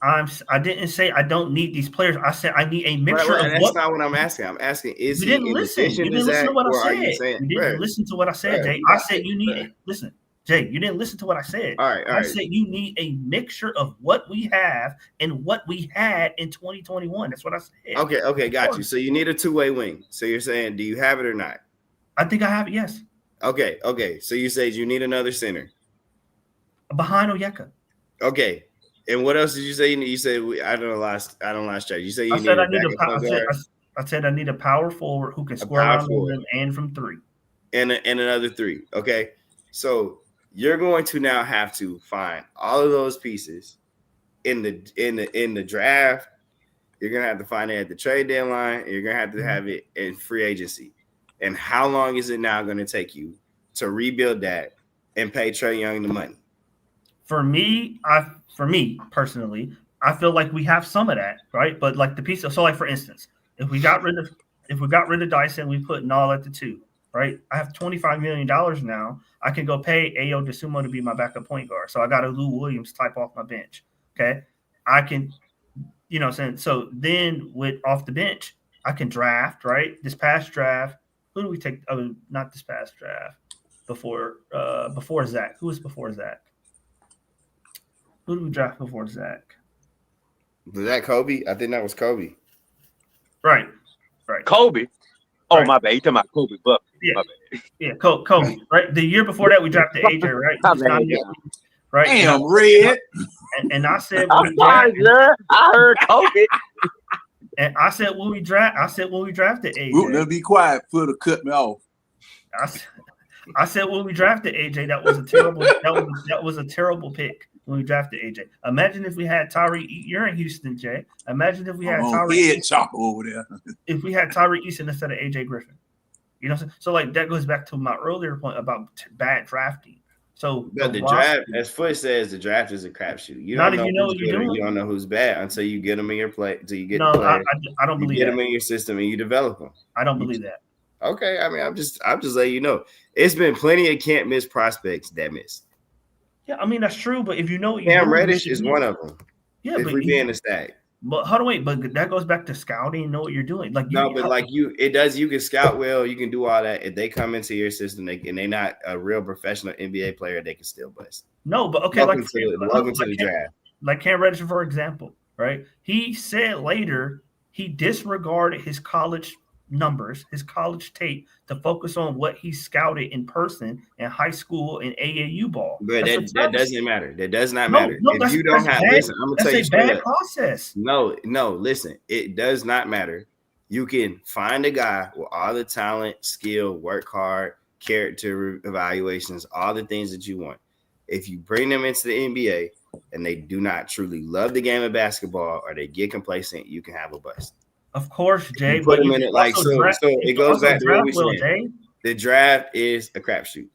I didn't say I don't need these players. I said I need a mixture of that's not what I'm asking. I'm asking, is you didn't listen. You didn't listen to what I said. You didn't listen to what I said, Jay. I said you need it. Listen, Jay, you didn't listen to what I said. All right. I said you need a mixture of what we have and what we had in 2021. That's what I said. Okay, got you. So you need a two-way wing. So you're saying, do you have it or not? I think I have it, yes. Okay. So you said you need another center. Behind Onyeka. Okay. And what else did you say? You said I don't last track. You say you need I said I need a power forward who can score around the rim and from three. And another three. Okay. So you're going to now have to find all of those pieces in the draft. You're gonna have to find it at the trade deadline, and you're gonna have to have it in free agency. And how long is it now going to take you to rebuild that and pay Trey Young the money? For me personally, I feel like we have some of that, right? But like the piece of, so like for instance, if we got rid of Dyson, we put Null at the 2, right? I have $25 million now. I can go pay Ayo DeSumo to be my backup point guard. So I got a Lou Williams type off my bench. Okay. I can, so then with off the bench, I can draft, right? This past draft, who do we take? Oh, not this past draft. Before Zach. Who was before Zach? Who did we draft before Zach? Was that Kobe? I think that was Kobe. Right. Kobe. Oh, right. My bad. You talking about Kobe Buck. Yeah. My bad. Yeah, Kobe. Right. The year before that, we drafted AJ, right? Right. Damn, Red. And I said, I heard Kobe. And I said when we drafted AJ. Let me be quiet. Put to cut me off. I said when we drafted AJ, that was a terrible pick when we drafted AJ. Imagine if we had Tyree. You're in Houston, Jay. Imagine if we had Tyree. Head chopper over there. If we had Tyree Easton instead of AJ Griffin, You know, so like that goes back to my earlier point about bad drafting. So the draft, as Foot says, the draft is a crapshoot. You don't know who's good and you don't know who's bad until you get them in your play. Until you get the player. I don't believe you get that. them in your system and you develop them. I don't believe that. Okay, I mean, I'm just letting you know. It's been plenty of can't miss prospects that missed. Yeah, I mean that's true, but if you know what you're Cam doing, Reddish is one of them. Yeah, if but we're being a stack. But hold on, wait. But that goes back to scouting. Know what you're doing. Like it does. You can scout well. You can do all that. If they come into your system and they're not a real professional NBA player, they can still bust. No, but okay. Welcome to the draft. Like Cam Reddish, for example, right? He said later he disregarded his college numbers, his college tape, to focus on what he scouted in person in high school and AAU ball. But that doesn't matter. That does not matter. No, if you don't have, listen, I'm gonna tell you that's a bad process. No, listen, it does not matter. You can find a guy with all the talent, skill, work hard, character evaluations, all the things that you want. If you bring them into the NBA and they do not truly love the game of basketball or they get complacent, you can have a bust. Of course, Jay. Put them in it like so it goes back to what we said. The draft is a crapshoot.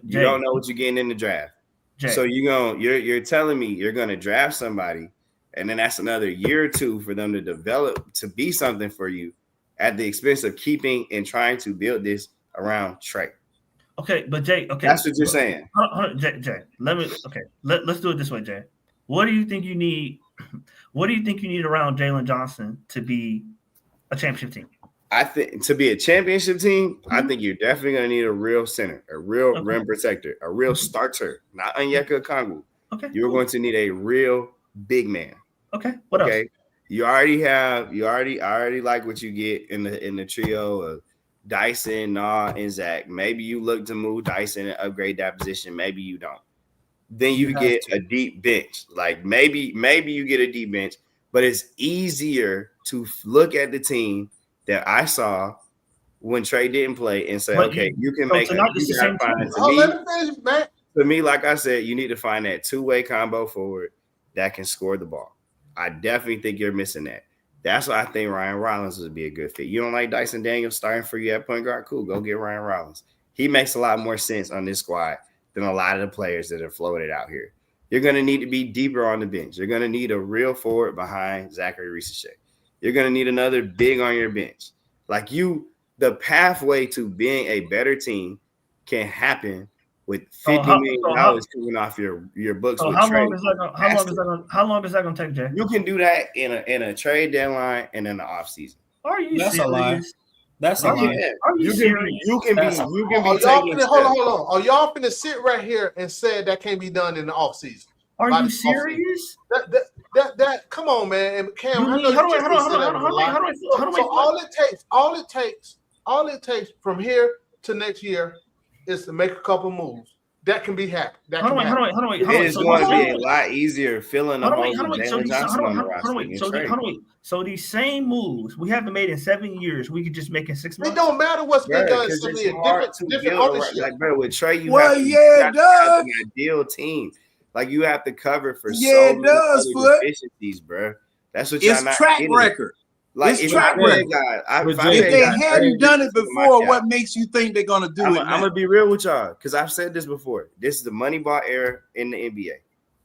You don't know what you're getting in the draft. So you're telling me you're gonna draft somebody, and then that's another year or two for them to develop to be something for you at the expense of keeping and trying to build this around Trey. Okay, but Jay, that's what you're saying. Jay, let's do it this way, Jay. What do you think you need? What do you think you need around Jalen Johnson to be a championship team? I think to be a championship team, I think you're definitely going to need a real center, a real rim protector, a real starter, not Onyeka Okongwu. Okay, you're going to need a real big man. Okay, what else? You already like what you get in the trio of Dyson, and Zach. Maybe you look to move Dyson and upgrade that position. Maybe you don't. Then you get a deep bench. Like maybe you get a deep bench, but it's easier to look at the team that I saw when Trey didn't play and say, you can make to me, like I said, you need to find that two-way combo forward that can score the ball. I definitely think you're missing that. That's why I think Ryan Rollins would be a good fit. You don't like Dyson Daniels starting for you at point guard? Cool, go get Ryan Rollins. He makes a lot more sense on this squad than a lot of the players that are floated out here. You're going to need to be deeper on the bench. You're going to need a real forward behind Zachary Reese-Shea. You're going to need another big on your bench. Like the pathway to being a better team can happen with $50 million coming off your books. So with how Trey. long is that going to take, Jay? You can do that in a trade deadline and in the offseason. Are you That's serious? a lie. That's a lie. Are you serious? You can be hold on. Are y'all finna sit right here and say that can't be done in the offseason? Are you serious? That come on, man. And Cam, all it takes from here to next year is to make a couple moves. That can be happy. Hold on. It is going to be a lot easier filling the holes with Jalen Johnson on the roster. So these same moves we haven't made in 7 years, we could just make in 6 months. It don't matter what's been done. It's different ownership. Like, bro, with Trey, you have it does. An ideal team. Like you have to cover for it does, deficiencies, bro. That's what it's track record. Like it's track record. If they hadn't done it before, what makes you think they're gonna do it? I'm gonna be real with y'all because I've said this before. This is the money ball era in the NBA.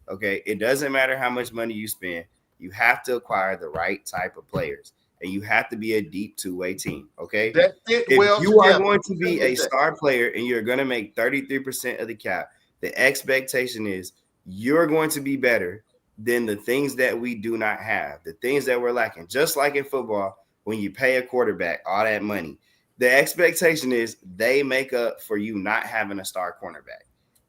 Okay, it doesn't matter how much money you spend. You have to acquire the right type of players, and you have to be a deep two-way team. Okay, if you are going to be a star player and you're gonna make 33% of the cap, the expectation is you're going to be better than the things that we do not have, the things that we're lacking. Just like in football, when you pay a quarterback all that money, the expectation is they make up for you not having a star cornerback.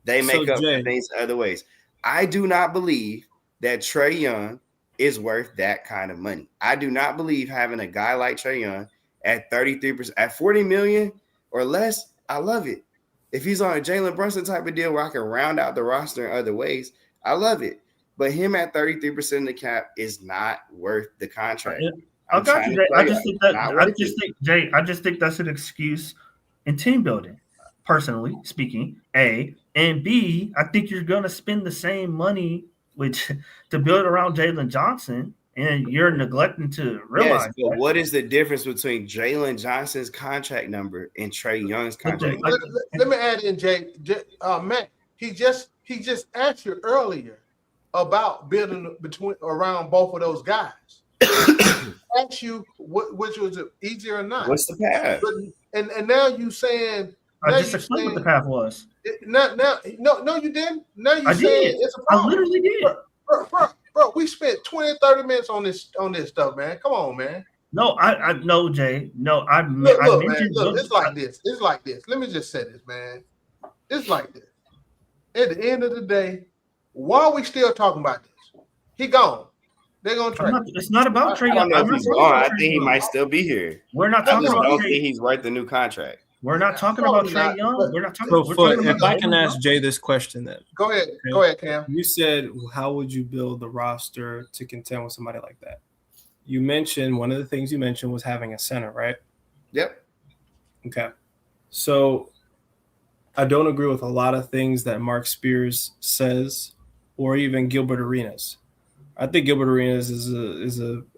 They make up for things other ways. I do not believe that Trey Young is worth that kind of money. I do not believe having a guy like Trey Young at 33%, at $40 million or less, I love it. If he's on a Jalen Brunson type of deal where I can round out the roster in other ways, I love it. But him at 33% of the cap is not worth the contract. I got you, Jay. I just think that's an excuse in team building, personally speaking. A and B, I think you're gonna spend the same money to build around Jalen Johnson and you're neglecting to realize. Yes, but what is the difference between Jalen Johnson's contract number and Trey Young's contract number? Let me add in, Matt. He just asked you earlier about building around both of those guys. Asked you which was easier or not. What's the path? And now you saying. I just explained what the path was. No, you didn't. Now you saying it's a I problem. literally did. Bro, we spent 20, 30 minutes on this stuff, man. Come on, man. No, I no, Jay. No, I look, mentioned. Man, look, it's like this. It's like this. Let me just say this, man. It's like this. At the end of the day, why are we still talking about this? He gone. They're gonna trade. It's not about Trey Young. I think he might still be here. We're not talking about. I don't think he's worth the new contract. We're not talking about Trey Young. We're not talking. If I can ask Jay this question, then go ahead. Okay. Go ahead, Cam. You said, how would you build the roster to contend with somebody like that? You mentioned one of the things you mentioned was having a center, right? Yep. Okay. So I don't agree with a lot of things that Mark Spears says, or even Gilbert Arenas. I think Gilbert Arenas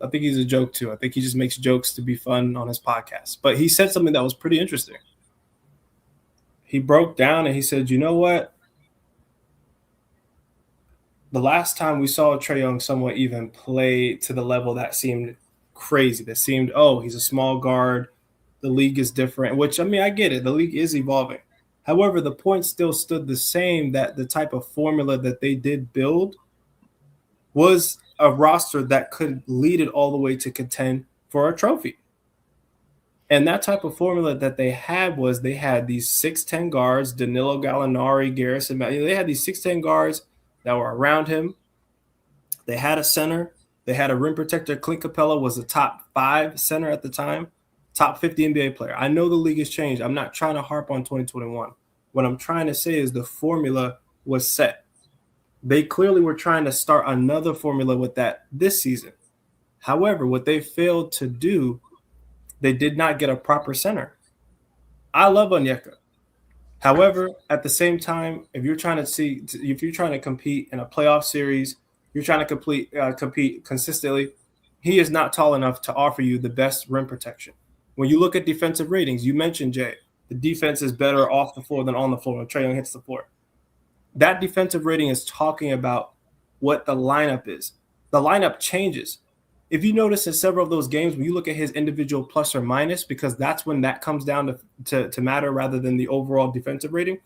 I think he's a joke too. I think he just makes jokes to be fun on his podcast. But he said something that was pretty interesting. He broke down and he said, you know what? The last time we saw Trey Young somewhat even play to the level that seemed crazy, that seemed, he's a small guard. The league is different, which, I mean, I get it. The league is evolving. However, the point still stood the same, that the type of formula that they did build was a roster that could lead it all the way to contend for a trophy. And that type of formula that they had was they had these 6'10 guards, Danilo Gallinari, Garrison. They had these 6'10 guards that were around him. They had a center. They had a rim protector. Clint Capella was the top 5 center at the time, top 50 NBA player. I know the league has changed. I'm not trying to harp on 2021. What I'm trying to say is the formula was set. They clearly were trying to start another formula with that this season. However, what they failed to do, they did not get a proper center. I love Onyeka. However, at the same time, if you're trying to compete in a playoff series, you're trying to compete consistently, he is not tall enough to offer you the best rim protection. When you look at defensive ratings, you mentioned, Jay, the defense is better off the floor than on the floor when Trey Young hits the floor. That defensive rating is talking about what the lineup is. The lineup changes. If you notice in several of those games, when you look at his individual plus or minus, because that's when that comes down to matter rather than the overall defensive rating,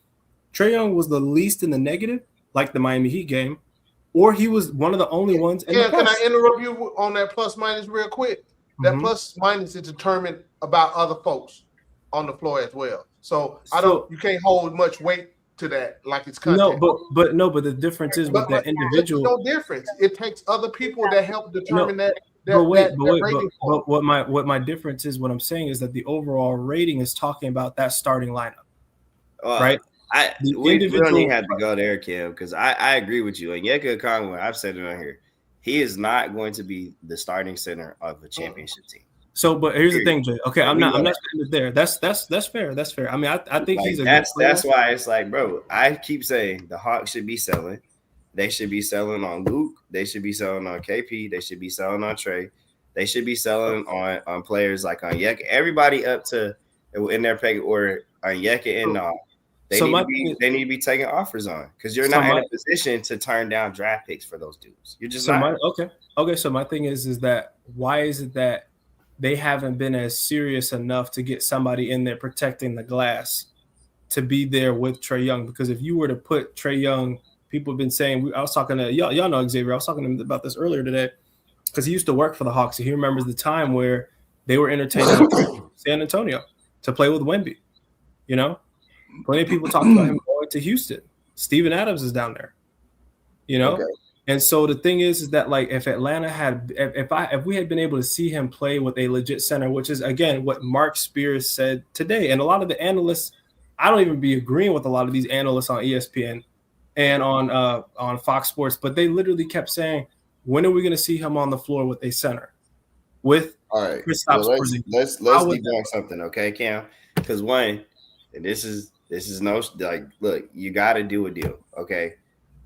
Trey Young was the least in the negative, like the Miami Heat game, or he was one of the only ones in the plus. Can I interrupt you on that plus minus real quick? That plus minus is determined about other folks on the floor as well. So you can't hold much weight to that like it's content. No, but the difference is with that individual. There's no difference. It takes other people that help determine that. But what my difference is, what I'm saying is that the overall rating is talking about that starting lineup, right? We don't even have to go there, Kim, because I agree with you. And Onyeka Okongwu, I've said it on here, he is not going to be the starting center of a championship team. So, but here's the thing, Jay. Okay, I'm not saying it there. That's fair. That's fair. I mean, I think he's a good player. That's why it's like, bro, I keep saying the Hawks should be selling. They should be selling on Luke. They should be selling on KP. They should be selling on Trey. They should be selling on players like Onyeka. Everybody up to in their pay order, Onyeka and they need to be taking offers on, because you're not in a position to turn down draft picks for those dudes. You're just not. Okay. So my thing is that why is it that they haven't been as serious enough to get somebody in there protecting the glass to be there with Trey Young? Because if you were to put Trey Young, people have been saying, I was talking to y'all know Xavier. I was talking to him about this earlier today, because he used to work for the Hawks. And he remembers the time where they were entertaining San Antonio to play with Wemby. You know, plenty of people talked about him going to Houston. Steven Adams is down there. You know. Okay. And so the thing is that, like, if Atlanta had, if we had been able to see him play with a legit center, which is again what Mark Spears said today, and a lot of the analysts, I don't even be agreeing with a lot of these analysts on ESPN and on Fox Sports, but they literally kept saying, when are we going to see him on the floor with a center? With all right, let's debunk something, okay, Cam? Because one, and this is no, like, look, you got to do a deal, okay?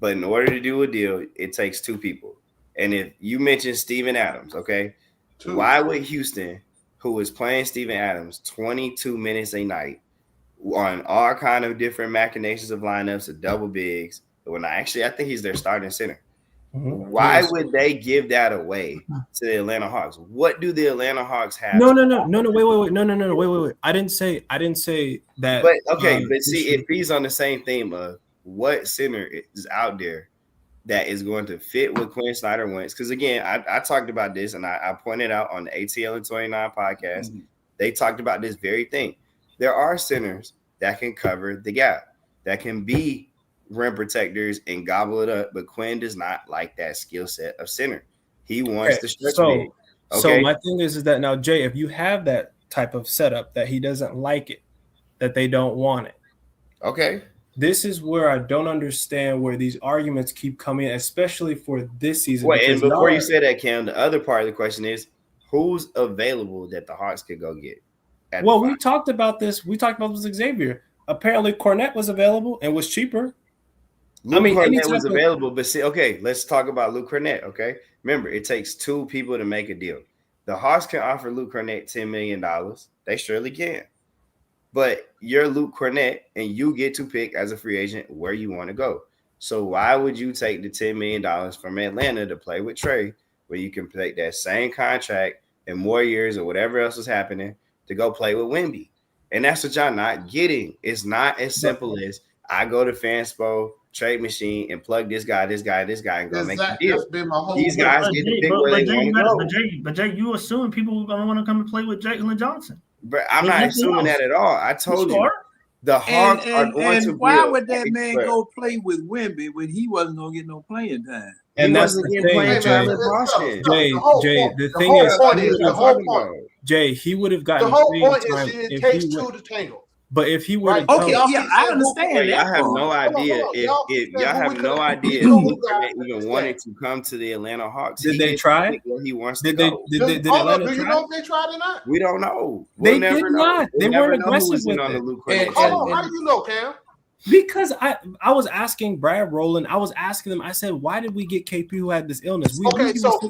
But in order to do a deal, it takes two people. And if you mentioned Steven Adams, okay, why would Houston, who is playing Steven Adams 22 minutes a night on all kind of different machinations of lineups of double bigs, well, actually, I think he's their starting center. Why would they give that away to the Atlanta Hawks? What do the Atlanta Hawks have? No, wait. I didn't say that. But okay, but see, if he's on the same theme of what center is out there that is going to fit what Quinn Snyder wants, because again, I talked about this and I pointed out on the ATL and 29 podcast, they talked about this very thing. There are centers that can cover the gap, that can be rim protectors and gobble it up, but Quinn does not like that skill set of center. He wants the stretch big. So my thing is that now, Jay, if you have that type of setup that he doesn't like it, that they don't want it. Okay. This is where I don't understand where these arguments keep coming, especially for this season. Wait, and before you say that, Cam, the other part of the question is who's available that the Hawks could go get? Well, we talked about this. We talked about this with Xavier. Apparently, Cornette was available and was cheaper. Luke Cornette was available, but see, okay, let's talk about Luke Cornette, okay? Remember, it takes two people to make a deal. The Hawks can offer Luke Cornette $10 million. They surely can. But you're Luke Cornette, and you get to pick as a free agent where you want to go. So why would you take the $10 million from Atlanta to play with Trey, where you can take that same contract and more years or whatever else is happening to go play with Wemby? And that's what y'all not getting. It's not as simple as I go to Fanspo, trade machine, and plug this guy, and go make a deal. These guys get to pick where they want to go. But Jay, you assume people are going to want to come and play with Jalen Johnson. But I'm not assuming that at all. I told you. The Hawks are going to. Why would that man go play with Wemby when he wasn't going to get no playing time? And that's the thing, Jay. The thing is, Jay, he would have gotten the whole point is it takes two to tangle. But if he were I understand. I have no idea if y'all have no idea if he even wanted to come to the Atlanta Hawks. Did they try? Where he wants to go. Did Atlanta do you know if they tried or not? We don't know. They did not. They weren't aggressive with it. Hold on, how do you know, Cam? Because I was asking Brad Rowland. I was asking them. I said, "Why did we get KP who had this illness?" So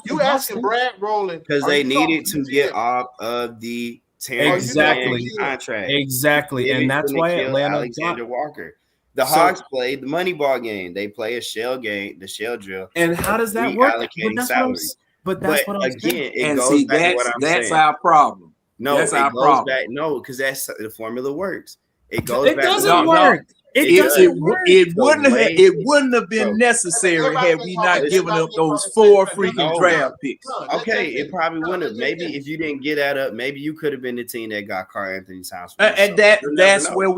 you asking Brad Rowland because they needed to get off of the contract. Exactly. And that's why Atlanta Alexander Walker. The Hawks played the Moneyball game. They play a shell game, the shell drill. And how does that work? But that's what I'm saying. And see, that's our problem. No, that's our goes problem. back. No, because that's the formula works. It goes it back. Doesn't work. It wouldn't have been necessary had we not given up those 4 freaking draft picks. Okay, it probably wouldn't have. Maybe if you didn't get that up, maybe you could have been the team that got Karl Anthony Towns. And that's where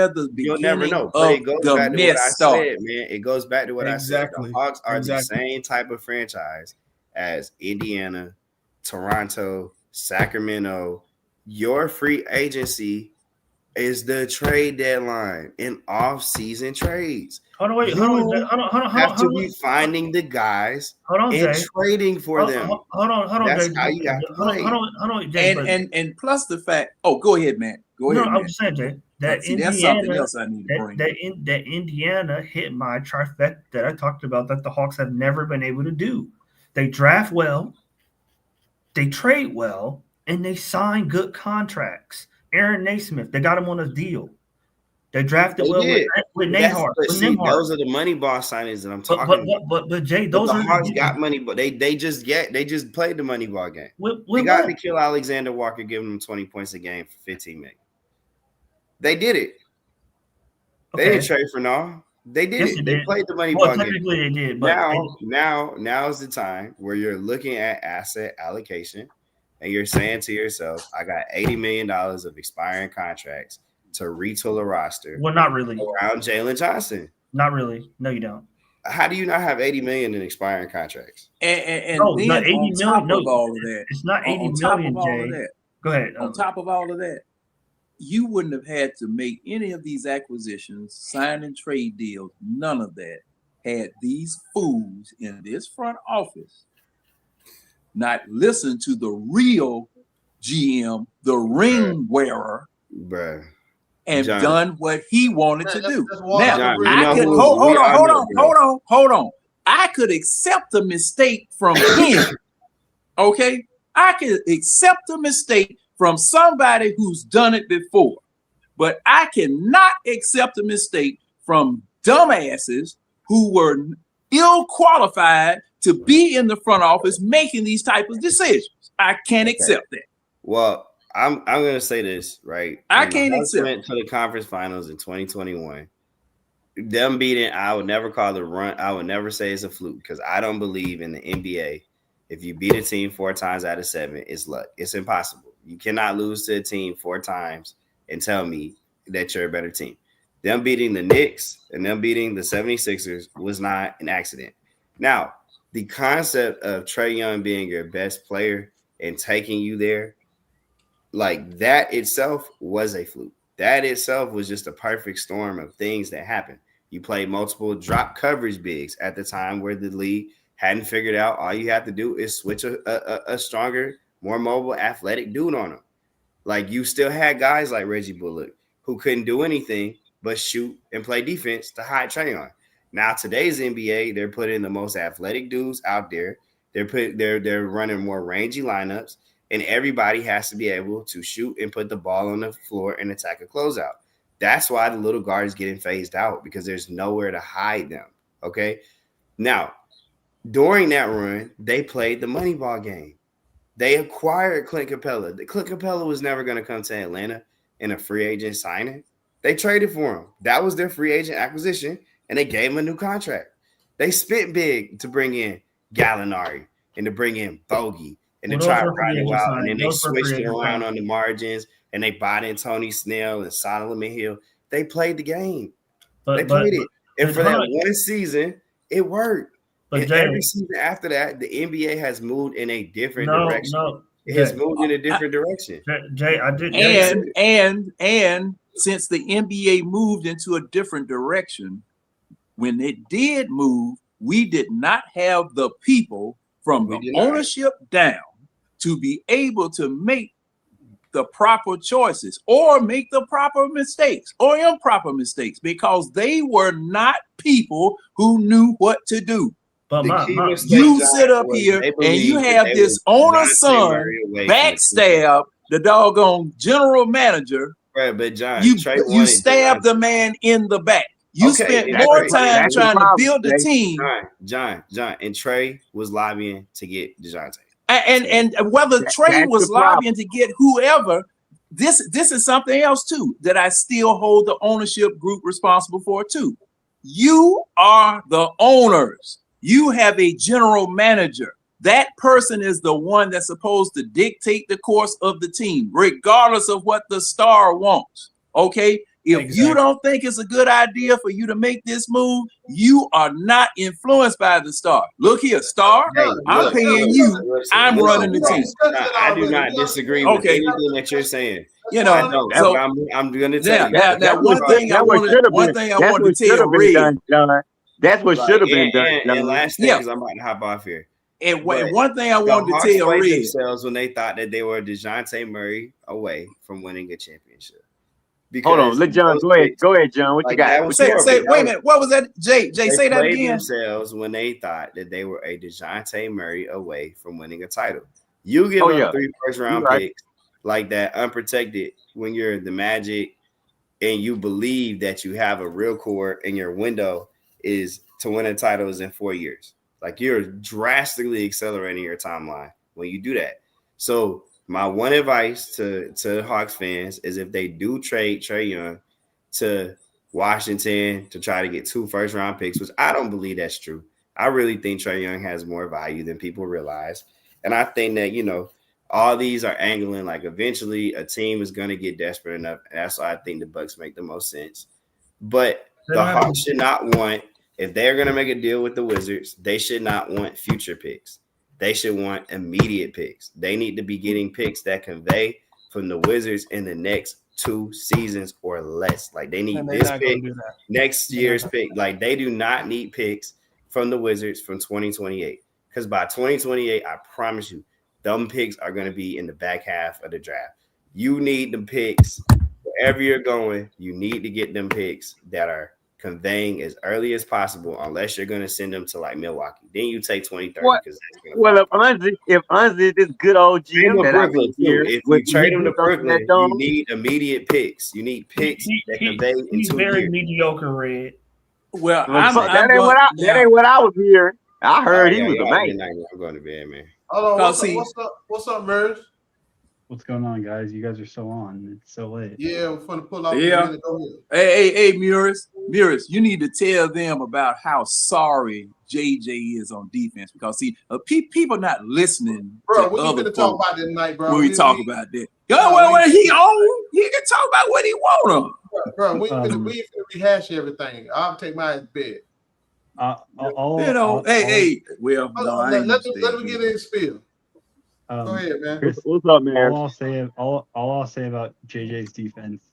the beginning of the mess started. Man, it goes back to what I said. The Hawks are the same type of franchise as Indiana, Toronto, Sacramento. Your free agency is the trade deadline in off-season trades. Hold on. Have to be finding the guys and trading for them. Hold on. That's how you have to play. Hold on, Jay. And plus the fact. Oh, go ahead, man. Go ahead. I'm saying, Jay, that that's something else I need to bring. That Indiana hit my trifecta that I talked about that the Hawks have never been able to do. They draft well, they trade well, and they sign good contracts. Aaron Naismith, they got him on a deal. They drafted with Nembhard. Those are the money ball signings that I'm talking about. But Jay, those are the Hawks got money, but they just played the money ball game. They got to kill Alexander Walker, giving him 20 points a game for $15 million. They did it. They didn't trade for now. They did it. They played the money ball game. Technically, they did. But now is the time where you're looking at asset allocation. And you're saying to yourself, I got $80 million of expiring contracts to retool a roster. Well, not really. Around Jalen Johnson. Not really. No, you don't. How do you not have $80 million in expiring contracts? And then not 80 on top million. Of all of that, it's not 80 million, Jay. Go ahead. On top of all of that, you wouldn't have had to make any of these acquisitions, sign and trade deals. None of that had these fools in this front office not listen to the real GM, the ring wearer, and done what he wanted to do. Now, I can hold on. I could accept a mistake from him. Okay? I could accept a mistake from somebody who's done it before. But I cannot accept a mistake from dumbasses who were ill qualified to be in the front office making these type of decisions. I can't accept that. Well, I'm gonna say this, right? I can't accept went to the conference finals in 2021. Them beating, I would never call it a run. I would never say it's a fluke because I don't believe in the NBA. If you beat a team 4 times out of 7, it's luck. It's impossible. You cannot lose to a team 4 times and tell me that you're a better team. Them beating the Knicks and them beating the 76ers was not an accident. Now, the concept of Trey Young being your best player and taking you there, like that itself was a fluke. That itself was just a perfect storm of things that happened. You played multiple drop coverage bigs at the time where the league hadn't figured out all you have to do is switch a stronger, more mobile, athletic dude on them. Like you still had guys like Reggie Bullock who couldn't do anything but shoot and play defense to hide Trey Young. Now today's NBA, they're putting the most athletic dudes out there. They're running more rangy lineups, and everybody has to be able to shoot and put the ball on the floor and attack a closeout. That's why the little guard is getting phased out because there's nowhere to hide them. Okay. Now, during that run, they played the money ball game. They acquired Clint Capella. Clint Capella was never going to come to Atlanta in a free agent signing. They traded for him. That was their free agent acquisition, and they gave him a new contract. They spent big to bring in Gallinari and to bring in Bogey and to try to ride it out, and then they switched it around on the margins, and they bought in Tony Snell and Solomon Hill. They played the game. They played it. And for that one season, it worked. But and every season after that, the NBA has moved in a different direction. It has moved in a different direction. Jay, I did. And since the NBA moved into a different direction, when it did move, we did not have the people from the ownership down to be able to make the proper choices or make the proper mistakes or improper mistakes because they were not people who knew what to do. But you sit up here and you have this owner's son backstab the doggone general manager. Right, but John, you stab the man in the back. You spent more time trying to build the team. John, and Trey was lobbying to get DeJounte. And whether Trey was lobbying to get whoever, this is something else too that I still hold the ownership group responsible for too. You are the owners. You have a general manager. That person is the one that's supposed to dictate the course of the team, regardless of what the star wants. Okay? If you don't think it's a good idea for you to make this move, you are not influenced by the star. Look here, star, I'm paying you. I'm running the team. I do not disagree with anything that you're saying. You know, so I'm going to tell you. Now, one thing I want to tell Red. That's what should have been done. And last thing, because I'm about to hop off here. And one thing I wanted to tell Red themselves when they thought that they were DeJounte Murray away from winning a championship. Hold on, let John go ahead. Go ahead, John. What you got? Say, wait a minute. What was that? Jay, say that again. Themselves when they thought that they were a DeJounte Murray away from winning a title. You give up 3 first-round picks like that unprotected when you're the Magic and you believe that you have a real core and your window is to win a title is in 4 years. Like you're drastically accelerating your timeline when you do that. So my one advice to Hawks fans is if they do trade Trey Young to Washington to try to get 2 first-round picks, which I don't believe that's true. I really think Trey Young has more value than people realize. And I think that, you know, all these are angling like eventually a team is going to get desperate enough. And that's why I think the Bucks make the most sense. But the Hawks should not want, if they're going to make a deal with the Wizards, they should not want future picks. They should want immediate picks. They need to be getting picks that convey from the Wizards in the next 2 seasons or less. Like they need this pick, next year's pick. Like they do not need picks from the Wizards from 2028. Because by 2028, I promise you, them picks are going to be in the back half of the draft. You need the picks wherever you're going. You need to get them picks that are conveying as early as possible, unless you're going to send them to like Milwaukee. Then you take 20-30 because well, if Unzi this good old GM that I've been too. here, If would you trade he him do to something Brooklyn, that dumb? you need immediate picks. You need picks that convey in He's 2 very years. mediocre, Red. Well, that ain't what I was hearing. I heard he was the man. I'm going to bed, man. Hold on, what's up, Merz? What's going on, guys? You guys are so on. It's so late. Yeah, we're gonna pull off. Yeah. Hey, Muris, you need to tell them about how sorry JJ is on defense because see, people not listening. Bro, to we other ain't gonna talk folks about this tonight, bro. when we talk about that. Well, he on. He can talk about what he want to. Bro, we ain't finna rehash everything. I'll take my bed. Well, no, I ain't let me get in spiel. Go ahead, man. Chris, what's up, man? All I'll say about JJ's defense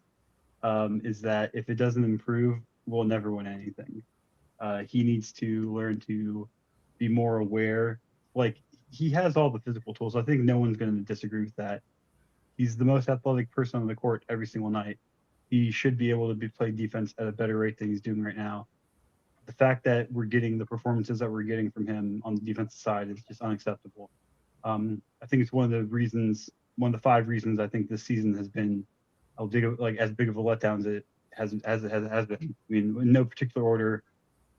is that if it doesn't improve, we'll never win anything. He needs to learn to be more aware. Like, he has all the physical tools. I think no one's going to disagree with that. He's the most athletic person on the court every single night. He should be able to play defense at a better rate than he's doing right now. The fact that we're getting the performances that we're getting from him on the defensive side is just unacceptable. I think it's one of the 5 reasons I think this season has been as big of a letdown as it has been. I mean, in no particular order,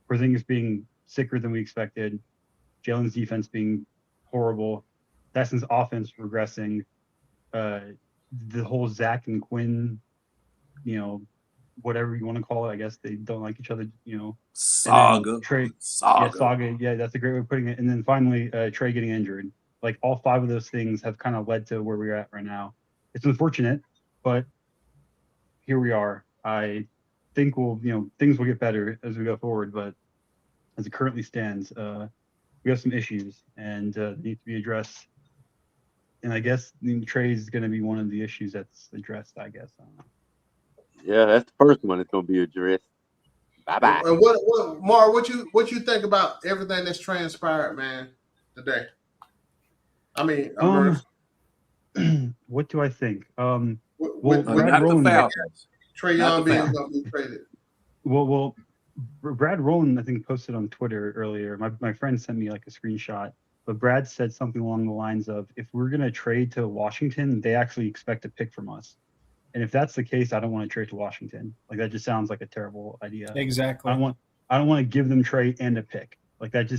Porzingis being sicker than we expected, Jalen's defense being horrible, Dyson's offense regressing, the whole Zach and Quinn, whatever you want to call it. I guess they don't like each other, Saga. Saga. Yeah, that's a great way of putting it. And then finally, Trey getting injured. Like, all 5 of those things have kind of led to where we're at right now. It's unfortunate, but here we are. I think things will get better as we go forward, but as it currently stands, we have some issues and need to be addressed. And I guess Trey is going to be one of the issues that's addressed, I guess. I don't know. Yeah, that's the first one that's going to be addressed. Bye-bye. And what Mar, what you think about everything that's transpired, man, today? I mean, what do I think? Brad Rowland, Trey Young being going to be traded. Well, Brad Rowland, I think, posted on Twitter earlier. My friend sent me like a screenshot, but Brad said something along the lines of, "If we're going to trade to Washington, they actually expect a pick from us. And if that's the case, I don't want to trade to Washington. Like, that just sounds like a terrible idea. Exactly. I don't want to give them Trey and a pick. Like, that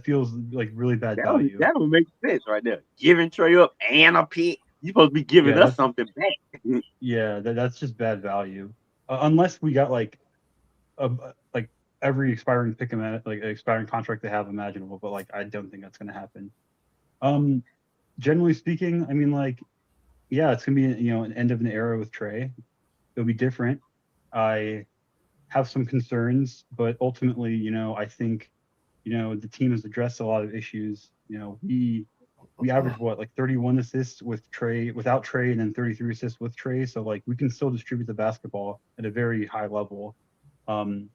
feels like really bad value. That would make sense right there. Giving Trey up and a pick. You're supposed to be giving us something back. Yeah, that's just bad value. Unless we got like every expiring pick, expiring contract they have imaginable, but like, I don't think that's going to happen. Generally speaking, I mean, like, yeah, it's gonna be an end of an era with Trey. It'll be different. I have some concerns, but ultimately, I think, the team has addressed a lot of issues. We average like 31 assists with Trey, without Trey, and then 33 assists with Trey. So like, we can still distribute the basketball at a very high level.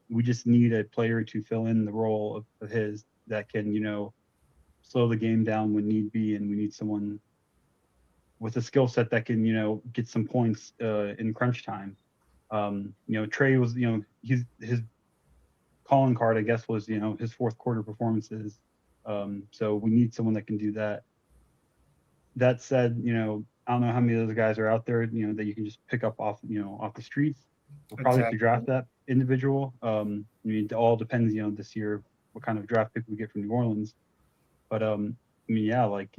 We just need a player to fill in the role of his that can, slow the game down when need be, and we need someone with a skill set that can, get some points in crunch time. Trey was, his calling card, I guess, was, his 4th quarter performances. So we need someone that can do that. That said, I don't know how many of those guys are out there, that you can just pick up off the streets. We'll probably have to draft that individual. I mean, it all depends, this year, what kind of draft pick we get from New Orleans. But I mean, yeah, like,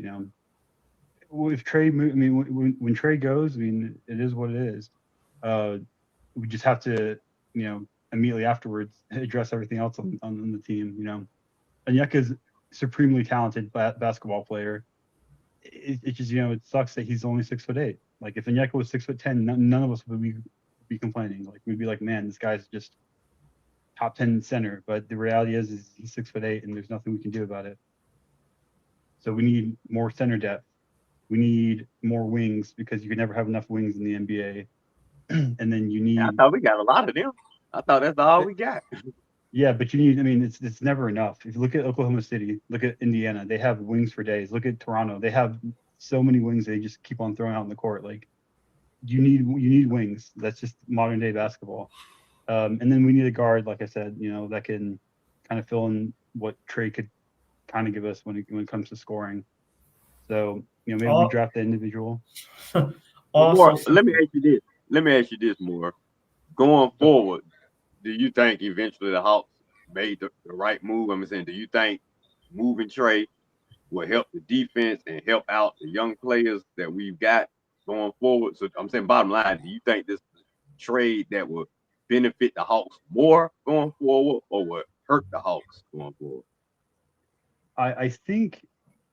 if Trey, when Trey goes, I mean, it is what it is. We just have to, immediately afterwards address everything else on the team. Onyeka's supremely talented basketball player. It just, it sucks that he's only 6'8". Like, if Onyeka was 6'10", none of us would be complaining. Like, we'd be like, man, this guy's just top 10 center. But the reality is he's 6'8", and there's nothing we can do about it. So we need more center depth. We need more wings, because you can never have enough wings in the NBA. And then you need. I thought we got a lot of them. I thought that's all we got. Yeah, but you need. I mean, it's never enough. If you look at Oklahoma City, look at Indiana, they have wings for days. Look at Toronto, they have so many wings they just keep on throwing out in the court. Like, you need wings. That's just modern day basketball. And then we need a guard, like I said, that can kind of fill in what Trey could kind of give us when it comes to scoring. So, maybe we draft the individual. Let me ask you this more. Going forward, do you think eventually the Hawks made the right move? I'm saying, do you think moving Trey will help the defense and help out the young players that we've got going forward? So I'm saying, bottom line, do you think this trade that will benefit the Hawks more going forward, or will hurt the Hawks going forward? I think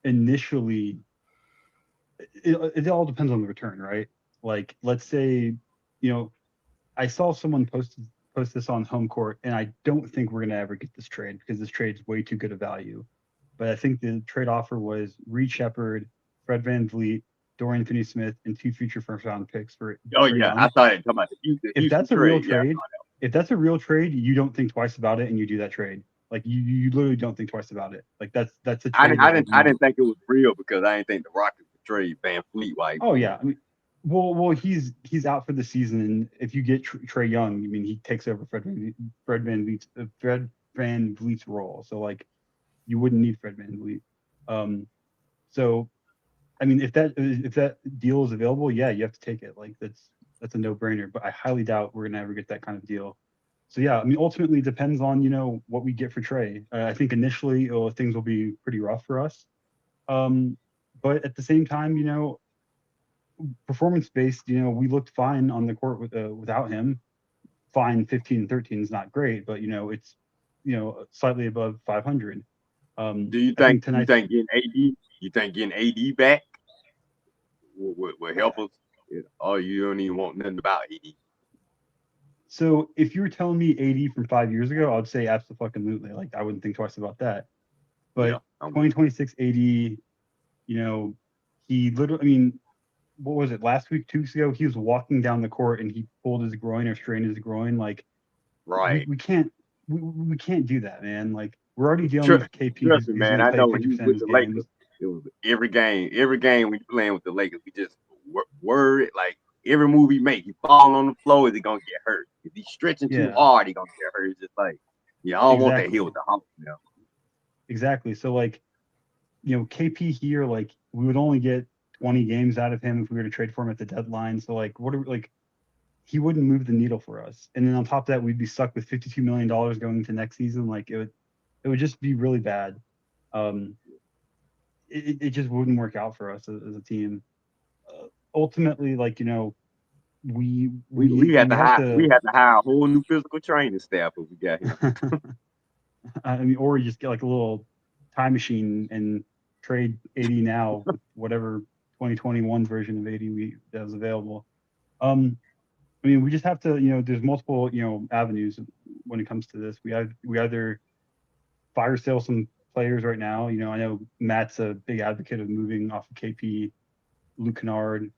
initially it all depends on the return, right? Like, let's say, I saw someone post this on Home Court, and I don't think we're gonna ever get this trade because this trade is way too good a value. But I think the trade offer was Reed Shepherd, Fred VanVleet, Dorian Finney-Smith, and 2 future first-round picks for. Oh Trey yeah, Young. I thought it talking about the Houston If that's a real trade, trade, if that's a real trade, you don't think twice about it and you do that trade. Like you literally don't think twice about it. Like that's a trade. I didn't think it was real because I didn't think the Rockets would trade VanVleet. Oh yeah, I mean, well, he's out for the season, and if you get Trey Young, I mean, he takes over Fred VanVleet's role. So like, you wouldn't need Fred VanVleet. So, I mean, if that deal is available, yeah, you have to take it. Like that's a no-brainer. But I highly doubt we're gonna ever get that kind of deal. So yeah, I mean, ultimately it depends on what we get for Trey. I think initially things will be pretty rough for us, but at the same time, performance based, we looked fine on the court without him. Fine, 15-13 is not great, but it's slightly above 500. Do you think getting AD back will help us? Or you don't even want nothing about AD? So if you were telling me AD from 5 years ago, I'd say absolutely. Like I wouldn't think twice about that. But 2026 AD, he literally, I mean, what was it, last week, 2 weeks ago, he was walking down the court and he pulled his groin or strained his groin. Like, right, we can't do that, man. Like, we're already dealing with KP. Trust me, man. I know when he was with the Lakers, it was every game we playing with the Lakers, we just worried. Like every move he make, he fall on the floor, is he gonna get hurt? If he's stretching too hard, he gonna get hurt. It's just like, I don't want that here with the Hawks now. Exactly. So like, KP here, like we would only get 20 games out of him if we were to trade for him at the deadline. So like, he wouldn't move the needle for us. And then on top of that, we'd be stuck with $52 million going into next season. Like it would just be really bad. It just wouldn't work out for us as a team. Ultimately, like, we have to hire a whole new physical training staff if we got him. I mean, or you just get like a little time machine and trade 80 now with whatever 2021 version of 80 that was available. I mean, we just have to, there's multiple, avenues when it comes to this. We either fire sale some players right now. I know Matt's a big advocate of moving off of KP, Luke Kennard,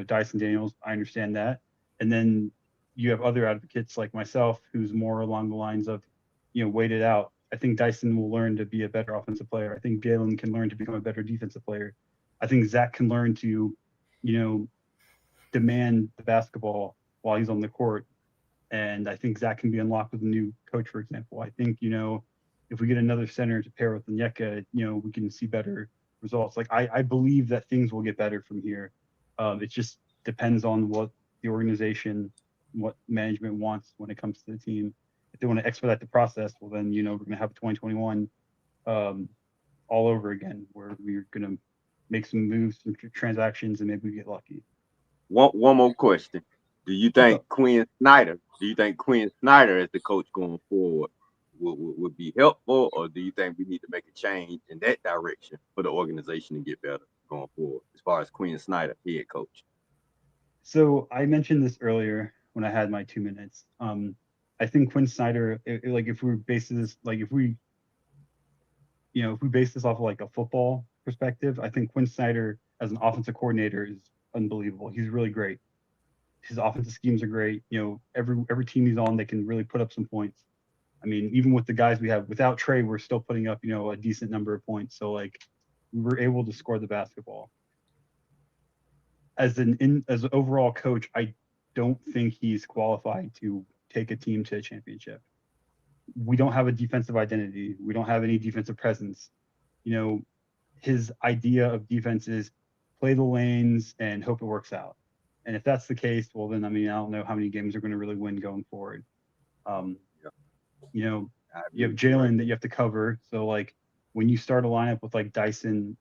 Dyson Daniels. I understand that. And then you have other advocates like myself, who's more along the lines of, wait it out. I think Dyson will learn to be a better offensive player. I think Galen can learn to become a better defensive player. I think Zach can learn to, demand the basketball while he's on the court. And I think Zach can be unlocked with a new coach, for example. I think, if we get another center to pair with Onyeka, we can see better results. Like I believe that things will get better from here. It just depends on what the organization, what management wants when it comes to the team. If they want to expedite the process, well then, we're going to have 2021 all over again, where we're going to make some moves, some transactions, and maybe we get lucky. One more question. Do you think Quinn Snyder as the coach going forward would be helpful, or do you think we need to make a change in that direction for the organization to get better going forward as far as Quinn Snyder, head coach? So I mentioned this earlier when I had my 2 minutes. I think Quinn Snyder, if we base this off of like a football perspective, I think Quinn Snyder as an offensive coordinator is unbelievable. He's really great. His offensive schemes are great. Every team he's on, they can really put up some points. I mean, even with the guys we have, without Trey, we're still putting up, a decent number of points. So like, we were able to score the basketball. As an overall coach, I don't think he's qualified to take a team to a championship. We don't have a defensive identity. We don't have any defensive presence. You know, his idea of defense is play the lanes and hope it works out. And if that's the case, well, then, I mean, I don't know how many games are going to really win going forward. You know, you have Jalen that you have to cover. So, like, when you start a lineup with, like, Dyson,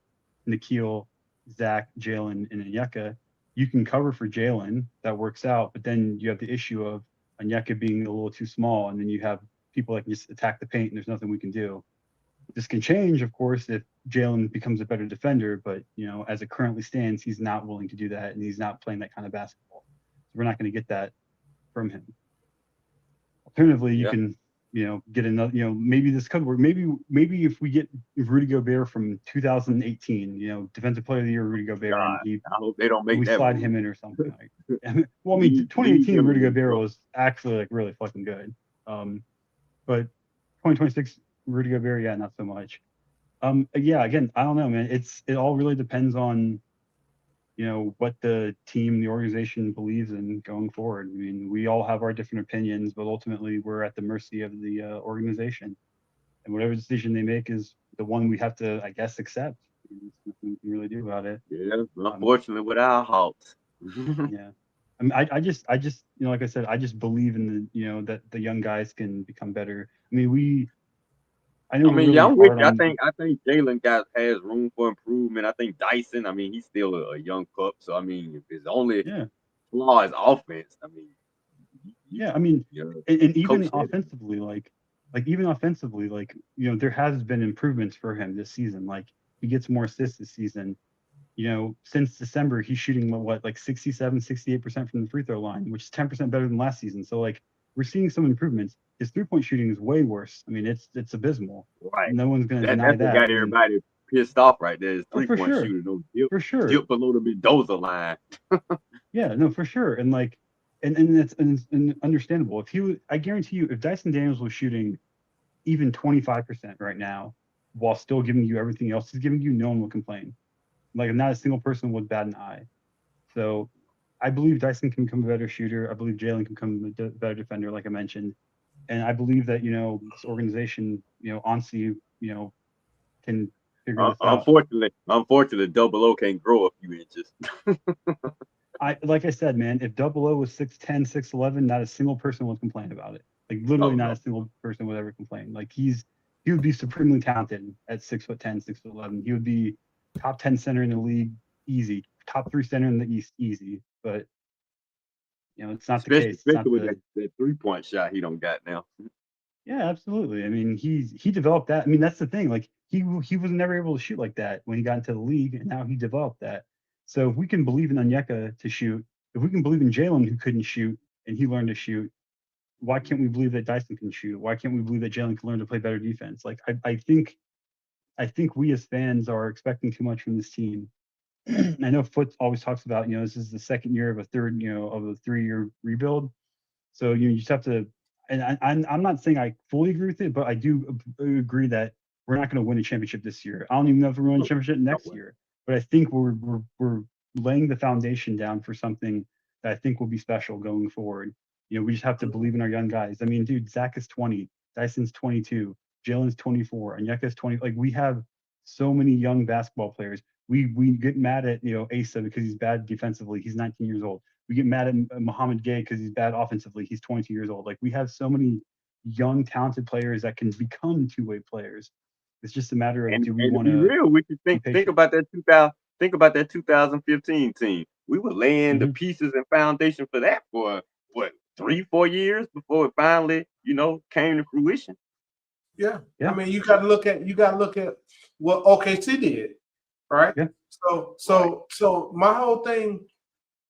Nikhil, Zach, Jalen, and Onyeka, you can cover for Jalen. That works out. But then you have the issue of Onyeka being a little too small, and then you have people that can just attack the paint, and there's nothing we can do. This can change, of course, if Jalen becomes a better defender, but, you know, as it currently stands, he's not willing to do that, and he's not playing that kind of basketball. So we're not going to get that from him. Alternatively, you can, you know, get another, you know, maybe this could work. Maybe if we get Rudy Gobert from 2018, you know, Defensive Player of the Year, Rudy Gobert, and I hope they don't make we that slide move. him in or something. Like, well, I mean, 2018 Rudy Gobert was actually like really fucking good. But 2026 Rudy Gobert, yeah, not so much. Yeah, again, I don't know, man. It all really depends on, you know, what the team, the organization believes in going forward. I mean, we all have our different opinions, but ultimately we're at the mercy of the organization, and whatever decision they make is the one we have to, I guess, accept. There's nothing we can really do about it. Yeah, unfortunately, with our Hawks. Yeah. I mean, I just, you know, like I said, I just believe in the, you know, that the young guys can become better. I mean, I know. I mean, yeah, I'm with you. I think Jalen has room for improvement. I think Dyson. I mean, he's still a young pup. So I mean, if his only flaw is offense, I mean. Yeah, I mean, and even offensively, like even offensively, like, you know, there has been improvements for him this season. Like, he gets more assists this season. You know, since December, he's shooting what, like 67, 68% from the free throw line, which is 10% better than last season. So, like, we're seeing some improvements. His 3-point shooting is way worse. I mean, it's abysmal. Right. No one's going to deny That's that. what got everybody pissed off right there. Is 3-point sure. shooting. No, for sure. Dip below the Mendoza line. Yeah, no, for sure. And like, and it's understandable. If he was, I guarantee you, if Dyson Daniels was shooting even 25% right now, while still giving you everything else he's giving you, no one would complain. Like, not a single person would bat an eye. So I believe Dyson can become a better shooter. I believe Jalen can become a better defender, like I mentioned. And I believe that, you know, this organization, you know, Ansi, you know, can figure this out. Unfortunately, Double O can't grow a few inches. Like I said, man, if Double O was 6'10", 6'11", not a single person would complain about it. Like, literally not a single person would ever complain. Like, he would be supremely talented at 6'10", 6'11". He would be top 10 center in the league, easy. Top 3 center in the East, easy. But, you know, it's not the case. Especially with that 3-point shot he don't got now. Yeah, absolutely. I mean, he developed that. I mean, that's the thing. Like, he was never able to shoot like that when he got into the league, and now he developed that. So if we can believe in Onyeka to shoot, if we can believe in Jalen, who couldn't shoot and he learned to shoot, why can't we believe that Dyson can shoot? Why can't we believe that Jalen can learn to play better defense? Like, I think we as fans are expecting too much from this team. I know Foot always talks about, you know, this is the second year of a 3-year rebuild. So you just have to, and I'm not saying I fully agree with it, but I do agree that we're not going to win a championship this year. I don't even know if we're going to win a championship next year, but I think we're laying the foundation down for something that I think will be special going forward. You know, we just have to believe in our young guys. I mean, dude, Zach is 20, Dyson's 22, Jalen's 24, Onyeka's 20. Like, we have so many young basketball players. We get mad at, you know, Asa because he's bad defensively. He's 19 years old. We get mad at Muhammad Gay because he's bad offensively. He's 22 years old. Like, we have so many young, talented players that can become two-way players. It's just a matter of, do we want to be real? We can think about that 2015 team. We were laying the pieces and foundation for that for what, 3-4 years before it finally, you know, came to fruition. Yeah. I mean, you got to look at what OKC did, right? Yeah. So my whole thing,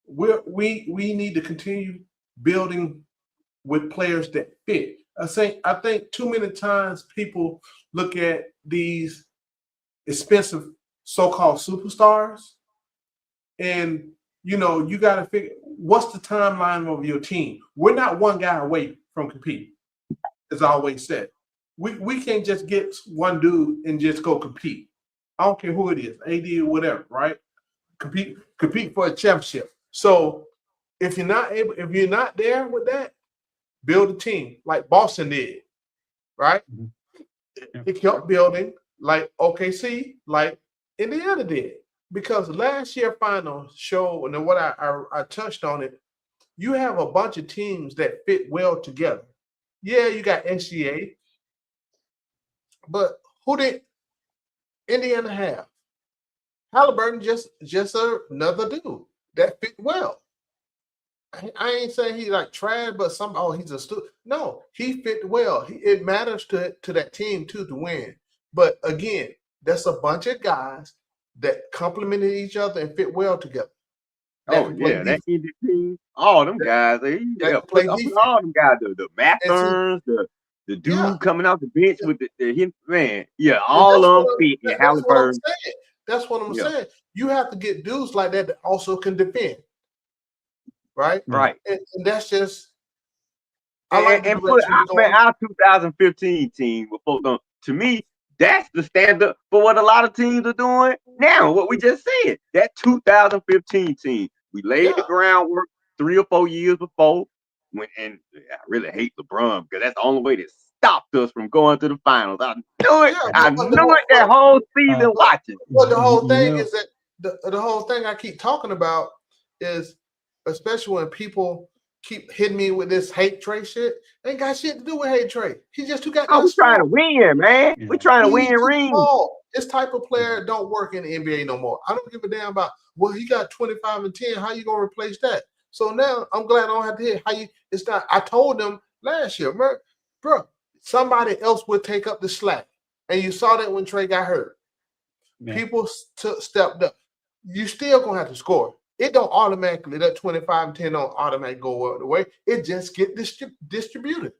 we need to continue building with players that fit. I think too many times people look at these expensive so-called superstars, and, you know, you got to figure what's the timeline of your team. We're not one guy away from competing, as I always said. We can't just get one dude and just go compete. I don't care who it is, AD or whatever, right? Compete for a championship. So if you're not there with that, build a team like Boston did, right? It kept building like OKC, like Indiana did. Because last year final show, and then what I touched on it, you have a bunch of teams that fit well together. Yeah, you got SGA, but who did Indiana have? Halliburton just another dude that fit well. I ain't saying he like trash, but he's a student. No, he fit well. It matters to that team too to win. But again, that's a bunch of guys that complemented each other and fit well together. That Indy team, all them guys, put all them guys, the Mathers, the dude coming out the bench with the man, all of them fit in Halliburton. That's what I'm saying. You have to get dudes like that also can defend. Right. And that's just our 2015 team with folks on. To me, that's the standard for what a lot of teams are doing now. What we just said, that 2015 team, we laid the groundwork 3 or 4 years before. And I really hate LeBron because that's the only way that stopped us from going to the finals. I knew it. I knew it that whole season watching. Well, the whole thing is that the whole thing I keep talking about is, especially when people keep hitting me with this hate Trey shit, ain't got shit to do with hate Trey. He just too got. We trying to win, man. We trying to win rings. This type of player don't work in the NBA no more. I don't give a damn about. Well, he got 25 and 10. How you gonna replace that? So now I'm glad I don't have to hit how you. It's not. I told them last year, bro. Somebody else would take up the slack, and you saw that when Trey got hurt. Yeah. People stepped up. You still gonna have to score. It don't automatically, that 25 and 10 don't automatically go the way. It just get distributed.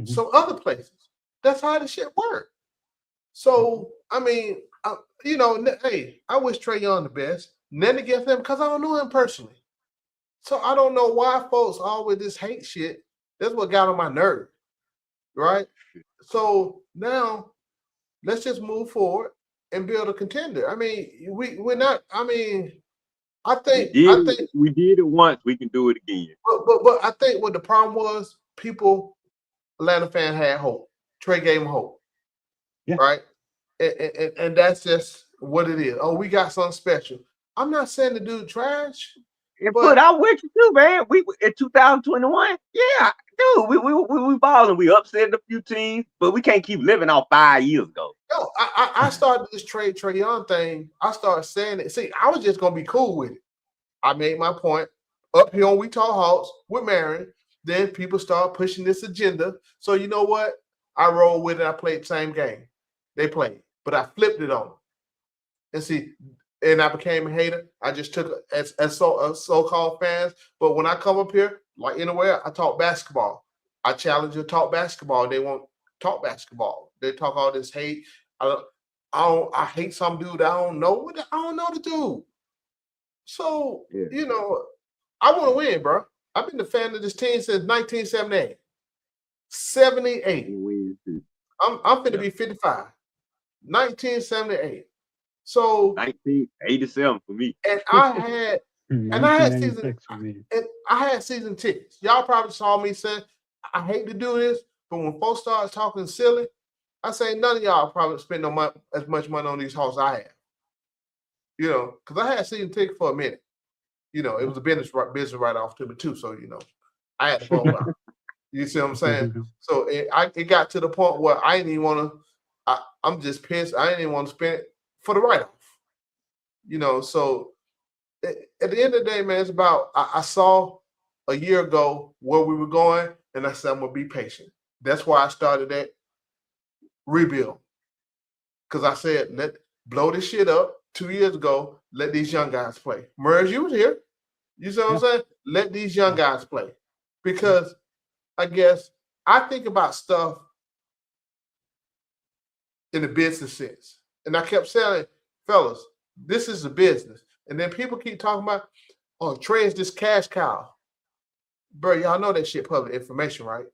Some other places. That's how the shit work. So, I mean, hey, I wish Trey Young the best. Nothing against him because I don't know him personally. So I don't know why folks always this hate shit. That's what got on my nerve. Right? So now let's just move forward and build a contender. I mean, we're not, I mean, I think we did it once. We can do it again. But I think what the problem was, Atlanta fan had hope. Trey gave him hope, right? And that's just what it is. Oh, we got something special. I'm not saying the dude trash. But I'm with you too, man. We in 2021, dude, we balling. We upset a few teams, but we can't keep living off 5 years ago. No, I started this Trey Young thing. I started saying it. See, I was just gonna be cool with it. I made my point up here on We Talk Hawks with Marion. Then people start pushing this agenda. So you know what? I rolled with it. I played the same game they played, but I flipped it on them. And see, and I became a hater. I just took it as so-called fans. But when I come up here, like anywhere, I talk basketball. I challenge you to talk basketball. They won't talk basketball. They talk all this hate. I hate some dude I don't know. I don't know the dude. So, I want to win, bro. I've been a fan of this team since 1978. 78. I'm finna be 55. 1978. So 1987 for me. And I had season tickets. Y'all probably saw me say, I hate to do this, but when folks start talking silly, I say none of y'all probably spend as much money on these Hawks I have. Because I had season tickets for a minute. It was a business write-off to me too. So, I had to go out. You see what I'm saying? So it got to the point where I didn't even want to, I'm just pissed. I didn't even want to spend it for the write-off. So at the end of the day, man, it's about, I saw a year ago where we were going, and I said, I'm going to be patient. That's why I started that rebuild. Because I said, blow this shit up 2 years ago, let these young guys play. Merge, you was here. You see what I'm saying? Let these young guys play. Because I guess I think about stuff in the business sense. And I kept saying, fellas, this is a business. And then people keep talking about, oh, Trey is this cash cow. Bro, y'all know that shit public information, right?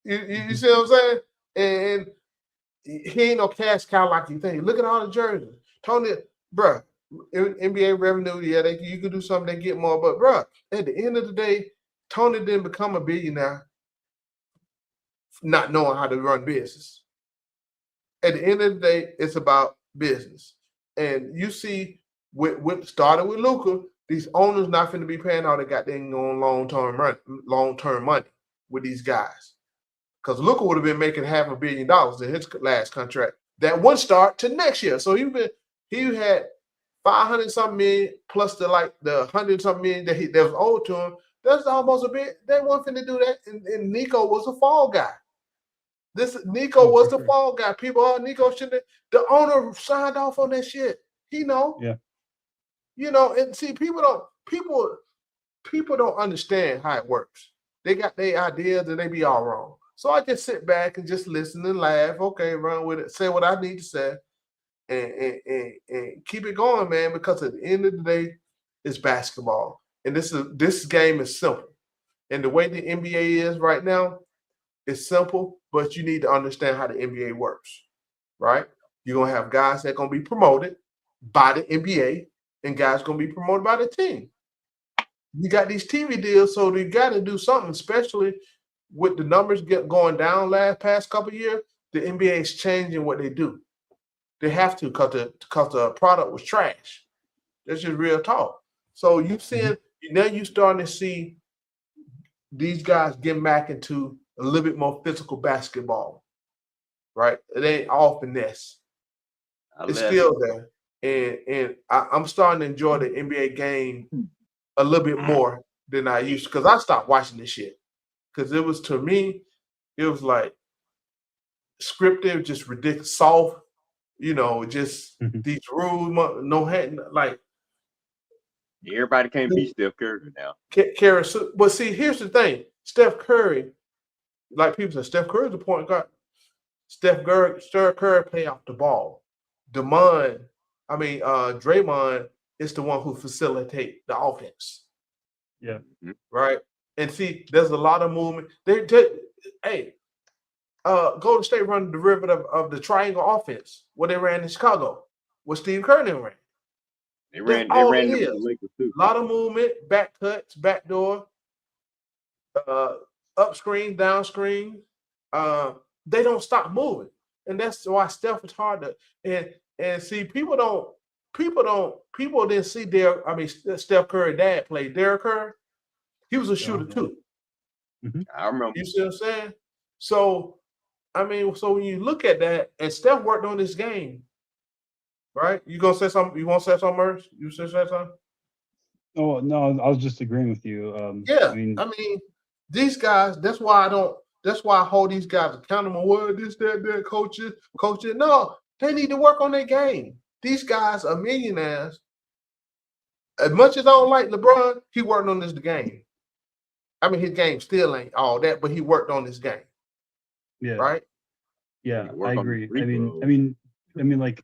You see what I'm saying? And he ain't no cash cow like you think. Look at all the jerseys. Tony, bro, NBA revenue, you can do something, they get more. But, bro, at the end of the day, Tony didn't become a billionaire not knowing how to run business. At the end of the day, it's about business. And you see, with started with Luka, these owners not going to be paying all they got on long-term money with these guys. Because Luka would have been making $500 million in his last contract. That wouldn't start to next year. So he had 500-something million plus the 100-something million that was owed to him. That's almost a bit. They weren't finna do that. And Nico was a fall guy. Nico was the fall guy. People, Nico shouldn't. The owner signed off on that shit. He know. Yeah. You know, and see, people don't understand how it works. They got their ideas and they be all wrong. So I just sit back and just listen and laugh. Okay, run with it. Say what I need to say, and keep it going, man. Because at the end of the day, it's basketball, and this game is simple. And the way the NBA is right now, it's simple, but you need to understand how the NBA works, right? You're gonna have guys that are gonna be promoted by the NBA, and guys gonna be promoted by the team. You got these TV deals, so you got to do something, especially with the numbers going down past couple of years. The NBA is changing what they do. They have to because the product was trash. That's just real talk. So you seeing now you starting to see these guys getting back into a little bit more physical basketball, right? It ain't all finesse. It's still there, and I'm starting to enjoy the NBA game a little bit more than I used to, because I stopped watching this shit. Because it was, to me, it was like scripted, just ridiculous, soft, just these rules, no hand, like. Everybody can't be Steph Curry now. But see, here's the thing. Steph Curry, like people say, Steph Curry's the point guard. Steph Curry play off the ball. Draymond is the one who facilitate the offense. Yeah. Right. And see, there's a lot of movement. Golden State run the derivative of the triangle offense, what they ran in Chicago, what Steve Kerr ran. They ran the Lakers too. A lot of movement, back cuts, back door, up screen, down screen. They don't stop moving. And that's why Steph is hard to and see people didn't see Steph Curry dad play. Derek Curry, he was a shooter too. I remember. You see what I'm saying? So when you look at that, and Steph worked on this game, right? You gonna say something? You want to say something, Merce? You say something? Oh no, I was just agreeing with you. These guys. That's why I hold these guys accountable. What this, that, coaches. No, they need to work on their game. These guys are millionaires. As much as I don't like LeBron, he worked on this game. His game still ain't all that, but he worked on this game. Yeah. Right? Yeah, I agree. Like,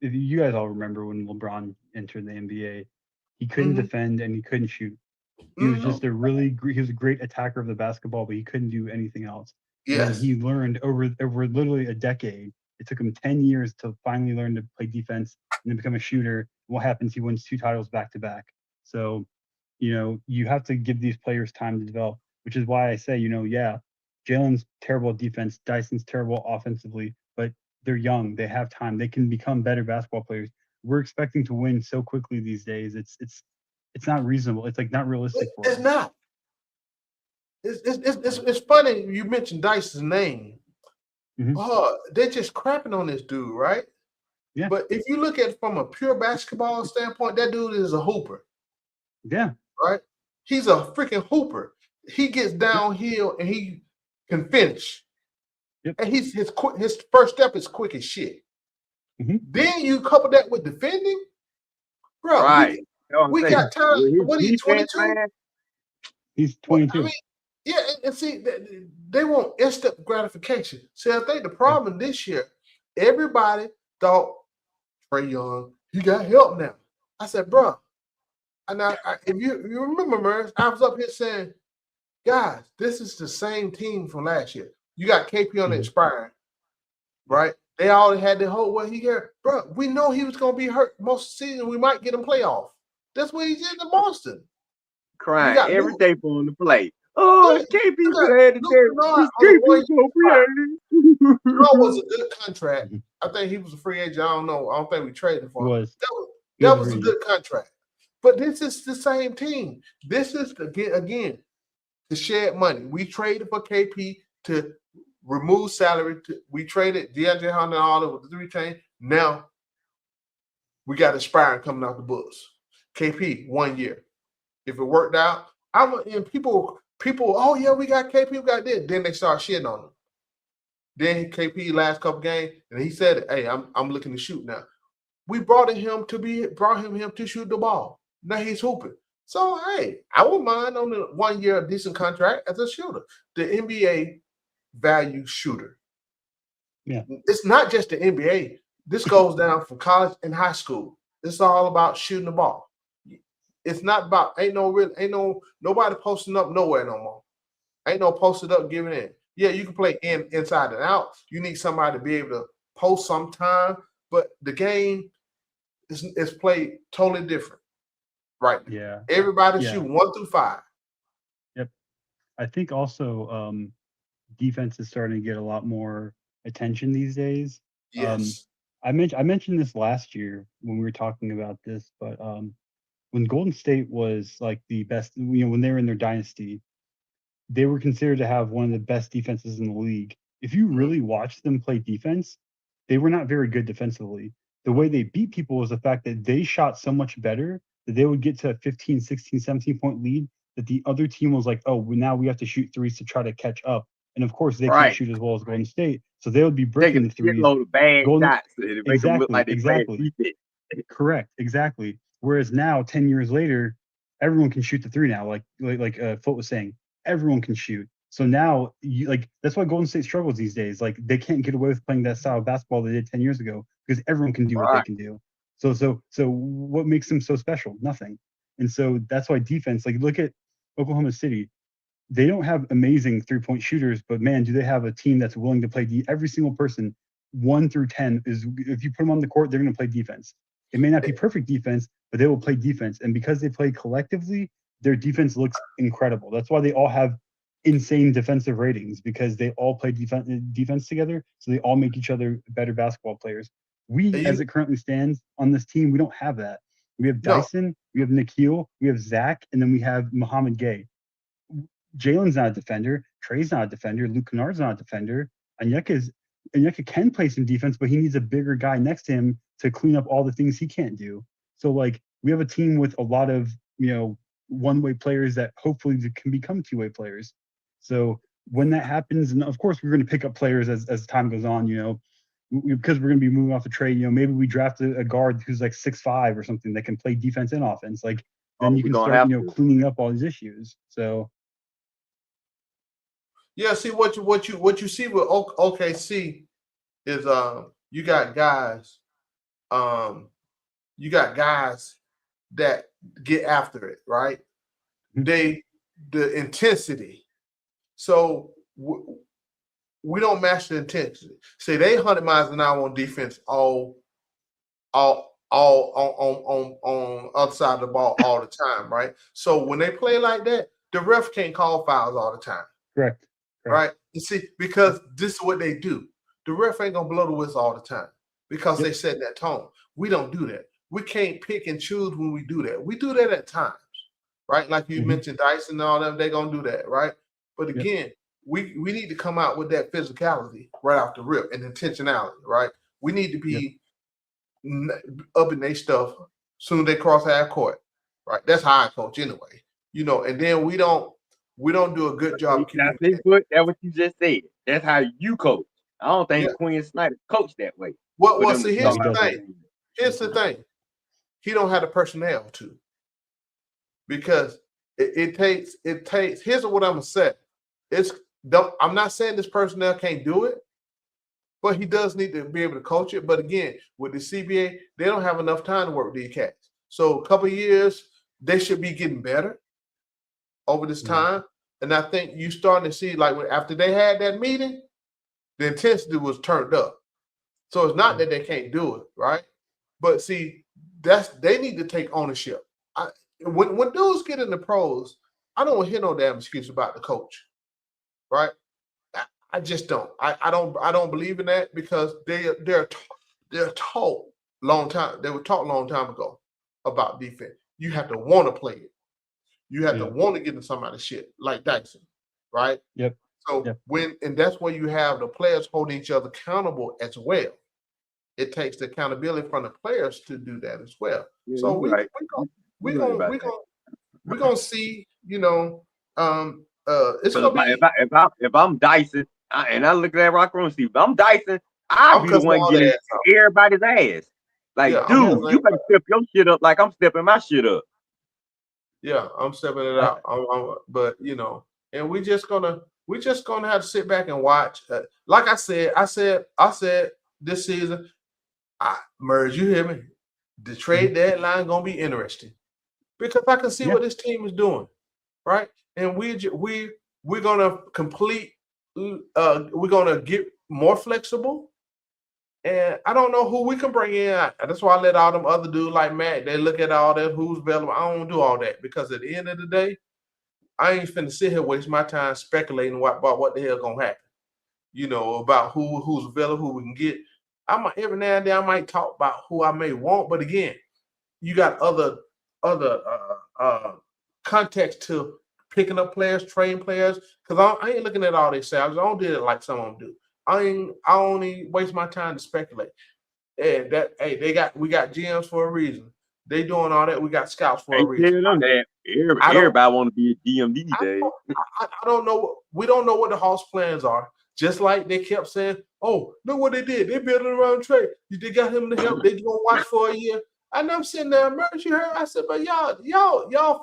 if you guys all remember when LeBron entered the NBA, he couldn't defend and he couldn't shoot. He was just he was a great attacker of the basketball, but he couldn't do anything else. Yes. And he learned over literally a decade. It took him 10 years to finally learn to play defense and then become a shooter. What happens? He wins 2 titles back to back. So, you have to give these players time to develop, which is why I say, Jalen's terrible at defense, Dyson's terrible offensively, but they're young. They have time. They can become better basketball players. We're expecting to win so quickly these days. It's not reasonable. It's like not realistic for us. It's not. It's funny you mentioned Dyson's name. They're just crapping on this dude, right? Yeah. But if you look at it from a pure basketball standpoint, that dude is a hooper. Yeah. Right? He's a freaking hooper. He gets downhill and he can finish. Yep. And his first step is quick as shit. Then you couple that with defending, bro. Right. We got time. What are you, 22? He's 22. And see, they want instant gratification. See, I think the problem this year, everybody thought Trey Young, he got help now. I said, bro, and if you remember, Merz, I was up here saying, guys, this is the same team from last year. You got KP on the expiring, right? They already had the whole he here. Bro, we know he was going to be hurt most of the season. We might get him playoff. That's what he did in Boston. Crying every day for him to play. Oh, KP could have had Luka Kennard on a 1 year contract. Was a good contract. I think he was a free agent. I don't know. I don't think we traded for him. That was a good contract. But this is the same team. This is again to shed money. We traded for KP to remove salary. We traded DeAndre Hunter all over the 3 chain. Now we got Aspiring coming out the books. KP 1 year. If it worked out, people. Oh yeah, we got KP. We got this. Then they start shitting on him. Then KP last couple games, and he said, "Hey, I'm looking to shoot now." We brought him to shoot the ball. Now he's hooping. So hey, I wouldn't mind on the 1 year decent contract as a shooter. The NBA values shooter. Yeah, it's not just the NBA. This goes down from college and high school. It's all about shooting the ball. It's not about ain't nobody posting up nowhere no more. Ain't no posted up giving in. Yeah, you can play inside and out. You need somebody to be able to post sometime, but the game is played totally different. Right. Yeah. Everybody shoot 1 through 5. Yep. I think also defense is starting to get a lot more attention these days. Yes. I mentioned this last year when we were talking about this, but when Golden State was like the best, when they were in their dynasty, they were considered to have one of the best defenses in the league. If you really watched them play defense, they were not very good defensively. The way they beat people was the fact that they shot so much better that they would get to a 15, 16, 17 point lead that the other team was like, oh, now we have to shoot threes to try to catch up. And of course, they can't shoot as well as Golden State. So they would be breaking the threes. Load of bad shots to make them look like they exactly. Correct. Exactly. Whereas now, 10 years later, everyone can shoot the three now. Like Foot was saying, everyone can shoot. So now, that's why Golden State struggles these days. Like they can't get away with playing that style of basketball they did 10 years ago because everyone can do what they can do. So what makes them so special? Nothing. And so that's why defense. Like look at Oklahoma City. They don't have amazing 3-point shooters, but man, do they have a team that's willing to play every single person 1 through 10 is if you put them on the court, they're going to play defense. It may not be perfect defense, but they will play defense. And because they play collectively, their defense looks incredible. That's why they all have insane defensive ratings because they all play defense together. So they all make each other better basketball players. As it currently stands on this team, we don't have that. We have Dyson, we have Nikhil, we have Zach, and then we have Muhammad Gay. Jalen's not a defender. Trey's not a defender. Luka Kennard's not a defender. Onyeka can play some defense, but he needs a bigger guy next to him to clean up all the things he can't do. So we have a team with a lot of one-way players that hopefully can become two-way players. So when that happens, and of course we're going to pick up players as time goes on, because we're going to be moving off the trade. Maybe we draft a guard who's like 6'5" or something that can play defense and offense. Then you can start cleaning up all these issues. So. Yeah, see what you see with OKC is you got guys that get after it, right? The intensity. So we don't match the intensity. Say they 100 miles an hour on defense all on other side of the ball all the time, right? So when they play like that, the ref can't call fouls all the time. Correct. Right? You see, because this is what they do. The ref ain't gonna blow the whistle all the time because they set that tone. We don't do that. We can't pick and choose when we do that. We do that at times, right? Like you mentioned Dyson and all them, they're gonna do that, right? But again, we need to come out with that physicality right off the rip and intentionality, right? We need to be up in their stuff soon as they cross half court, right? That's how I coach anyway, and then we don't do a good job of that's what you just said. That's how you coach. I don't think Quinn Snyder coached that way. Well, see, here's the thing. Here's the thing. He don't have the personnel to. Because it takes. Here's what I'm gonna say. I'm not saying this personnel can't do it, but he does need to be able to coach it. But again, with the CBA, they don't have enough time to work with these cats. So a couple of years, they should be getting better over this time. And I think you starting to see, after they had that meeting, the intensity was turned up. So it's not that they can't do it, right? But see, they need to take ownership. When dudes get in the pros, I don't hear no damn excuse about the coach, right? I just don't. I don't believe in that because they're taught long time. They were taught a long time ago about defense. You have to want to play it. You have to want to get in somebody's shit like Dyson, right? Yep. So and that's where you have the players holding each other accountable as well. It takes the accountability from the players to do that as well. Yeah, so we're gonna see, it's gonna be. If I'm Dyson and I look at that rock room, Steve, if I'm Dyson, I'd be the one getting everybody's ass. Like, dude, you better step your shit up like I'm stepping my shit up. Yeah, I'm stepping it out. But and we're just gonna have to sit back and watch. Like I said this season, Merge, you hear me? The trade deadline gonna be interesting because I can see what this team is doing, right? And we're gonna complete. We're gonna get more flexible, and I don't know who we can bring in. That's why I let all them other dudes like Matt. They look at all that who's available. I don't do all that because at the end of the day, I ain't finna sit here waste my time speculating about what the hell gonna happen. About who's available, who we can get. Every now and then I might talk about who I may want, but again, you got other context to picking up players, trading players, because I ain't looking at all these salaries. I don't do it like some of them do. I only waste my time to speculate. And we got GMs for a reason. They doing all that. We got scouts for a reason. Everybody want to be a GM these days. I don't know. We don't know what the Hawks' plans are. Just like they kept saying, "Oh, look what they did. They built it around Trey. They got him to help. They gonna watch for a year." And I'm sitting there, Merch, you heard? I said, "But y'all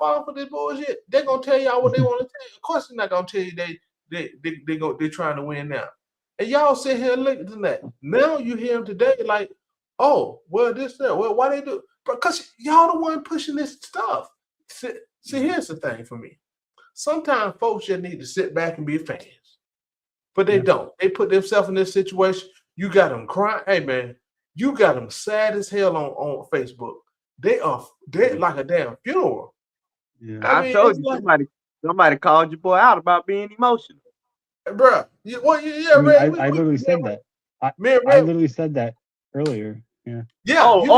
falling for this bullshit. They're gonna tell y'all what they want to tell you. Of course, they're not gonna tell you they're trying to win now." And y'all sit here and look at that. Now you hear them today, like, "Oh, well, this, that. Well, why they do?" Because y'all the one pushing this stuff. See, here's the thing for me. Sometimes folks just need to sit back and be fans. But they don't. They put themselves in this situation. You got them crying. Hey, man, you got them sad as hell on Facebook. They're like a damn funeral. Yeah. I told you somebody called your boy out about being emotional. Bruh. I literally said that. I literally said that earlier. Yeah. Yeah. It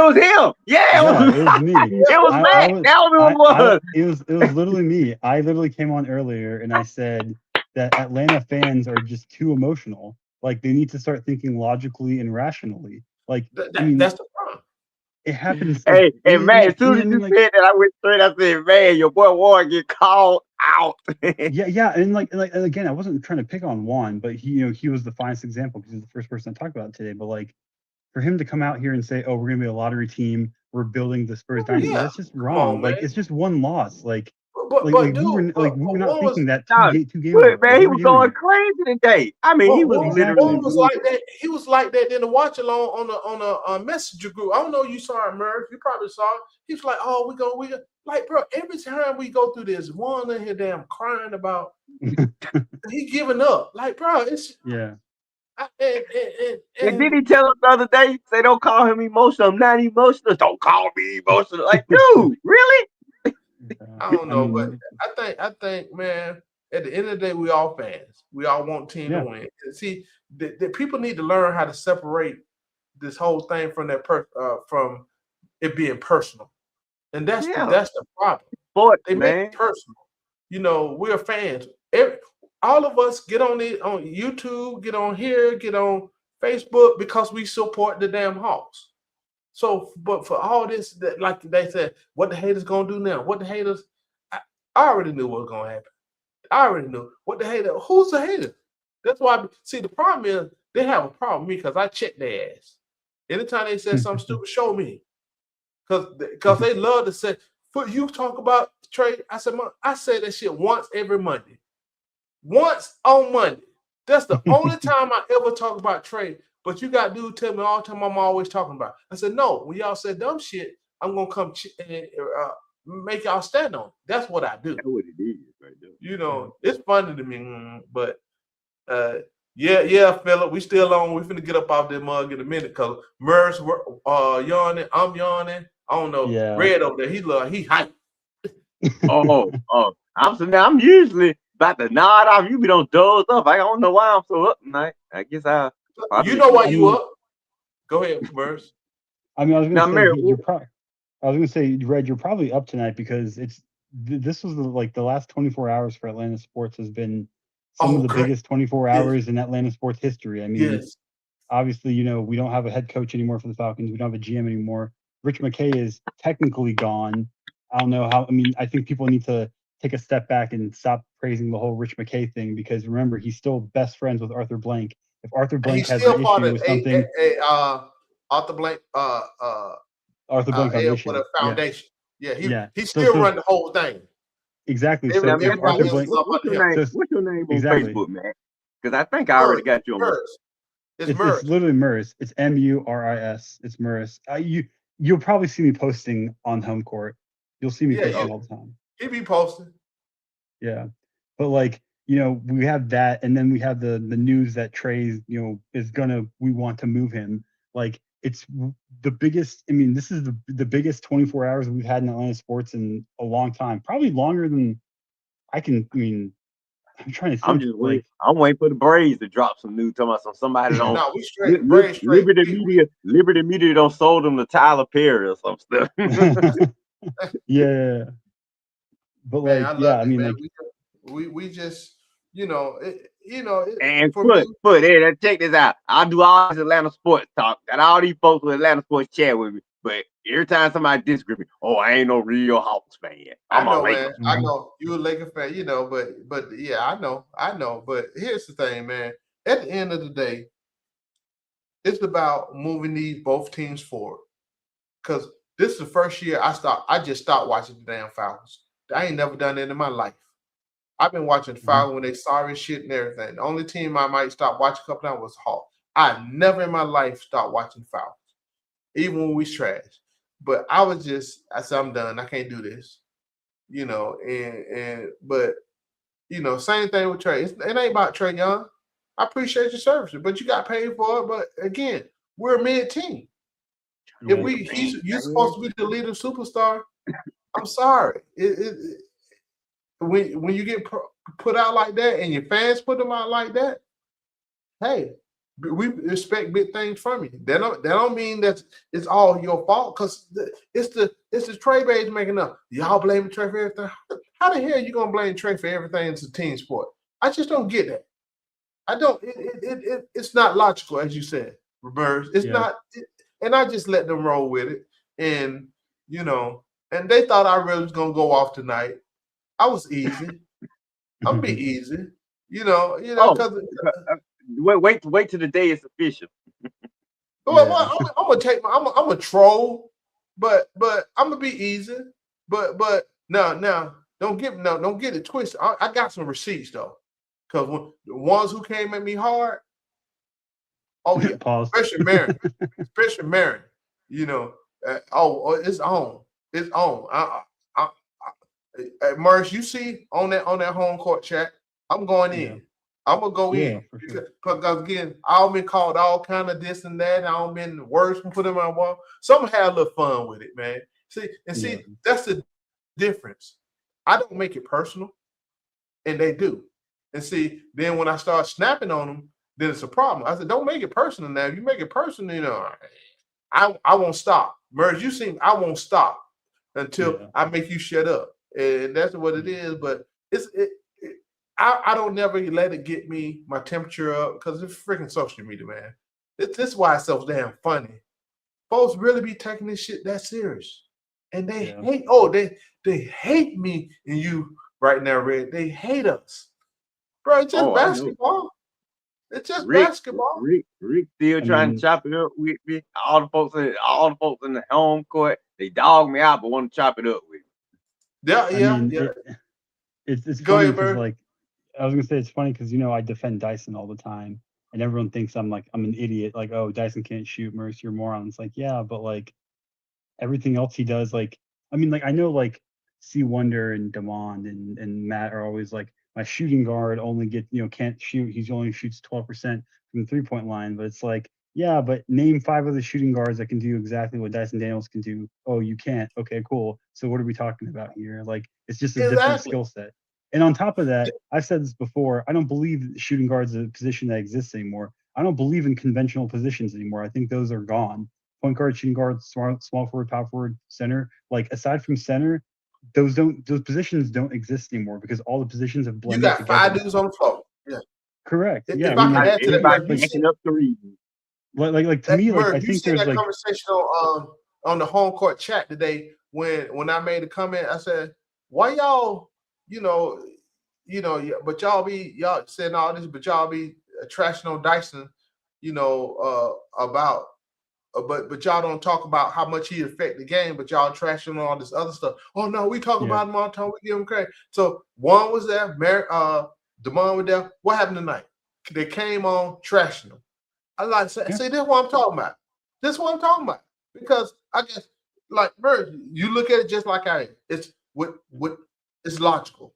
was him. Yeah, it was me. It was Matt. That was it was literally me. I literally came on earlier and I said that Atlanta fans are just too emotional. Like they need to start thinking logically and rationally. Like that's the problem. It happens. Hey, man, as soon as you said that, I went straight. I said, "Man, your boy Warren get called out." yeah, and again, I wasn't trying to pick on Juan, but he was the finest example because he's the first person I talked about today. But like, for him to come out here and say, "Oh, we're gonna be a lottery team. We're building the Spurs dynasty," that's just wrong. Like, it's just one loss. We were not thinking that two games. Man, he was going crazy today. I mean, he was literally like that. He was like that in the watch along on a messenger group. I don't know. You saw it, Merv. You probably saw it. He was like, "Oh, we go." Like, bro, every time we go through this, one in here damn crying about he giving up. Like, bro, it's and did he tell us the other day? Say, "Don't call him emotional. I'm not emotional. Don't call me emotional." Like, dude, really? I don't know, but I think, man, at the end of the day, we all fans. We all want team to win. See, the people need to learn how to separate this whole thing from from it being personal, and that's the problem. They make it personal. We're fans. All of us get on YouTube, get on here, get on Facebook because we support the damn Hawks. So, but for all this, like they said, what the haters gonna do now? What the haters? I already knew what was gonna happen. I already knew what the hater. Who's the hater? That's why. See, the problem is they have a problem with me because I check their ass. Anytime they say something stupid, show me. Because they love to say, "For you talk about Trey," I say that shit once every Monday. Once on Monday. That's the only time I ever talk about Trey. But you got dudes tell me all the time I'm always talking about. I said, no, when y'all say dumb shit, I'm going to come and make y'all stand on it. That's what I do. That's what it is right there. It's funny to me, but Philip, we still on. We finna get up off that mug in a minute because Merce yawning, I'm yawning. I don't know. Yeah. Red over there, he hype. I'm usually about to nod off. You be on dozed up. I don't know why I'm so up tonight. I guess you know why you up. Go ahead, Burrs. I mean, I was Now, gonna say Mary, you're probably. I was gonna say, Red, you're probably up tonight because this was the last 24 hours for Atlanta sports has been some of the biggest 24 hours in Atlanta sports history. I mean, obviously, we don't have a head coach anymore for the Falcons. We don't have a GM anymore. Rich McKay is technically gone. I don't know how. I mean, I think people need to take a step back and stop praising the whole Rich McKay thing because remember, he's still best friends with Arthur Blank. If Arthur Blank has an issue with something, Arthur Blank, Arthur Blank with a foundation. He still run the whole thing. Exactly. So if Arthur Blank, what's your name on exactly. Facebook, man? Because I think I already got you on. It's literally Murs. It's Muris. It's Murs. You'll probably see me posting on home court. You'll see me posting all the time. He be posting. Yeah, but we have that, and then we have the news that Trey, we want to move him. Like it's the biggest. I mean, this is the biggest 24 hours we've had in Atlanta sports in a long time. Probably longer than I can. I mean, I'm trying to think. I'm just waiting. I'm waiting for the Braves to drop some news. Talking about somebody don't. No, we straight. Braves straight. Liberty Media don't sold them to Tyler Perry or some stuff. Yeah. But I mean, man. We just, and check this out. I do all this Atlanta sports talk, and all these folks with Atlanta sports chat with me. But every time somebody disagree with me, I ain't no real Hawks fan. I'm a Lakers fan. I know you a Lakers fan, but yeah, I know. But here's the thing, man. At the end of the day, it's about moving both teams forward. Because this is the first year I just stopped watching the damn Falcons. I ain't never done that in my life. I've been watching the Falcons when they sorry shit and everything. The only team I might stop watching a couple times was Hawks. I never in my life stopped watching Falcons, even when we trash. But I said, I'm done. I can't do this. But same thing with Trey. It ain't about Trey Young. I appreciate your services, but you got paid for it. But again, we're a mid-team. If you're supposed to be the leader superstar, I'm sorry. When you get put out like that and your fans put them out like that, hey, we expect big things from you. That don't mean that it's all your fault because it's the Trey base making up. Y'all blaming Trey for everything. How the hell are you gonna blame Trey for everything? It's a team sport. I just don't get that. I don't. It's not logical, as you said, Roberts. It's not. And I just let them roll with it, and and they thought I really was gonna go off tonight. I was easy. I'm be easy. Because wait till the day it's official. Well, I'm gonna troll, but I'm gonna be easy. But now don't get it twisted. I got some receipts though, because the ones who came at me hard. Oh yeah, especially Marion. It's on. It's on. Murs, you see on that home court chat, I'm going in. I'm gonna go in because again, I've been called all kind of this and that. I've been words put in my wall. So I'm gonna have a little fun with it, man. See, that's the difference. I don't make it personal, and they do. And see, then when I start snapping on them, then it's a problem. I said, don't make it personal now. If you make it personal, I won't stop. Murs, you see, I won't stop until I make you shut up. And that's what it is. But I don't never let it get my temperature up because it's freaking social media, man. This is why it's so damn funny. Folks really be taking this shit that serious. And they they hate me and you right now, Red. They hate us. Bro, it's just basketball. It's just basketball. Rick still trying to chop it up with me. All the folks in the home court, they dog me out, but want to chop it up with me. Yeah. It's funny because I was gonna say it's funny because I defend Dyson all the time, and everyone thinks I'm an idiot. Like, oh, Dyson can't shoot, Merce, you're moron. It's like, yeah, but everything else he does, I know C Wonder and Demond and Matt are always my shooting guard only can't shoot. He only shoots 12% from the 3-point line. But it's Yeah, but name 5 of the shooting guards that can do exactly what Dyson Daniels can do. Oh, you can't. Okay, cool. So what are we talking about here? Like, it's just a different skill set. And on top of that, I've said this before, I don't believe shooting guards is a position that exists anymore. I don't believe in conventional positions anymore. I think those are gone. Point guard, shooting guard, small forward, power forward, center. Like, aside from center, those positions don't exist anymore because all the positions have blended You got together. 5 dudes on the floor. Yeah. Correct. If Yeah, I can add to that, everybody picking up threes. Like to me, like I you think seen there's that like conversation on the home court chat today when I made a comment. I said, "Why y'all, but y'all saying all this, but y'all be trashing on Dyson, about." But y'all don't talk about how much he affect the game, but y'all trashing on all this other stuff. Oh no, we talk about him all the time. We give him credit. So Juan was there, Demond was there. What happened tonight? They came on trashing him. I like say, this is what I'm talking about. This is what I'm talking about. Because I guess, like Bird, you look at it just like I am. It's it's logical.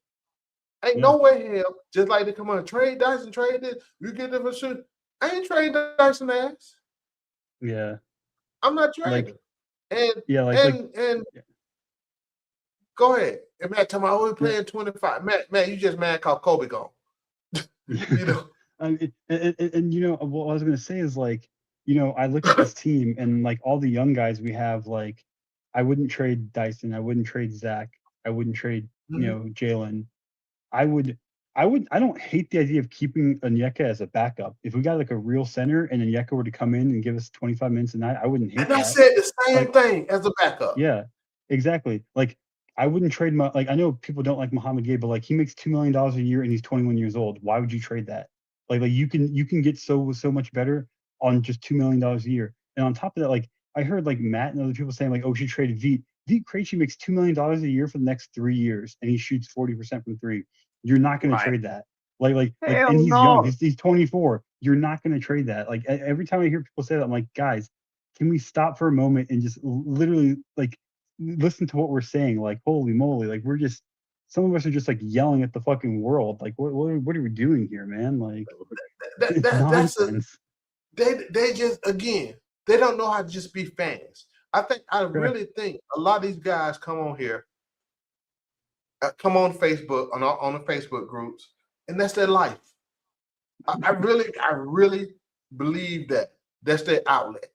Ain't no way hell, just like they come on, trade Dyson, trade this, you get them for shit. I ain't trading Dyson ass. Yeah. I'm not trading. Like, and go ahead. And Matt tell me, we're playing 25. Matt, you just mad cause Kobe gone. And what I was gonna say is like, I look at this team and like all the young guys we have, like, I wouldn't trade Dyson, I wouldn't trade Zach, I wouldn't trade, Jalen. I don't hate the idea of keeping Onyeka as a backup. If we got like a real center and Onyeka were to come in and give us 25 minutes a night, I wouldn't hate that. And I said the same thing as a backup. Yeah, exactly. Like, I wouldn't trade I know people don't like Muhammad Gay, but like he makes $2 million a year and he's 21 years old. Why would you trade that? Like you can get so much better on just $2 million a year. And on top of that, like I heard like Matt and other people saying like, oh, we should trade Veet. Veet Krejci makes $2 million a year for the next 3 years and he shoots 40% from 3. You're not going to trade that. And he's young. He's 24. You're not going to trade that. Like every time I hear people say that, I'm like, guys, can we stop for a moment and just literally like listen to what we're saying? Like, holy moly, like some of us are just like yelling at the fucking world. Like, what are we doing here, man? Like, it's nonsense. They just, again, they don't know how to just be fans. I really think a lot of these guys come on here, come on Facebook, on the Facebook groups, and that's their life. I really believe that's their outlet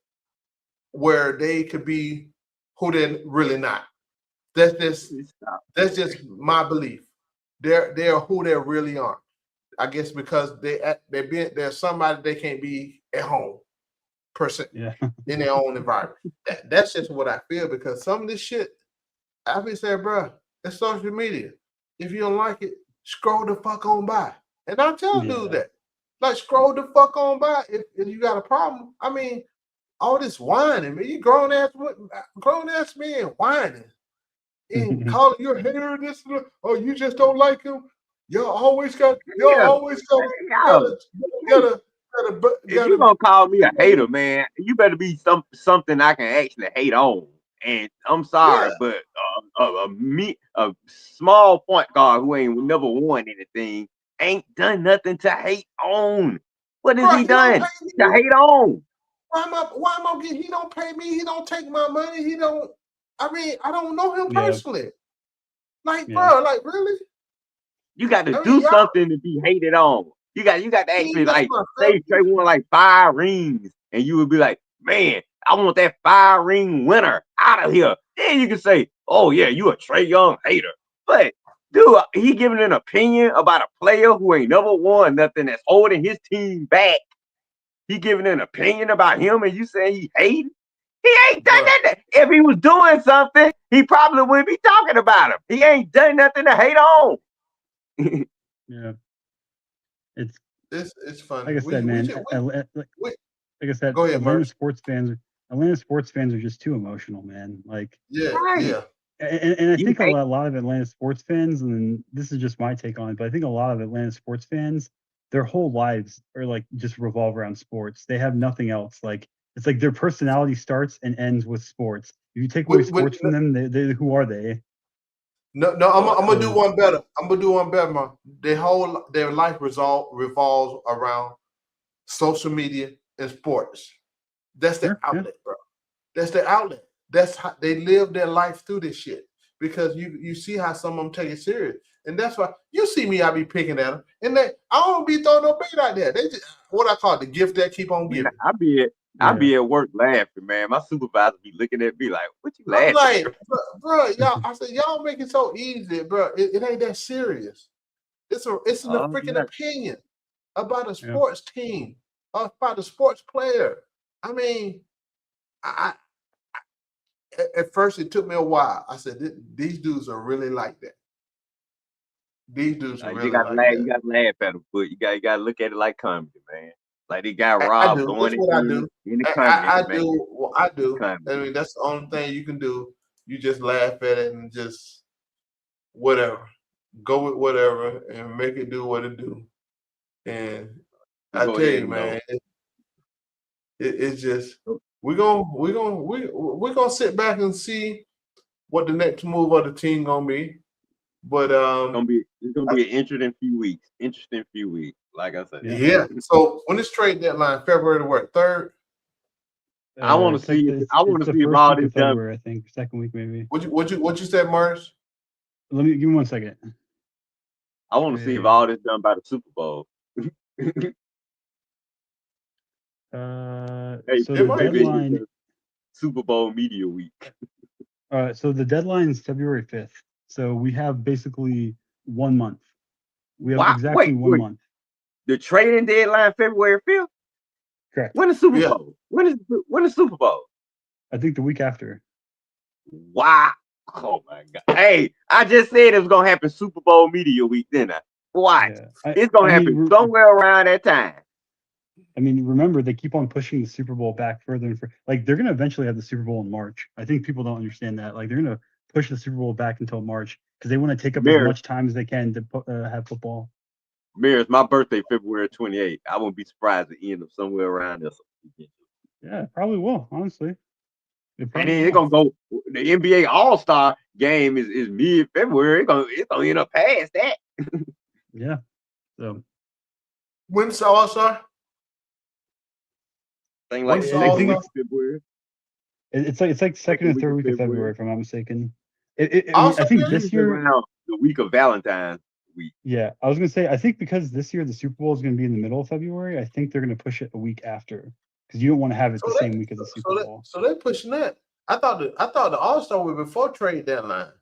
where they could be who they're really not. That's just my belief. They're who they really aren't. I guess because they're somebody they can't be at home, in their own environment. That's just what I feel, because some of this shit, I be saying, bro, it's social media. If you don't like it, scroll the fuck on by. And I tell dudes that. Like, scroll the fuck on by if you got a problem. I mean, all this whining, man. You grown ass man whining. And calling you a hater and this, oh, you just don't like him. Y'all always got If you're gonna call me a hater, man, you better be something I can actually hate on. And I'm sorry, but a small point guard who ain't never won anything ain't done nothing to hate on. What has he done to hate on? Why am I getting? He don't pay me. He don't take my money. He don't. I mean, I don't know him personally. Like, bro, like, really? You got to do something to be hated on. You got to actually, like, say Trey won like 5 rings, and you would be like, man, I want that 5-ring winner out of here. Then you can say, oh yeah, you a Trey Young hater. But dude, he giving an opinion about a player who ain't never won nothing, that's holding his team back. He giving an opinion about him, and you saying he hating? He ain't done nothing. If he was doing something, he probably wouldn't be talking about him. He ain't done nothing to hate on. Yeah, it's funny. Like I said, man. Like I said, go ahead, Atlanta sports fans are just too emotional, man. Like, yeah. And I think a lot of Atlanta sports fans, and this is just my take on it, but I think a lot of Atlanta sports fans, their whole lives are like just revolve around sports. They have nothing else. Like, it's like their personality starts and ends with sports. If you take away sports from them, they who are they? No, I'm gonna do one better. Man. Their life revolves around social media and sports. That's their outlet, bro. That's their outlet. That's how they live their life through this shit. Because you see how some of them take it serious. And that's why you see me, I be picking at them. And I don't be throwing no bait out there. They just what I call it, the gift that keep on giving. I be at work laughing, man. My supervisor be looking at me like, "What you laughing?" I'm like, bro, y'all. I said, y'all make it so easy, bro. It ain't that serious. It's an freaking opinion about a sports team, about a sports player. I mean, at first it took me a while. I said, these dudes are really like that. These dudes are really you gotta like laugh. that. You gotta laugh at them, but you gotta look at it like comedy, man. Like they got Rob going That's what I do. in the comedy. I do. I mean, that's the only thing you can do. You just laugh at it and just whatever. Go with whatever and make it do what it do. And I tell you, man, it's just we're gonna sit back and see what the next move of the team gonna be. But it's gonna be an interesting few weeks. Like I said. Yeah. So when is trade deadline? February what? 3rd? I want to see. I want to see if all this done. I think second week maybe. What you said, Mars? Give me 1 second. I want to see if all this done by the Super Bowl. So the deadline. Super Bowl media week. So the deadline is February 5th. So we have basically 1 month. We have exactly 1 month. The trading deadline February 5th. Correct. When is Super Bowl? When is Super Bowl? I think the week after. Wow. Oh my God. Hey, I just said it was gonna happen Super Bowl media week, didn't I? Watch. It's gonna happen somewhere around that time. I mean, remember they keep on pushing the Super Bowl back further and further. Like they're gonna eventually have the Super Bowl in March. I think people don't understand that. Like they're gonna push the Super Bowl back until March because they want to take up as much time as they can to have football. It's my birthday, February 28th. I wouldn't be surprised to end up somewhere around this. Yeah, it probably will, honestly. And then it's gonna go. The NBA All-Star game is mid-February. It's gonna end up past that. Yeah. So when's the All-Star? Thing like February. It's like second or third week of February, if I'm not mistaken. I think this year around the week of Valentine's week. Yeah, I was gonna say I think because this year the Super Bowl is gonna be in the middle of February, I think they're gonna push it a week after because you don't want to have it the same week as the Super Bowl. So they're pushing that. I thought the All-Star was before trade deadline.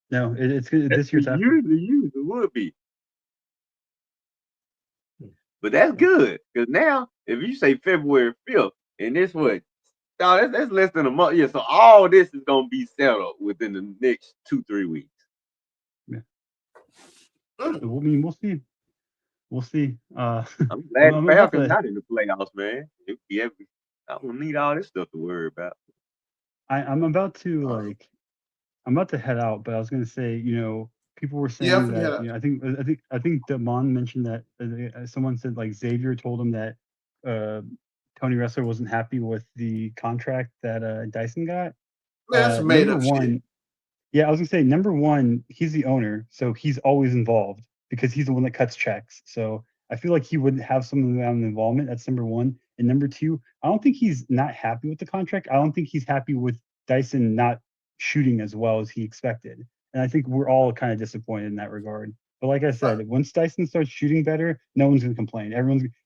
No, it's this year's after. Usually would be. But that's good because now if you say February 5th and this what, that's less than a month. Yeah, so all this is gonna be settled within the next 2-3 weeks. Yeah. I mean, we'll see. We'll see. I'm glad the Falcons not in the playoffs, man. I don't need all this stuff to worry about. I'm about to head out, but I was gonna say, people were saying that I think Damon mentioned that someone said like Xavier told him that Tony Wrestler wasn't happy with the contract that Dyson got. That's made up shit. Yeah, I was gonna say number one, he's the owner, so he's always involved because he's the one that cuts checks. So I feel like he wouldn't have some amount of involvement. That's number one. And number two, I don't think he's not happy with the contract. I don't think he's happy with Dyson not shooting as well as he expected. And I think we're all kind of disappointed in that regard. But like I said, once Dyson starts shooting better, no one's going to complain.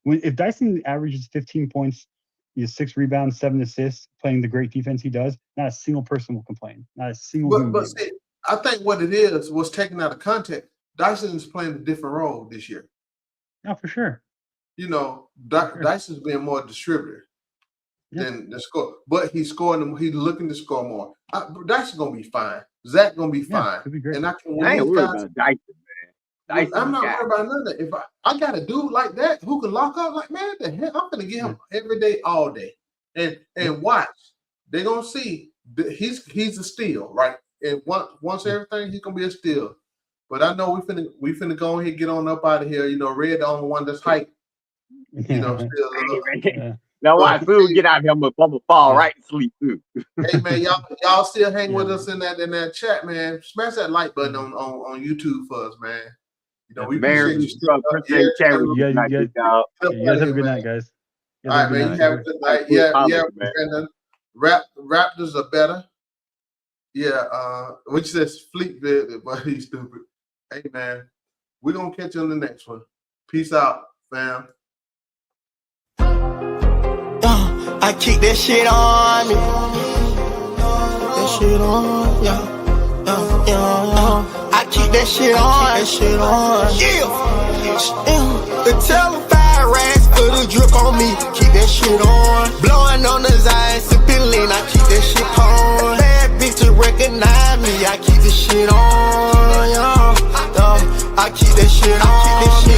If Dyson averages 15 points, 6 rebounds, 7 assists, playing the great defense he does, not a single person will complain. Not a single human being. See, I think what it is was taken out of context. Dyson's playing a different role this year. No, for sure. Dyson's being more distributor than the score, but he's scoring. He's looking to score more. Dyson's gonna be fine. Zach gonna be fine. Could be great. And I ain't worried about Dyson, man. I'm not worried about none of that. If I got a dude like that who can lock up, like man, the hell, I'm gonna get him every day, all day, and watch. They're gonna see he's a steal, right? And once everything, he's gonna be a steal. But I know we finna go ahead and get on up out of here. Red the only one that's hyped. Still. Now watch, soon get out of here. I'm gonna fall right to sleep too. Hey man, y'all still hang with us in that chat, man. Smash that like button on YouTube for us, man. We appreciate you. You guys have a good night, guys. All right, man. You have a good night. Yeah, man. Raptors are better. Yeah, which says Fleetville, but he's stupid. Hey, man, we're going to catch you on the next one. Peace out, fam. I keep that shit on me. That shit on, yeah. I keep that shit on. Yeah. The telephone rats for the drip on me. Keep that shit on. Blowing on the Zion, sipping lean. I keep that shit on. Bad bitch to recognize me. I keep this shit on. Yeah. I keep that shit on.